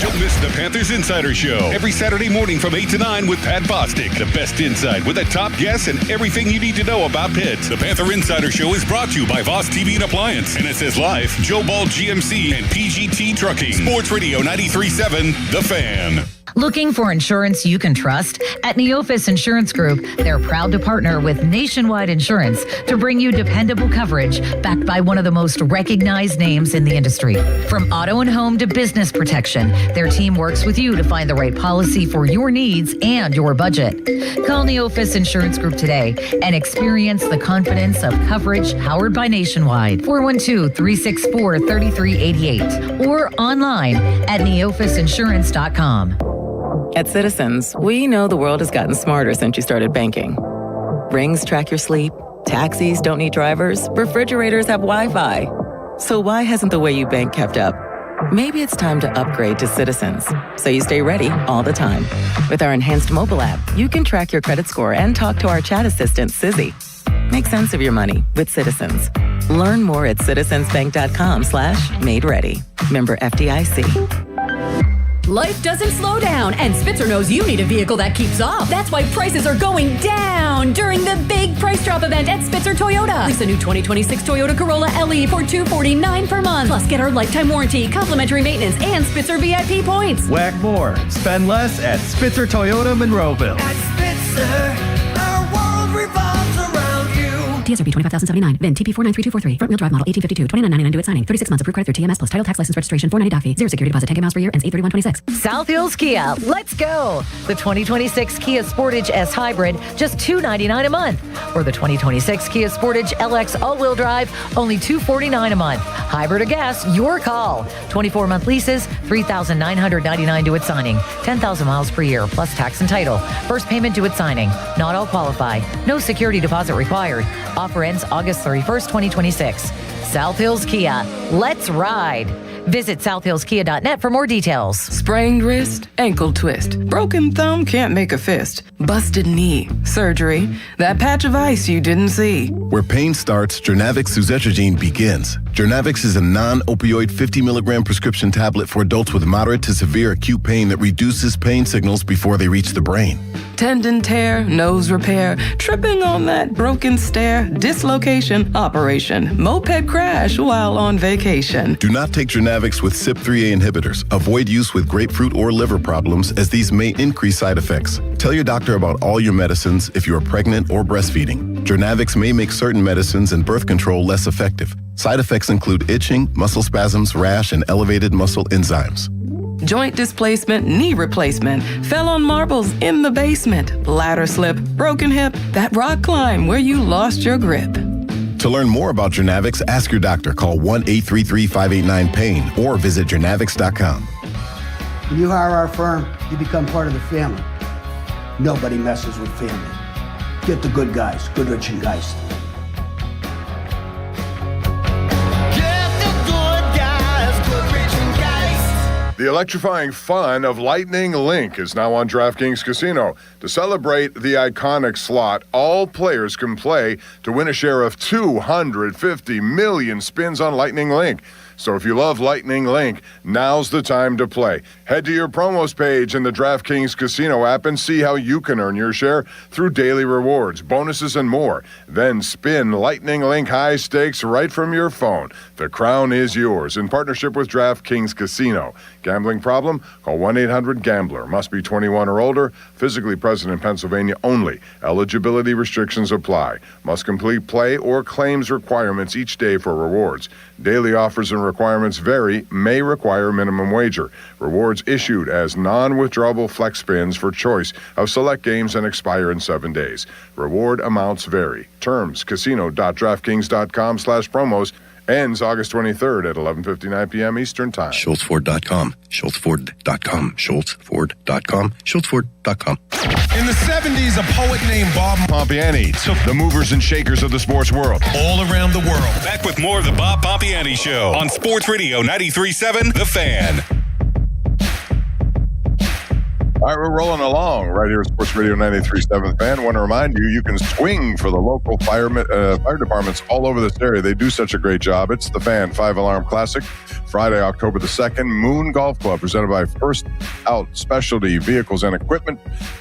Don't miss the Panthers Insider Show every Saturday morning from 8 to 9 with Pat Bostic. The best insight with the top guests and everything you need to know about Pitt. The Panther Insider Show is brought to you by Voss TV and Appliance, NSS Life, Joe Ball GMC, and PGT Trucking. Sports Radio 93.7, The Fan. Looking for insurance you can trust? At Neophis Insurance Group, they're proud to partner with Nationwide Insurance to bring you dependable coverage backed by one of the most recognized names in the industry. From auto and home to business protection, their team works with you to find the right policy for your needs and your budget. Call Neophis Insurance Group today and experience the confidence of coverage powered by Nationwide. 412-364-3388 or online at neophisinsurance.com. At Citizens, we know the world has gotten smarter since you started banking. Rings track your sleep, taxis don't need drivers, refrigerators have Wi-Fi. So why hasn't the way you bank kept up? Maybe it's time to upgrade to Citizens, so you stay ready all the time. With our enhanced mobile app, you can track your credit score and talk to our chat assistant, Sizzy. Make sense of your money with Citizens. Learn more at citizensbank.com/made ready. Member FDIC. Life doesn't slow down, and Spitzer knows you need a vehicle that keeps up. That's why prices are going down during the big price drop event at Spitzer Toyota. Lease a new 2026 Toyota Corolla LE for $249 per month. Plus, get our lifetime warranty, complimentary maintenance, and Spitzer VIP points. Whack more. Spend less at Spitzer Toyota Monroeville. At Spitzer, our world revolves around you. TSRP 25,079. VIN TP 493243. Front wheel drive model 1852. $29.99 due at signing. 36 months approved credit through TMS plus title tax license registration. $490 doc fee. 0 security deposit. 10K miles per year. Ends 8/31/26. South Hills Kia, let's go. The 2026 Kia Sportage S Hybrid, just $299 a month. Or the 2026 Kia Sportage LX all-wheel drive, only $249 a month. Hybrid or gas, your call. 24-month leases, $3,999 due at signing. 10,000 miles per year, plus tax and title. First payment due at signing. Not all qualify. No security deposit required. Offer ends August 31st, 2026. South Hills Kia, let's ride. Visit southhillskia.net for more details. Sprained wrist, ankle twist, broken thumb, can't make a fist, busted knee, surgery, that patch of ice you didn't see. Where pain starts, Jernavix suzetrigine begins. Jernavix is a non-opioid 50 milligram prescription tablet for adults with moderate to severe acute pain that reduces pain signals before they reach the brain. Tendon tear, nose repair, tripping on that broken stair, dislocation, operation, moped crash while on vacation. Do not take Jernavix with CYP3A inhibitors. Avoid use with grapefruit or liver problems as these may increase side effects. Tell your doctor about all your medicines if you are pregnant or breastfeeding. Jernavix may make certain medicines and birth control less effective. Side effects include itching, muscle spasms, rash, and elevated muscle enzymes. Joint displacement, knee replacement, fell on marbles in the basement, ladder slip, broken hip, that rock climb where you lost your grip. To learn more about Jernavix, ask your doctor. Call 1-833-589-PAIN or visit Jernavix.com. When you hire our firm, you become part of the family. Nobody messes with family. Get the good guys, Goodrich and Geist. The electrifying fun of Lightning Link is now on DraftKings Casino. To celebrate the iconic slot, all players can play to win a share of 250 million spins on Lightning Link. So if you love Lightning Link, now's the time to play. Head to your promos page in the DraftKings Casino app and see how you can earn your share through daily rewards, bonuses, and more. Then spin Lightning Link high stakes right from your phone. The crown is yours in partnership with DraftKings Casino. Gambling problem? Call 1-800-GAMBLER. Must be 21 or older. Physically present in Pennsylvania only. Eligibility restrictions apply. Must complete play or claims requirements each day for rewards. Daily offers and requirements vary. May require minimum wager. Rewards issued as non-withdrawable flex spins for choice of select games and expire in 7 days. Reward amounts vary. Terms: casino.draftkings.com/promos. Ends August 23rd at 11:59 p.m. Eastern Time. SchultzFord.com. SchultzFord.com. SchultzFord.com. SchultzFord.com. In the 70s, a poet named Bob Pompiani took the movers and shakers of the sports world all around the world. Back with more of the Bob Pompiani Show on Sports Radio 93.7 The Fan. All right, we're rolling along right here at Sports Radio 93.7 The Fan. I want to remind you, you can swing for the local fire departments all over this area. They do such a great job. It's the Fan 5-Alarm Classic, Friday, October the 2nd. Moon Golf Club, presented by First Out Specialty Vehicles and Equipment,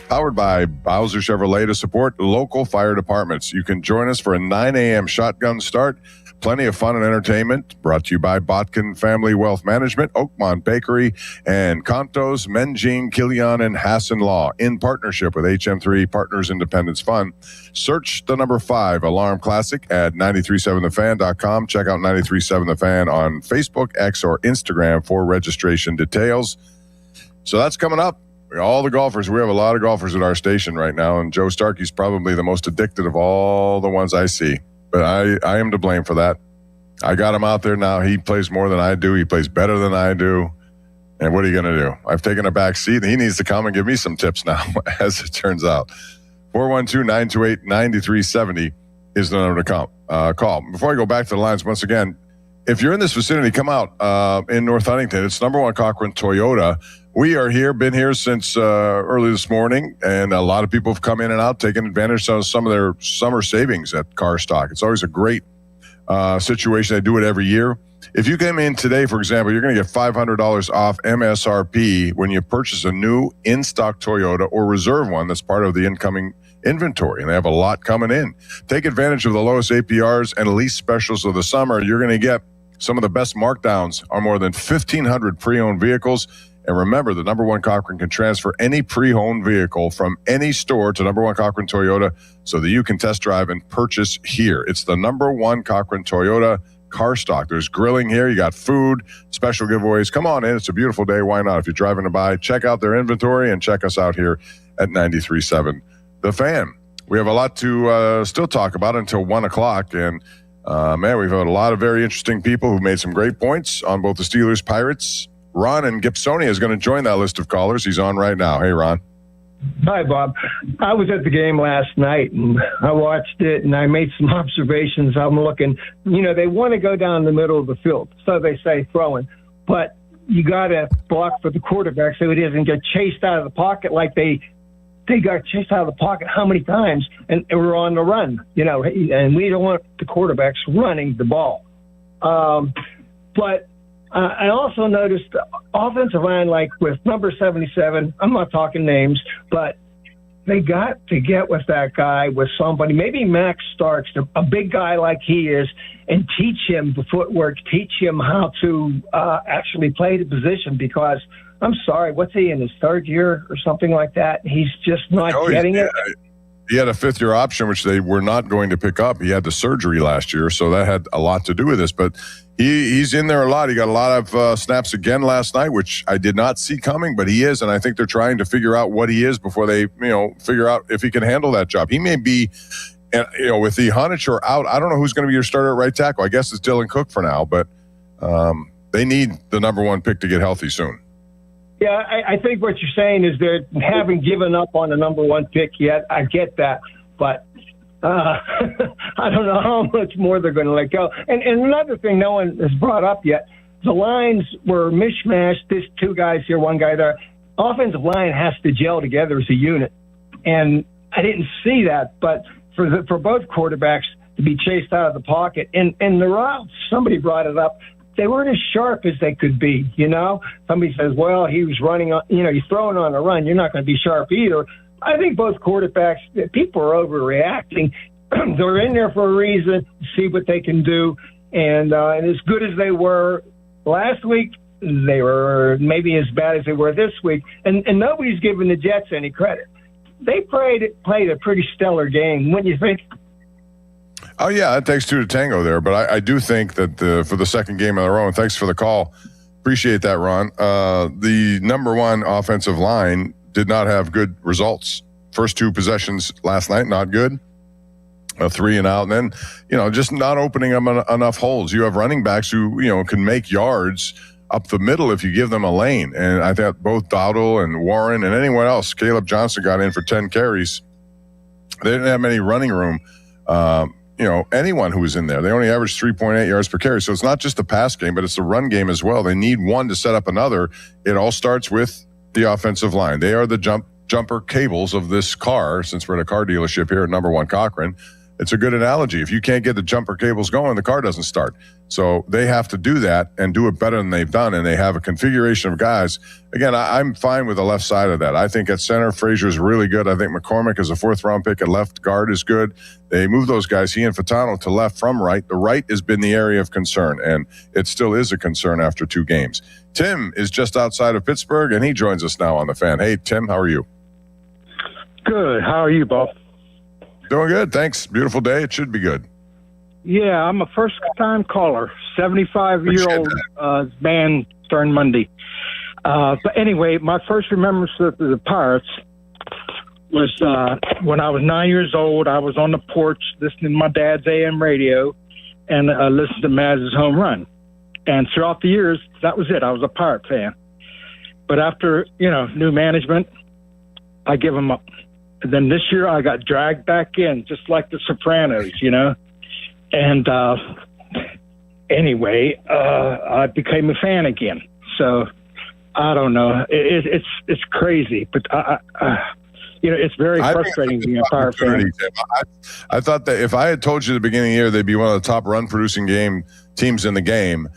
powered by Bowser Chevrolet to support local fire departments. You can join us for a 9 a.m. shotgun start. Plenty of fun and entertainment. Brought to you by Botkin Family Wealth Management, Oakmont Bakery, and Contos, Menjing, Kilian, and Hassan Law, in partnership with HM3 Partners Independence Fund. Search the number 5 Alarm Classic at 937thefan.com. Check out 937 The Fan on Facebook, X, or Instagram for registration details. So that's coming up. All the golfers, we have a lot of golfers at our station right now, and Joe Starkey's probably the most addicted of all the ones I see. But I am to blame for that. I got him out there now. He plays more than I do. He plays better than I do. And what are you going to do? I've taken a back seat. He needs to come and give me some tips now, as it turns out. 412-928-9370 is the number to call. Before I go back to the lines, once again, if you're in this vicinity, come out in North Huntington. It's number 1 Cochran Toyota. We are here, been here since early this morning, and a lot of people have come in and out, taking advantage of some of their summer savings at Car Stock. It's always a great situation. They do it every year. If you came in today, for example, you're going to get $500 off MSRP when you purchase a new in-stock Toyota or reserve one that's part of the incoming inventory, and they have a lot coming in. Take advantage of the lowest APRs and lease specials of the summer. You're going to get some of the best markdowns on more than 1,500 pre-owned vehicles. And remember, the number 1 Cochran can transfer any pre-owned vehicle from any store to number 1 Cochran Toyota so that you can test drive and purchase here. It's the number 1 Cochran Toyota Car Stock. There's grilling here. You got food, special giveaways. Come on in. It's a beautiful day. Why not? If you're driving by, check out their inventory and check us out here at 93.7 The Fan. We have a lot to still talk about until 1 o'clock. And, man, we've had a lot of very interesting people who've made some great points on both the Steelers, Pirates. Ron in Gibsonia is going to join that list of callers. He's on right now. Hey, Ron. Hi, Bob. I was at the game last night, and I watched it, and I made some observations. I'm looking, they want to go down the middle of the field, so they say throwing. But you got to block for the quarterback so he doesn't get chased out of the pocket like they got chased out of the pocket how many times, and we're on the run, and we don't want the quarterbacks running the ball. But I also noticed the offensive line, like with number 77, I'm not talking names, but they got to get with that guy, with somebody, maybe Max Starks, a big guy like he is, and teach him the footwork, teach him how to actually play the position, because I'm sorry, what's he in his 3rd year or something like that? He's just not getting it. He had a 5th-year option, which they were not going to pick up. He had the surgery last year, so that had a lot to do with this. But he's in there a lot. He got a lot of snaps again last night, which I did not see coming, but he is. And I think they're trying to figure out what he is before they, figure out if he can handle that job. He may be, with the Honechar out, I don't know who's going to be your starter at right tackle. I guess it's Dylan Cook for now, but they need the number 1 pick to get healthy soon. Yeah, I think what you're saying is they haven't given up on the number 1 pick yet. I get that, but I don't know how much more they're going to let go. And another thing no one has brought up yet, the lines were mishmashed. There's 2 guys here, 1 guy there. Offensive line has to gel together as a unit, and I didn't see that. But for both quarterbacks to be chased out of the pocket and the routes, somebody brought it up. they weren't as sharp as they could be, you know? Somebody says, well, he was running on, you know, he's throwing on a run. You're not going to be sharp either. I think both quarterbacks, people are overreacting. They're in there for a reason, see what they can do. And as good as they were last week, they were maybe as bad as they were this week. And nobody's giving the Jets any credit. They played a pretty stellar game, wouldn't you think? Oh, yeah, it takes two to tango there. But I do think that for the second game in a row, and thanks for the call. Appreciate that, Ron. The number one offensive line did not have good results. First two possessions last night, not good. A 3 and out. And then, you know, just not opening up enough holes. You have running backs who, you know, can make yards up the middle if you give them a lane. And I thought both Dowdle and Warren and anyone else, Caleb Johnson got in for 10 carries. They didn't have any running room. You know, anyone who was in there, they only averaged 3.8 yards per carry. So it's not just the pass game, but it's the run game as well. They need one to set up another. It all starts with the offensive line. They are the jumper cables of this car, since we're at a car dealership here at number one Cochrane. It's a good analogy. If you can't get the jumper cables going, the car doesn't start. So they have to do that and do it better than they've done. And they have a configuration of guys. Again, I'm fine with the left side of that. I think at center, Frazier is really good. I think McCormick is a 4th-round pick at left guard is good. They move those guys, he and Fatano, to left from right. The right has been the area of concern, and it still is a concern after 2 games. Tim is just outside of Pittsburgh, and he joins us now on the Fan. Hey, Tim, how are you? Good. How are you, Bob? Doing good, thanks. Beautiful day. It should be good. Yeah, I'm a first-time caller. 75-year-old man turned Monday. But anyway, my first remembrance of the Pirates was when I was 9 years old. I was on the porch listening to my dad's AM radio and listening to Maz's home run. And throughout the years, that was it. I was a Pirate fan. But after, you know, new management, I give them up. And then this year I got dragged back in, just like the Sopranos, you know. And anyway, I became a fan again. So I don't know. It's crazy, but you know, it's very frustrating being a Pirate fan. I thought that if I had told you at the beginning of the year they'd be one of the top run-producing teams in the game,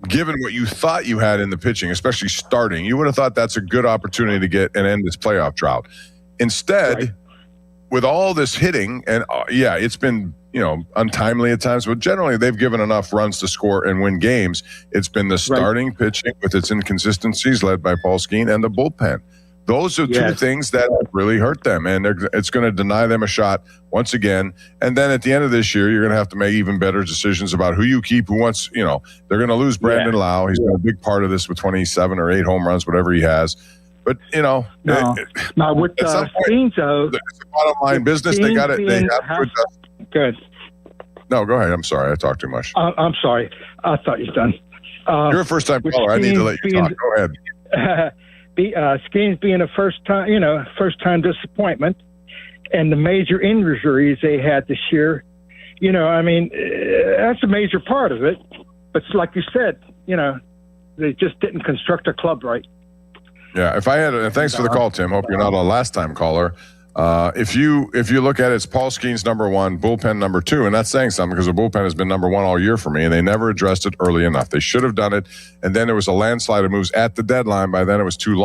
given what you thought you had in the pitching, especially starting, you would have thought that's a good opportunity to get and end this playoff drought. Instead, with all this hitting, and yeah, it's been, you know, untimely at times, but generally they've given enough runs to score and win games. It's been the starting pitching with its inconsistencies led by Paul Skeens and the bullpen. Those are two things that really hurt them, and it's going to deny them a shot once again. And then at the end of this year, you're going to have to make even better decisions about who you keep, who wants, you know, they're going to lose Brandon Lau. He's been a big part of this with 27 or 8 home runs, whatever he has. But, you know, now with Skeens, though, it's a bottom line business. They got it. They have to adjust. Good. No, go ahead. I'm sorry. I talked too much. I'm sorry. I thought you were done. You're a first-time caller. I need to let you talk. Go ahead. Skeens being a first-time disappointment, and the major injuries they had this year, you know, I mean, that's a major part of it. But like you said, you know, they just didn't construct a club right. Yeah, if I had, and thanks for the call, Tim. Hope you're not a last-time caller. If you look at it, it's Paul Skeens number 1, bullpen number 2, and that's saying something because the bullpen has been number 1 all year for me, and they never addressed it early enough. They should have done it, and then there was a landslide of moves at the deadline. By then, it was too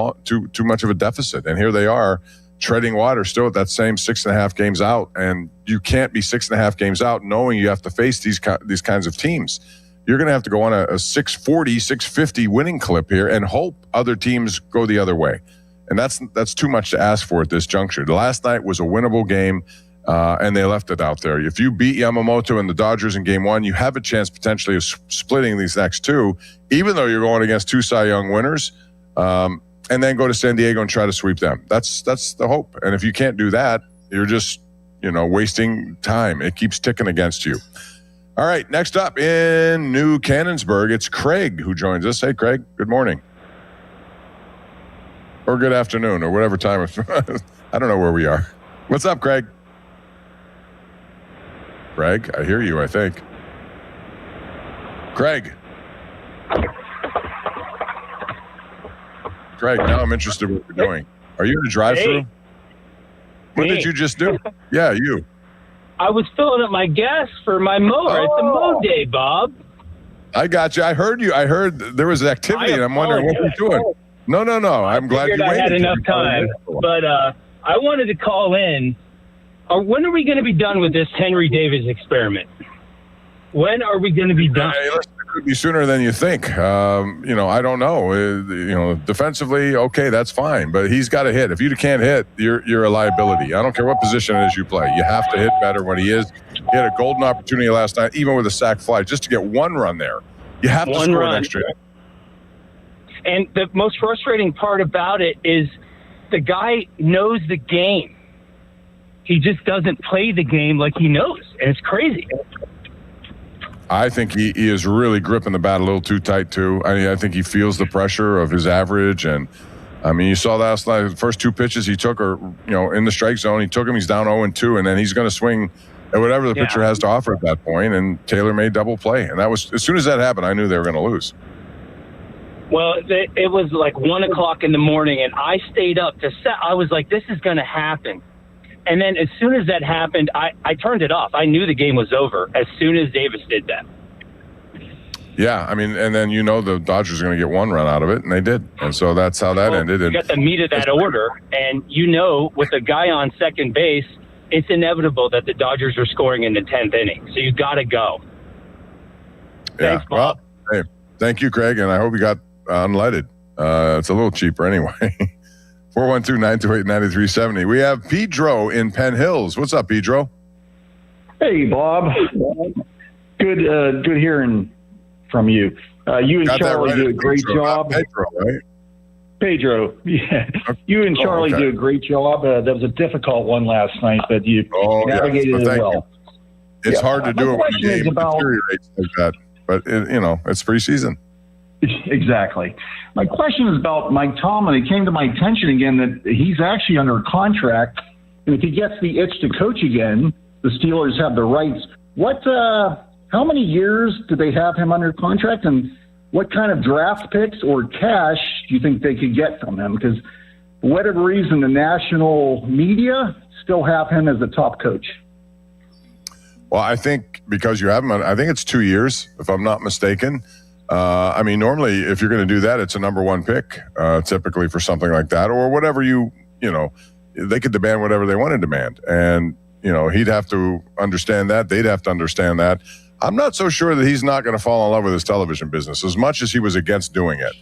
much of a deficit, and here they are treading water still at that same 6.5 games out, and you can't be 6.5 games out knowing you have to face these kinds of teams. You're going to have to go on a 640, 650 winning clip here and hope other teams go the other way. And that's too much to ask for at this juncture. The last night was a winnable game, and they left it out there. If you beat Yamamoto and the Dodgers in Game 1, you have a chance potentially of splitting these next 2, even though you're going against 2 Cy Young winners, and then go to San Diego and try to sweep them. That's the hope. And if you can't do that, you're just, you know, wasting time. It keeps ticking against you. All right, next up in New Cannonsburg, it's Craig who joins us. Hey, Craig, good morning. Or good afternoon, or whatever time. I don't know where we are. What's up, Craig? Craig, I hear you, I think. Craig. Craig, now I'm interested in what you're doing. Are you in a drive-thru? What did you just do? Yeah, you. I was filling up my gas for my mower. It's a mow day, Bob. I got you. I heard you. I heard there was activity, and I'm wondering what you're doing. No. I'm glad you waited. I had enough time, but I wanted to call in. When are we going to be done with this Henry Davis experiment? When are we going to be done? Hey, listen, it could be sooner than you think. I don't know. Defensively, okay, that's fine, but he's got to hit. If you can't hit, you're a liability. I don't care what position it is you play. You have to hit better when he is. He had a golden opportunity last night, even with a sac fly, just to get one run there. You have to score an extra. And the most frustrating part about it is the guy knows the game. He just doesn't play the game like he knows, and it's crazy. I think he is really gripping the bat a little too tight, too. I think he feels the pressure of his average. And, you saw last night, the first two pitches he took are, in the strike zone. He took him, he's down 0-2, and then he's going to swing at whatever the pitcher has to offer at that point. And Taylor made double play. And that was, as soon as that happened, I knew they were going to lose. Well, it was like 1 o'clock in the morning, and I stayed up to set. I was like, this is going to happen. And then as soon as that happened, I turned it off. I knew the game was over as soon as Davis did that. Yeah, and then the Dodgers are going to get one run out of it, and they did. And so that's how that ended. You got the meat of that order, and with a guy on second base, it's inevitable that the Dodgers are scoring in the 10th inning. So you got to go. Yeah, Thanks, Bob. Well, hey, thank you, Craig, and I hope you got unleaded. It's a little cheaper anyway. 412-928-9370. We have Pedro in Penn Hills. What's up, Pedro? Hey, Bob. Good hearing from you. You and Charlie do a great job. Pedro, right? Pedro, yeah. You and Charlie do a great job. That was a difficult one last night, but you navigated it well. It's hard to do it when the game deteriorates like that, but it's preseason. Exactly. My question is about Mike Tomlin. It came to my attention again that he's actually under contract, and if he gets the itch to coach again, the Steelers have the rights. How many years do they have him under contract, and what kind of draft picks or cash do you think they could get from him? Because for whatever reason, the national media still have him as the top coach. Well, I think because you have him, I think it's 2 years, if I'm not mistaken. Normally, if you're going to do that, it's a number one pick, typically for something like that, or whatever they could demand whatever they want to demand. And, he'd have to understand that. They'd have to understand that. I'm not so sure that he's not going to fall in love with his television business as much as he was against doing it.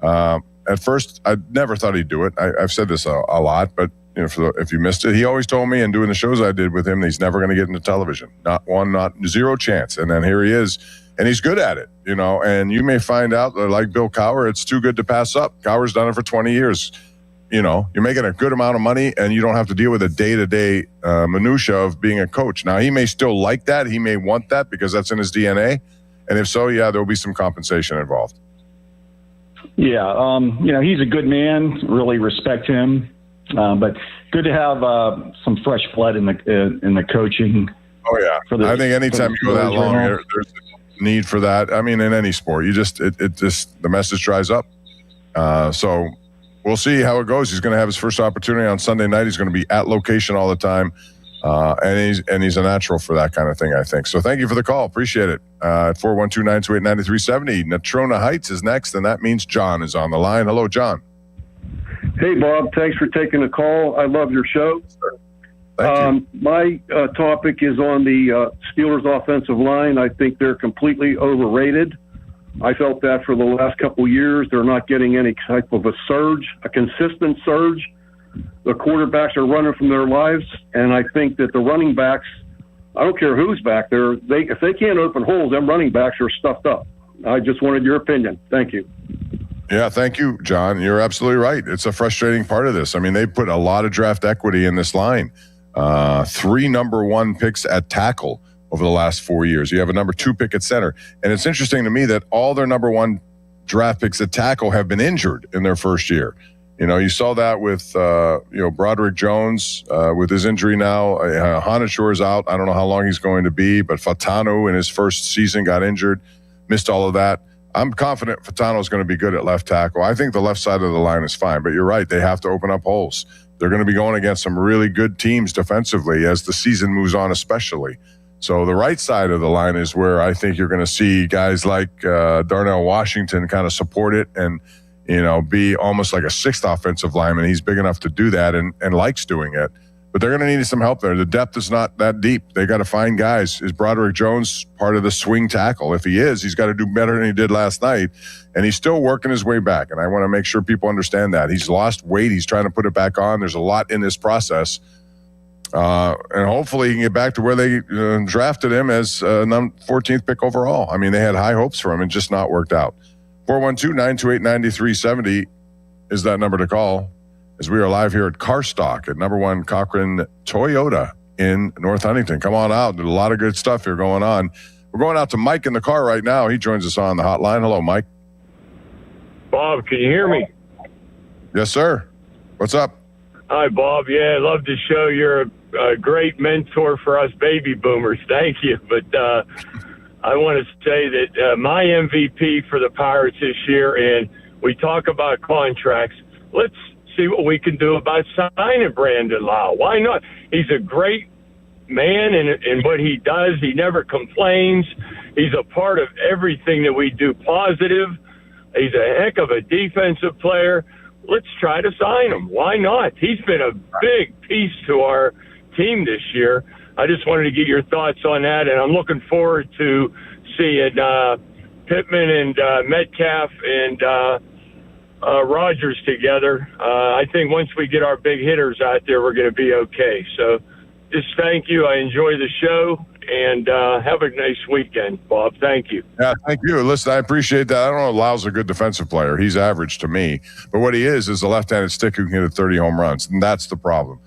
At first, I never thought he'd do it. I've said this a lot, but if you missed it, he always told me in doing the shows I did with him, he's never going to get into television. Not zero chance. And then here he is. And he's good at it, and you may find out that, like Bill Cowher, it's too good to pass up. Cowher's done it for 20 years. You're making a good amount of money, and you don't have to deal with the day-to-day minutia of being a coach. Now, he may still like that. He may want that because that's in his DNA. And if so, yeah, there'll be some compensation involved. Yeah, he's a good man. Really respect him. But good to have some fresh blood in the coaching. Oh, yeah. I think anytime you go that long, there's need for that. In any sport, the message dries up. So we'll see how it goes. He's going to have his first opportunity on Sunday night. He's going to be at location all the time, and he's a natural for that kind of thing, I think. So thank you for the call. Appreciate it. At 412-928-9370. Natrona Heights is next, and that means John is on the line. Hello, John. Hey, Bob. Thanks for taking the call. I love your show. Thank you. My topic is on the Steelers offensive line. I think they're completely overrated. I felt that for the last couple of years. They're not getting any type of a consistent surge. The quarterbacks are running from their lives, and I think that the running backs, I don't care who's back there, if they can't open holes, them running backs are stuffed up. I just wanted your opinion. Thank you. Yeah, thank you, John. You're absolutely right. It's a frustrating part of this. They put a lot of draft equity in this line. 3 number 1 picks at tackle over the last 4 years. You have a number 2 pick at center. And it's interesting to me that all their number 1 draft picks at tackle have been injured in their first year. You saw that with, Broderick Jones with his injury now. Hanachur is out. I don't know how long he's going to be, but Fatanu in his first season got injured, missed all of that. I'm confident Fatano is going to be good at left tackle. I think the left side of the line is fine, but you're right. They have to open up holes. They're going to be going against some really good teams defensively as the season moves on, especially. So the right side of the line is where I think you're going to see guys like Darnell Washington kind of support it and, be almost like a sixth offensive lineman. He's big enough to do that and likes doing it. But they're going to need some help there. The depth is not that deep. They got to find guys. Is Broderick Jones part of the swing tackle? If he is, he's got to do better than he did last night. And he's still working his way back. And I want to make sure people understand that. He's lost weight. He's trying to put it back on. There's a lot in this process. And hopefully he can get back to where they drafted him as 14th pick overall. I mean, they had high hopes for him and just not worked out. 412-928-9370 is that number to call, as we are live here at Car Stock at number 1 Cochran Toyota in North Huntington. Come on out. There's a lot of good stuff here going on. We're going out to Mike in the car right now. He joins us on the hotline. Hello, Mike. Bob, can you hear me? Yes, sir. What's up? Hi, Bob. Yeah, I love the show. You're a great mentor for us baby boomers. Thank you. But I want to say that my MVP for the Pirates this year, and we talk about contracts, let's see what we can do about signing Brandon Lau. Why not? He's a great man in what he does. He never complains. He's a part of everything that we do positive. He's a heck of a defensive player. Let's try to sign him. Why not? He's been a big piece to our team this year. I just wanted to get your thoughts on that, and I'm looking forward to seeing Pittman and Metcalf and Rogers together. I think once we get our big hitters out there, we're going to be okay. So just thank you. I enjoy the show, and have a nice weekend, Bob. Thank you. Yeah, thank you. Listen, I appreciate that. I don't know if Lau's a good defensive player. He's average to me. But what he is a left-handed stick who can hit 30 home runs, and that's the problem.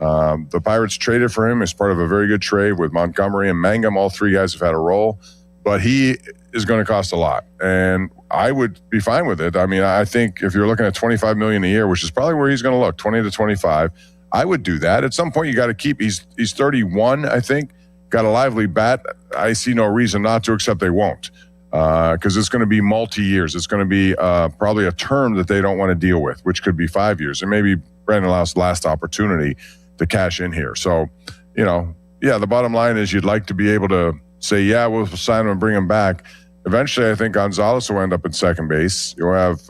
The Pirates traded for him as part of a very good trade with Montgomery and Mangum. All three guys have had a role, but he is going to cost a lot. And I would be fine with it. I mean, I think if you're looking at $25 million a year, which is probably where he's going to look, 20 to 25, I would do that. At some point, you got to keep. He's 31, I think. Got a lively bat. I see no reason not to, except they won't, because it's going to be multi-years. It's going to be probably a term that they don't want to deal with, which could be 5 years, and maybe Brandon Lau's last opportunity to cash in here. So, the bottom line is you'd like to be able to say, yeah, we'll sign him and bring him back. Eventually, I think Gonzalez will end up at second base. You'll have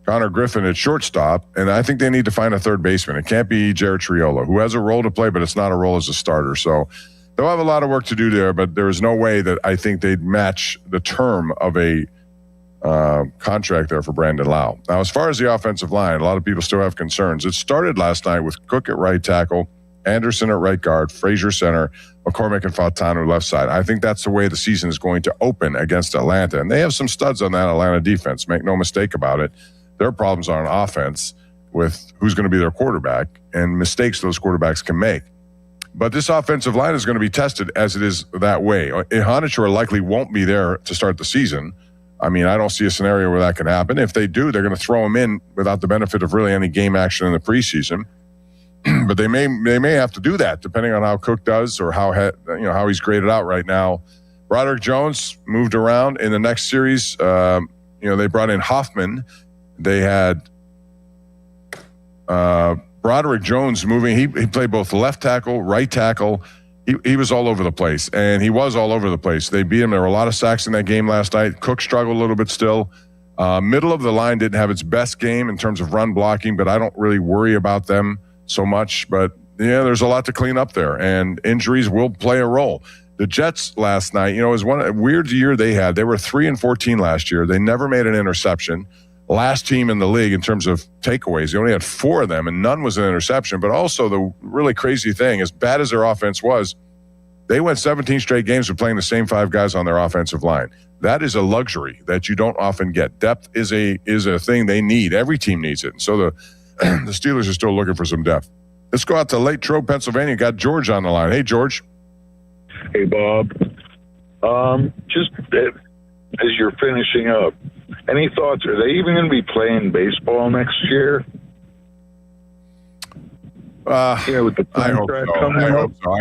Connor Griffin at shortstop, and I think they need to find a third baseman. It can't be Jared Triolo, who has a role to play, but it's not a role as a starter. So they'll have a lot of work to do there, but there is no way that I think they'd match the term of a contract there for Brandon Lau. Now, as far as the offensive line, a lot of people still have concerns. It started last night with Cook at right tackle, Anderson at right guard, Frazier center, McCormick and Fautanu left side. I think that's the way the season is going to open against Atlanta. And they have some studs on that Atlanta defense. Make no mistake about it. Their problems are on offense with who's going to be their quarterback and mistakes those quarterbacks can make. But this offensive line is going to be tested as it is that way. Ihanichar likely won't be there to start the season. I mean, I don't see a scenario where that can happen. If they do, they're going to throw him in without the benefit of really any game action in the preseason. But they may have to do that depending on how Cook does or how he's graded out right now. Broderick Jones moved around in the next series. They brought in Hoffman. They had Broderick Jones moving. He played both left tackle, right tackle. He was all over the place, and he was all over the place. They beat him. There were a lot of sacks in that game last night. Cook struggled a little bit still. Middle of the line didn't have its best game in terms of run blocking, but I don't really worry about them so much. But, there's a lot to clean up there, and injuries will play a role. The Jets last night, it was a weird year they had. They were 3-14 last year. They never made an interception. Last team in the league in terms of takeaways. They only had 4 of them, and none was an interception. But also the really crazy thing, as bad as their offense was, they went 17 straight games with playing the same 5 guys on their offensive line. That is a luxury that you don't often get. Depth is a thing they need. Every team needs it. And so the Steelers are still looking for some depth. Let's go out to Latrobe, Pennsylvania. Got George on the line. Hey, George. Hey, Bob. Just as you're finishing up, any thoughts? Are they even going to be playing baseball next year? With the contract coming up? So.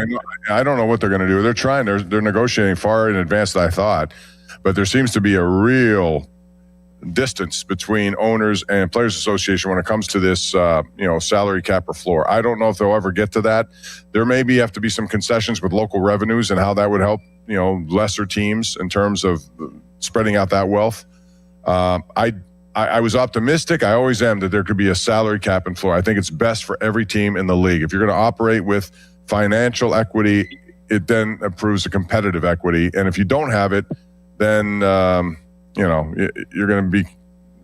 I don't know what they're going to do. They're trying. They're negotiating far in advance than I thought. But there seems to be a real distance between owners and Players Association when it comes to this, salary cap or floor. I don't know if they'll ever get to that. There maybe have to be some concessions with local revenues and how that would help, lesser teams in terms of spreading out that wealth. I was optimistic. I always am that there could be a salary cap and floor. I think it's best for every team in the league. If you're going to operate with financial equity, it then improves the competitive equity. And if you don't have it, then, you're going to be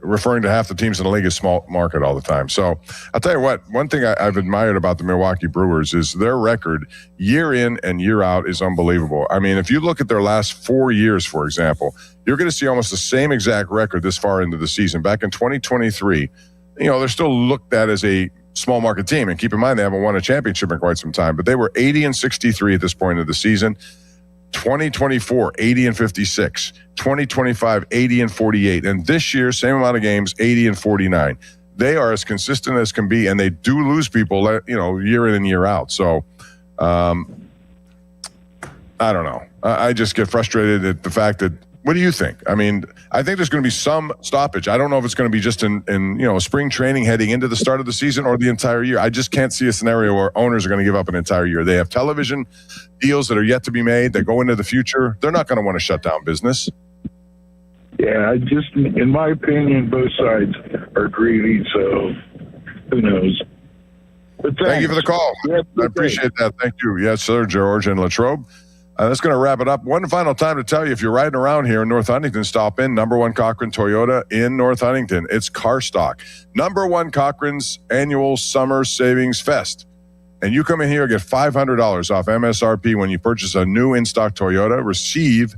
referring to half the teams in the league as small market all the time. So I'll tell you what, one thing I've admired about the Milwaukee Brewers is their record year in and year out is unbelievable. I mean, if you look at their last 4 years, for example, you're going to see almost the same exact record this far into the season. Back in 2023, they're still looked at as a small market team. And keep in mind, they haven't won a championship in quite some time, but they were 80-63 at this point of the season. 2024, 80-56. 2025, 80-48. And this year, same amount of games, 80-49. They are as consistent as can be, and they do lose people, year in and year out. So, I don't know. I just get frustrated at the fact that, what do you think? I mean, I think there's going to be some stoppage. I don't know if it's going to be just in spring training heading into the start of the season or the entire year. I just can't see a scenario where owners are going to give up an entire year. They have television deals that are yet to be made. They go into the future. They're not going to want to shut down business. Yeah, in my opinion, both sides are greedy, so who knows? But thank you for the call. Yeah, I appreciate that. Thank you. Yes, sir, George and Latrobe. That's going to wrap it up. One final time to tell you, if you're riding around here in North Huntington, stop in Number One Cochran Toyota in North Huntington. It's Car Stock. Number One Cochran's annual summer savings fest. And you come in here and get $500 off MSRP when you purchase a new in-stock Toyota. Receive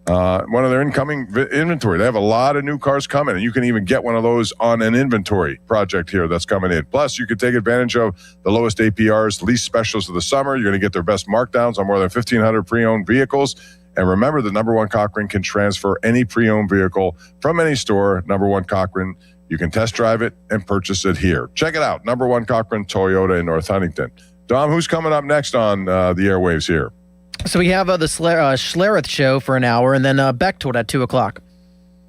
one of their incoming inventory. They have a lot of new cars coming, and you can even get one of those on an inventory project here that's coming in. Plus, you could take advantage of the lowest APRs, lease specials of the summer. You're going to get their best markdowns on more than 1,500 pre-owned vehicles. And remember, the Number One Cochran can transfer any pre-owned vehicle from any store. Number One Cochran, you can test drive it and purchase it here. Check it out, Number One Cochran Toyota in North Huntington. Dom, who's coming up next on the airwaves here? So we have the Schlereth show for an hour, and then Bechtold at 2 o'clock.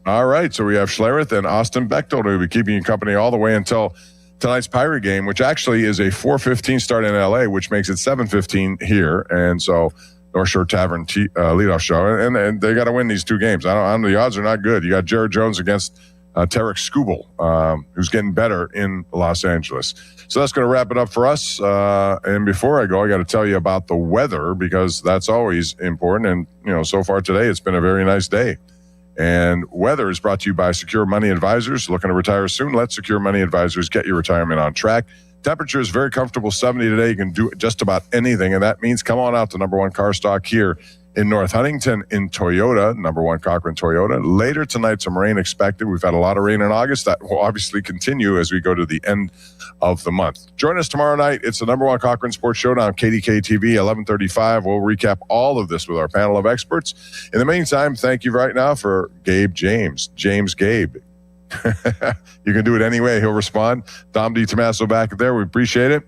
All right, so we have Schlereth and Austin Bechtold who will be keeping you company all the way until tonight's Pirate game, which actually is a 4:15 start in L.A., which makes it 7:15 here. And so North Shore Tavern leadoff show, and they got to win these two games. I don't. The odds are not good. You got Jared Jones against Tarek Skubal, who's getting better in Los Angeles. So that's going to wrap it up for us. And before I go, I got to tell you about the weather, because that's always important. And, so far today, it's been a very nice day. And weather is brought to you by Secure Money Advisors. Looking to retire soon? Let Secure Money Advisors get your retirement on track. Temperature is very comfortable, 70 today. You can do just about anything. And that means come on out to Number One Car Stock here in North Huntington in Toyota, Number One Cochran Toyota. Later tonight, some rain expected. We've had a lot of rain in August. That will obviously continue as we go to the end of the month. Join us tomorrow night. It's the Number One Cochran Sports Showdown, KDK TV, 11:35. We'll recap all of this with our panel of experts. In the meantime, thank you right now for Gabe James Gabe. You can do it anyway. He'll respond. Dom DiTomaso back there. We appreciate it.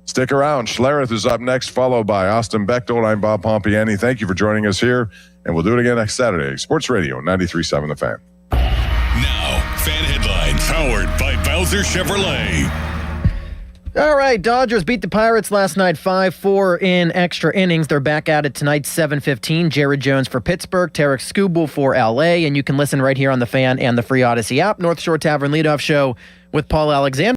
Stick around. Schlereth is up next, followed by Austin Bechtold. I'm Bob Pompiani. Thank you for joining us here, and we'll do it again next Saturday. Sports Radio 93.7 The Fan. Now, Fan Headlines, powered by Bowser Chevrolet. All right, Dodgers beat the Pirates last night 5-4 in extra innings. They're back at it tonight, 7:15. Jared Jones for Pittsburgh, Tarek Skubal for L.A., and you can listen right here on The Fan and the free Odyssey app. North Shore Tavern leadoff show with Paul Alexander.